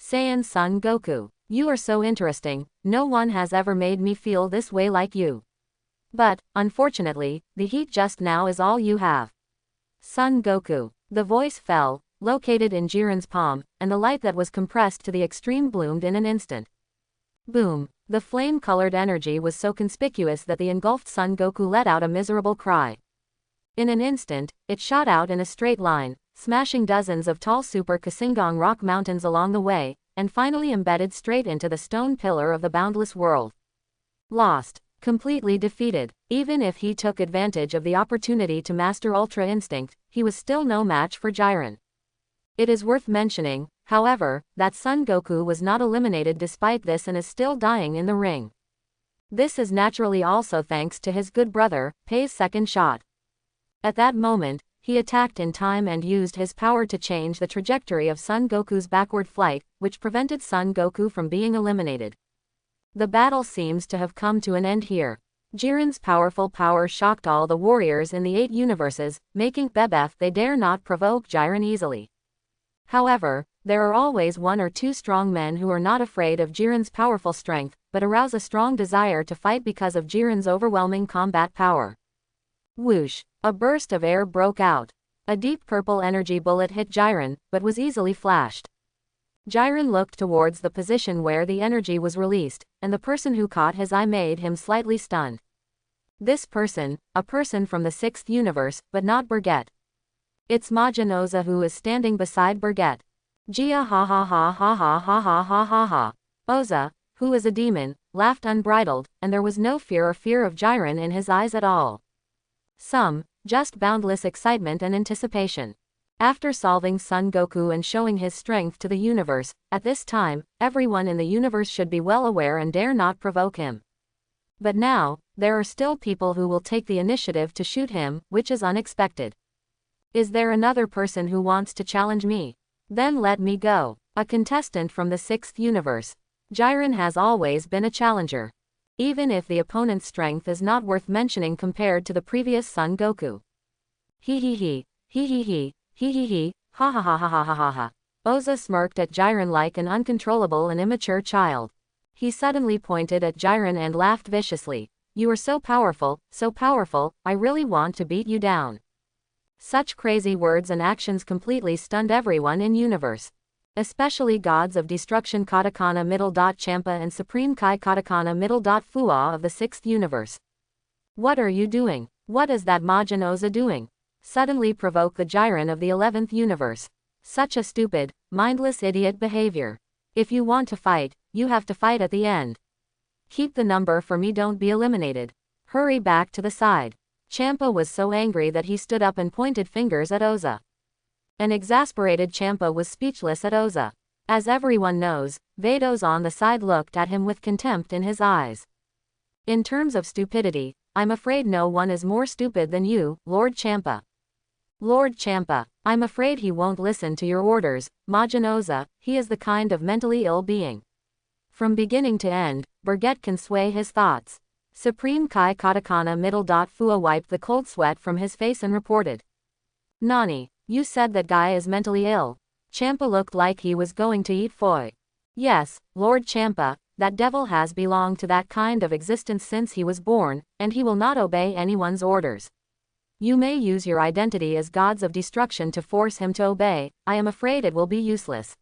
S1: Saiyan Son Goku, you are so interesting, no one has ever made me feel this way like you. But, unfortunately, the heat just now is all you have. Son Goku. The voice fell, located in Jiren's palm, and the light that was compressed to the extreme bloomed in an instant. Boom. The flame-colored energy was so conspicuous that the engulfed Son Goku let out a miserable cry. In an instant, it shot out in a straight line, smashing dozens of tall Super Kasingong rock mountains along the way, and finally embedded straight into the stone pillar of the boundless world. Lost. Completely defeated. Even if he took advantage of the opportunity to master Ultra Instinct, he was still no match for Jiren. It is worth mentioning, however, that Son Goku was not eliminated despite this and is still dying in the ring. This is naturally also thanks to his good brother, Pei's second shot. At that moment, he attacked in time and used his power to change the trajectory of Son Goku's backward flight, which prevented Son Goku from being eliminated. The battle seems to have come to an end here. Jiren's powerful power shocked all the warriors in the 8 universes, making bebef they dare not provoke Jiren easily. However, there are always 1 or 2 strong men who are not afraid of Jiren's powerful strength, but arouse a strong desire to fight because of Jiren's overwhelming combat power. Whoosh! A burst of air broke out. A deep purple energy bullet hit Jiren, but was easily flashed. Jiren looked towards the position where the energy was released, and the person who caught his eye made him slightly stunned. This person, a person from the 6th universe, but not Birgit. It's Majin Noa who is standing beside Birgit. Gia ha ha ha ha ha ha ha ha ha ha. Oza, who is a demon, laughed unbridled, and there was no fear of Jiren in his eyes at all. Just boundless excitement and anticipation. After solving Son Goku and showing his strength to the universe, at this time, everyone in the universe should be well aware and dare not provoke him. But now, there are still people who will take the initiative to shoot him, which is unexpected. Is there another person who wants to challenge me? Then let me go. A contestant from the 6th universe. Jiren has always been a challenger. Even if the opponent's strength is not worth mentioning compared to the previous Son Goku. Hee hee hee, hee hee hee. Hee hee hee, ha ha ha ha ha ha ha ha. Oza smirked at Jiren like an uncontrollable and immature child. He suddenly pointed at Jiren and laughed viciously. You are so powerful, I really want to beat you down. Such crazy words and actions completely stunned everyone in universe. Especially gods of destruction Katakana middle dot Champa and Supreme Kai Katakana middle dot Fua of the 6th universe. What are you doing? What is that Majin Oza doing? Suddenly provoke the Jiren of the 11th universe. Such a stupid, mindless idiot behavior. If you want to fight, you have to fight at the end. Keep the number for me, don't be eliminated. Hurry back to the side. Champa was so angry that he stood up and pointed fingers at Oza. An exasperated Champa was speechless at Oza. As everyone knows, Vados on the side looked at him with contempt in his eyes. In terms of stupidity, I'm afraid no one is more stupid than you, Lord Champa. Lord Champa, I'm afraid he won't listen to your orders, Majin Oza, he is the kind of mentally ill being. From beginning to end, Birgit can sway his thoughts. Supreme Kai Katakana middle dot Fua wiped the cold sweat from his face and reported. Nani, you said that guy is mentally ill. Champa looked like he was going to eat foie. Yes, Lord Champa, that devil has belonged to that kind of existence since he was born, and he will not obey anyone's orders. You may use your identity as gods of destruction to force him to obey, I am afraid it will be useless.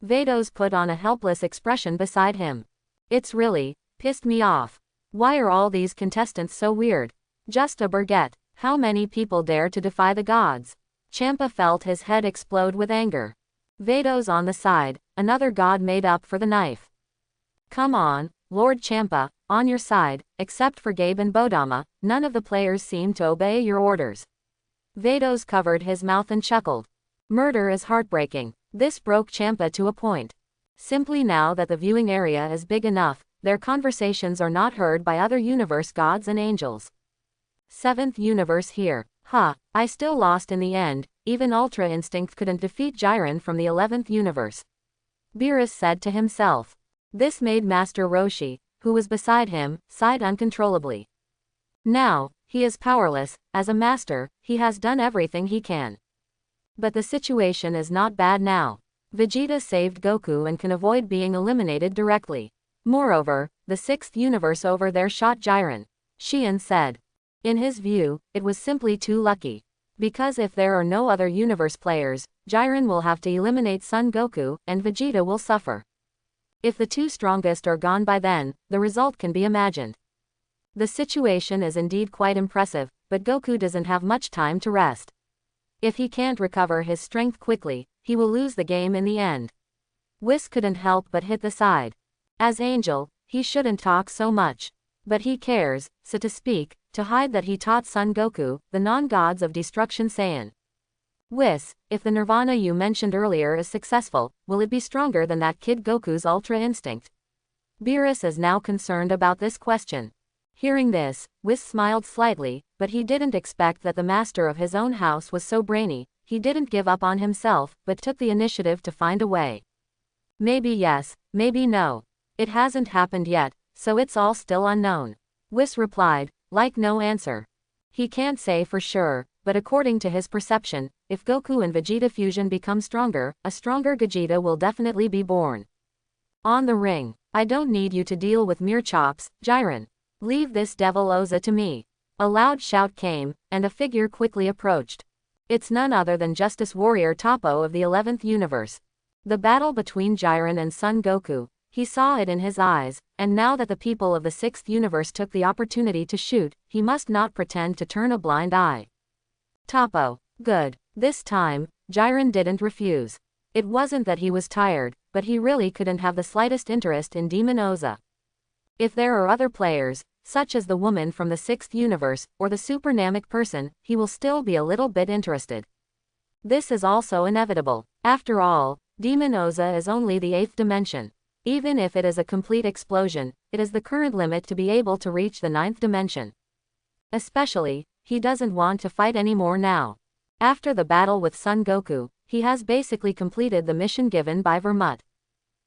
S1: Vados put on a helpless expression beside him. It's really pissed me off. Why are all these contestants so weird? Just a Birgit. How many people dare to defy the gods? Champa felt his head explode with anger. Vados on the side, another god made up for the knife. Come on, Lord Champa, on your side, except for Gabe and Bodama, none of the players seem to obey your orders. Vados covered his mouth and chuckled. Murder is heartbreaking. This broke Champa to a point. Simply now that the viewing area is big enough, their conversations are not heard by other universe gods and angels. 7th universe here. I still lost in the end, even Ultra Instinct couldn't defeat Jiren from the 11th universe. Beerus said to himself. This made Master Roshi, who was beside him, sighed uncontrollably. Now, he is powerless. As a master, he has done everything he can. But the situation is not bad now. Vegeta saved Goku and can avoid being eliminated directly. Moreover, the 6th universe over there shot Jiren. Xian said. In his view, it was simply too lucky. Because if there are no other universe players, Jiren will have to eliminate Son Goku, and Vegeta will suffer. If the two strongest are gone by then, the result can be imagined. The situation is indeed quite impressive, but Goku doesn't have much time to rest. If he can't recover his strength quickly, he will lose the game in the end. Whis couldn't help but hit the side. As Angel, he shouldn't talk so much. But he cares, so to speak, to hide that he taught Son Goku, the non-gods of destruction Saiyan. Whis, if the Nirvana you mentioned earlier is successful, will it be stronger than that kid Goku's Ultra Instinct? Beerus is now concerned about this question. Hearing this, Whis smiled slightly, but he didn't expect that the master of his own house was so brainy. He didn't give up on himself, but took the initiative to find a way. Maybe yes, maybe no. It hasn't happened yet, so it's all still unknown. Whis replied, like no answer. He can't say for sure, but according to his perception, if Goku and Vegeta fusion become stronger, a stronger Vegeta will definitely be born. On the ring, I don't need you to deal with mere chops, Jiren. Leave this devil Oza to me. A loud shout came, and a figure quickly approached. It's none other than Justice Warrior Tapo of the 11th universe. The battle between Jiren and Son Goku, he saw it in his eyes, and now that the people of the 6th universe took the opportunity to shoot, he must not pretend to turn a blind eye. Tapo. Good. This time, Jiren didn't refuse. It wasn't that he was tired, but he really couldn't have the slightest interest in Demon Oza. If there are other players, such as the woman from the 6th universe, or the super Namek person, he will still be a little bit interested. This is also inevitable. After all, Demon Oza is only the 8th dimension. Even if it is a complete explosion, it is the current limit to be able to reach the 9th dimension. Especially, he doesn't want to fight anymore now. After the battle with Son Goku, he has basically completed the mission given by Vermut.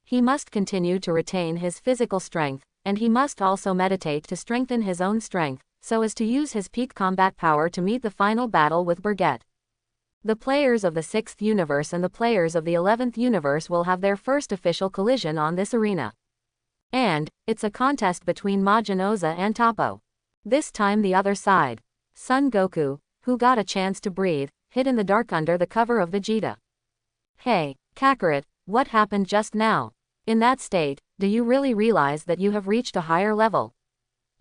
S1: He must continue to retain his physical strength, and he must also meditate to strengthen his own strength, so as to use his peak combat power to meet the final battle with Birgit. The players of the 6th universe and the players of the 11th universe will have their first official collision on this arena. And, it's a contest between Majin Noa and Tapo. This time the other side. Son Goku, who got a chance to breathe, hid in the dark under the cover of Vegeta. Hey, Kakarot, what happened just now? In that state, do you really realize that you have reached a higher level?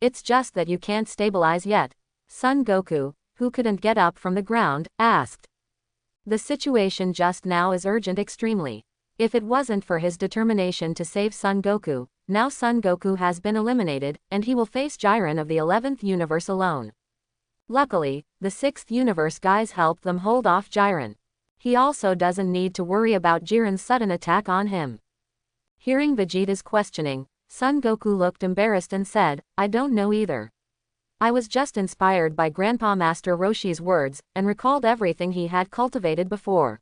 S1: It's just that you can't stabilize yet. Son Goku, who couldn't get up from the ground, asked. The situation just now is urgent extremely. If it wasn't for his determination to save Son Goku, now Son Goku has been eliminated, and he will face Jiren of the 11th universe alone. Luckily, the 6th universe guys helped them hold off Jiren. He also doesn't need to worry about Jiren's sudden attack on him. Hearing Vegeta's questioning, Son Goku looked embarrassed and said, I don't know either. I was just inspired by Grandpa Master Roshi's words, and recalled everything he had cultivated before.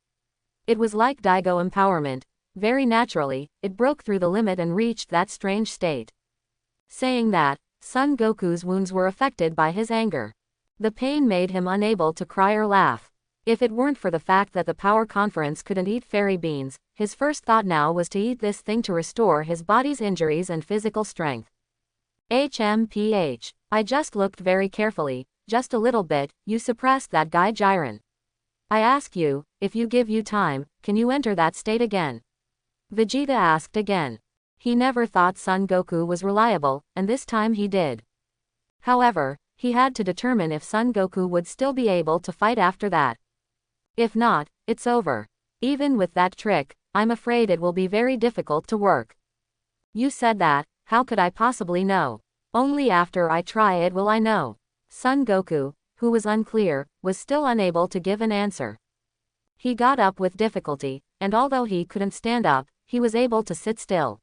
S1: It was like Daigo empowerment. Very naturally, it broke through the limit and reached that strange state. Saying that, Son Goku's wounds were affected by his anger. The pain made him unable to cry or laugh. If it weren't for the fact that the power conference couldn't eat fairy beans, his first thought now was to eat this thing to restore his body's injuries and physical strength. HMPH. I just looked very carefully, just a little bit. You suppressed that guy Jiren. I ask you, if you give you time, can you enter that state again? Vegeta asked again. He never thought Son Goku was reliable, and this time he did. However, he had to determine if Son Goku would still be able to fight after that. If not, it's over. Even with that trick, I'm afraid it will be very difficult to work. You said that, how could I possibly know? Only after I try it will I know. Son Goku, who was unclear, was still unable to give an answer. He got up with difficulty, and although he couldn't stand up, he was able to sit still.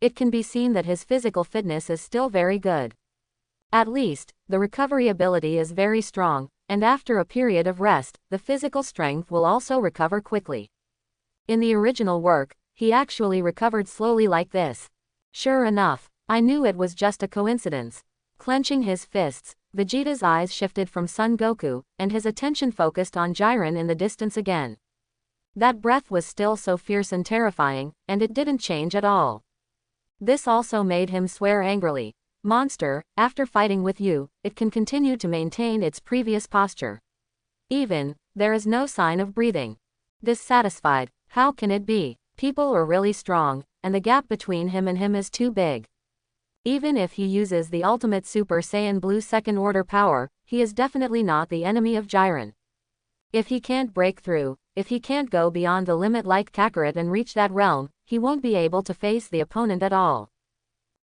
S1: It can be seen that his physical fitness is still very good. At least, the recovery ability is very strong, and after a period of rest, the physical strength will also recover quickly. In the original work, he actually recovered slowly like this. Sure enough, I knew it was just a coincidence. Clenching his fists, Vegeta's eyes shifted from Son Goku, and his attention focused on Jiren in the distance again. That breath was still so fierce and terrifying, and it didn't change at all. This also made him swear angrily. Monster, after fighting with you, it can continue to maintain its previous posture. There is no sign of breathing. Dissatisfied, how can it be? People are really strong, and the gap between him and him is too big. Even if he uses the ultimate Super Saiyan Blue second order power, he is definitely not the enemy of Jiren. If he can't break through, if he can't go beyond the limit like Kakarot and reach that realm, he won't be able to face the opponent at all.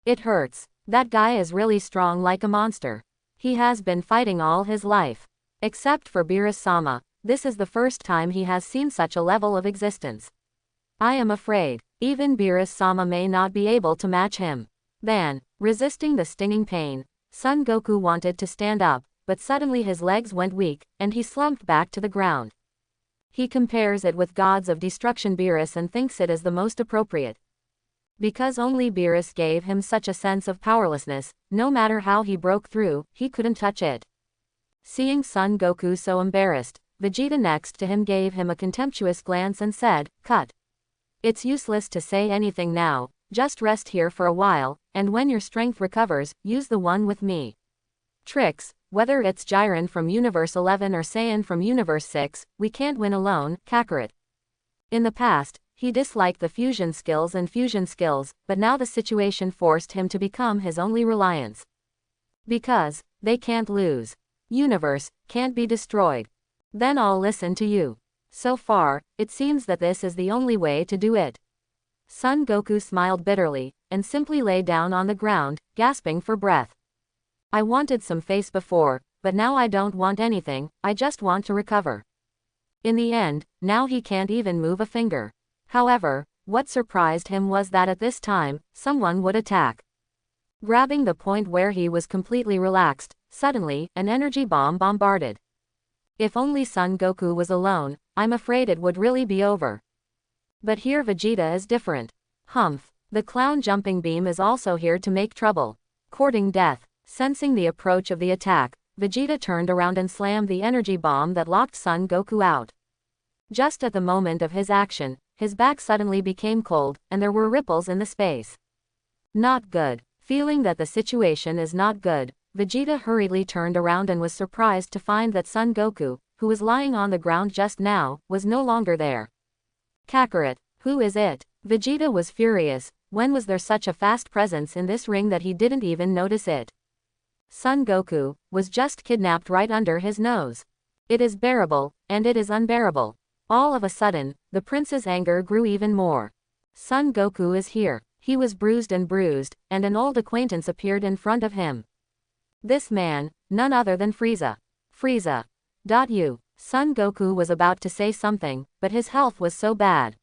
S1: It hurts. That guy is really strong like a monster. He has been fighting all his life. Except for Beerus-sama, this is the first time he has seen such a level of existence. I am afraid, even Beerus-sama may not be able to match him. Then, resisting the stinging pain, Son Goku wanted to stand up, but suddenly his legs went weak, and he slumped back to the ground. He compares it with Gods of Destruction Beerus and thinks it is the most appropriate. Because only Beerus gave him such a sense of powerlessness, no matter how he broke through, he couldn't touch it. Seeing Son Goku so embarrassed, Vegeta next to him gave him a contemptuous glance and said, "Cut. It's useless to say anything now, just rest here for a while, and when your strength recovers, use the one with me." Tricks, whether it's Jiren from Universe 11 or Saiyan from Universe 6, we can't win alone, Kakarot. In the past, he disliked the fusion skills, but now the situation forced him to become his only reliance. Because, they can't lose. Universe, can't be destroyed. Then I'll listen to you. So far, it seems that this is the only way to do it. Son Goku smiled bitterly, and simply lay down on the ground, gasping for breath. I wanted some face before, but now I don't want anything, I just want to recover. In the end, now he can't even move a finger. However, what surprised him was that at this time, someone would attack. Grabbing the point where he was completely relaxed, suddenly, an energy bomb bombarded. If only Son Goku was alone, I'm afraid it would really be over. But here Vegeta is different. Humph, the clown jumping beam is also here to make trouble. Courting death. Sensing the approach of the attack, Vegeta turned around and slammed the energy bomb that locked Son Goku out. Just at the moment of his action, his back suddenly became cold, and there were ripples in the space. Not good. Feeling that the situation is not good, Vegeta hurriedly turned around and was surprised to find that Son Goku, who was lying on the ground just now, was no longer there. Kakarot, who is it? Vegeta was furious. When was there such a fast presence in this ring that he didn't even notice it? Son Goku was just kidnapped right under his nose. It is bearable, and it is unbearable. All of a sudden, the prince's anger grew even more. Son Goku is here. He was bruised, and an old acquaintance appeared in front of him. This man, none other than Frieza. Frieza. You. Son Goku was about to say something, but his health was so bad.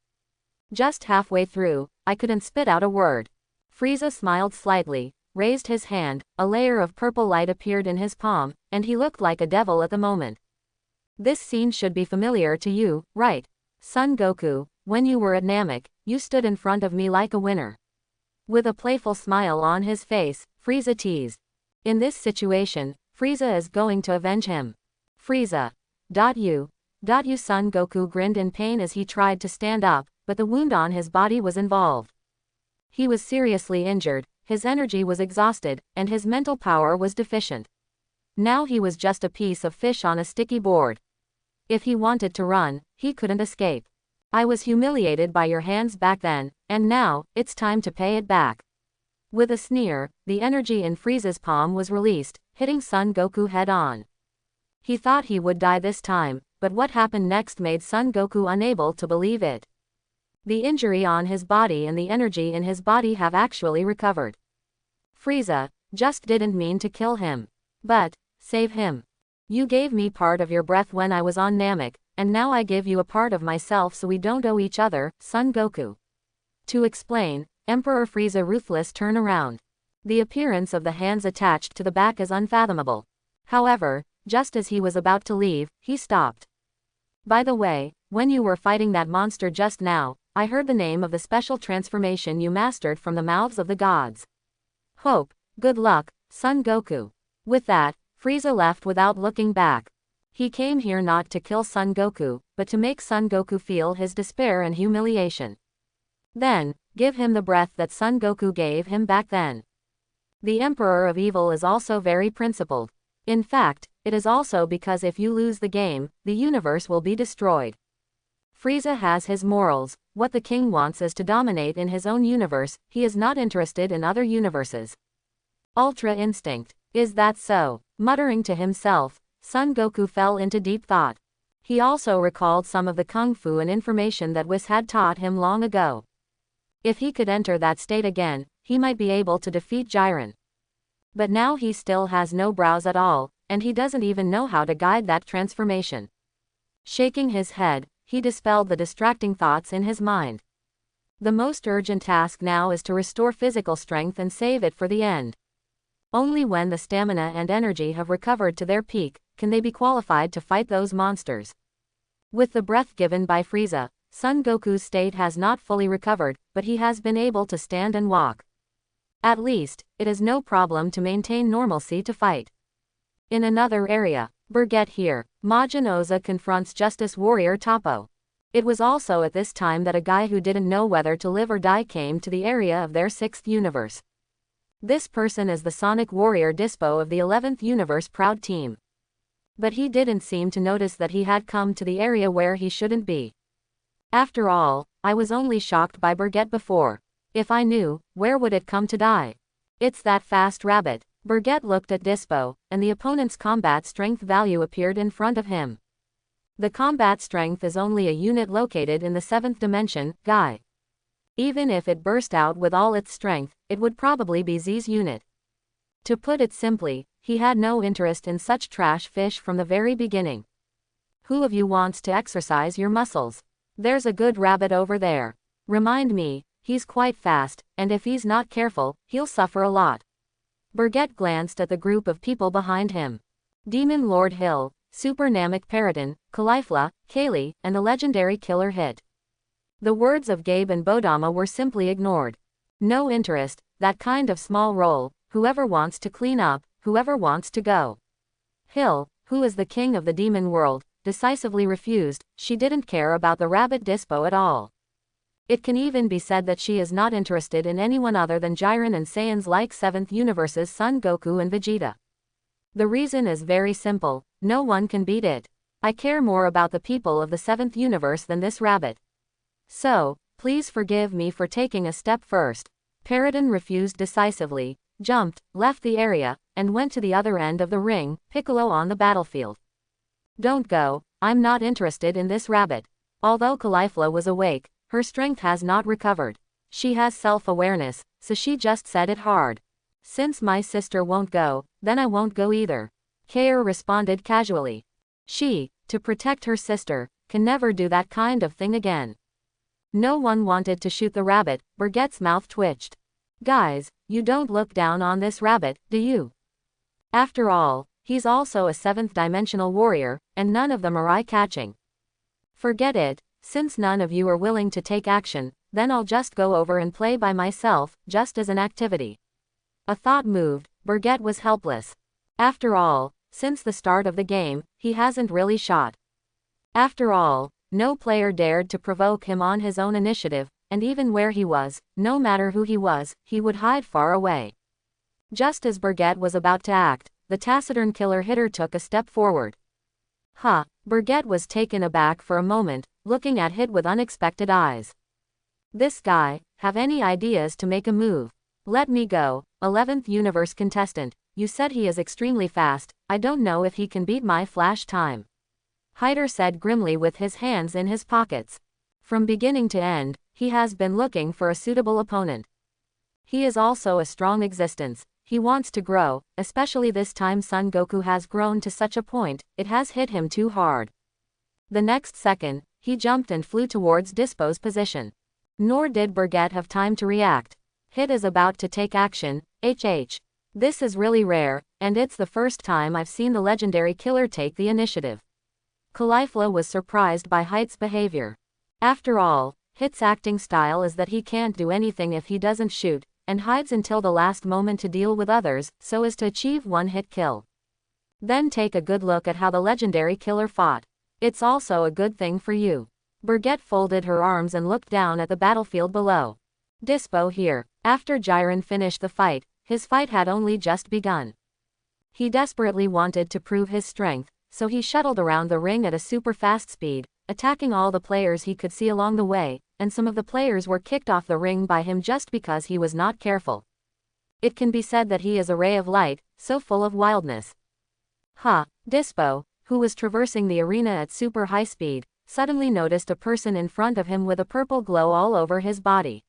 S1: Just halfway through, I couldn't spit out a word. Frieza smiled slightly, raised his hand, a layer of purple light appeared in his palm, and he looked like a devil at the moment. This scene should be familiar to you, right? Son Goku, when you were at Namek, you stood in front of me like a winner. With a playful smile on his face, Frieza teased. In this situation, Frieza is going to avenge him. Frieza. You. Son Goku grinned in pain as he tried to stand up, but the wound on his body was involved. He was seriously injured, his energy was exhausted, and his mental power was deficient. Now he was just a piece of fish on a sticky board. If he wanted to run, he couldn't escape. I was humiliated by your hands back then, and now, it's time to pay it back. With a sneer, the energy in Frieza's palm was released, hitting Son Goku head on. He thought he would die this time, but what happened next made Son Goku unable to believe it. The injury on his body and the energy in his body have actually recovered. Frieza just didn't mean to kill him. But, save him. You gave me part of your breath when I was on Namek, and now I give you a part of myself so we don't owe each other, Son Goku. To explain, Emperor Frieza ruthless turn around. The appearance of the hands attached to the back is unfathomable. However, just as he was about to leave, he stopped. By the way, when you were fighting that monster just now, I heard the name of the special transformation you mastered from the mouths of the gods. Hope, good luck, Son Goku. With that, Frieza left without looking back. He came here not to kill Son Goku, but to make Son Goku feel his despair and humiliation. Then, give him the breath that Son Goku gave him back then. The Emperor of Evil is also very principled. In fact, it is also because if you lose the game, the universe will be destroyed. Frieza has his morals. What the king wants is to dominate in his own universe, he is not interested in other universes. Ultra instinct. Is that so? Muttering to himself, Son Goku fell into deep thought. He also recalled some of the kung fu and information that Whis had taught him long ago. If he could enter that state again, he might be able to defeat Jiren. But now he still has no brows at all, and he doesn't even know how to guide that transformation. Shaking his head, he dispelled the distracting thoughts in his mind. The most urgent task now is to restore physical strength and save it for the end. Only when the stamina and energy have recovered to their peak, can they be qualified to fight those monsters. With the breath given by Frieza, Son Goku's state has not fully recovered, but he has been able to stand and walk. At least, it is no problem to maintain normalcy to fight. In another area, Birget here, Majin Noa confronts Justice Warrior Tapo. It was also at this time that a guy who didn't know whether to live or die came to the area of their 6th universe. This person is the Sonic Warrior Dispo of the 11th universe Proud Team. But he didn't seem to notice that he had come to the area where he shouldn't be. After all, I was only shocked by Birget before. If I knew, where would it come to die? It's that fast rabbit. Birget looked at Dispo, and the opponent's combat strength value appeared in front of him. The combat strength is only a unit located in the 7th dimension, Guy. Even if it burst out with all its strength, it would probably be Z's unit. To put it simply, he had no interest in such trash fish from the very beginning. Who of you wants to exercise your muscles? There's a good rabbit over there. Remind me, he's quite fast, and if he's not careful, he'll suffer a lot. Birget glanced at the group of people behind him. Demon Lord Hill, Super Namek Paraton, Caulifla, Kale, and the legendary killer Hit. The words of Gabe and Bodama were simply ignored. No interest, that kind of small role, whoever wants to clean up, whoever wants to go. Hill, who is the king of the demon world, decisively refused. She didn't care about the rabbit Dispo at all. It can even be said that she is not interested in anyone other than Jiren and Saiyans like 7th universe's Son Goku and Vegeta. The reason is very simple, no one can beat it. I care more about the people of the 7th universe than this rabbit. So, please forgive me for taking a step first. Paraton refused decisively, jumped, left the area, and went to the other end of the ring, Piccolo on the battlefield. Don't go, I'm not interested in this rabbit. Although Caulifla was awake, her strength has not recovered. She has self-awareness, so she just said it hard. Since my sister won't go, then I won't go either. Kale responded casually. She, to protect her sister, can never do that kind of thing again. No one wanted to shoot the rabbit. Birget's mouth twitched. Guys, you don't look down on this rabbit, do you? After all, he's also a 7th dimensional warrior, and none of them are eye-catching. Forget it, since none of you are willing to take action, then I'll just go over and play by myself, just as an activity. A thought moved. Birget was helpless. After all, since the start of the game, he hasn't really shot. After all, no player dared to provoke him on his own initiative, and even where he was, no matter who he was, he would hide far away. Just as Birget was about to act, the taciturn killer hitter took a step forward. Huh, Birget was taken aback for a moment, looking at Hit with unexpected eyes. This guy, have any ideas to make a move? Let me go, 11th universe contestant, you said he is extremely fast, I don't know if he can beat my flash time. Hider said grimly with his hands in his pockets. From beginning to end, he has been looking for a suitable opponent. He is also a strong existence, he wants to grow, especially this time Son Goku has grown to such a point, it has hit him too hard. The next second, he jumped and flew towards Dispo's position. Nor did Birget have time to react. Hit is about to take action, HH. This is really rare, and it's the first time I've seen the legendary killer take the initiative. Caulifla was surprised by Hit's behavior. After all, Hit's acting style is that he can't do anything if he doesn't shoot, and hides until the last moment to deal with others, so as to achieve one-hit kill. Then take a good look at how the legendary killer fought. It's also a good thing for you. Birgit folded her arms and looked down at the battlefield below. Dispo here. After Jiren finished the fight, his fight had only just begun. He desperately wanted to prove his strength, so he shuttled around the ring at a super fast speed, attacking all the players he could see along the way, and some of the players were kicked off the ring by him just because he was not careful. It can be said that he is a ray of light, so full of wildness. Dispo, who was traversing the arena at super high speed, suddenly noticed a person in front of him with a purple glow all over his body.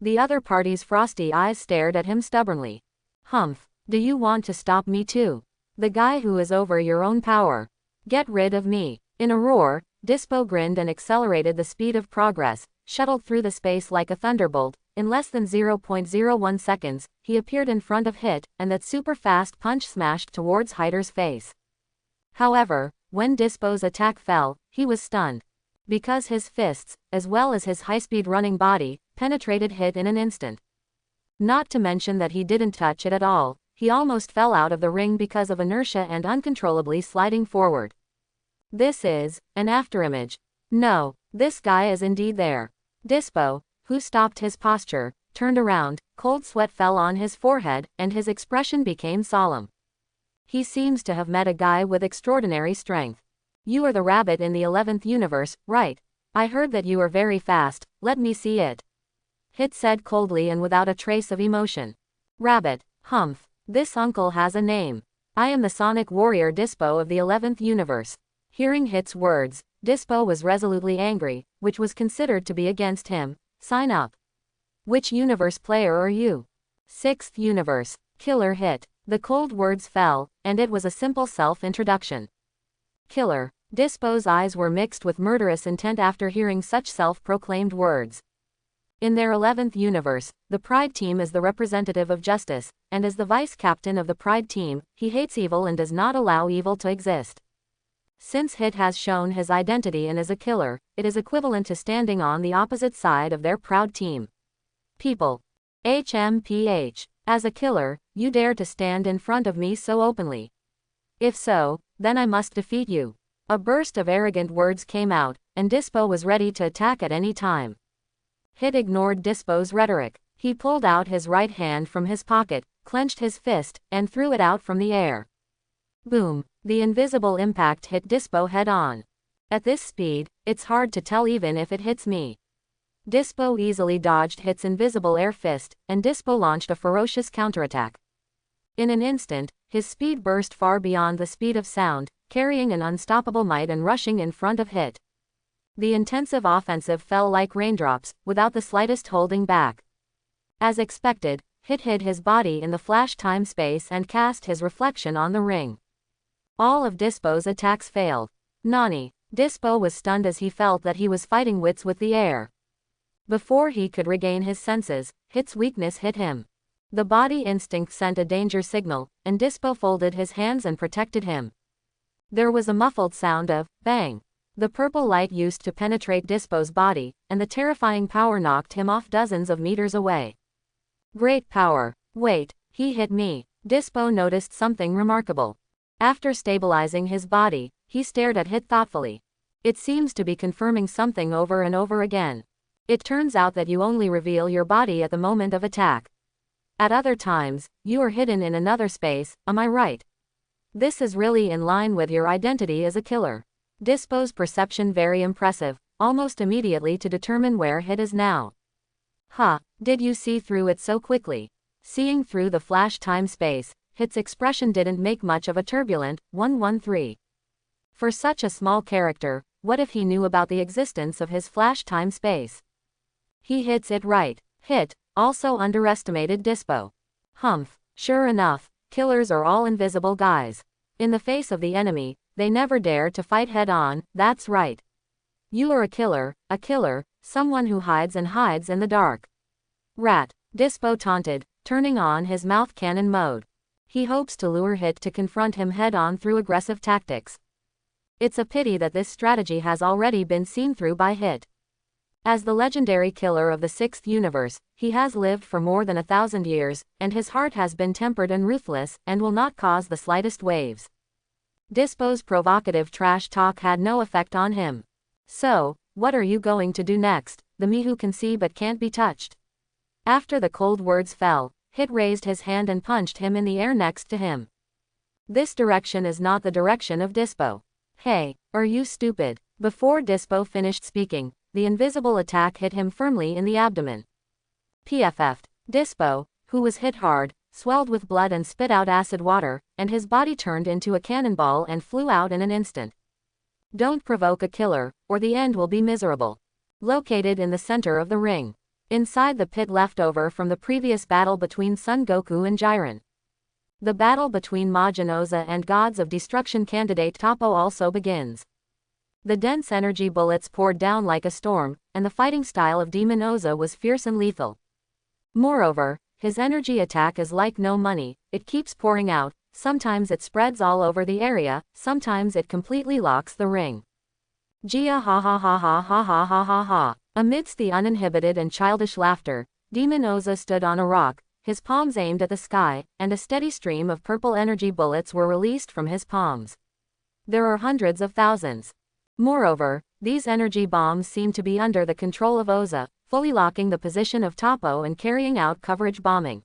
S1: The other party's frosty eyes stared at him stubbornly. Humph, do you want to stop me too? The guy who is over your own power. Get rid of me. In a roar, Dispo grinned and accelerated the speed of progress, shuttled through the space like a thunderbolt. In less than 0.01 seconds, he appeared in front of Hit, and that super fast punch smashed towards Hider's face. However, when Dispo's attack fell, he was stunned. Because his fists, as well as his high-speed running body, penetrated Hit in an instant. Not to mention that he didn't touch it at all, he almost fell out of the ring because of inertia and uncontrollably sliding forward. This is an afterimage. No, this guy is indeed there. Dispo, who stopped his posture, turned around, cold sweat fell on his forehead, and his expression became solemn. He seems to have met a guy with extraordinary strength. You are the rabbit in the 11th universe, right? I heard that you are very fast, let me see it. Hit said coldly and without a trace of emotion. Rabbit, humph, this uncle has a name. I am the Sonic Warrior Dispo of the 11th universe. Hearing Hit's words, Dispo was resolutely angry, which was considered to be against him. Sign up. Which universe player are you? 6th universe. Killer Hit. The cold words fell, and it was a simple self-introduction. Killer. Dispo's eyes were mixed with murderous intent after hearing such self-proclaimed words. In their 11th universe, the Pride team is the representative of justice, and as the vice-captain of the Pride team, he hates evil and does not allow evil to exist. Since Hit has shown his identity and is a killer, it is equivalent to standing on the opposite side of their proud team. People. HMPH. As a killer, you dare to stand in front of me so openly. If so, then I must defeat you. A burst of arrogant words came out, and Dispo was ready to attack at any time. Hit ignored Dispo's rhetoric. He pulled out his right hand from his pocket, clenched his fist, and threw it out from the air. Boom. The invisible impact hit Dispo head-on. At this speed, it's hard to tell even if it hits me. Dispo easily dodged Hit's invisible air fist, and Dispo launched a ferocious counterattack. In an instant, his speed burst far beyond the speed of sound, carrying an unstoppable might and rushing in front of Hit. The intensive offensive fell like raindrops, without the slightest holding back. As expected, Hit hid his body in the flash time space and cast his reflection on the ring. All of Dispo's attacks failed. Nani. Dispo was stunned as he felt that he was fighting wits with the air. Before he could regain his senses, Hit's weakness hit him. The body instinct sent a danger signal, and Dispo folded his hands and protected him. There was a muffled sound of bang. The purple light used to penetrate Dispo's body, and the terrifying power knocked him off dozens of meters away. Great power. Wait, he hit me. Dispo noticed something remarkable. After stabilizing his body, he stared at Hit thoughtfully. It seems to be confirming something over and over again. It turns out that you only reveal your body at the moment of attack. At other times, you are hidden in another space, am I right? This is really in line with your identity as a killer. Dispo's perception very impressive, almost immediately to determine where Hit is now. Did you see through it so quickly? Seeing through the flash time space, Hit's expression didn't make much of a turbulent 113. For such a small character, what if he knew about the existence of his flash time space? He hits it right. Hit also underestimated Dispo. Humph, sure enough, killers are all invisible guys. In the face of the enemy, they never dare to fight head-on, that's right. You are a killer, someone who hides and hides in the dark. Rat, Dispo taunted, turning on his mouth cannon mode. He hopes to lure Hit to confront him head-on through aggressive tactics. It's a pity that this strategy has already been seen through by Hit. As the legendary killer of the 6th universe, he has lived for more than 1,000 years, and his heart has been tempered and ruthless, and will not cause the slightest waves. Dispo's provocative trash talk had no effect on him. So, what are you going to do next, the me who can see but can't be touched? After the cold words fell, Hit raised his hand and punched him in the air next to him. This direction is not the direction of Dispo. Hey, are you stupid? Before Dispo finished speaking, the invisible attack hit him firmly in the abdomen. PFF'd. Dispo, who was hit hard, swelled with blood and spit out acid water, and his body turned into a cannonball and flew out in an instant. Don't provoke a killer, or the end will be miserable. Located in the center of the ring. Inside the pit left over from the previous battle between Son Goku and Jiren. The battle between Majin Noa and Gods of Destruction candidate Tapo also begins. The dense energy bullets poured down like a storm, and the fighting style of Demon Oza was fierce and lethal. Moreover, his energy attack is like no money, it keeps pouring out, sometimes it spreads all over the area, sometimes it completely locks the ring. Gia ha ha ha ha ha ha ha ha ha. Amidst the uninhibited and childish laughter, Demon Oza stood on a rock, his palms aimed at the sky, and a steady stream of purple energy bullets were released from his palms. There are hundreds of thousands. Moreover, these energy bombs seem to be under the control of Oza, fully locking the position of Tapo and carrying out coverage bombing.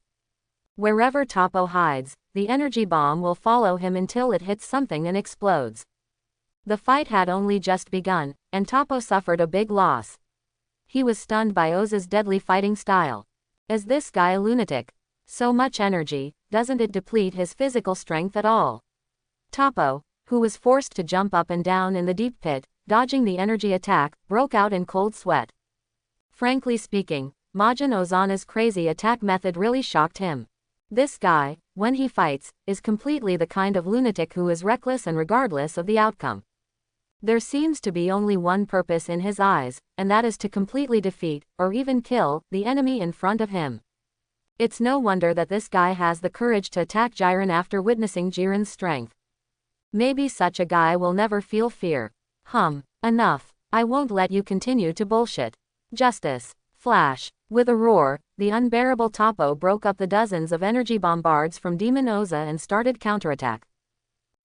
S1: Wherever Tapo hides, the energy bomb will follow him until it hits something and explodes. The fight had only just begun, and Tapo suffered a big loss. He was stunned by Oza's deadly fighting style. Is this guy a lunatic? So much energy, doesn't it deplete his physical strength at all? Tapo, who was forced to jump up and down in the deep pit, dodging the energy attack, broke out in cold sweat. Frankly speaking, Majin Ozana's crazy attack method really shocked him. This guy, when he fights, is completely the kind of lunatic who is reckless and regardless of the outcome. There seems to be only one purpose in his eyes, and that is to completely defeat, or even kill, the enemy in front of him. It's no wonder that this guy has the courage to attack Jiren after witnessing Jiren's strength. Maybe such a guy will never feel fear. Enough. I won't let you continue to bullshit. Justice. Flash. With a roar, the unbearable Tapo broke up the dozens of energy bombards from Demon Oza and started counterattack.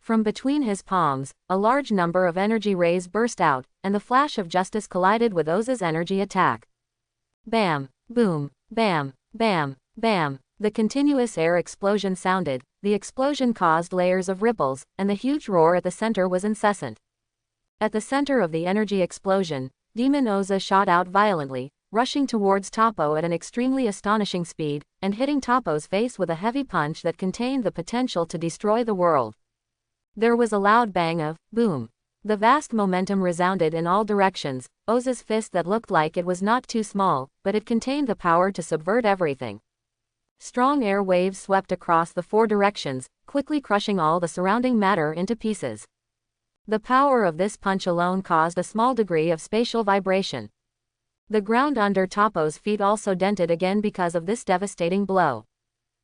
S1: From between his palms, a large number of energy rays burst out, and the flash of justice collided with Oza's energy attack. Bam, boom, bam, bam, bam. The continuous air explosion sounded, the explosion caused layers of ripples, and the huge roar at the center was incessant. At the center of the energy explosion, Demon Oza shot out violently, rushing towards Tapo at an extremely astonishing speed, and hitting Tapo's face with a heavy punch that contained the potential to destroy the world. There was a loud bang of boom. The vast momentum resounded in all directions, Oza's fist that looked like it was not too small, but it contained the power to subvert everything. Strong air waves swept across the four directions, quickly crushing all the surrounding matter into pieces. The power of this punch alone caused a small degree of spatial vibration. The ground under Tapo's feet also dented again because of this devastating blow.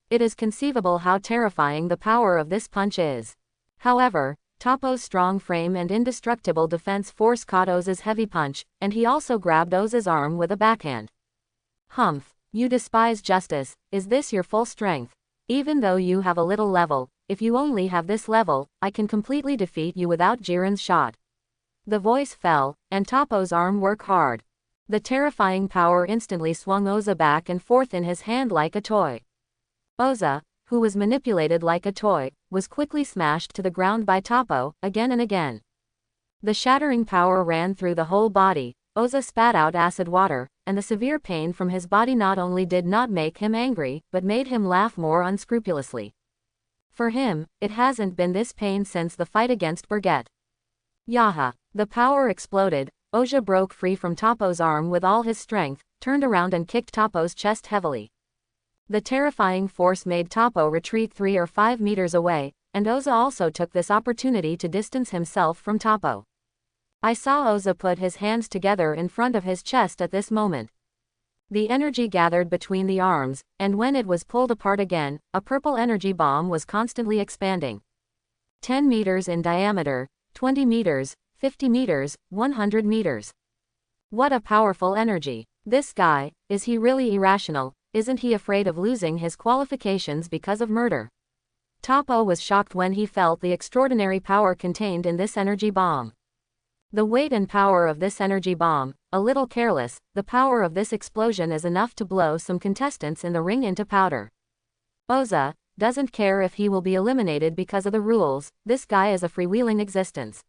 S1: It is conceivable how terrifying the power of this punch is. However, Tapo's strong frame and indestructible defense force caught Oza's heavy punch, and he also grabbed Oza's arm with a backhand. Humph, you despise justice, is this your full strength? Even though you have a little level, if you only have this level, I can completely defeat you without Jiren's shot. The voice fell, and Tapo's arm worked hard. The terrifying power instantly swung Oza back and forth in his hand like a toy. Oza, who was manipulated like a toy, was quickly smashed to the ground by Tapo, again and again. The shattering power ran through the whole body, Oza spat out acid water, and the severe pain from his body not only did not make him angry, but made him laugh more unscrupulously. For him, it hasn't been this pain since the fight against Birgit. Yaha! The power exploded, Oza broke free from Tapo's arm with all his strength, turned around and kicked Tapo's chest heavily. The terrifying force made Tapo retreat 3 or 5 meters away, and Oza also took this opportunity to distance himself from Tapo. I saw Oza put his hands together in front of his chest at this moment. The energy gathered between the arms, and when it was pulled apart again, a purple energy bomb was constantly expanding. 10 meters in diameter, 20 meters, 50 meters, 100 meters. What a powerful energy. This guy, is he really irrational? Isn't he afraid of losing his qualifications because of murder? Tapo was shocked when he felt the extraordinary power contained in this energy bomb. The weight and power of this energy bomb, a little careless, the power of this explosion is enough to blow some contestants in the ring into powder. Oza doesn't care if he will be eliminated because of the rules, this guy is a freewheeling existence.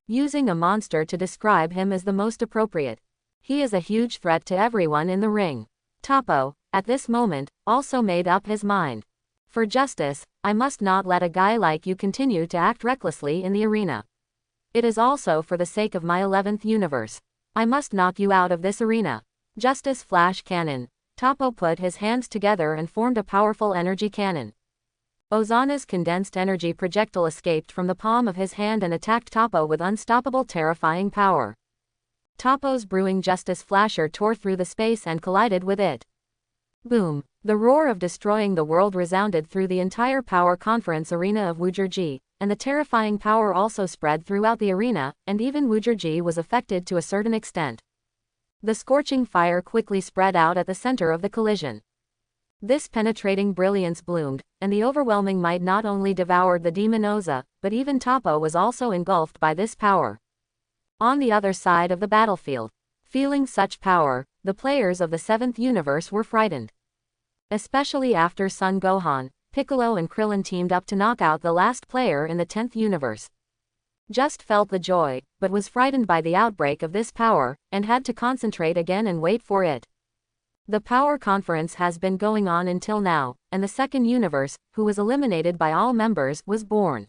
S1: Using a monster to describe him is the most appropriate. He is a huge threat to everyone in the ring. Tapo, at this moment, also made up his mind. For justice, I must not let a guy like you continue to act recklessly in the arena. It is also for the sake of my 11th universe. I must knock you out of this arena. Justice Flash Cannon. Tapo put his hands together and formed a powerful energy cannon. Ozana's condensed energy projectile escaped from the palm of his hand and attacked Tapo with unstoppable terrifying power. Tapo's brewing Justice Flasher tore through the space and collided with it. Boom! The roar of destroying the world resounded through the entire power conference arena of Wujurji, and the terrifying power also spread throughout the arena, and even Wujurji was affected to a certain extent. The scorching fire quickly spread out at the center of the collision. This penetrating brilliance bloomed, and the overwhelming might not only devoured the demon Oza, but even Tapo was also engulfed by this power. On the other side of the battlefield, feeling such power, the players of the 7th universe were frightened. Especially after Son Gohan, Piccolo and Krillin teamed up to knock out the last player in the 10th universe. Just felt the joy, but was frightened by the outbreak of this power, and had to concentrate again and wait for it. The power conference has been going on until now, and the 2nd universe, who was eliminated by all members, was born.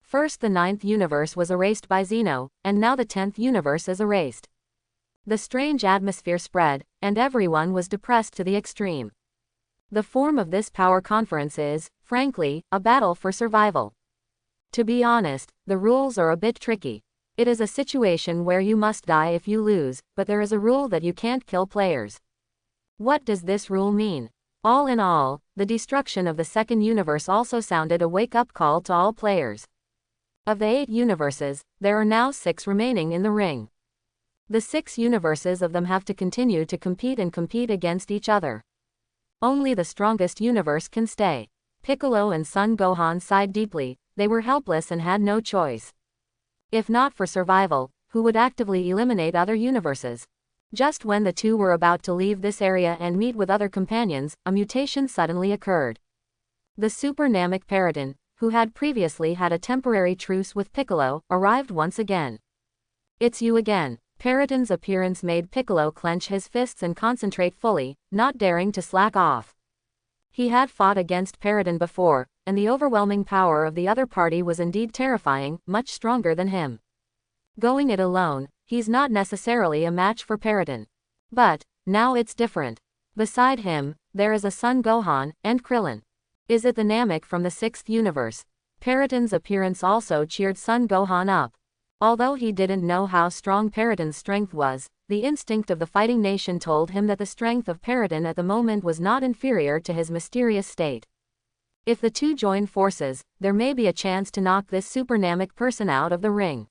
S1: First the 9th universe was erased by Zeno, and now the 10th universe is erased. The strange atmosphere spread, and everyone was depressed to the extreme. The form of this power conference is, frankly, a battle for survival. To be honest, the rules are a bit tricky. It is a situation where you must die if you lose, but there is a rule that you can't kill players. What does this rule mean? All in all, the destruction of the 2nd universe also sounded a wake-up call to all players. Of the 8 universes, there are now 6 remaining in the ring. The 6 universes of them have to continue to compete against each other. Only the strongest universe can stay. Piccolo and Son Gohan sighed deeply, they were helpless and had no choice. If not for survival, who would actively eliminate other universes? Just when the two were about to leave this area and meet with other companions, a mutation suddenly occurred. The Super Namek Paraton, who had previously had a temporary truce with Piccolo, arrived once again. It's you again. Paraton's appearance made Piccolo clench his fists and concentrate fully, not daring to slack off. He had fought against Paraton before, and the overwhelming power of the other party was indeed terrifying, much stronger than him. Going it alone, he's not necessarily a match for Paraton. But, now it's different. Beside him, there is a Son Gohan, and Krillin. Is it the Namek from the 6th universe? Paraton's appearance also cheered Son Gohan up. Although he didn't know how strong Paraton's strength was, the instinct of the fighting nation told him that the strength of Paraton at the moment was not inferior to his mysterious state. If the two join forces, there may be a chance to knock this Super Namek person out of the ring.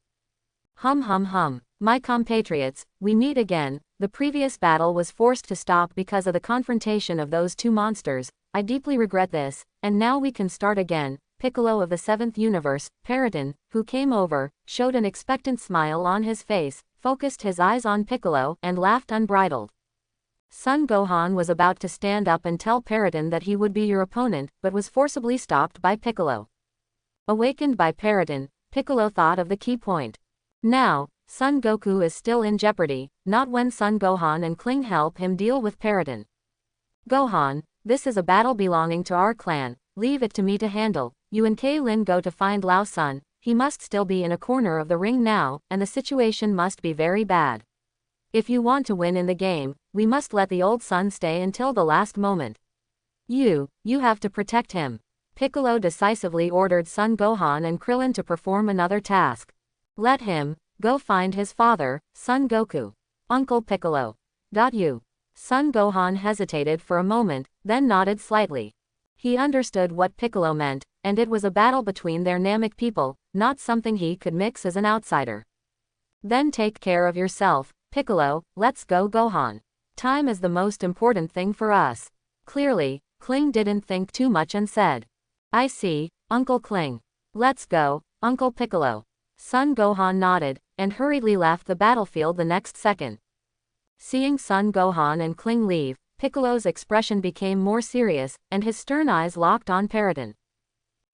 S1: Hum hum hum. My compatriots, we meet again. The previous battle was forced to stop because of the confrontation of those two monsters. I deeply regret this, and now we can start again. Piccolo of the 7th universe, Paraton, who came over, showed an expectant smile on his face, focused his eyes on Piccolo, and laughed unbridled. Son Gohan was about to stand up and tell Paraton that he would be your opponent, but was forcibly stopped by Piccolo. Awakened by Paraton, Piccolo thought of the key point. Now, Son Goku is still in jeopardy, not when Son Gohan and Kling help him deal with Paraton. Gohan, this is a battle belonging to our clan, leave it to me to handle. You and Kale go to find Lao Sun, he must still be in a corner of the ring now, and the situation must be very bad. If you want to win in the game, we must let the old Sun stay until the last moment. You have to protect him. Piccolo decisively ordered Son Gohan and Krillin to perform another task. Let him go find his father, Son Goku. Uncle Piccolo. You. Son Gohan hesitated for a moment, then nodded slightly. He understood what Piccolo meant, and it was a battle between their Namek people, not something he could mix as an outsider. Then take care of yourself, Piccolo, let's go Gohan. Time is the most important thing for us. Clearly, Kling didn't think too much and said, I see, Uncle Kling. Let's go, Uncle Piccolo. Son Gohan nodded, and hurriedly left the battlefield the next second. Seeing Son Gohan and Kling leave, Piccolo's expression became more serious, and his stern eyes locked on Paraton.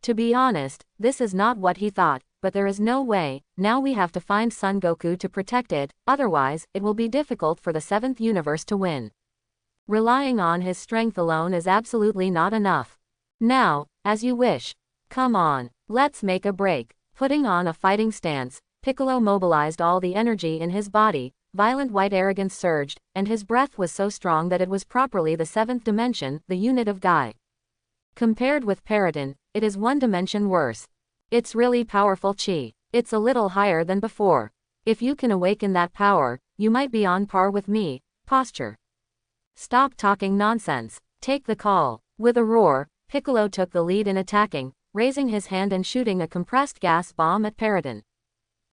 S1: To be honest, this is not what he thought, but there is no way, now we have to find Son Goku to protect it, otherwise, it will be difficult for the 7th universe to win. Relying on his strength alone is absolutely not enough. Now, as you wish. Come on, let's make a break. Putting on a fighting stance, Piccolo mobilized all the energy in his body, violent white arrogance surged, and his breath was so strong that it was properly the 7th dimension, the unit of Guy. Compared with Paraton, it is 1 dimension worse. It's really powerful chi. It's a little higher than before. If you can awaken that power, you might be on par with me. Posture. Stop talking nonsense. Take the call. With a roar, Piccolo took the lead in attacking, raising his hand and shooting a compressed gas bomb at Paraton.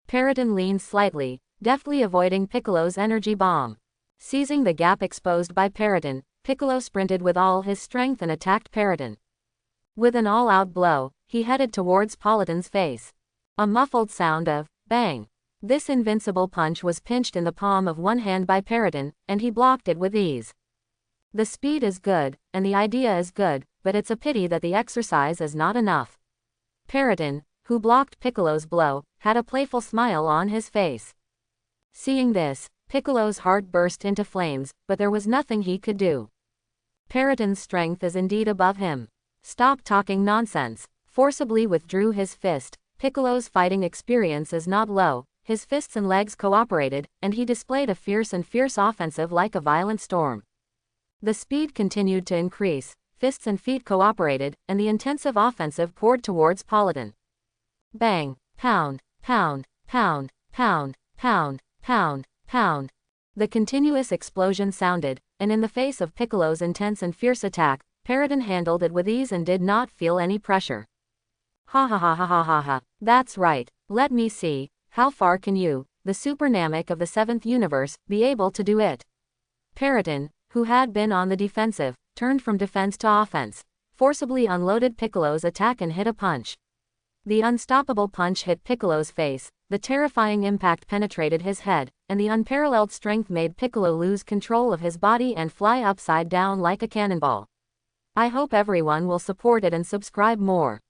S1: Paraton leaned slightly, deftly avoiding Piccolo's energy bomb. Seizing the gap exposed by Paraton, Piccolo sprinted with all his strength and attacked Paraton. With an all-out blow, he headed towards Politon's face. A muffled sound of bang. This invincible punch was pinched in the palm of one hand by Paraton, and he blocked it with ease. The speed is good, and the idea is good, but it's a pity that the exercise is not enough. Paraton, who blocked Piccolo's blow, had a playful smile on his face. Seeing this, Piccolo's heart burst into flames, but there was nothing he could do. Paraton's strength is indeed above him. Stop talking nonsense. Forcibly withdrew his fist. Piccolo's fighting experience is not low, his fists and legs cooperated, and he displayed a fierce offensive like a violent storm. The speed continued to increase, fists and feet cooperated, and the intensive offensive poured towards Politon. Bang, pound, pound, pound, pound, pound, pound, pound. The continuous explosion sounded, and in the face of Piccolo's intense and fierce attack, Paraton handled it with ease and did not feel any pressure. Ha ha ha ha ha ha ha, that's right, let me see, how far can you, the super Namek of the 7th universe, be able to do it? Paraton, who had been on the defensive, turned from defense to offense, forcibly unloaded Piccolo's attack and hit a punch. The unstoppable punch hit Piccolo's face, the terrifying impact penetrated his head, and the unparalleled strength made Piccolo lose control of his body and fly upside down like a cannonball. I hope everyone will support it and subscribe more.